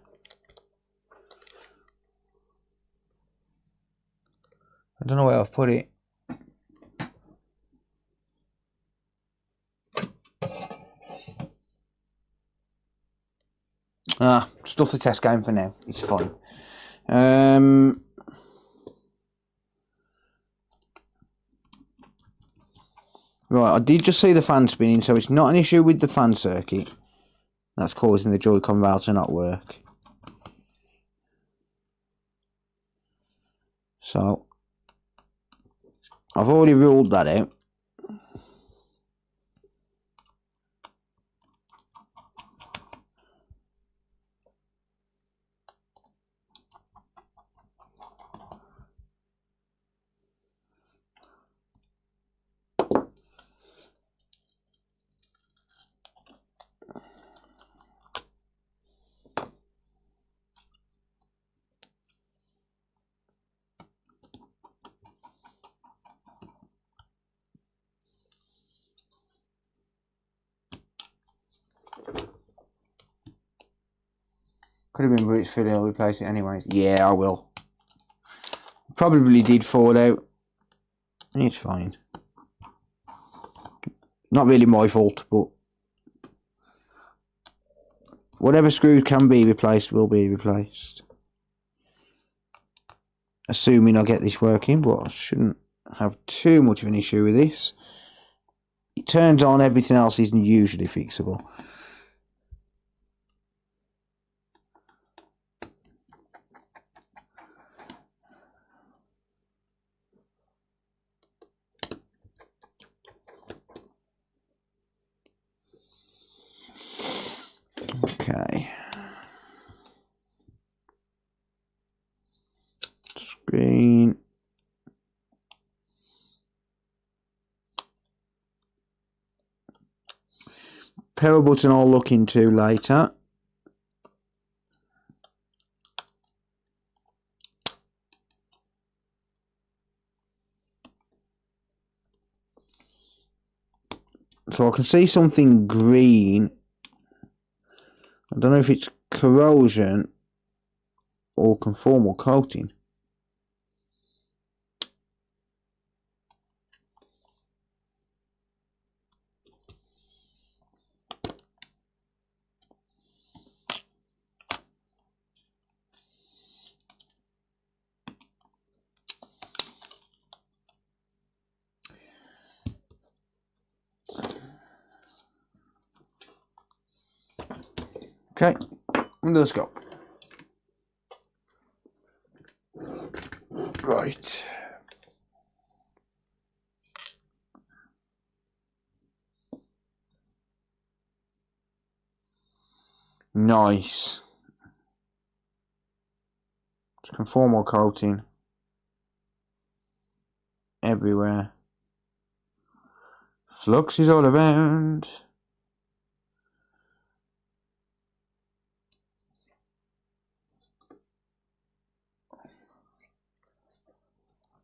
I don't know where I've put it. Stuff the test game for now. It's fine. Right, I did just see the fan spinning, so it's not an issue with the fan circuit. that's causing the Joy-Con rail to not work. So I've already ruled that out. Could have been Bruce Philly, I'll replace it anyways. Yeah, I will. Probably did fall out. It's fine. Not really my fault, but whatever screws can be replaced will be replaced. Assuming I get this working, but I shouldn't have too much of an issue with this. It turns on, everything else is usually fixable. Okay. Screen. Power button I'll look into later. So I can see something green. I don't know if it's corrosion or conformal coating. Okay, let's go. Right. Nice. It's conformal coating everywhere. Flux is all around.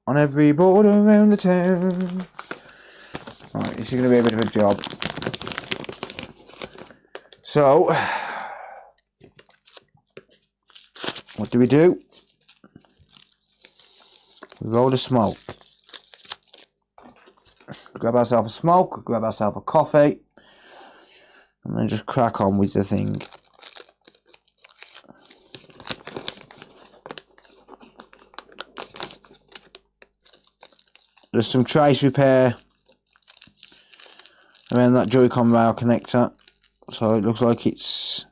On every board around the town. Right, this is going to be a bit of a job. So, what do? We roll the smoke. Grab ourselves a smoke, grab ourselves a coffee, and then just crack on with the thing. There's some trace repair around that Joy-Con rail connector, so it looks like it's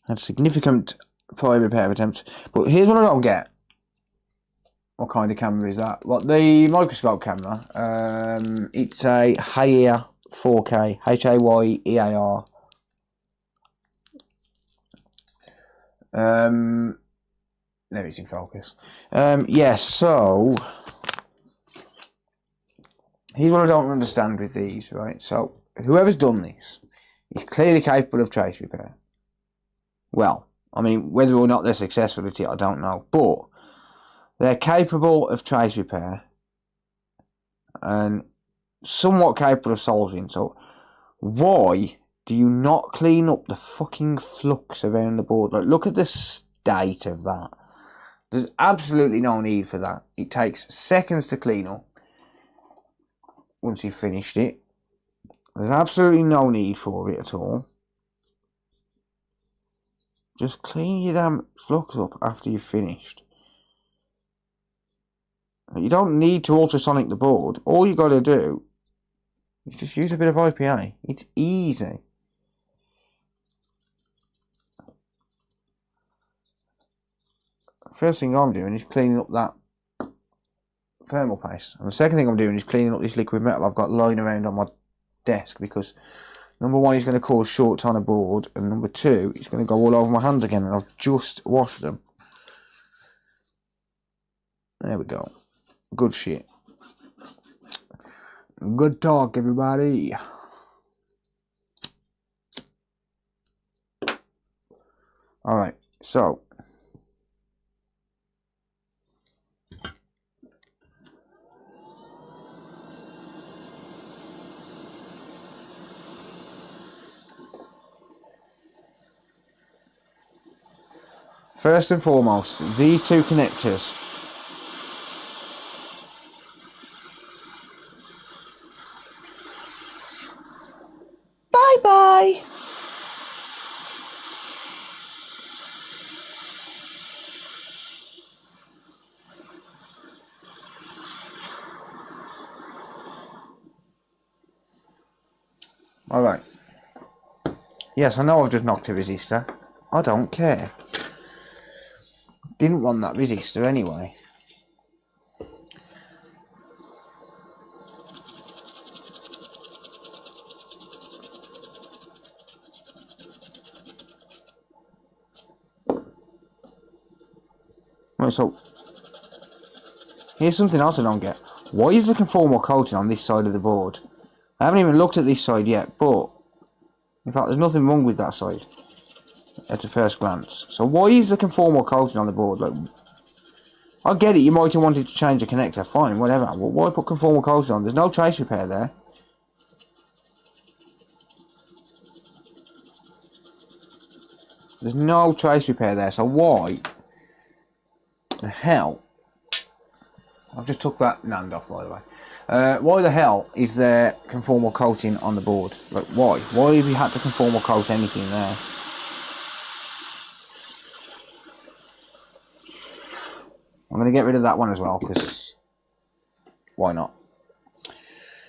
had significant prior repair attempts. But here's what I don't get. What kind of camera is that? What, the microscope camera? It's a Haier 4K, H-A-Y-E-A-R. There it's in focus. Yes, so here's what I don't understand with these, right? So whoever's done this is clearly capable of trace repair. Well, I mean, whether or not they're successful at it, I don't know. But they're capable of trace repair and somewhat capable of solving. So why do you not clean up the fucking flux around the board? Like, look at the state of that. There's absolutely no need for that. It takes seconds to clean up once you've finished it. There's absolutely no need for it at all. Just clean your damn flux up after you've finished. You don't need to ultrasonic the board. All you got to do is just use a bit of IPA. It's easy. first thing I'm doing is cleaning up that thermal paste. And the second thing I'm doing is cleaning up this liquid metal I've got lying around on my desk, because number one, it's going to cause shorts on a board, and number two, it's going to go all over my hands again, and I've just washed them. There we go. Good shit. Good talk, everybody. Alright, so first and foremost, these two connectors. Bye bye. Alright. Yes, I know I've just knocked a resistor. I don't care. Didn't want that resistor anyway. Right, so here's something else I don't get. Why is the conformal coating on this side of the board? I haven't even looked at this side yet, but in fact there's nothing wrong with that side at a first glance. So why is the conformal coating on the board? Like, I get it, you might have wanted to change the connector, fine, whatever. But why put conformal coating on? There's no trace repair there. There's no trace repair there, so why the hell? I've just took that NAND off, by the way. Why the hell is there conformal coating on the board? Like, why? Why have you had to conformal coat anything there? I'm going to get rid of that one as well, because why not?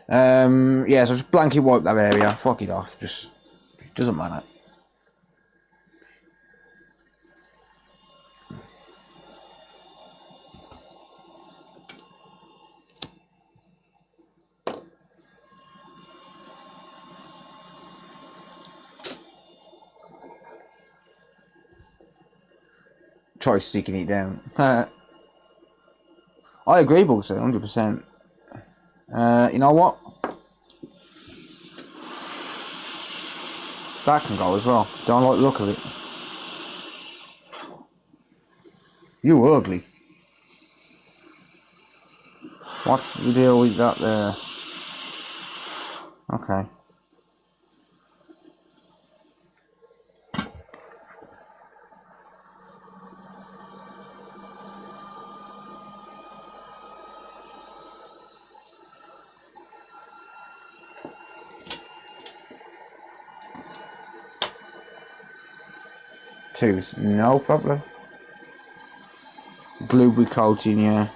Yeah, so just blanket wipe that area, fuck it off, just, it doesn't matter. Try sticking it down. I agree, Bugsy, 100%. You know what? That can go as well. Don't like the look of it. You ugly. What's the deal with that there? Okay. Tooth, no problem. Blueberry coating, yeah.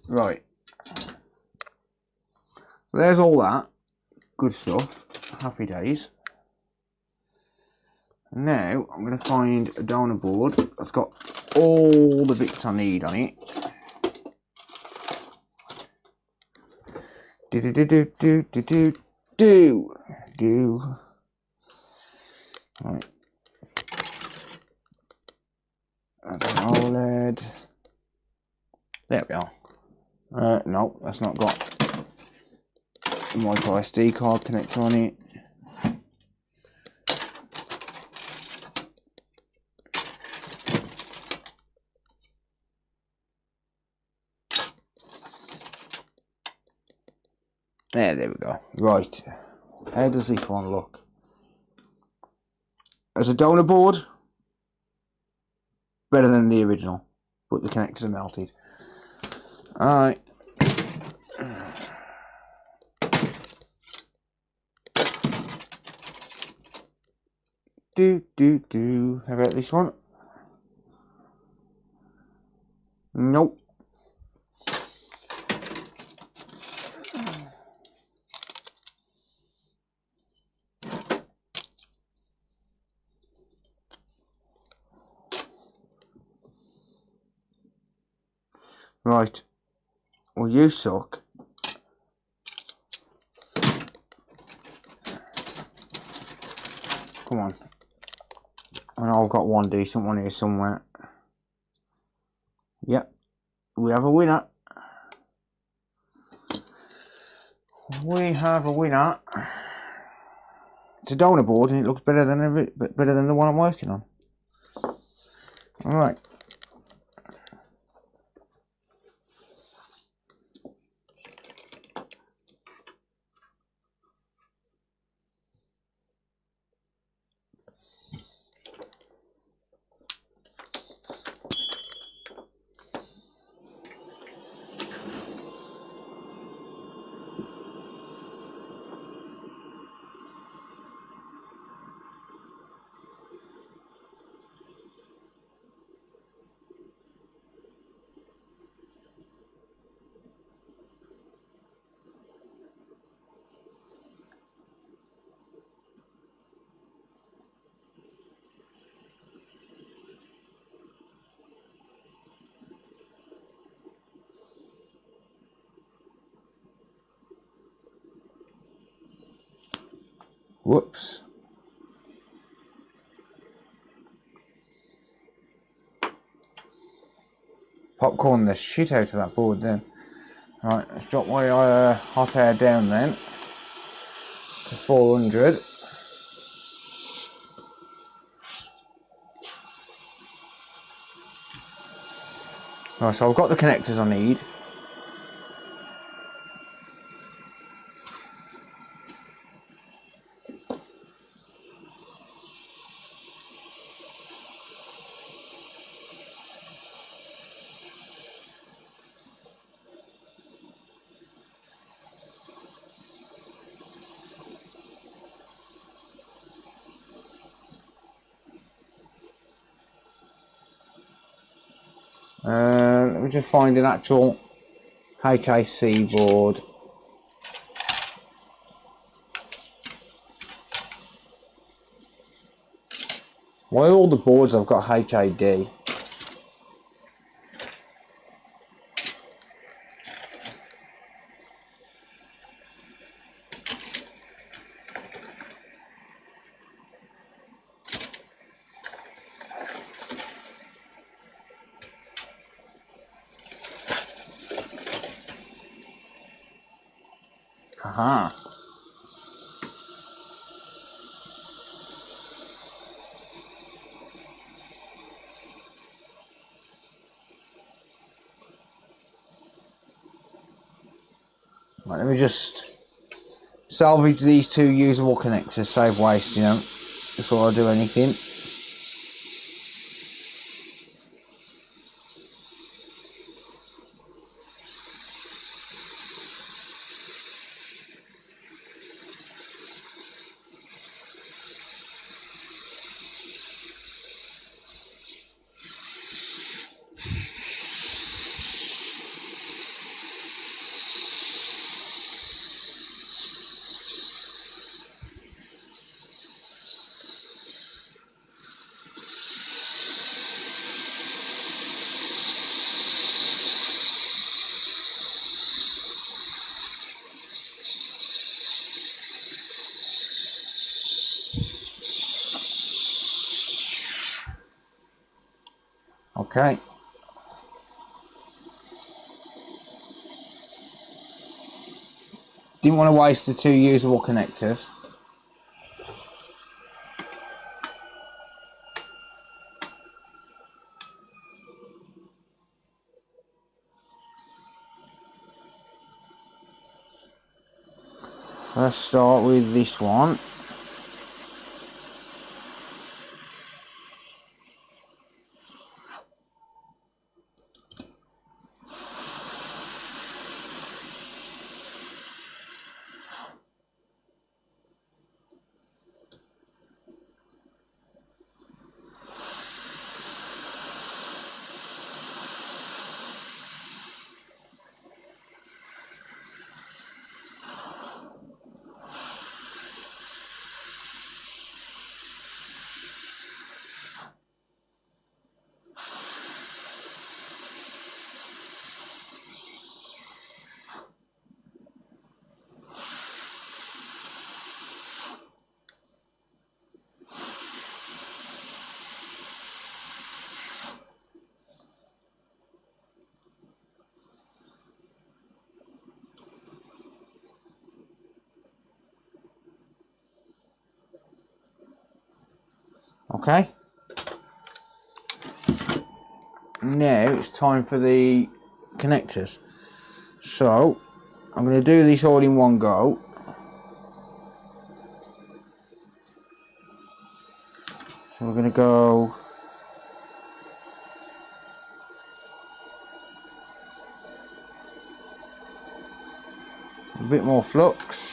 Right. So there's all that. Good stuff. Happy days. Now I'm going to find a donor board that's got all the bits I need on it. Do. do. Right. That's an OLED. There we are. No, that's not got a micro SD card connector on it. There we go. Right. How does this one look? As a donor board, better than the original, but the connectors are melted. Alright. How about this one? Nope. Right. Well, you suck. Come on. I know I've got one decent one here somewhere. Yep. We have a winner. We have a winner. It's a donor board and it looks better than the one I'm working on. Alright. Whoops. Popcorn the shit out of that board then. Right, let's drop my hot air down then to 400. Right, so I've got the connectors I need. Let me just find an actual HAC board. Why all the boards I've got HAD? Aha. Right, let me just salvage these two usable connectors, save waste, you know, before I do anything. Okay. Didn't want to waste the 2 usable connectors. Let's start with this one. Okay. Now it's time for the connectors. So I'm going to do this all in one go. So we're going to go a bit more flux.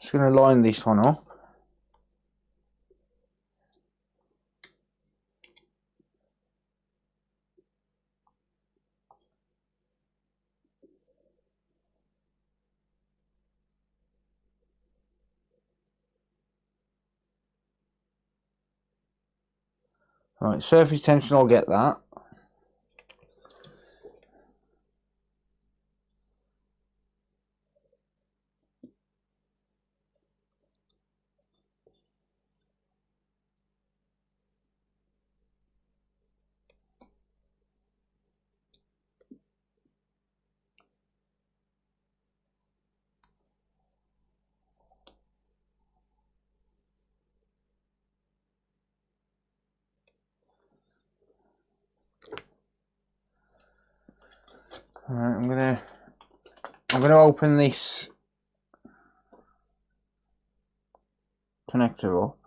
Just going to line this one up. Right, surface tension, I'll get that. Alright, I'm gonna open this connector up.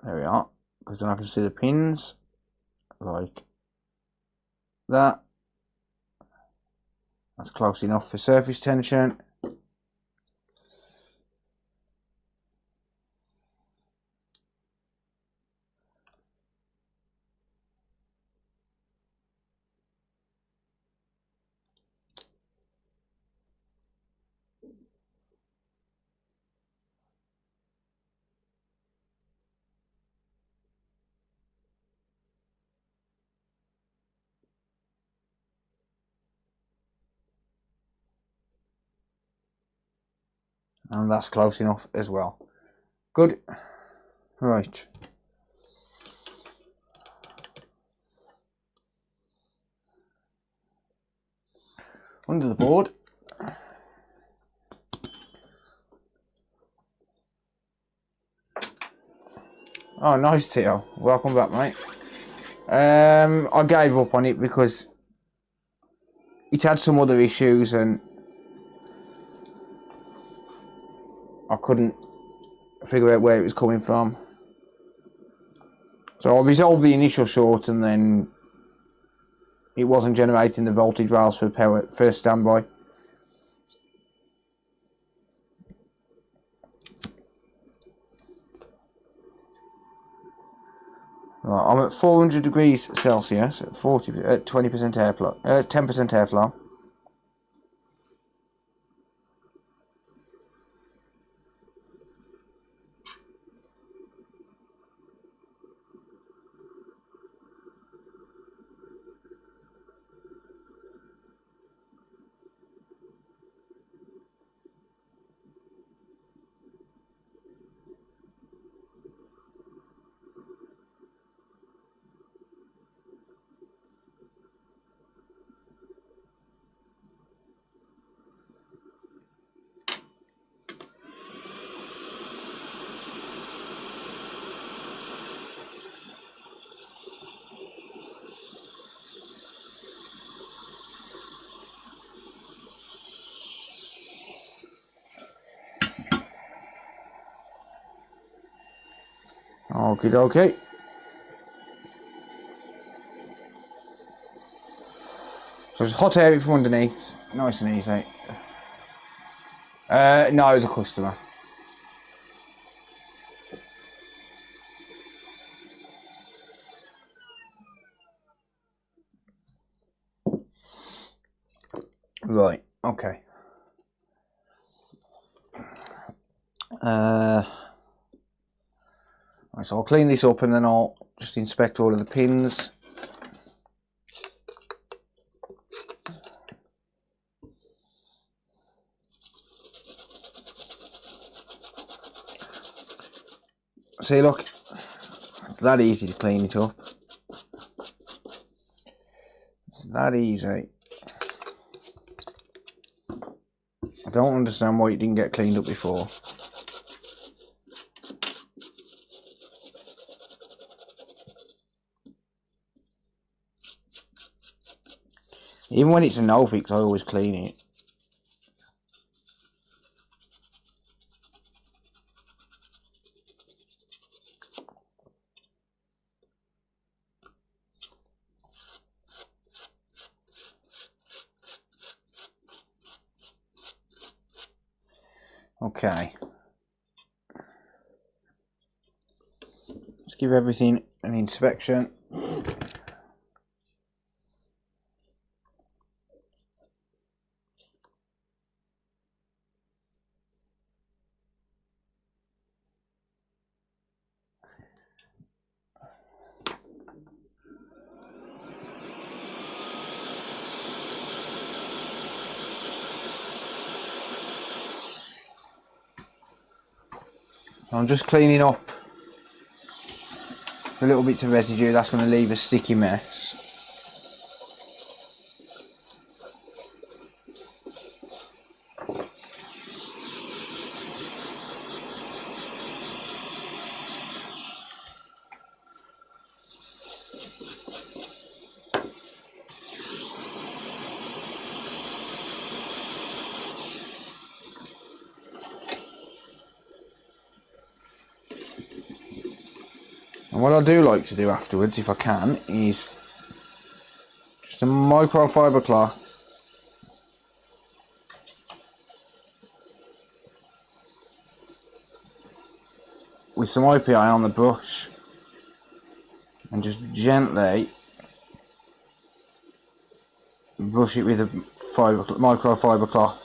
There we are, because then I can see the pins like that. That's close enough for surface tension. And that's close enough as well. Good. Right. Under the board. Oh, nice, Tito. Welcome back, mate. I gave up on it because it had some other issues and I couldn't figure out where it was coming from. So I resolved the initial short and then it wasn't generating the voltage rails for power first standby. Right, I'm at 400 degrees Celsius at 20% airflow, 10% airflow. Okie dokie. So it's hot air from underneath, nice and easy. No, it's a customer. Right, okay. Right, so I'll clean this up and then I'll just inspect all of the pins. See, look, it's that easy to clean it up. It's that easy. I don't understand why it didn't get cleaned up before. Even when it's a no fix, I always clean it. Okay. Let's give everything an inspection. I'm just cleaning up the little bits of residue that's going to leave a sticky mess. And what I do like to do afterwards, if I can, is just a microfiber cloth with some IPA on the brush and just gently brush it with a microfiber cloth.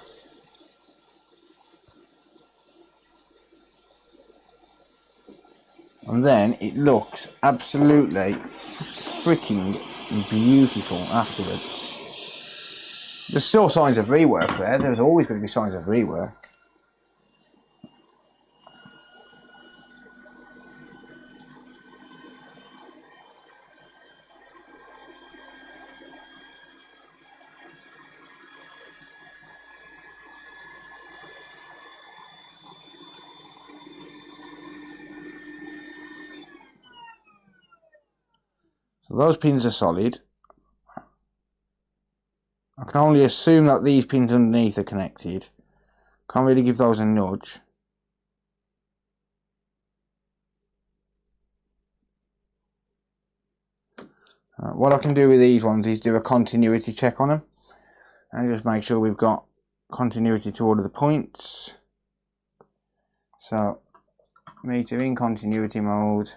And then it looks absolutely freaking beautiful afterwards. There's still signs of rework there. There's always going to be signs of rework. So those pins are solid. I can only assume that these pins underneath are connected. Can't really give those a nudge. What I can do with these ones is do a continuity check on them and just make sure we've got continuity to all of the points. So meter in continuity mode.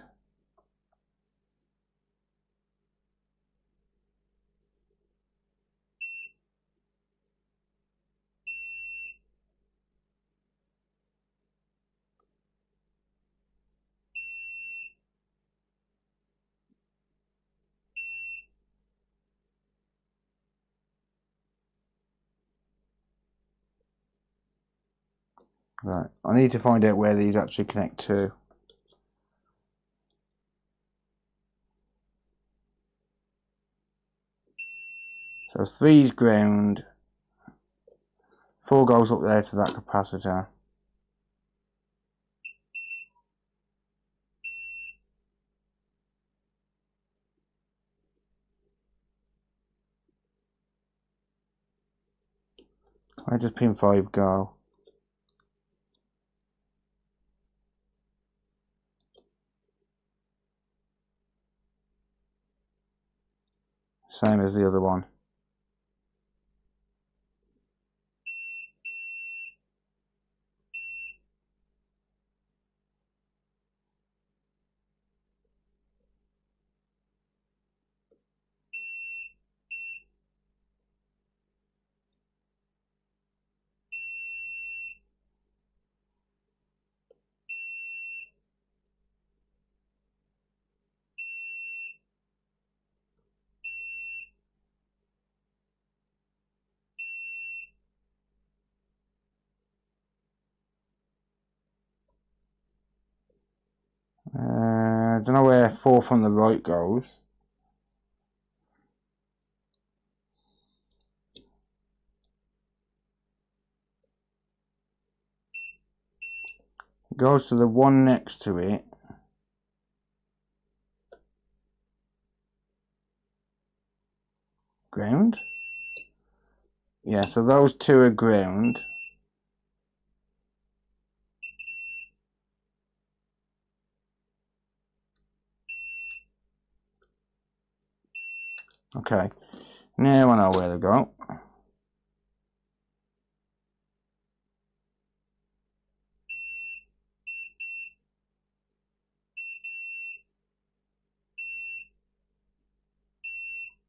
Right, I need to find out where these actually connect to. So 3's ground, 4 goes up there to that capacitor. Where does pin 5 go? Same as the other one. I don't know where 4 from the right goes. It goes to the one next to it. Ground? Yeah, so those 2 are ground. Okay, now I know where they go.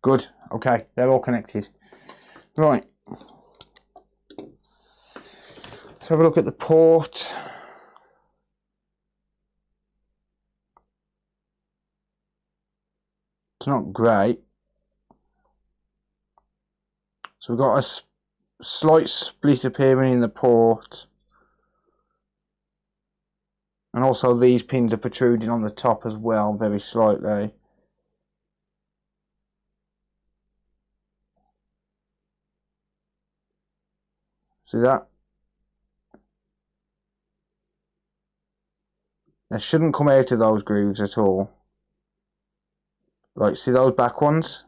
Good, okay, they're all connected. Right. Let's have a look at the port. It's not great. So we've got a slight split appearing in the port. And also these pins are protruding on the top as well, very slightly. See that? They shouldn't come out of those grooves at all. Right, see those back ones?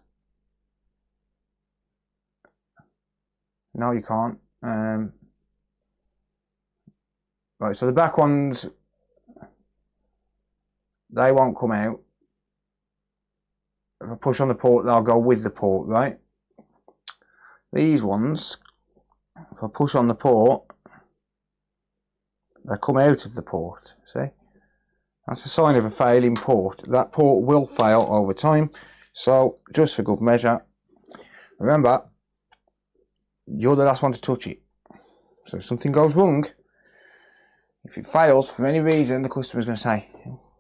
No, you can't. Right, so the back ones, they won't come out. If I push on the port, they'll go with the port, right? These ones, if I push on the port, they come out of the port, see? That's a sign of a failing port. That port will fail over time. So, just for good measure, remember, you're the last one to touch it. So if something goes wrong, if it fails for any reason, the customer's going to say,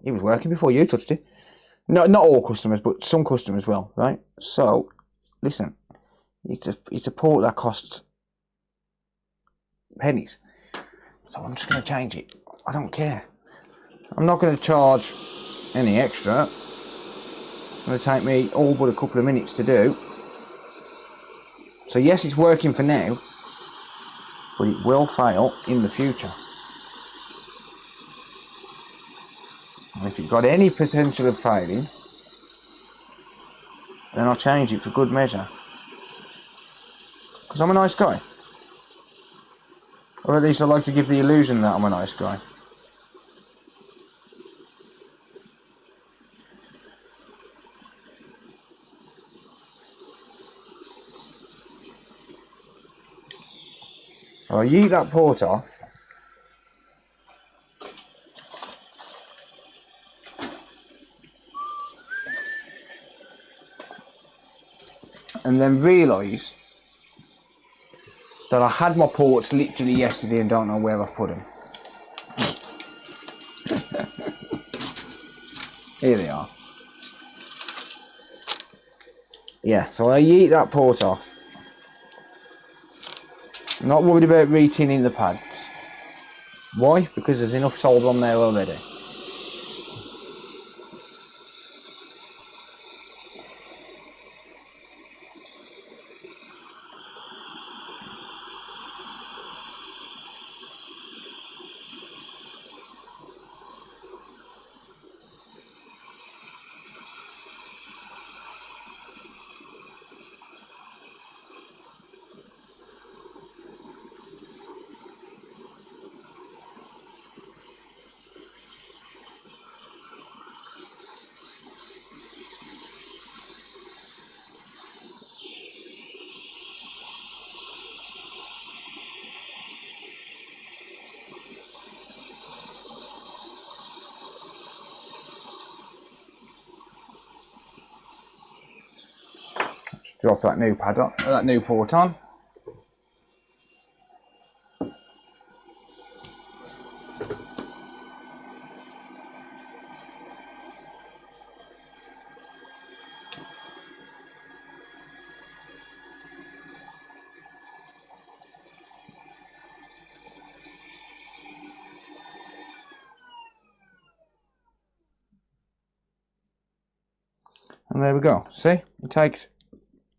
it was working before you touched it. No, not all customers, but some customers will, right? So, listen, it's a port that costs pennies. So I'm just going to change it. I don't care. I'm not going to charge any extra. It's going to take me all but a couple of minutes to do. So yes, it's working for now, but it will fail in the future. And if you've got any potential of failing, then I'll change it for good measure. Because I'm a nice guy. Or at least I like to give the illusion that I'm a nice guy. So I yeet that port off. And then realise that I had my ports literally yesterday and don't know where I've put them. Here they are. Yeah, so I yeet that port off. I'm not worried about retinning the pads. Why? Because there's enough sold on there already. Drop that new pad on, that new port on. And there we go. See, it takes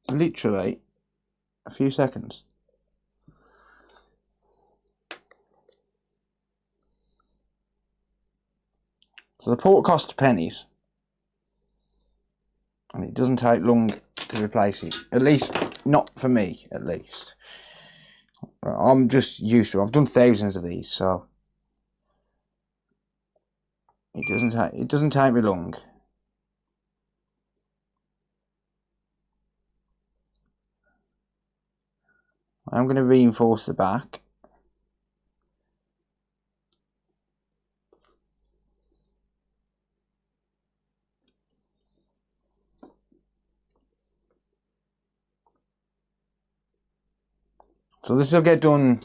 literally a few seconds. So the port costs pennies, and it doesn't take long to replace it. At least not for me. At least I'm just used to it. I've done thousands of these, so it doesn't take me long. I'm going to reinforce the back. So this will get done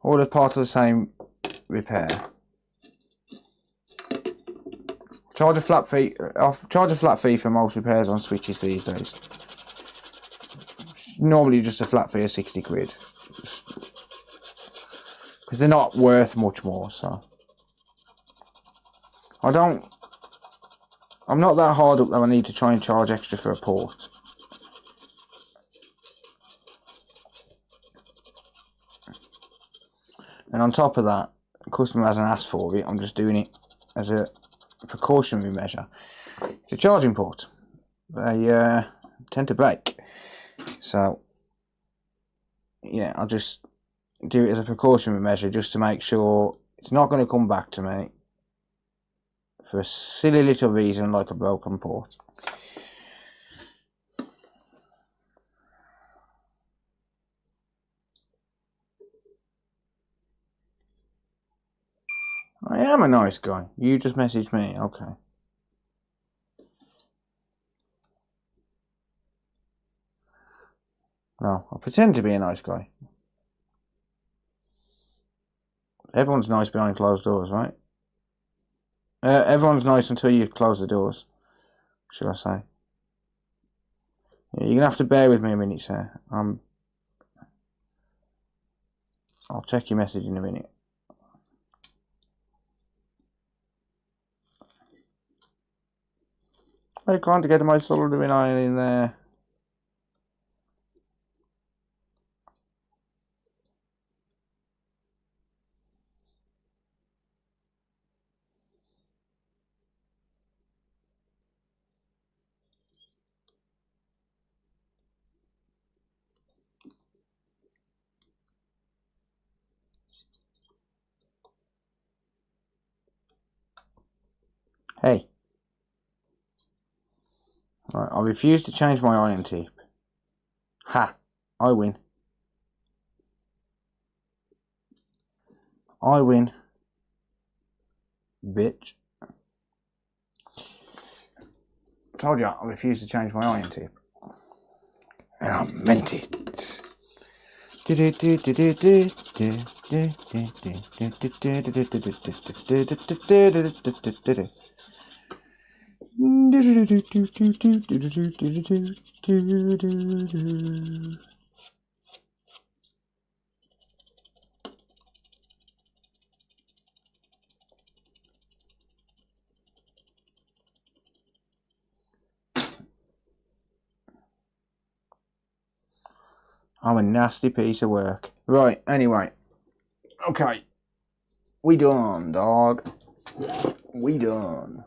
all as part of the same repair. Charge a flat fee. Charge a flat fee for most repairs on switches these days. Normally just a flat fee of 60 quid. Because they're not worth much more, so. I'm not that hard up that I need to try and charge extra for a port. And on top of that, the customer hasn't asked for it, I'm just doing it as a precautionary measure. It's a charging port. They tend to break. So, yeah, I'll just do it as a precautionary measure just to make sure it's not going to come back to me for a silly little reason like a broken port. I am a nice guy. You just messaged me. Okay. No, I pretend to be a nice guy. Everyone's nice behind closed doors, right? Everyone's nice until you close the doors, should I say. Yeah, you're going to have to bear with me a minute, sir. I'll check your message in a minute. I can't get my soldering iron in there. Hey. Right, I refuse to change my iron tip. Ha! I win. I win. Bitch. Told you I refuse to change my iron tip. And I meant it. I'm a nasty piece of work. Right, anyway. Okay. We done, dog. We done.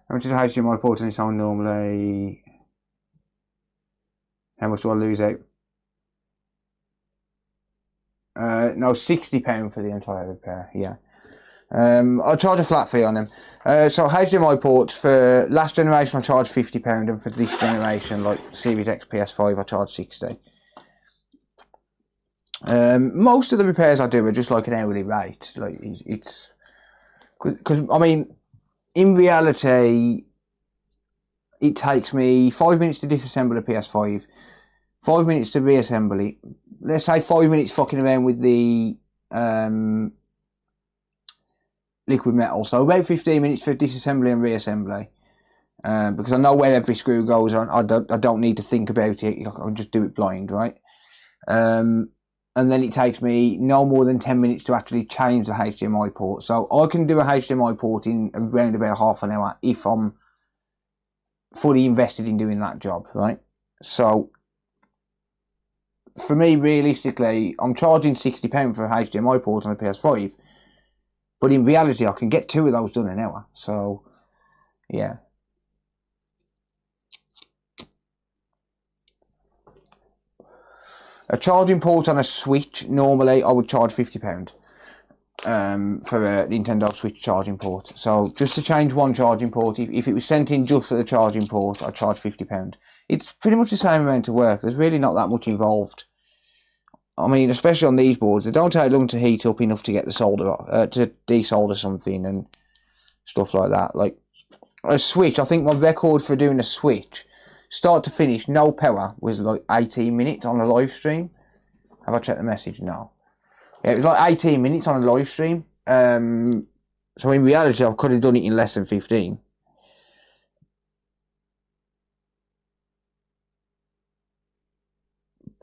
How much is HDMI port on its own normally? How much do I lose out? No, £60 for the entire repair, yeah. I'll charge a flat fee on them. So HDMI ports for last generation I charge £50, and for this generation, like Series X PS5, I charge £60. Most of the repairs I do are just like an hourly rate. Like it's because I mean, in reality, it takes me 5 minutes to disassemble a PS5, 5 minutes to reassemble it. Let's say 5 minutes fucking around with the liquid metal. So about 15 minutes for disassembly and reassembly. Because I know where every screw goes on. I don't need to think about it. I can just do it blind, right? And then it takes me no more than 10 minutes to actually change the HDMI port. So I can do a HDMI port in around about half an hour if I'm fully invested in doing that job, right? So for me, realistically, I'm charging £60 for a HDMI port on a PS5, but in reality, I can get 2 of those done in an hour. So, yeah. A charging port on a Switch, normally I would charge £50 for a Nintendo Switch charging port. So just to change one charging port, if it was sent in just for the charging port, I'd charge £50. It's pretty much the same amount of work. There's really not that much involved. I mean, especially on these boards, they don't take long to heat up enough to get the solder off, to desolder something and stuff like that. Like a Switch, I think my record for doing a Switch, start to finish, no power, was like 18 minutes on a live stream. Have I checked the message? No. Yeah, it was like 18 minutes on a live stream. So in reality, I could have done it in less than 15.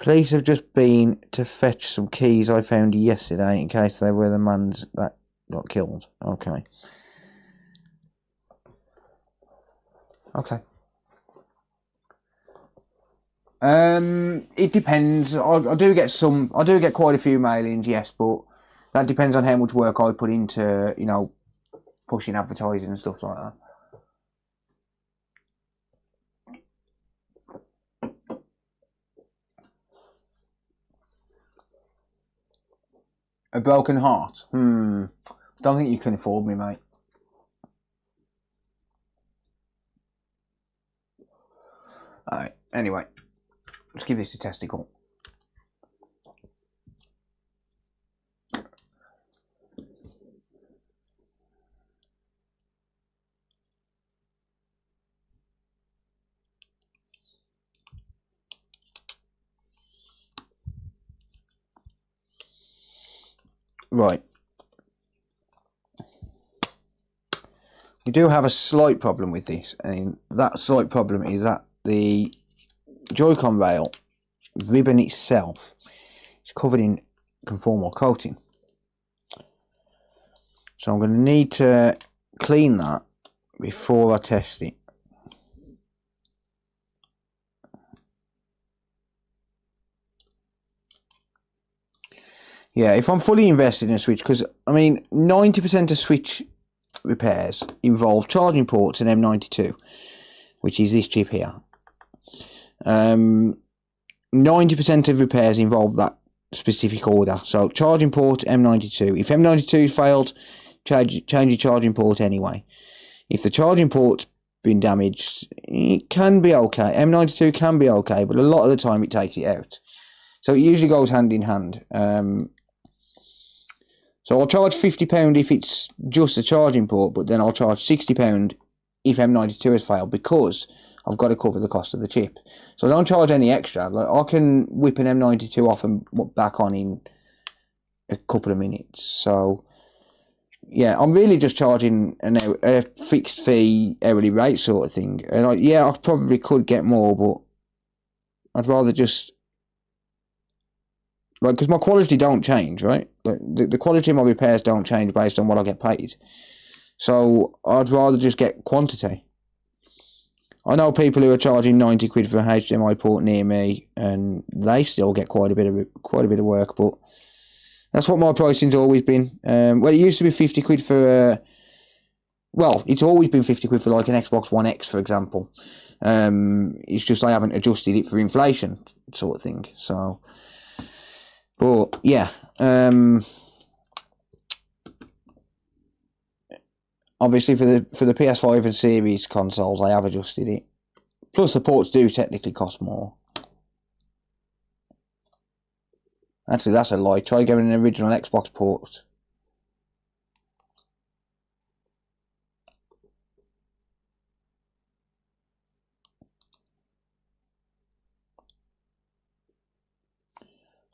Police have just been to fetch some keys I found yesterday in case they were the mans that got killed. Okay. Okay. It depends. I do get quite a few mailings, yes, but that depends on how much work I put into, you know, pushing advertising and stuff like that. A broken heart? Don't think you can afford me, mate. Alright, anyway. Let's give this a testicle. Right. We do have a slight problem with this, and that slight problem is that the Joy-Con rail ribbon itself is covered in conformal coating. So I'm going to need to clean that before I test it. Yeah, if I'm fully invested in a Switch, because I mean 90% of Switch repairs involve charging ports and M92, which is this chip here. 90% of repairs involve that specific order. So charging port, M92. If M92 failed, change your charging port anyway. If the charging port's been damaged, it can be okay. M92 can be okay, but a lot of the time it takes it out. So it usually goes hand in hand. So I'll charge £50 if it's just a charging port, but then I'll charge £60 if M92 has failed, because I've got to cover the cost of the chip. So I don't charge any extra. Like, I can whip an M92 off and back on in a couple of minutes. So yeah, I'm really just charging a fixed fee hourly rate sort of thing. And I probably could get more, but I'd rather just, like, because my quality don't change, right? Like, the quality of my repairs don't change based on what I get paid. So I'd rather just get quantity. I know people who are charging 90 quid for a HDMI port near me, and they still get quite a bit of work. But that's what my pricing's always been. Well, it used to be 50 quid for. Well, it's always been 50 quid for like an Xbox One X, for example. It's just I haven't adjusted it for inflation, sort of thing. So, but yeah. Obviously, for the PS5 and Series consoles, I have adjusted it. Plus, the ports do technically cost more. Actually, that's a lie. Try getting an original Xbox port.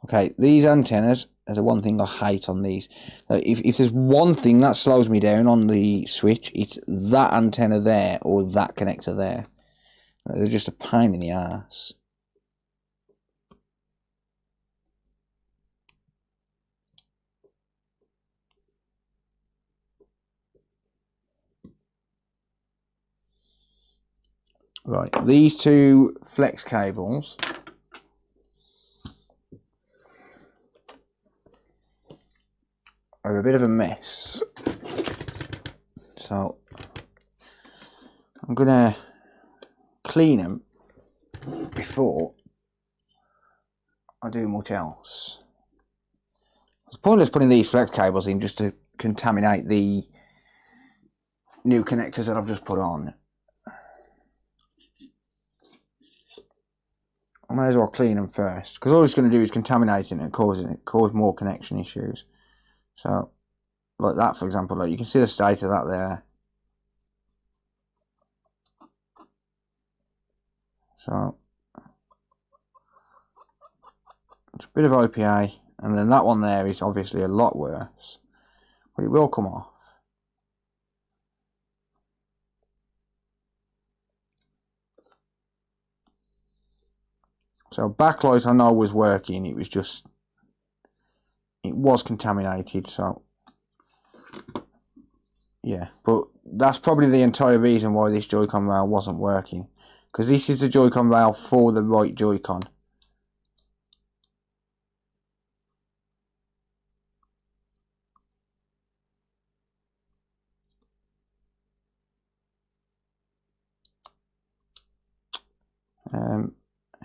Okay, these antennas are the one thing I hate on these. If there's one thing that slows me down on the Switch, it's that antenna there or that connector there. They're just a pain in the ass. Right, these two flex cables are a bit of a mess. So I'm gonna clean them before I do much else. It's pointless putting these flex cables in just to contaminate the new connectors that I've just put on. I may as well clean them first, because all it's going to do is contaminate it and cause more connection issues. So, like that, for example, like you can see the state of that there. So, it's a bit of OPA, and then that one there is obviously a lot worse, but it will come off. So backlight I know was working, it was contaminated, so yeah, but that's probably the entire reason why this Joy-Con rail wasn't working, because this is the Joy-Con rail for the right Joy-Con.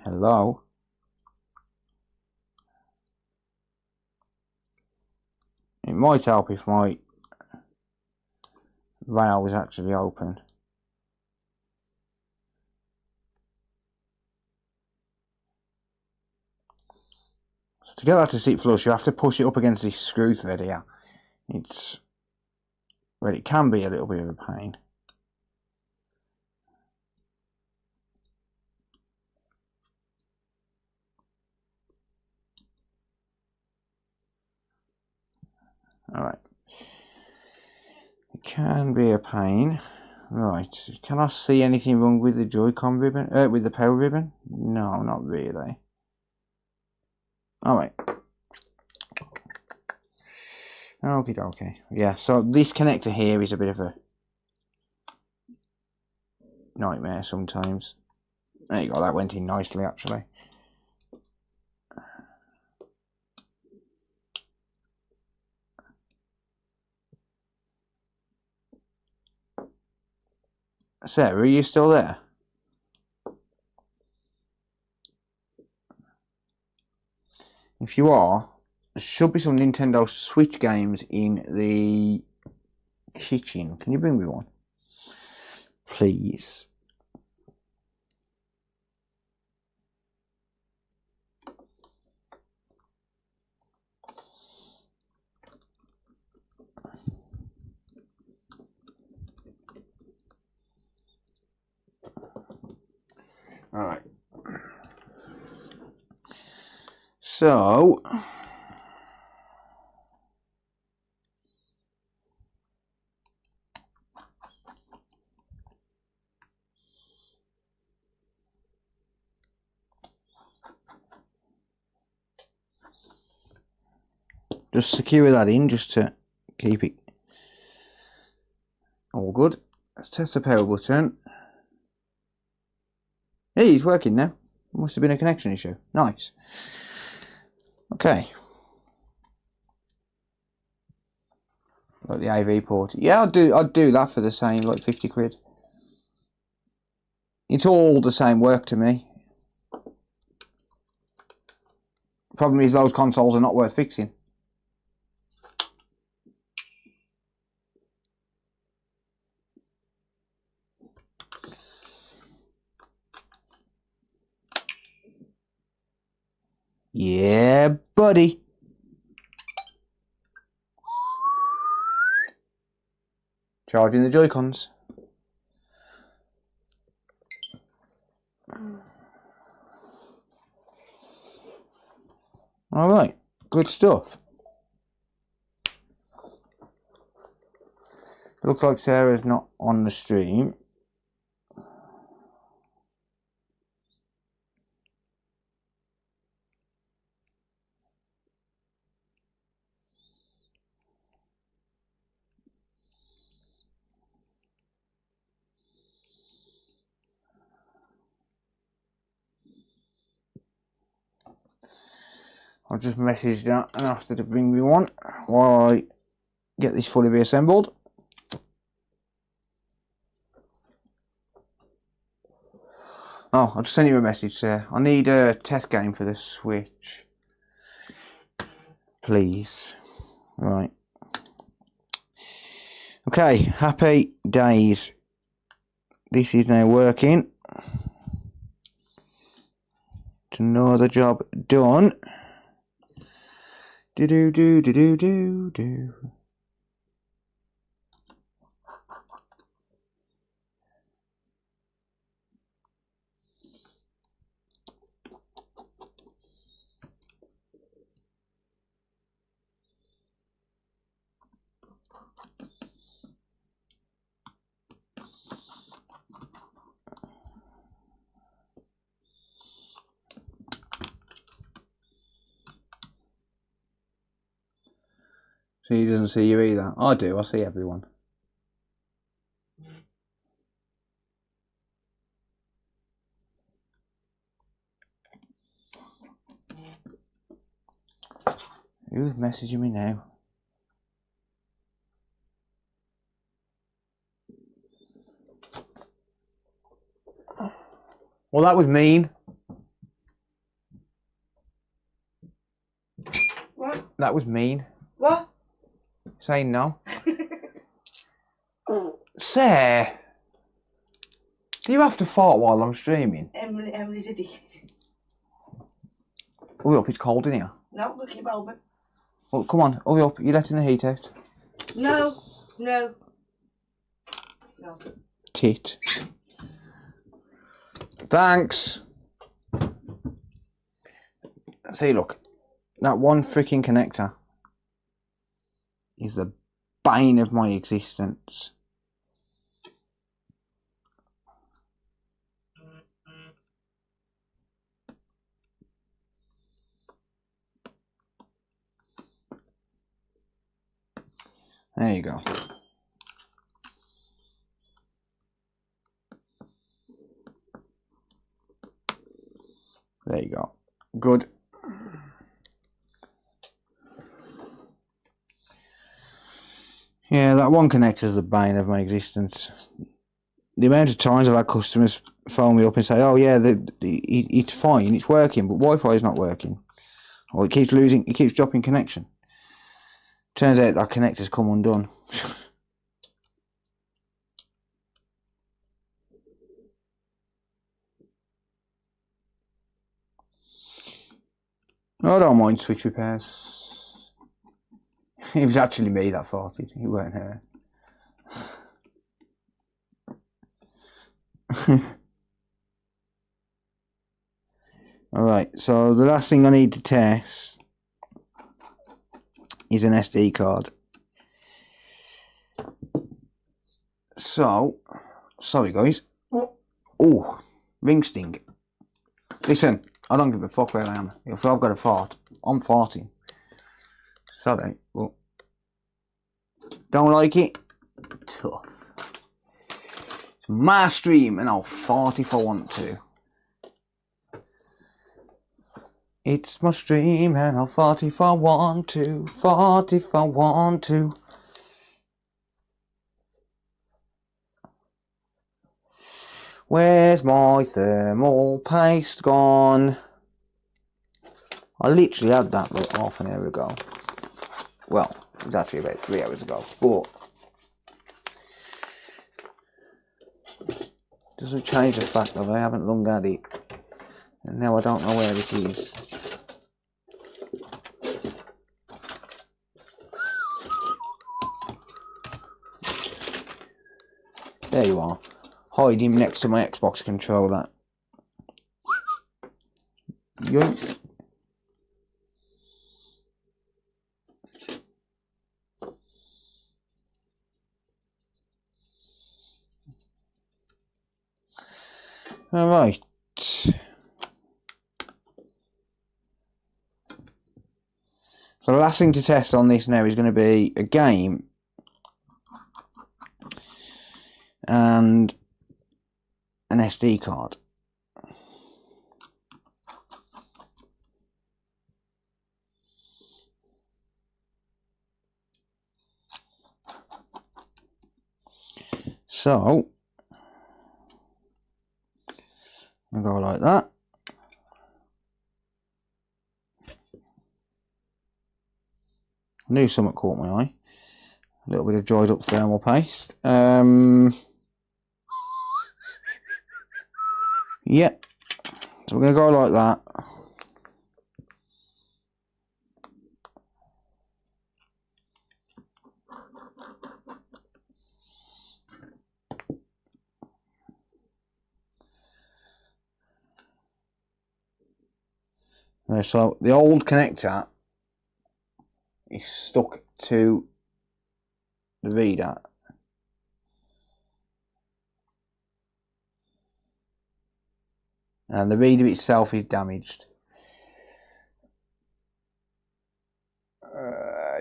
Hello. It might help if my rail was actually open. So to get that to sit flush, you have to push it up against this screw thread here. Well, it can be a little bit of a pain. Alright. It can be a pain. Right. Can I see anything wrong with the Joy-Con ribbon? With the power ribbon? No, not really. Alright. Okie dokie. Yeah, so this connector here is a bit of a nightmare sometimes. There you go, that went in nicely actually. Sarah, are you still there? If you are, there should be some Nintendo Switch games in the kitchen. Can you bring me one? Please. Alright. So just secure that in just to keep it all good. Let's test the power button. Hey, it's working now. Must have been a connection issue. Nice. Okay. Like the AV port. Yeah, I'd do that for the same, like 50 quid. It's all the same work to me. Problem is those consoles are not worth fixing. Yeah, buddy. Charging the Joy-Cons. Alright, good stuff. Looks like Sarah's not on the stream. I'll just message that and ask her to bring me one while I get this fully reassembled. Oh, I'll just send you a message, sir. I need a test game for the Switch. Please. Right. Okay, happy days. This is now working. It's another job done. Do. So he doesn't see you either. I do, I see everyone. Who's messaging me now? Well, that was mean. What? That was mean. What? Saying no. Sir, do you have to fart while I'm streaming? Emily's a dick. Hurry up, it's cold in here. No, look him over. Well, come on, hurry up, you're letting the heat out. No. Tit. Thanks. See, look, that one freaking connector is the bane of my existence. There you go. There you go. Good. Yeah, that one connector is the bane of my existence. The amount of times I've had customers phone me up and say, "Oh yeah, it's fine, it's working, but Wi-Fi is not working, or it keeps dropping connection." Turns out that connector's come undone. I don't mind switch repairs. It was actually me that farted. It weren't her. Alright, so the last thing I need to test is an SD card. So, sorry guys. Oh, ring sting. Listen, I don't give a fuck where I am. If I've got a fart, I'm farting. Sorry, well, don't like it? Tough. It's my stream and I'll fart if I want to. It's my stream and I'll fart if I want to. Fart if I want to. Where's my thermal paste gone? I literally had that like half an hour ago. Well, it was actually about 3 hours ago, but doesn't change the fact that I haven't long had it, and now I don't know where it is. There you are, hiding next to my Xbox controller. Yoink. Alright. So the last thing to test on this now is going to be a game and an SD card. So I'll go like that. I knew something caught my eye. A little bit of dried up thermal paste. Yep. So we're going to go like that. So the old connector is stuck to the reader, and the reader itself is damaged.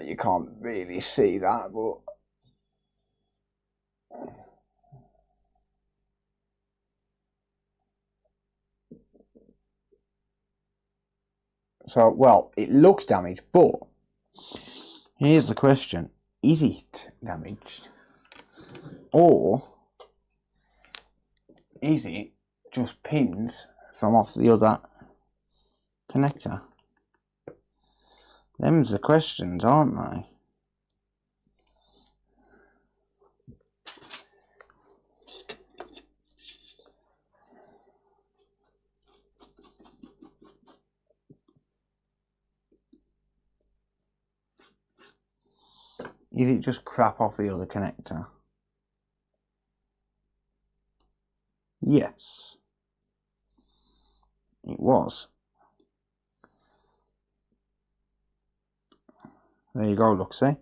You can't really see that, but so, well, it looks damaged, but here's the question. Is it damaged? Or is it just pins from off the other connector? Them's the questions, aren't they? Is it just crap off the other connector? Yes. It was. There you go, look, see?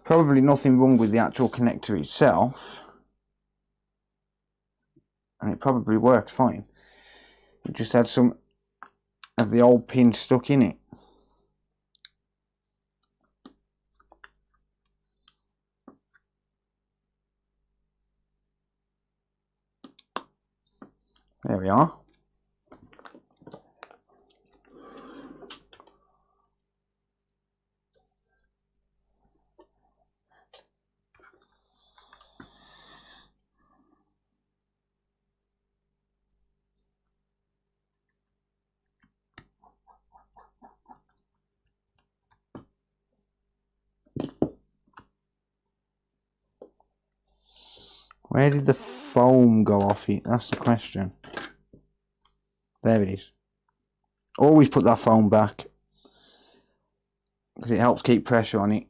Probably nothing wrong with the actual connector itself. And it probably works fine. It just had some of the old pins stuck in it. There we are. Where did the foam go off it? That's the question. There it is. Always put that foam back, because it helps keep pressure on it.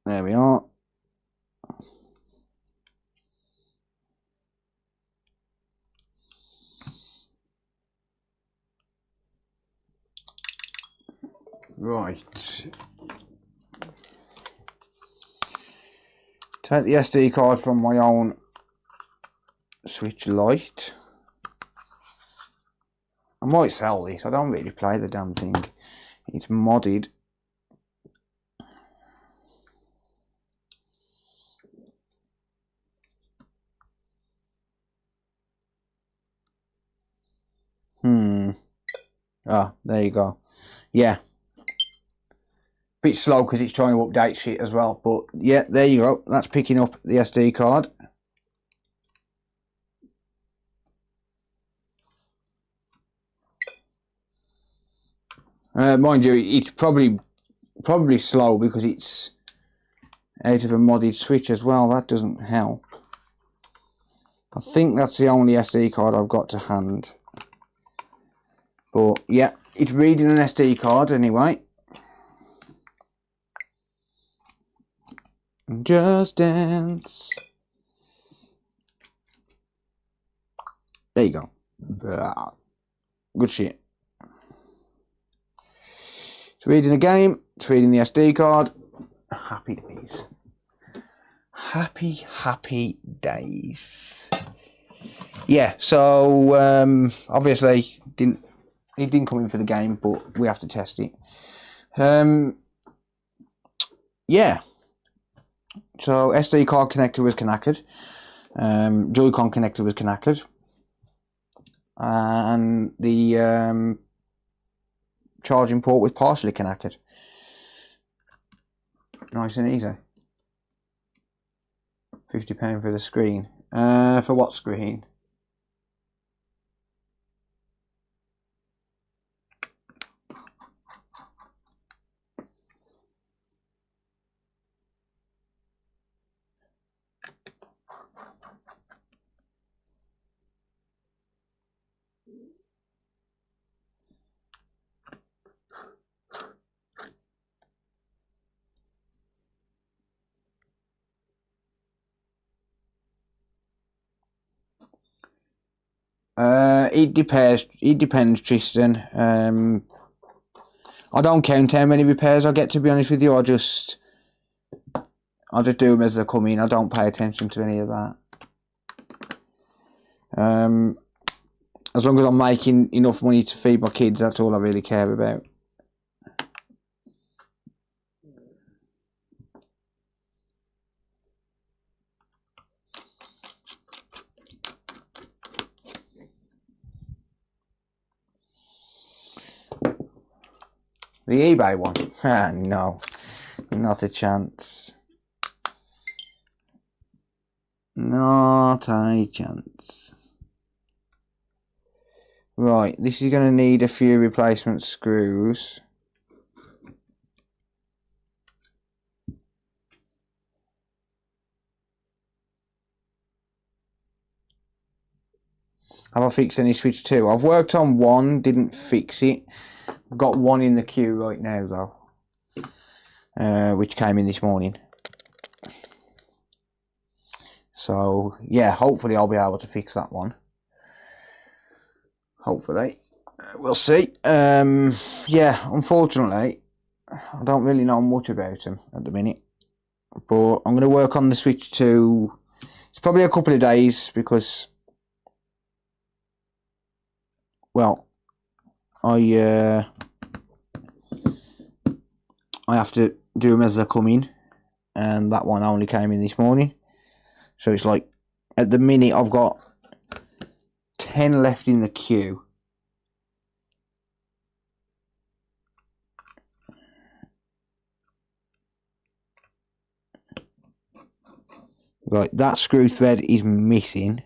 There we are. Right. Take the SD card from my own Switch Lite. I might sell this. I don't really play the damn thing. It's modded. Ah, there you go. Yeah. Bit slow because it's trying to update shit as well. But yeah, there you go. That's picking up the SD card. Mind you, it's probably slow because it's out of a modded switch as well. That doesn't help. I think that's the only SD card I've got to hand. But yeah, it's reading an SD card anyway. Just Dance. There you go. Good shit. It's reading the game. It's reading the SD card. Happy days. Happy days. Yeah, so obviously it didn't come in for the game, but we have to test it. Yeah. So SD card connector was knackered. Joy-Con connector was knackered. And the charging port was partially knackered. Nice and easy. £50 for the screen. For what screen? It depends, Tristan. I don't count how many repairs I get, to be honest with you. I just do them as they come in. I don't pay attention to any of that. As long as I'm making enough money to feed my kids, that's all I really care about. The eBay one? No, not a chance. Not a chance. Right, this is going to need a few replacement screws. Have I fixed any switch 2? I've worked on one, didn't fix it. I've got one in the queue right now though, which came in this morning. So yeah, hopefully I'll be able to fix that one. Hopefully, we'll see. Yeah, unfortunately, I don't really know much about them at the minute, but I'm going to work on the switch 2. It's probably a couple of days because, well, I have to do them as they come in, and that one only came in this morning. So it's like, at the minute I've got 10 left in the queue. Right, that screw thread is missing,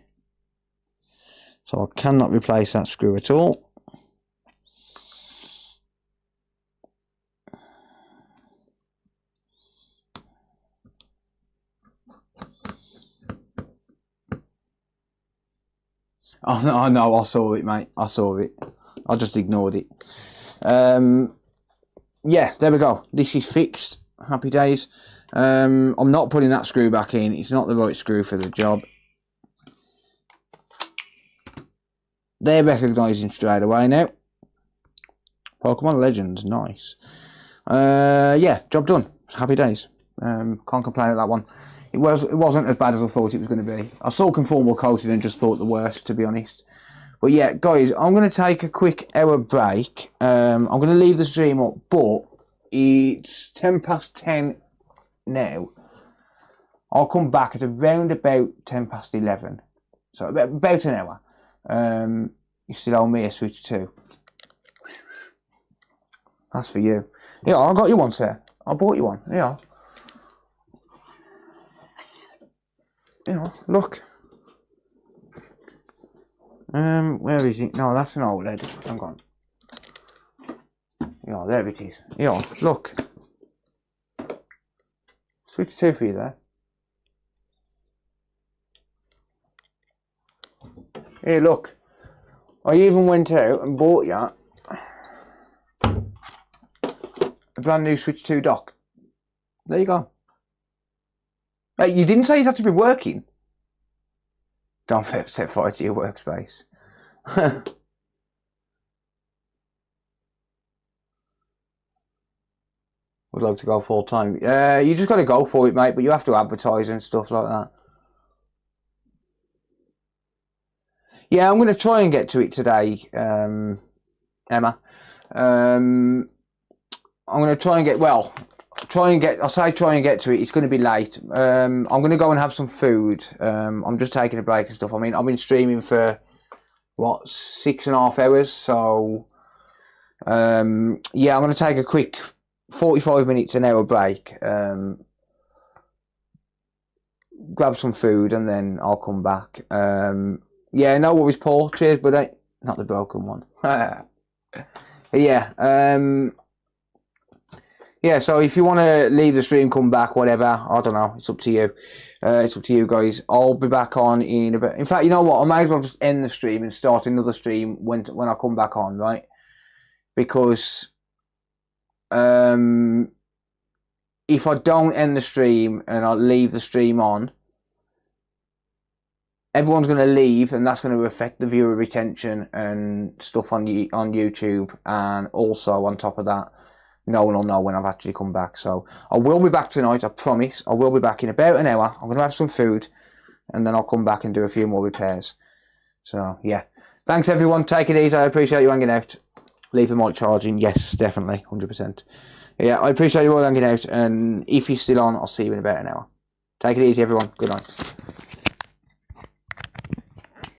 so I cannot replace that screw at all. Oh no, I saw it, mate. I saw it. I just ignored it. Yeah, there we go. This is fixed. Happy days. I'm not putting that screw back in. It's not the right screw for the job. They're recognising straight away now. Pokemon Legends, nice. Yeah, job done. Happy days. Can't complain at that one. It wasn't as bad as I thought it was going to be. I saw conformal coated and just thought the worst, to be honest. But yeah, guys, I'm going to take a quick hour break. I'm going to leave the stream up, but it's 10:10 now. I'll come back at around about 11:10. So about an hour. You still owe me a switch 2. That's for you. Yeah, I got you one, sir. I bought you one. Yeah. You know, look. Where is it? No, that's an OLED. Hang on. Yeah, there it is. Yeah, look. Switch 2 for you there. Here, look. I even went out and bought you a brand new Switch 2 dock. There you go. Hey, you didn't say it had to be working. Don't set fire to your workspace. Would like to go full time. You just got to go for it, mate. But you have to advertise and stuff like that. Yeah, I'm going to try and get to it today, Emma. I'm going to try and get, well, try and get to it. It's going to be late. I'm going to go and have some food. I'm just taking a break and stuff. I mean, I've been streaming for, what, 6.5 hours. So, yeah, I'm going to take a quick 45 minutes, an hour break. Grab some food and then I'll come back. Yeah, no worries, Paul. Cheers, buddy. Not the broken one. Yeah. Yeah, so if you want to leave the stream, come back, whatever. I don't know. It's up to you. It's up to you guys. I'll be back on in a bit. In fact, you know what? I might as well just end the stream and start another stream when I come back on, right? Because if I don't end the stream and I leave the stream on, everyone's going to leave, and that's going to affect the viewer retention and stuff on YouTube. And also, on top of that, no one will know when I've actually come back. So I will be back tonight, I promise. I will be back in about an hour. I'm going to have some food, and then I'll come back and do a few more repairs. So, yeah. Thanks, everyone. Take it easy. I appreciate you hanging out. Leave the mic charging. Yes, definitely. 100%. Yeah, I appreciate you all hanging out. And if you're still on, I'll see you in about an hour. Take it easy, everyone. Good night.